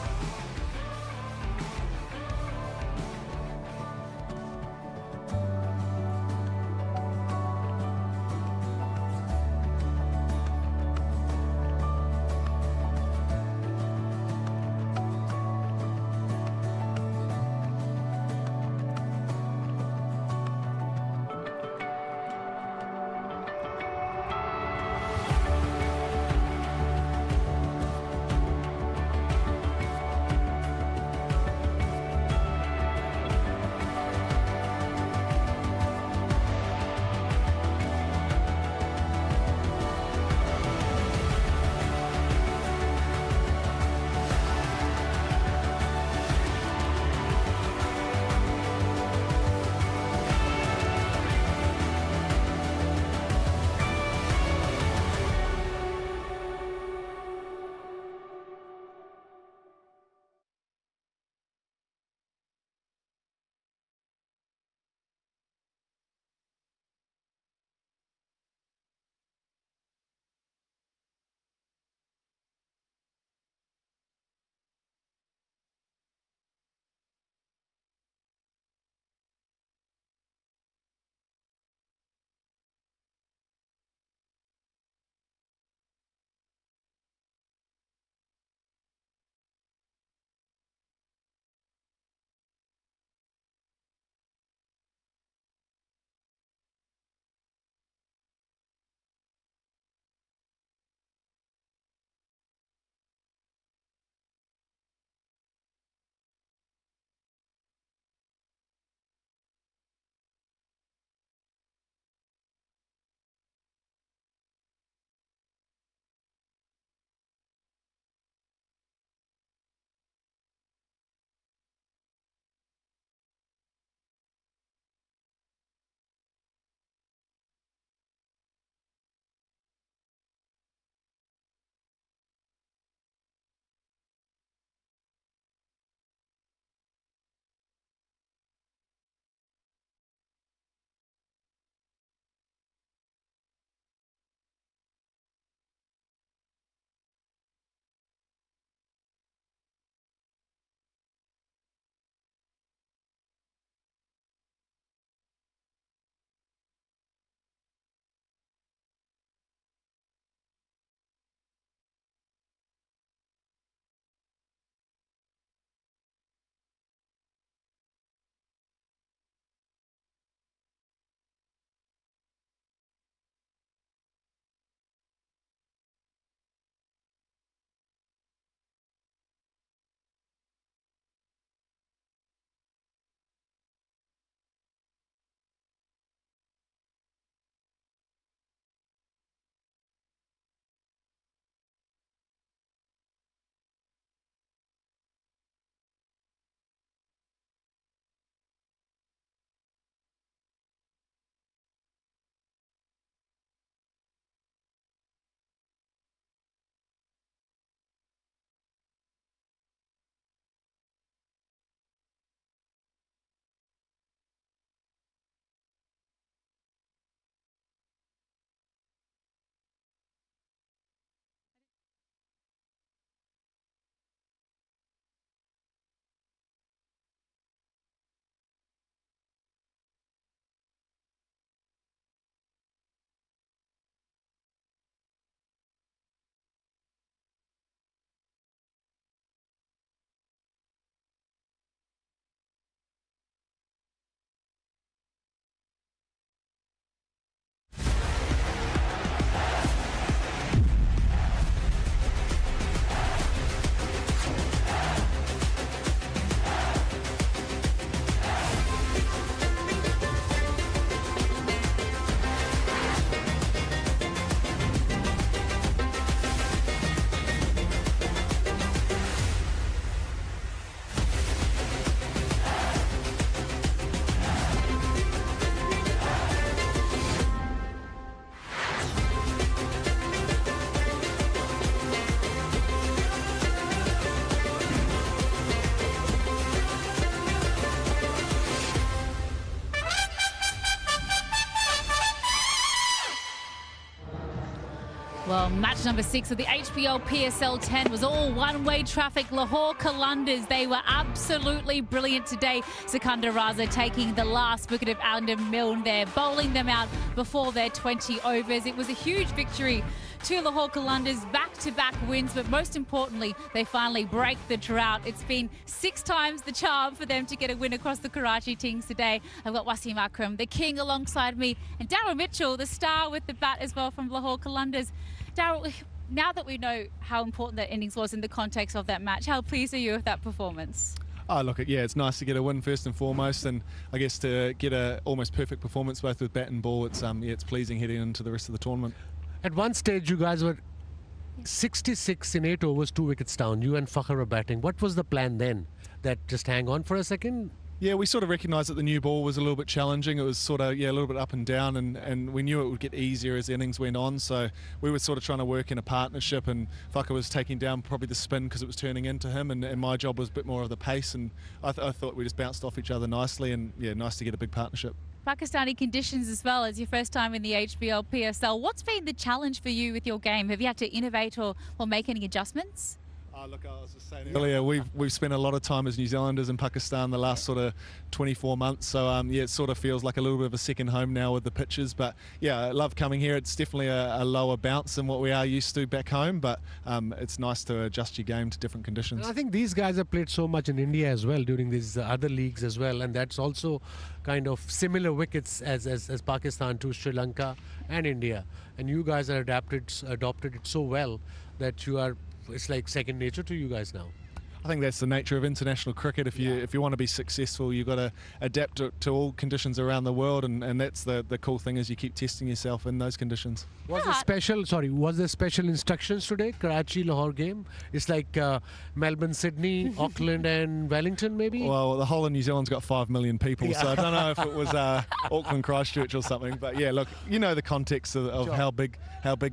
Match number 6 of the HBL PSL 10 was all one-way traffic. Lahore Qalandars, they were absolutely brilliant today. Sikandar Raza taking the last wicket of Adam Milne there, bowling them out before their 20 overs. It was a huge victory to Lahore Qalandars, back-to-back wins, but most importantly, they finally break the drought. It's been 6 times the charm for them to get a win across the Karachi teams today. I've got Wasim Akram, the king, alongside me, and Daryl Mitchell, the star with the bat as well from Lahore Qalandars. Daryl, now that we know how important that innings was in the context of that match, how pleased are you with that performance? Oh, look, yeah, it's nice to get a win first and foremost, and I guess to get a almost perfect performance both with bat and ball, it's it's pleasing heading into the rest of the tournament. At one stage, you guys were 66 in 8 overs, 2 wickets down. You and Fakhr were batting. What was the plan then? That just hang on for a second? Yeah, we sort of recognised that the new ball was a little bit challenging. It was sort of, a little bit up and down, and we knew it would get easier as the innings went on. So we were sort of trying to work in a partnership, and Fakhr was taking down probably the spin because it was turning into him, and my job was a bit more of the pace. And I thought we just bounced off each other nicely, and yeah, nice to get a big partnership. Pakistani conditions as well. It's your first time in the HBL PSL. What's been the challenge for you with your game? Have you had to innovate or make any adjustments? Look, I was just saying earlier, we've spent a lot of time as New Zealanders in Pakistan the last sort of 24 months, so yeah, it sort of feels like a little bit of a second home now with the pitches. But yeah, I love coming here. It's definitely a lower bounce than what we are used to back home, but it's nice to adjust your game to different conditions. And I think these guys have played so much in India as well during these other leagues as well, and that's also kind of similar wickets as Pakistan to Sri Lanka and India. And you guys are adopted it so well that it's like second nature to you guys now. I think that's the nature of international cricket. If you want to be successful, you've got to adapt to all conditions around the world, and that's the cool thing, is you keep testing yourself in those conditions. Was there special instructions today? Karachi Lahore game? It's like Melbourne, Sydney, Auckland and Wellington maybe? Well, the whole of New Zealand's got 5 million people, so I don't know if it was Auckland, Christchurch or something. But yeah, look, you know the context of how big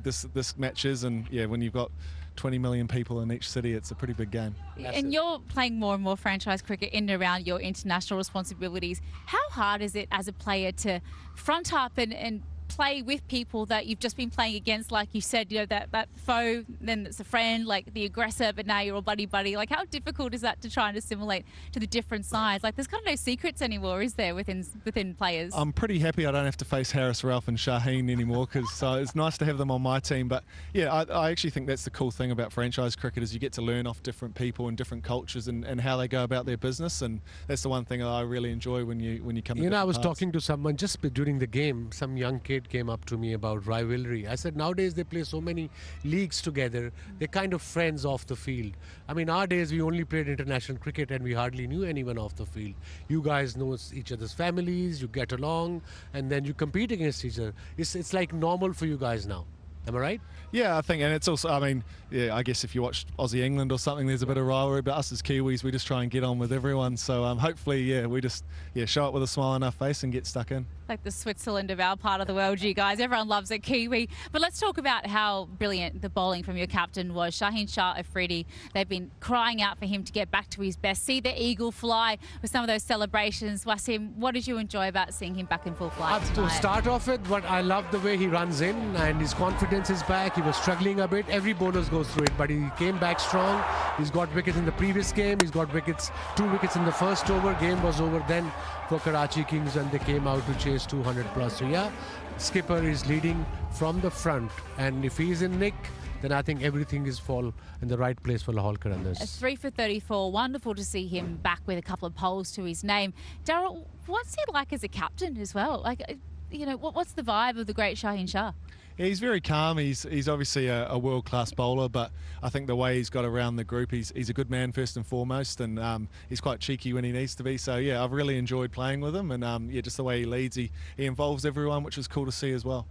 this match is, and yeah, when you've got 20 million people in each city, it's a pretty big game. And you're playing more and more franchise cricket in and around your international responsibilities. How hard is it as a player to front up and play with people that you've just been playing against, like you said, that foe, then it's a friend, like the aggressor, but now you're all buddy-buddy. Like, how difficult is that to try and assimilate to the different sides? Like, there's kind of no secrets anymore, is there, within players? I'm pretty happy I don't have to face Harris, Ralph and Shaheen anymore, because it's nice to have them on my team. But yeah, I actually think that's the cool thing about franchise cricket, is you get to learn off different people and different cultures and how they go about their business, and that's the one thing that I really enjoy when you come to I was talking to someone just during the game. Some young kid came up to me about Rivalry. I said, nowadays they play so many leagues together, they're kind of friends off the field. I mean, our days we only played international cricket and we hardly knew anyone off the field. You guys know each other's families, you get along, and then you compete against each other. It's like normal for you guys now. Am I right? Yeah, I think, and it's also, I mean, yeah, I guess if you watch Aussie England or something, there's a bit of rivalry, but us as Kiwis, we just try and get on with everyone. So hopefully, yeah, we just show up with a smile on our face and get stuck in. Like the Switzerland of our part of the world, you guys. Everyone loves a Kiwi. But let's talk about how brilliant the bowling from your captain was. Shaheen Shah Afridi, they've been crying out for him to get back to his best. See the eagle fly with some of those celebrations. Wasim, what did you enjoy about seeing him back in full flight tonight? To start off with, but I love the way he runs in and his confidence is back. He was struggling a bit. Every bowler goes through it, but he came back strong. He's got wickets in the previous game. He's got 2 wickets in the first over. Game was over then for Karachi Kings, and they came out to chase 200 plus. So yeah, skipper is leading from the front, and if he's in nick, then I think everything is fall in the right place for Lahore Qalandars. 3 for 34. Wonderful to see him back with a couple of poles to his name. Daryl, what's he like as a captain as well? Like, what's the vibe of the great Shaheen Shah? Yeah, he's very calm. He's obviously a world-class bowler, but I think the way he's got around the group, he's a good man first and foremost, and he's quite cheeky when he needs to be. So yeah, I've really enjoyed playing with him, and yeah, just the way he leads, he involves everyone, which is cool to see as well.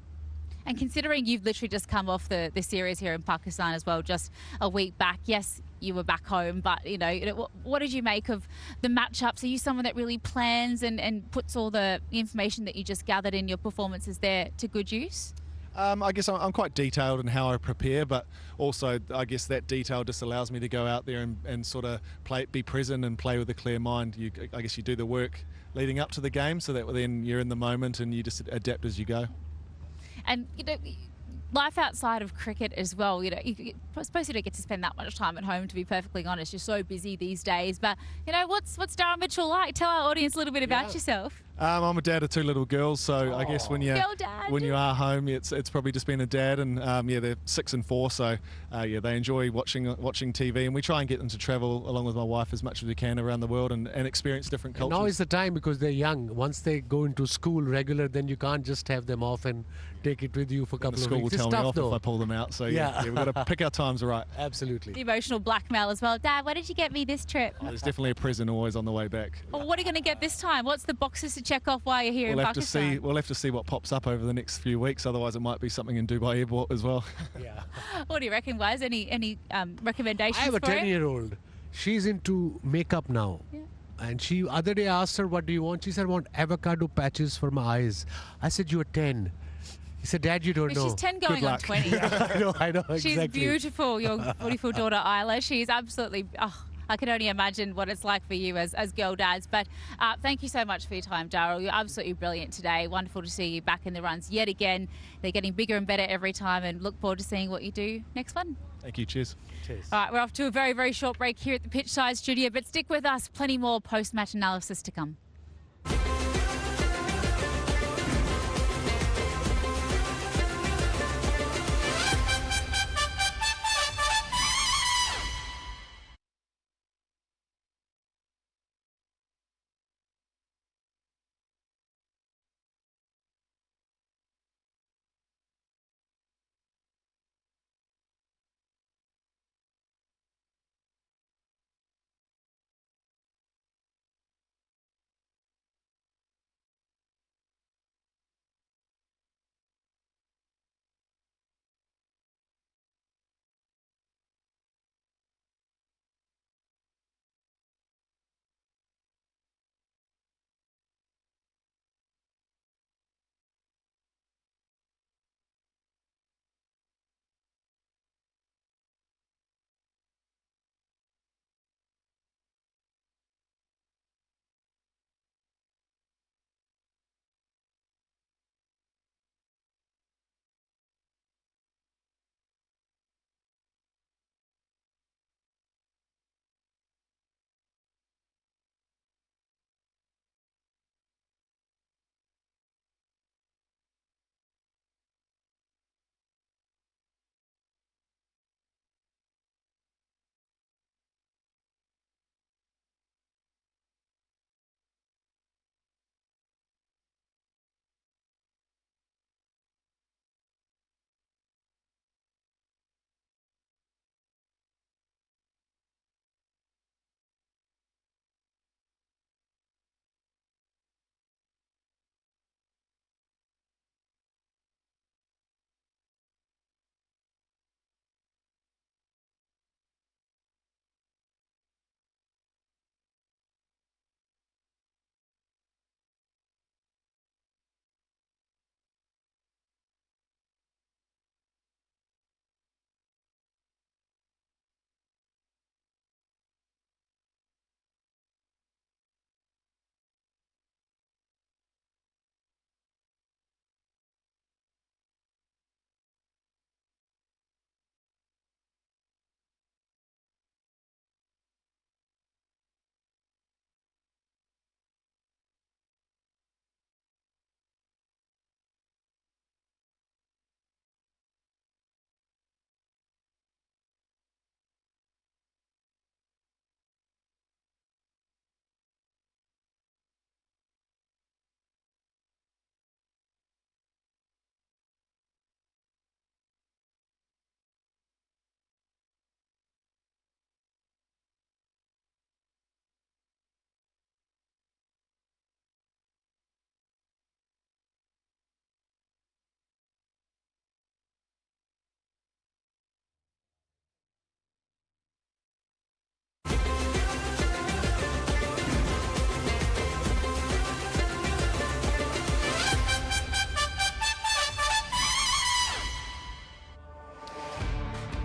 And considering you've literally just come off the series here in Pakistan as well, just a week back, yes, you were back home, but what did you make of the matchups? Are you someone that really plans and puts all the information that you just gathered in your performances there to good use? I guess I'm quite detailed in how I prepare, but also I guess that detail just allows me to go out there and sort of be present and play with a clear mind. I guess you do the work leading up to the game, so that then you're in the moment and you just adapt as you go. And life outside of cricket as well. You know, I suppose you don't get to spend that much time at home, to be perfectly honest. You're so busy these days. But, you know, what's Darryl Mitchell like? Tell our audience a little bit about yourself. I'm a dad of 2 little girls, so I guess when you are home, it's probably just being a dad, and yeah, they're 6 and 4, so yeah, they enjoy watching TV, and we try and get them to travel along with my wife as much as we can around the world and experience different cultures. And now is the time, because they're young. Once they go into school regular, then you can't just have them off and take it with you for a couple of weeks. The school will tell me off if I pull them out, so yeah, we've got to pick our times right. Absolutely. The emotional blackmail as well. Dad, what did you get me this trip? There's definitely a present always on the way back. Well, what are you going to get this time? What's the boxes to check off while you're here in Pakistan? We'll have to see what pops up over the next few weeks. Otherwise, it might be something in Dubai Airport as well. Yeah. What do you reckon, Waz? Any recommendations? I have a 10-year-old. She's into makeup now. Yeah. And she other day asked her, what do you want? She said, I want avocado patches for my eyes. I said, you're 10. He said, Dad, you don't know. She's 10 going on 20. I know, exactly. She's beautiful, your beautiful daughter, Isla. She's absolutely... Oh, I can only imagine what it's like for you as girl dads. But thank you so much for your time, Darryl. You're absolutely brilliant today. Wonderful to see you back in the runs yet again. They're getting bigger and better every time, and look forward to seeing what you do next one. Thank you. Cheers. Cheers. All right, we're off to a very, very short break here at the Pitchside Studio, but stick with us. Plenty more post-match analysis to come.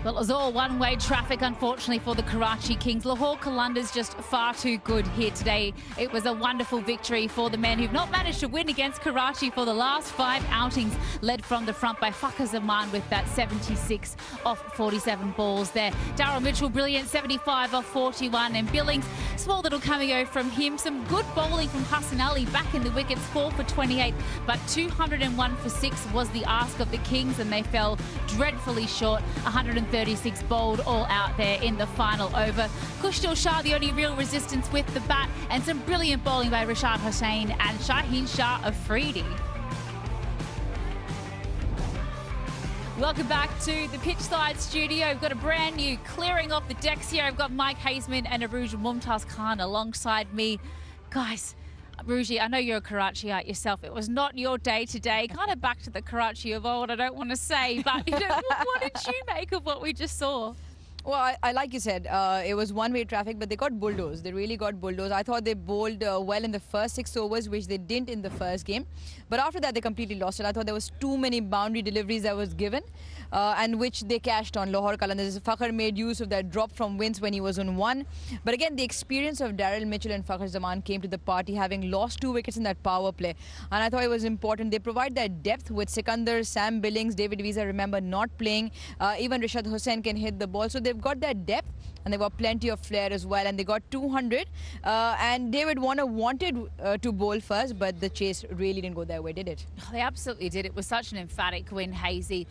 Well, it was all one-way traffic, unfortunately, for the Karachi Kings. Lahore Qalandars just far too good here today. It was a wonderful victory for the men who've not managed to win against Karachi for the last 5 outings, led from the front by Fakhar Zaman with that 76 off 47 balls there. Daryl Mitchell, brilliant, 75 off 41. And Billings, small little cameo from him. Some good bowling from Hassan Ali back in the wickets, 4 for 28. But 201 for 6 was the ask of the Kings, and they fell dreadfully short. 136 bowled all out there in the final over. Kushdil Shah, the only real resistance with the bat, and some brilliant bowling by Rashad Hussain and Shaheen Shah Afridi. Welcome back to the pitchside studio. We've got a brand new clearing off the decks here. I've got Mike Hazeman and Aruj Mumtaz Khan alongside me. Guys, Ruji, I know you're a Karachiite yourself. It was not your day today. Kind of back to the Karachi of old, I don't want to say. But you know, what did you make of what we just saw? Well, I like you said, it was one-way traffic, but they got bulldozed. They really got bulldozed. I thought they bowled well in the first 6 overs, which they didn't in the first game. But after that, they completely lost it. I thought there was too many boundary deliveries that was given, and which they cashed on. Lahore Qalandars. Fakhar made use of that drop from Vince when he was on 1. But again, the experience of Daryl Mitchell and Fakhar Zaman came to the party, having lost 2 wickets in that power play. And I thought it was important. They provide that depth with Sikandar, Sam Billings, David Visa, remember, not playing. Even Rashad Hussain can hit the ball. So they've got that depth, and they've got plenty of flair as well, and they got 200. And David Warner wanted to bowl first, but the chase really didn't go their way, did it? Oh, they absolutely did. It was such an emphatic win, Hazy.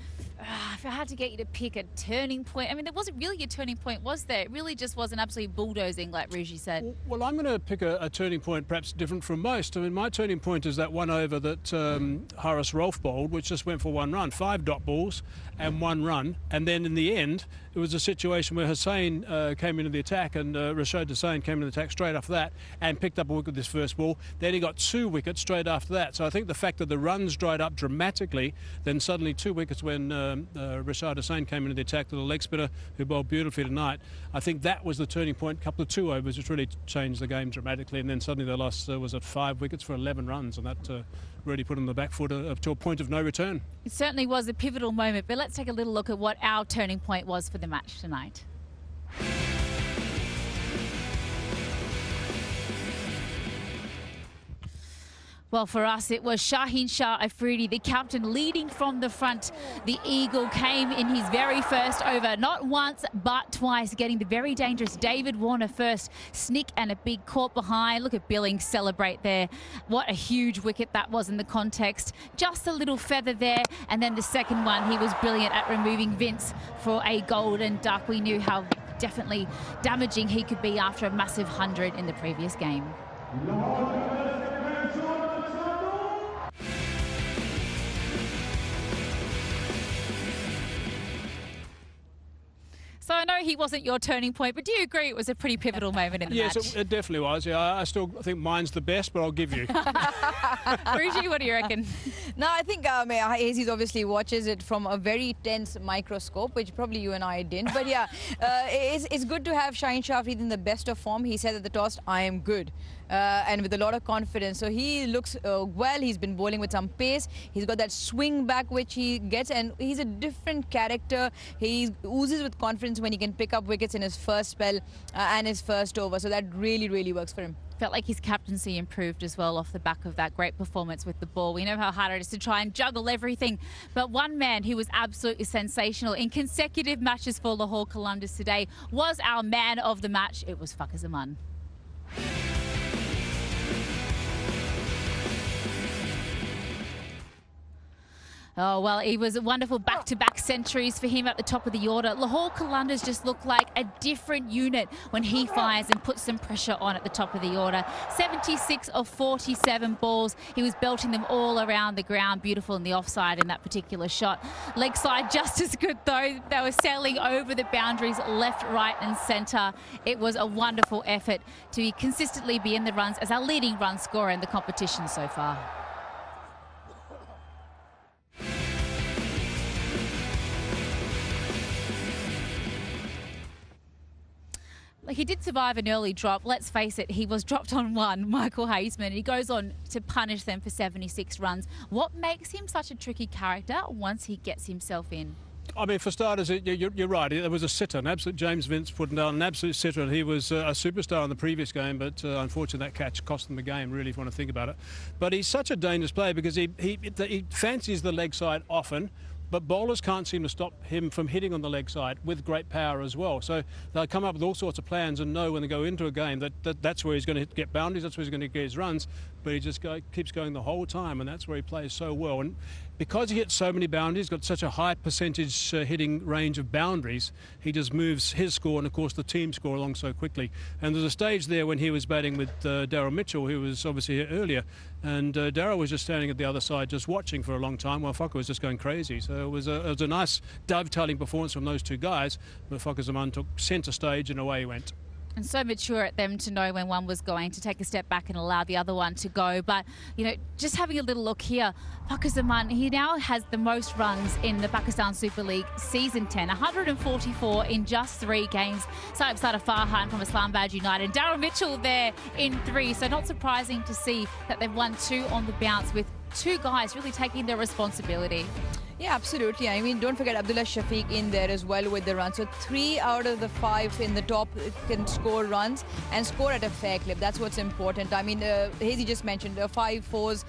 If I had to get you to pick a turning point, I mean, there wasn't really a turning point, was there? It really just was an absolute bulldozing, like Ruji said. Well, I'm going to pick a turning point perhaps different from most. I mean, my turning point is that one over that Haris Rolfe bowled, which just went for 1 run, 5 dot balls and 1 run. And then in the end, it was a situation where Hussain came into the attack, and Rashad Hussain came into the attack straight after that and picked up a wicket with his first ball. Then he got 2 wickets straight after that. So I think the fact that the runs dried up dramatically, then suddenly 2 wickets when Rashad Hussain came into the attack, to the leg spinner who bowled beautifully tonight. I think that was the turning point. A couple of 2 overs which really changed the game dramatically, and then suddenly they lost, was it 5 wickets for 11 runs, and that really put them on the back foot to a point of no return. It certainly was a pivotal moment, but let's take a little look at what our turning point was for the match tonight. Well, for us, it was Shaheen Shah Afridi, the captain, leading from the front. The Eagle came in his very first over, not once, but twice, getting the very dangerous David Warner first. Snick and a big caught behind. Look at Billings celebrate there. What a huge wicket that was in the context. Just a little feather there. And then the second one, he was brilliant at removing Vince for a golden duck. We knew how definitely damaging he could be after a massive 100 in the previous game. So I know he wasn't your turning point, but do you agree it was a pretty pivotal moment in the match? Yes, it definitely was. Yeah, I still think mine's the best, but I'll give you. Ruji, what do you reckon? No, I think Aziz obviously watches it from a very tense microscope, which probably you and I didn't. But yeah, it's good to have Shaheen Shah Afridi in the best of form. He said at the toss, I am good. And with a lot of confidence. So he looks well. He's been bowling with some pace. He's got that swing back which he gets, and he's a different character. He oozes with confidence when he can pick up wickets in his first spell and his first over. So that really, really works for him. Felt like his captaincy improved as well off the back of that great performance with the ball. We know how hard it is to try and juggle everything, but one man who was absolutely sensational in consecutive matches for Lahore Qalandars today was our man of the match. It was Fakhar Zaman. Oh, well, it was a wonderful back-to-back centuries for him at the top of the order. Lahore Qalandars just look like a different unit when he fires and puts some pressure on at the top of the order. 76 of 47 balls. He was belting them all around the ground. Beautiful in the offside in that particular shot. Leg side just as good, though. They were sailing over the boundaries left, right and centre. It was a wonderful effort to consistently be in the runs as our leading run scorer in the competition so far. He did survive an early drop. Let's face it, he was dropped on 1, Michael Hazeman. He goes on to punish them for 76 runs. What makes him such a tricky character once he gets himself in? I mean, for starters, you're right. There was a sitter, an absolute James Vince putting down an absolute sitter, and he was a superstar in the previous game, but unfortunately that catch cost them the game, really, if you want to think about it. But he's such a dangerous player because he fancies the leg side often, but bowlers can't seem to stop him from hitting on the leg side with great power as well. So they'll come up with all sorts of plans and know when they go into a game that's where he's going to get boundaries, that's where he's going to get his runs, but he just keeps going the whole time, and that's where he plays so well. And because he hits so many boundaries, got such a high percentage hitting range of boundaries, he just moves his score and, of course, the team score along so quickly. And there's a stage there when he was batting with Daryl Mitchell, who was obviously here earlier, and Daryl was just standing at the other side just watching for a long time while Fakhar was just going crazy. So it was a nice dovetailing performance from those two guys, but Fakhar Zaman took centre stage and away he went. And so mature at them to know when one was going to take a step back and allow the other one to go. But, you know, just having a little look here, Fakhar Zaman, he now has the most runs in the Pakistan Super League Season 10, 144 in just 3 games. Saib Sada Farhan from Islamabad United and Daryl Mitchell there in 3. So not surprising to see that they've won 2 on the bounce with 2 guys really taking their responsibility. Yeah, absolutely. I mean, don't forget Abdullah Shafiq in there as well with the runs. So 3 out of the 5 in the top can score runs and score at a fair clip. That's what's important. I mean, Hazy just mentioned 5 fours,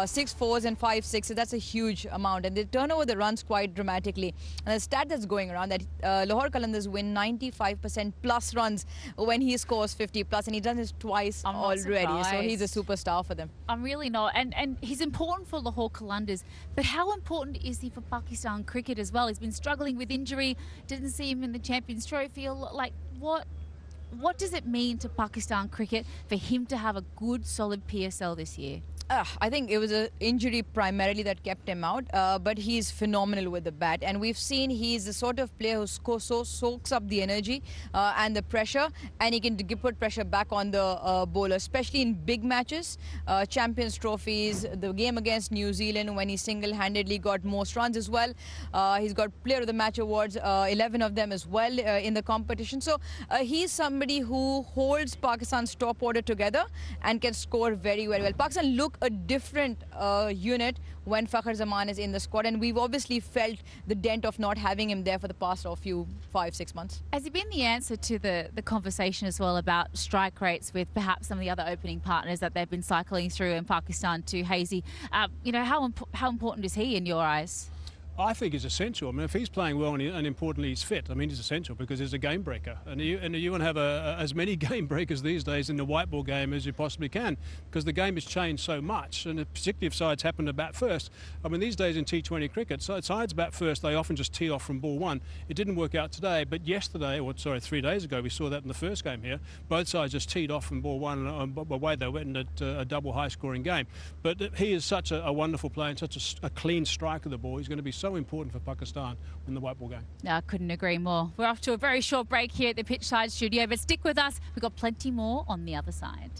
6 fours and 5 sixes. That's a huge amount. And they turn over the runs quite dramatically. And the stat that's going around that Lahore Qalandars win 95% plus runs when he scores 50 plus. And he's done this twice already. So he's a superstar for them. I'm really not. And he's important for Lahore Qalandars. But how important is he for Pakistan cricket as well? He's been struggling with injury, didn't see him in the Champions Trophy. Like, what does it mean to Pakistan cricket for him to have a good, solid PSL this year? I think it was an injury primarily that kept him out, but he's phenomenal with the bat. And we've seen he's the sort of player who soaks up the energy and the pressure, and he can put pressure back on the bowler, especially in big matches, Champions Trophies, the game against New Zealand when he single-handedly got most runs as well. He's got Player of the Match awards, 11 of them as well in the competition. So he's somebody who holds Pakistan's top order together and can score very, very well. Pakistan look a different unit when Fakhar Zaman is in the squad, and we've obviously felt the dent of not having him there for the past 5-6 months. Has he been the answer to the conversation as well about strike rates with perhaps some of the other opening partners that they've been cycling through in Pakistan to Hazy? You know, how important is he in your eyes? I think he's essential. I mean, if he's playing well and importantly he's fit, I mean, he's essential because he's a game breaker. And you want to have as many game breakers these days in the white ball game as you possibly can, because the game has changed so much, and particularly if sides happen to bat first. I mean, these days in T20 cricket, sides bat first, they often just tee off from ball 1. It didn't work out today, but yesterday, or sorry, 3 days ago, we saw that in the first game here. Both sides just teed off from ball 1, and away they went in a double high-scoring game. But he is such a wonderful player and such a clean strike of the ball. He's going to be so important for Pakistan in the white ball game. No, I couldn't agree more. We're off to a very short break here at the Pitchside studio, but stick with us. We've got plenty more on the other side.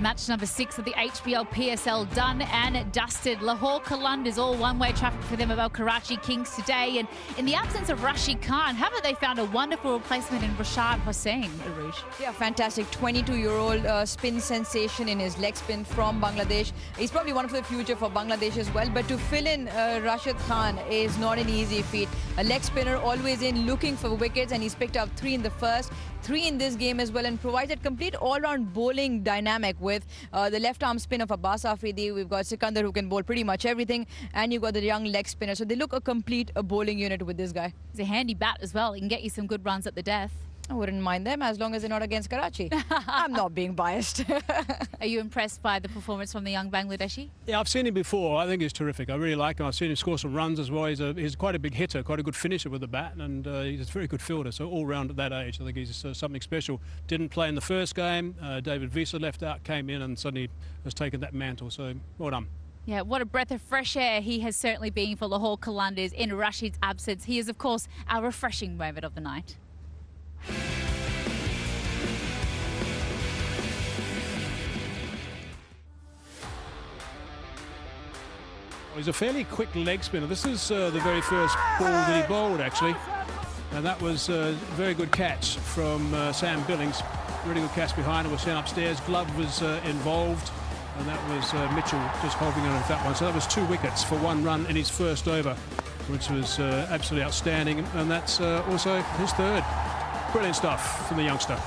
Match number 6 of the HBL PSL done and dusted. Lahore Qalandars, all one-way traffic for them about Karachi Kings today. And in the absence of Rashid Khan, haven't they found a wonderful replacement in Rashad Hussain, Aruj? Yeah, fantastic. 22-year-old spin sensation in his leg spin from Bangladesh. He's probably one for the future for Bangladesh as well. But to fill in Rashid Khan is not an easy feat. A leg spinner always in looking for wickets, and he's picked up 3 in the first, 3 in this game as well, and provides a complete all-round bowling dynamic with the left-arm spin of Abbas Afridi. We've got Sikandar, who can bowl pretty much everything, and you've got the young leg spinner. So they look a complete bowling unit with this guy. He's a handy bat as well. He can get you some good runs at the death. I wouldn't mind them as long as they're not against Karachi. I'm not being biased. Are you impressed by the performance from the young Bangladeshi? Yeah, I've seen him before. I think he's terrific. I really like him. I've seen him score some runs as well. He's quite a big hitter, quite a good finisher with the bat, and he's a very good fielder. So all round at that age, I think he's something special. Didn't play in the first game. David Visa left out, came in, and suddenly has taken that mantle. So well done. Yeah, what a breath of fresh air he has certainly been for Lahore Qalandars in Rashid's absence. He is, of course, our refreshing moment of the night. He's a fairly quick leg spinner. This is the very first ball that he bowled, actually. And that was a very good catch from Sam Billings. Really good catch behind. It was sent upstairs. Glove was involved. And that was Mitchell just holding on with that one. So that was 2 wickets for 1 run in his first over, which was absolutely outstanding. And that's also his third. Brilliant stuff from the youngster.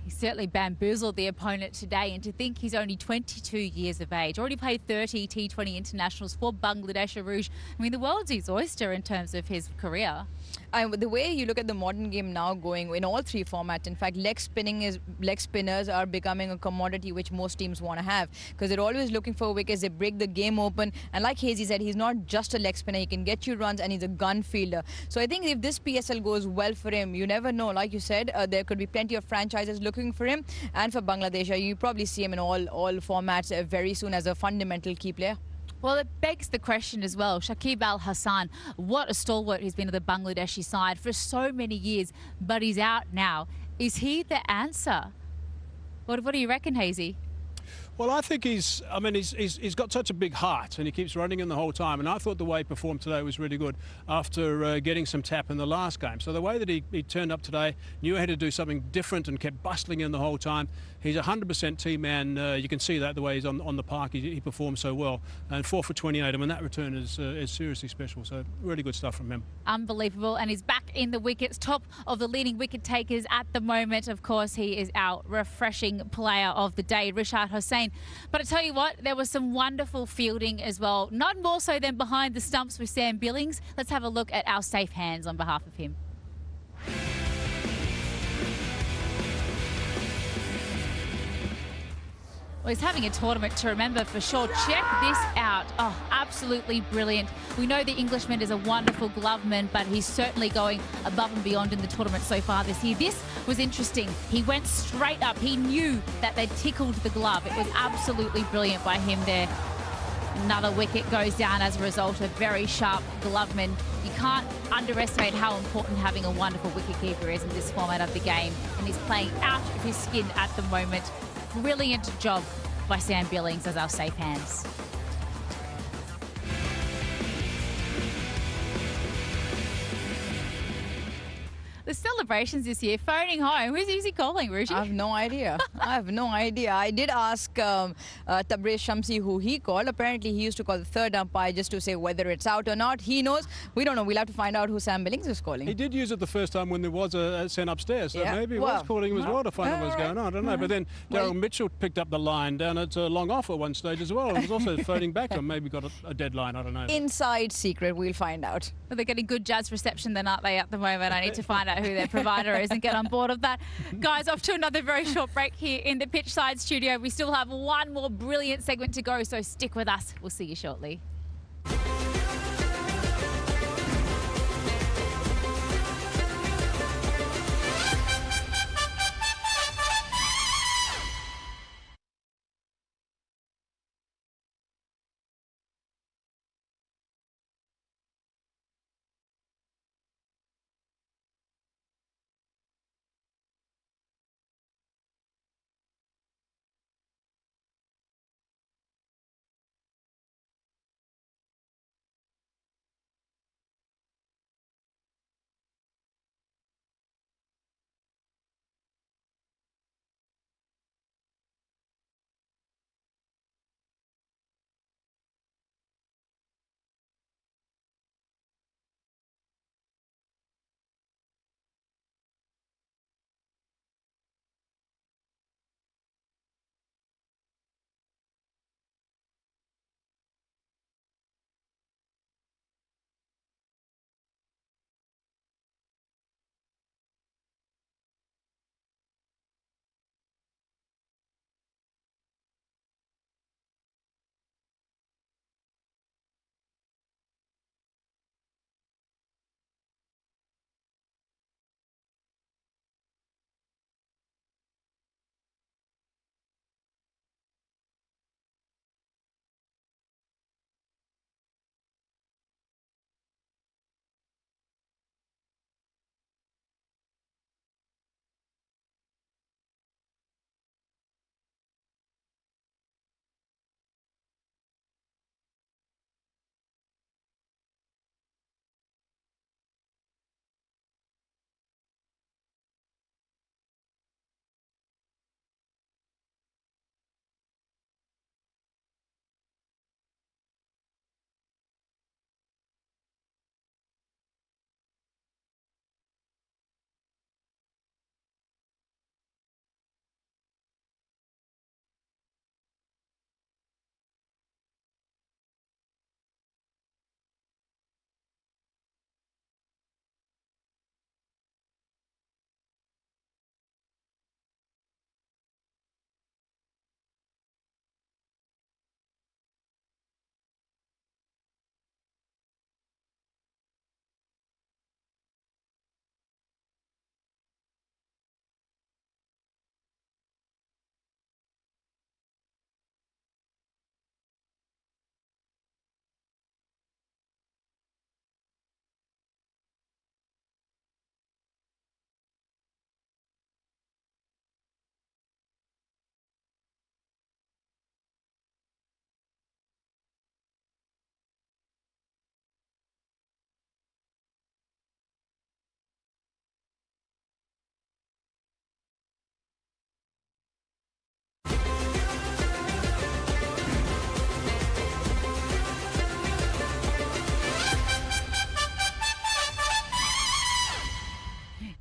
Certainly bamboozled the opponent today, and to think he's only 22 years of age, already played 30 T20 internationals for Bangladesh. Aruj, I mean, the world's his oyster in terms of his career. The way you look at the modern game now going in all 3 formats, in fact, leg spinners are becoming a commodity which most teams want to have, because they're always looking for wickets. They break the game open, and like Hazy said, he's not just a leg spinner. He can get you runs, and he's a gun fielder. So I think if this PSL goes well for him, you never know. Like you said, there could be plenty of franchises looking for him, and for Bangladesh, you probably see him in all formats very soon as a fundamental key player. Well, it begs the question as well. Shakib Al Hassan, what a stalwart he's been of the Bangladeshi side for so many years, but he's out now. Is he the answer? What do you reckon, Hazy? Well, I think he's got such a big heart, and he keeps running in the whole time. And I thought the way he performed today was really good after getting some tap in the last game. So the way that he turned up today, knew he had to do something different and kept bustling in the whole time. He's 100% team man. You can see that the way he's on the park, he performs so well. And 4 for 28. I mean, that return is seriously special. So really good stuff from him. Unbelievable. And he's back in the wickets, top of the leading wicket takers at the moment. Of course, he is our refreshing player of the day, Rashad Hussain. But I tell you what, there was some wonderful fielding as well. Not more so than behind the stumps with Sam Billings. Let's have a look at our safe hands on behalf of him. Well, he's having a tournament to remember for sure. Check this out. Oh, absolutely brilliant. We know the Englishman is a wonderful gloveman, but he's certainly going above and beyond in the tournament so far this year. This was interesting. He went straight up. He knew that they tickled the glove. It was absolutely brilliant by him there. Another wicket goes down as a result of very sharp gloveman. You can't underestimate how important having a wonderful wicketkeeper is in this format of the game. And he's playing out of his skin at the moment. Brilliant job by Sam Billings as our safe hands. The celebrations this year, phoning home. Who's he calling, Ruji? I have no idea. I have no idea. I did ask Tabrez Shamsi who he called. Apparently, he used to call the third umpire just to say whether it's out or not. He knows. We don't know. We'll have to find out who Sam Billings is calling. He did use it the first time when there was a sent upstairs. So maybe he was calling him as well to find out what was going on. I don't know. But then Daryl Mitchell picked up the line down at long off at one stage as well. And was also phoning back and maybe got a deadline. I don't know. Inside secret. We'll find out. Well, they're getting good jazz reception then, aren't they, at the moment? I need to find out who their provider is and get on board of that. Guys, off to another very short break here in the pitchside studio. We still have one more brilliant segment to go, so stick with us. We'll see you shortly.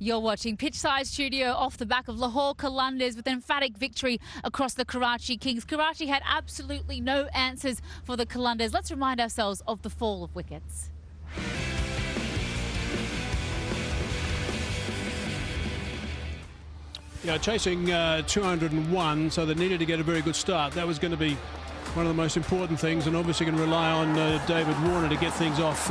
You're watching Pitchside Studio off the back of Lahore Qalandars with an emphatic victory across the Karachi Kings. Karachi had absolutely no answers for the Qalandars. Let's remind ourselves of the fall of wickets. Yeah, chasing 201, so they needed to get a very good start. That was going to be one of the most important things, and obviously going to rely on David Warner to get things off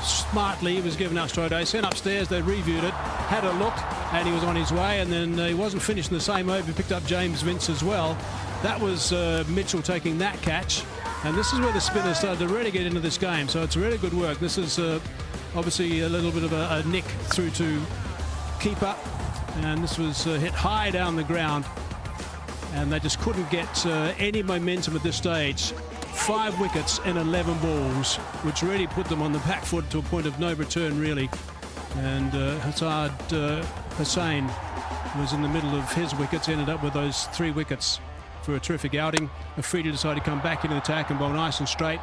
smartly. He was given out straight away, sent upstairs, they reviewed it, had a look, and he was on his way, and then he wasn't finished in the same over. He picked up James Vince as well. That was Mitchell taking that catch, and this is where the spinners started to really get into this game, so it's really good work. This is obviously a little bit of a nick through to keeper, and this was hit high down the ground, and they just couldn't get any momentum at this stage. 5 wickets in 11 balls, which really put them on the back foot to a point of no return, really. And Hassad Hussain was in the middle of his wickets, ended up with those 3 wickets for a terrific outing. Afridi decided to come back into the attack and bowl nice and straight,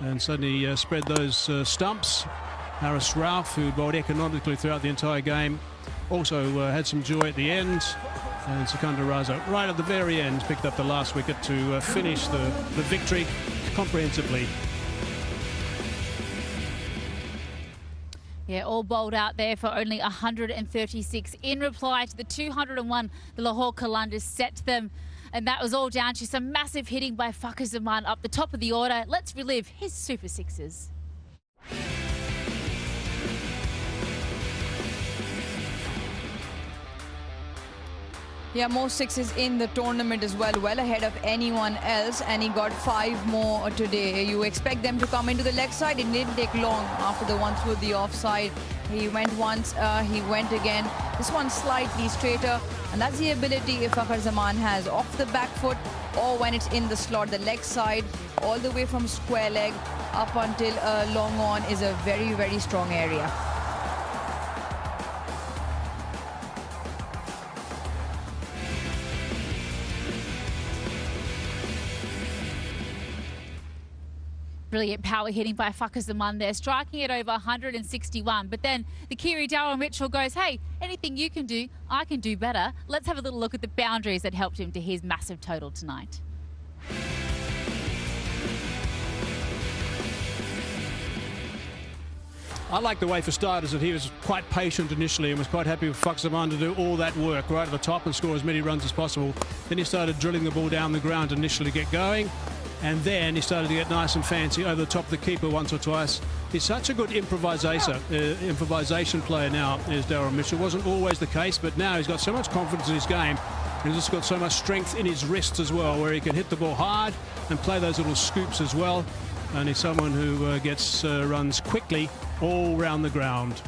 and suddenly spread those stumps. Haris Rauf, who bowled economically throughout the entire game, also had some joy at the end. And Sikandar Raza, right at the very end, picked up the last wicket to finish the victory comprehensively. Yeah, all bowled out there for only 136 in reply to the 201 the Lahore Qalandars set them. And that was all down to some massive hitting by Fakhar Zaman up the top of the order. Let's relive his super sixes. Yeah, most sixes in the tournament as well, well ahead of anyone else, and he got 5 more today. You expect them to come into the leg side. It didn't take long after the one through the offside. He went once, he went again. This one slightly straighter, and that's the ability Fakhar Zaman has off the back foot, or when it's in the slot, the leg side, all the way from square leg up until long on is a very, very strong area. Brilliant power hitting by Fakhar Zaman there, striking it over 161. But then the Kiwi Darryl Mitchell goes, hey, anything you can do, I can do better. Let's have a little look at the boundaries that helped him to his massive total tonight. I like the way, for starters, that he was quite patient initially and was quite happy with Fakhar Zaman to do all that work right at the top and score as many runs as possible. Then he started drilling the ball down the ground initially to get going. And then he started to get nice and fancy over the top of the keeper once or twice. He's such a good improvisation player now, is Darryl Mitchell. Wasn't always the case, but now he's got so much confidence in his game. And he's just got so much strength in his wrists as well, where he can hit the ball hard and play those little scoops as well. And he's someone who gets runs quickly all round the ground.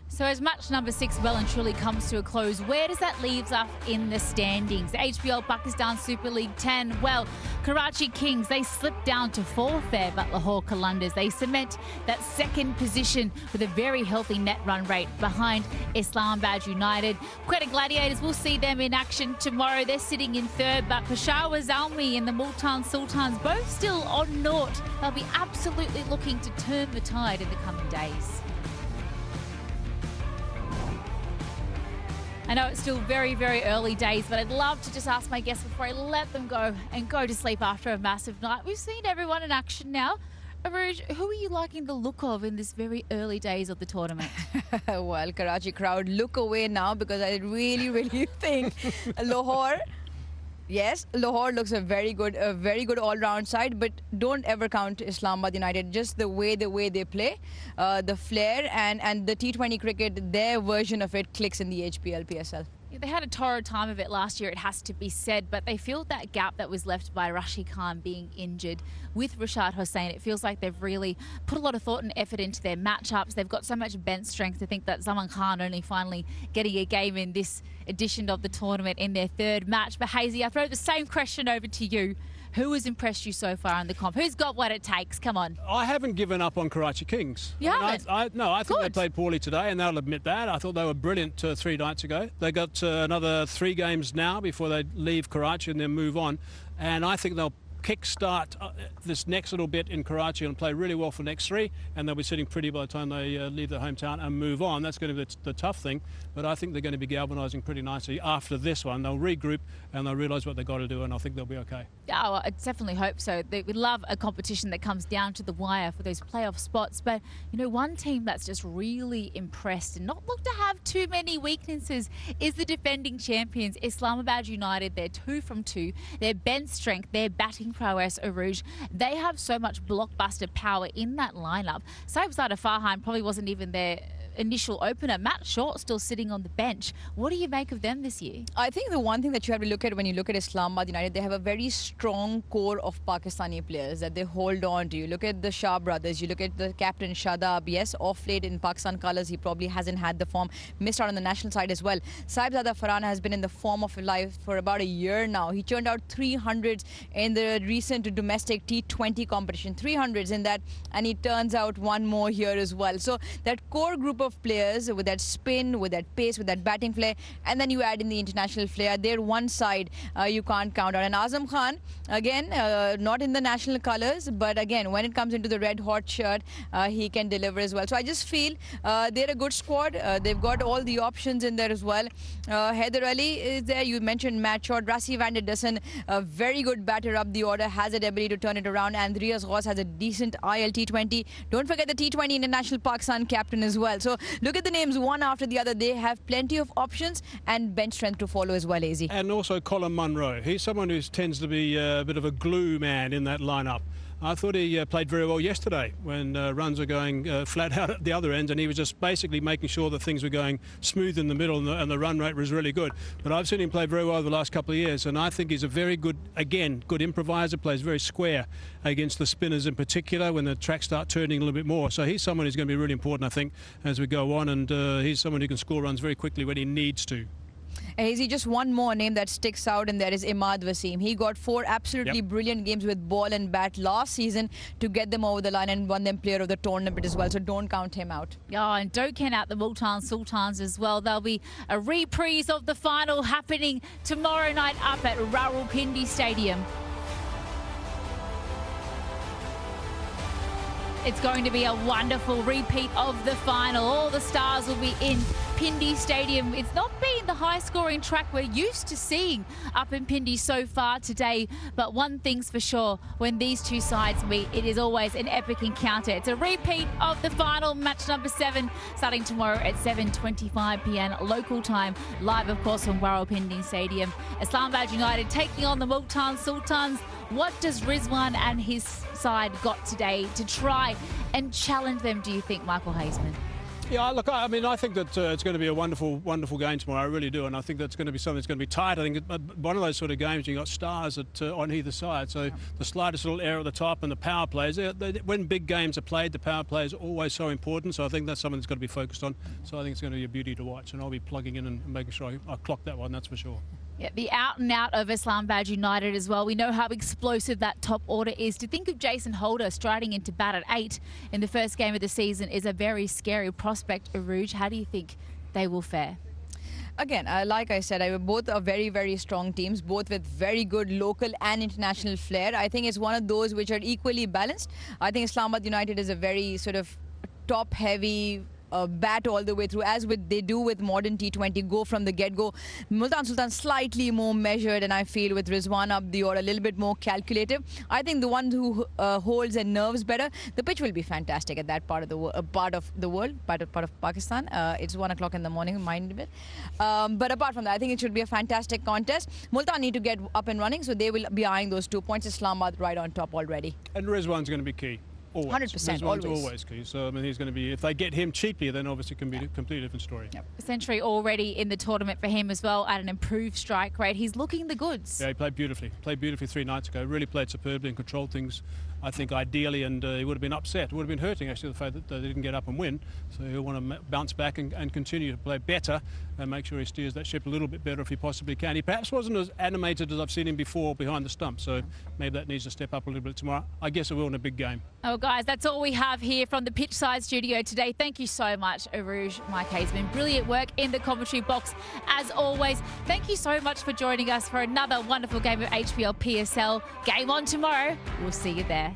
So as match number 6 well and truly comes to a close, where does that leave us in the standings? The HBL Pakistan Super League 10, well, Karachi Kings, they slipped down to 4th there, but Lahore Qalandars, they cement that 2nd position with a very healthy net run rate behind Islamabad United. Quetta Gladiators, we'll see them in action tomorrow. They're sitting in 3rd, but Peshawar Zalmi and the Multan Sultans both still on naught. They'll be absolutely looking to turn the tide in the coming days. I know it's still very, very early days, but I'd love to just ask my guests before I let them go and go to sleep after a massive night. We've seen everyone in action now. Arooj, who are you liking the look of in this very early days of the tournament? Well, Karachi crowd, look away now, because I really, really think Lahore... Yes, Lahore looks a very good all-round side, but don't ever count Islamabad United. Just the way they play, the flair and the T20 cricket, their version of it clicks in the HBL PSL. Yeah, they had a torrid time of it last year, it has to be said, but they filled that gap that was left by Rashid Khan being injured with Rashad Hussain. It feels like they've really put a lot of thought and effort into their matchups. They've got so much bench strength. I think that Zaman Khan only finally getting a game in this edition of the tournament in their 3rd match. But Hazy, I throw the same question over to you. Who has impressed you so far in the comp? Who's got what it takes? Come on. I haven't given up on Karachi Kings. You haven't? I think they played poorly today, and they'll admit that. I thought they were brilliant 3 nights ago. They got another 3 games now before they leave Karachi and then move on. And I think they'll kickstart this next little bit in Karachi and play really well for the next 3, and they'll be sitting pretty by the time they leave their hometown and move on. That's going to be the tough thing, but I think they're going to be galvanising pretty nicely after this one. They'll regroup and they'll realise what they've got to do, and I think they'll be okay. Oh, I definitely hope so. We love a competition that comes down to the wire for those playoff spots, but you know, one team that's just really impressed and not looked to have too many weaknesses is the defending champions, Islamabad United. They're 2 from 2. Their bench strength, their batting prowess, Arooj, they have so much blockbuster power in that lineup. Saibzada Farhan probably wasn't even their initial opener. Matt Short still sitting on the bench. What do you make of them this year? I think the one thing that you have to look at when you look at Islamabad United, they have a very strong core of Pakistani players that they hold on to. You look at the Shah brothers, you look at the captain Shadab. Yes, off late in Pakistan colours, he probably hasn't had the form, missed out on the national side as well. Saibzada Farhan has been in the form of life for about a year now. He turned out 300s in the recent domestic T20 competition, 300s in that, and he turns out 1 more here as well. So that core group of players with that spin, with that pace, with that batting flair, and then you add in the international flair, they're one side you can't count out. And Azam Khan, again, not in the national colours, but again, when it comes into the red hot shirt, he can deliver as well. So I just feel they're a good squad. They've got all the options in there as well. Haider Ali is there. You mentioned Matt Short. Rassie van der Dussen, a very good batter up the order, has that ability to turn it around. And Riaz Ghaus has a decent IL T20. Don't forget the T20 International Pakistan captain as well. So look at the names one after the other. They have plenty of options and bench strength to follow as well, AZ. And also Colin Munro. He's someone who tends to be a bit of a glue man in that lineup. I thought he played very well yesterday when runs are going flat out at the other end, and he was just basically making sure that things were going smooth in the middle, and the run rate was really good. But I've seen him play very well over the last couple of years, and I think he's a very good, again, good improviser, plays very square against the spinners in particular when the tracks start turning a little bit more. So he's someone who's going to be really important, I think, as we go on, and he's someone who can score runs very quickly when he needs to. Hazy, just one more name that sticks out, and there is Imad Wasim. He got 4 absolutely brilliant games with ball and bat last season to get them over the line and won them player of the tournament as well. So don't count him out. Yeah, and don't count out the Multan Sultans as well. There'll be a reprise of the final happening tomorrow night up at Rawalpindi Stadium. It's going to be a wonderful repeat of the final. All the stars will be in Pindi Stadium. It's not been the high-scoring track we're used to seeing up in Pindi so far today, but one thing's for sure, when these two sides meet, it is always an epic encounter. It's a repeat of the final, match number 7, starting tomorrow at 7:25 p.m. local time, live, of course, from Rawalpindi Stadium. Islamabad United taking on the Multan Sultans. What does Rizwan and his side got today to try and challenge them, do you think, Michael Hazeman? Yeah, look, I mean, I think that it's going to be a wonderful, wonderful game tomorrow. I really do, and I think that's going to be something that's going to be tight. I think one of those sort of games, you've got stars on either side, so the slightest little error at the top and the power plays. When big games are played, the power play is always so important, so I think that's something that's got to be focused on. So I think it's going to be a beauty to watch, and I'll be plugging in and making sure I clock that one, that's for sure. Yeah, the out and out of Islamabad United as well. We know how explosive that top order is. To think of Jason Holder striding into bat at 8 in the first game of the season is a very scary prospect. Arooj, how do you think they will fare? Again, like I said, both are very, very strong teams, both with very good local and international flair. I think it's one of those which are equally balanced. I think Islamabad United is a very sort of top-heavy bat all the way through, as they do with modern T20, go from the get-go. Multan Sultan slightly more measured, and I feel with Rizwan up the order a little bit more calculative. I think the one who holds and nerves better, the pitch will be fantastic at that part of the world, part of Pakistan. It's 1 o'clock in the morning, mind a bit. But apart from that, I think it should be a fantastic contest. Multan need to get up and running, so they will be eyeing those 2 points. Islamabad right on top already. And Rizwan's going to be key. Always. 100%, always key. So I mean, he's going to be. If they get him cheaply, then obviously it can be a completely different story. Yep. A century already in the tournament for him as well, at an improved strike rate. He's looking the goods. Yeah, he played beautifully. Played beautifully 3 nights ago. Really played superbly and controlled things I think, ideally, and he would have been upset. It would have been hurting, actually, the fact that they didn't get up and win. So he'll want to bounce back and continue to play better and make sure he steers that ship a little bit better if he possibly can. He perhaps wasn't as animated as I've seen him before behind the stump, so maybe that needs to step up a little bit tomorrow. I guess it will in a big game. Oh, guys, that's all we have here from the pitchside studio today. Thank you so much, 𝐄𝐍𝐆. Mike Hayes, been brilliant work in the commentary box, as always. Thank you so much for joining us for another wonderful game of HBL PSL. Game on tomorrow. We'll see you there.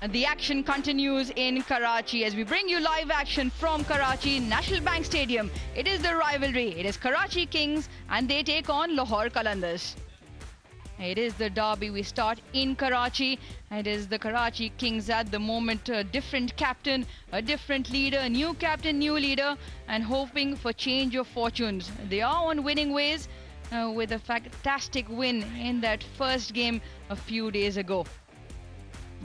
And the action continues in Karachi as we bring you live action from Karachi National Bank Stadium. It is the rivalry. It is Karachi Kings and they take on Lahore Qalandars. It is the derby. We start in Karachi. It is the Karachi Kings at the moment. A different captain, a different leader, new captain, new leader, and hoping for change of fortunes. They are on winning ways with a fantastic win in that first game a few days ago.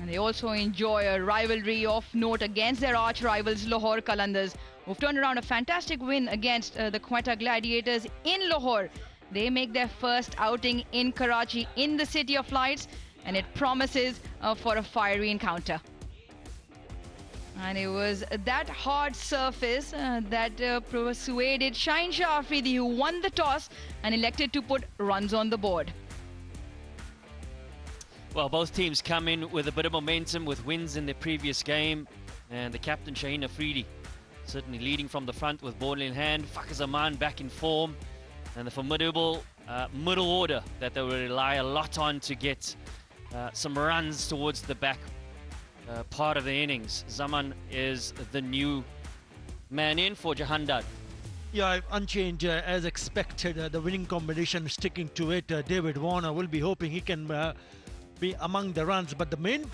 And they also enjoy a rivalry of note against their arch rivals Lahore Qalandars, who've turned around a fantastic win against the Quetta Gladiators in Lahore. They make their first outing in Karachi, in the City of Lights, and it promises for a fiery encounter. And it was that hard surface that persuaded 𝐄𝐍𝐆 Afridi, who won the toss and elected to put runs on the board. Well, both teams come in with a bit of momentum with wins in their previous game. And the captain, 𝐄𝐍𝐆 Afridi, certainly leading from the front with ball in hand. Fakhar Zaman back in form. And the formidable middle order that they will rely a lot on to get some runs towards the back part of the innings. Zaman is the new man in for Jahandar. Yeah, unchanged as expected. The winning combination, sticking to it. David Warner will be hoping he can be among the runs, but the main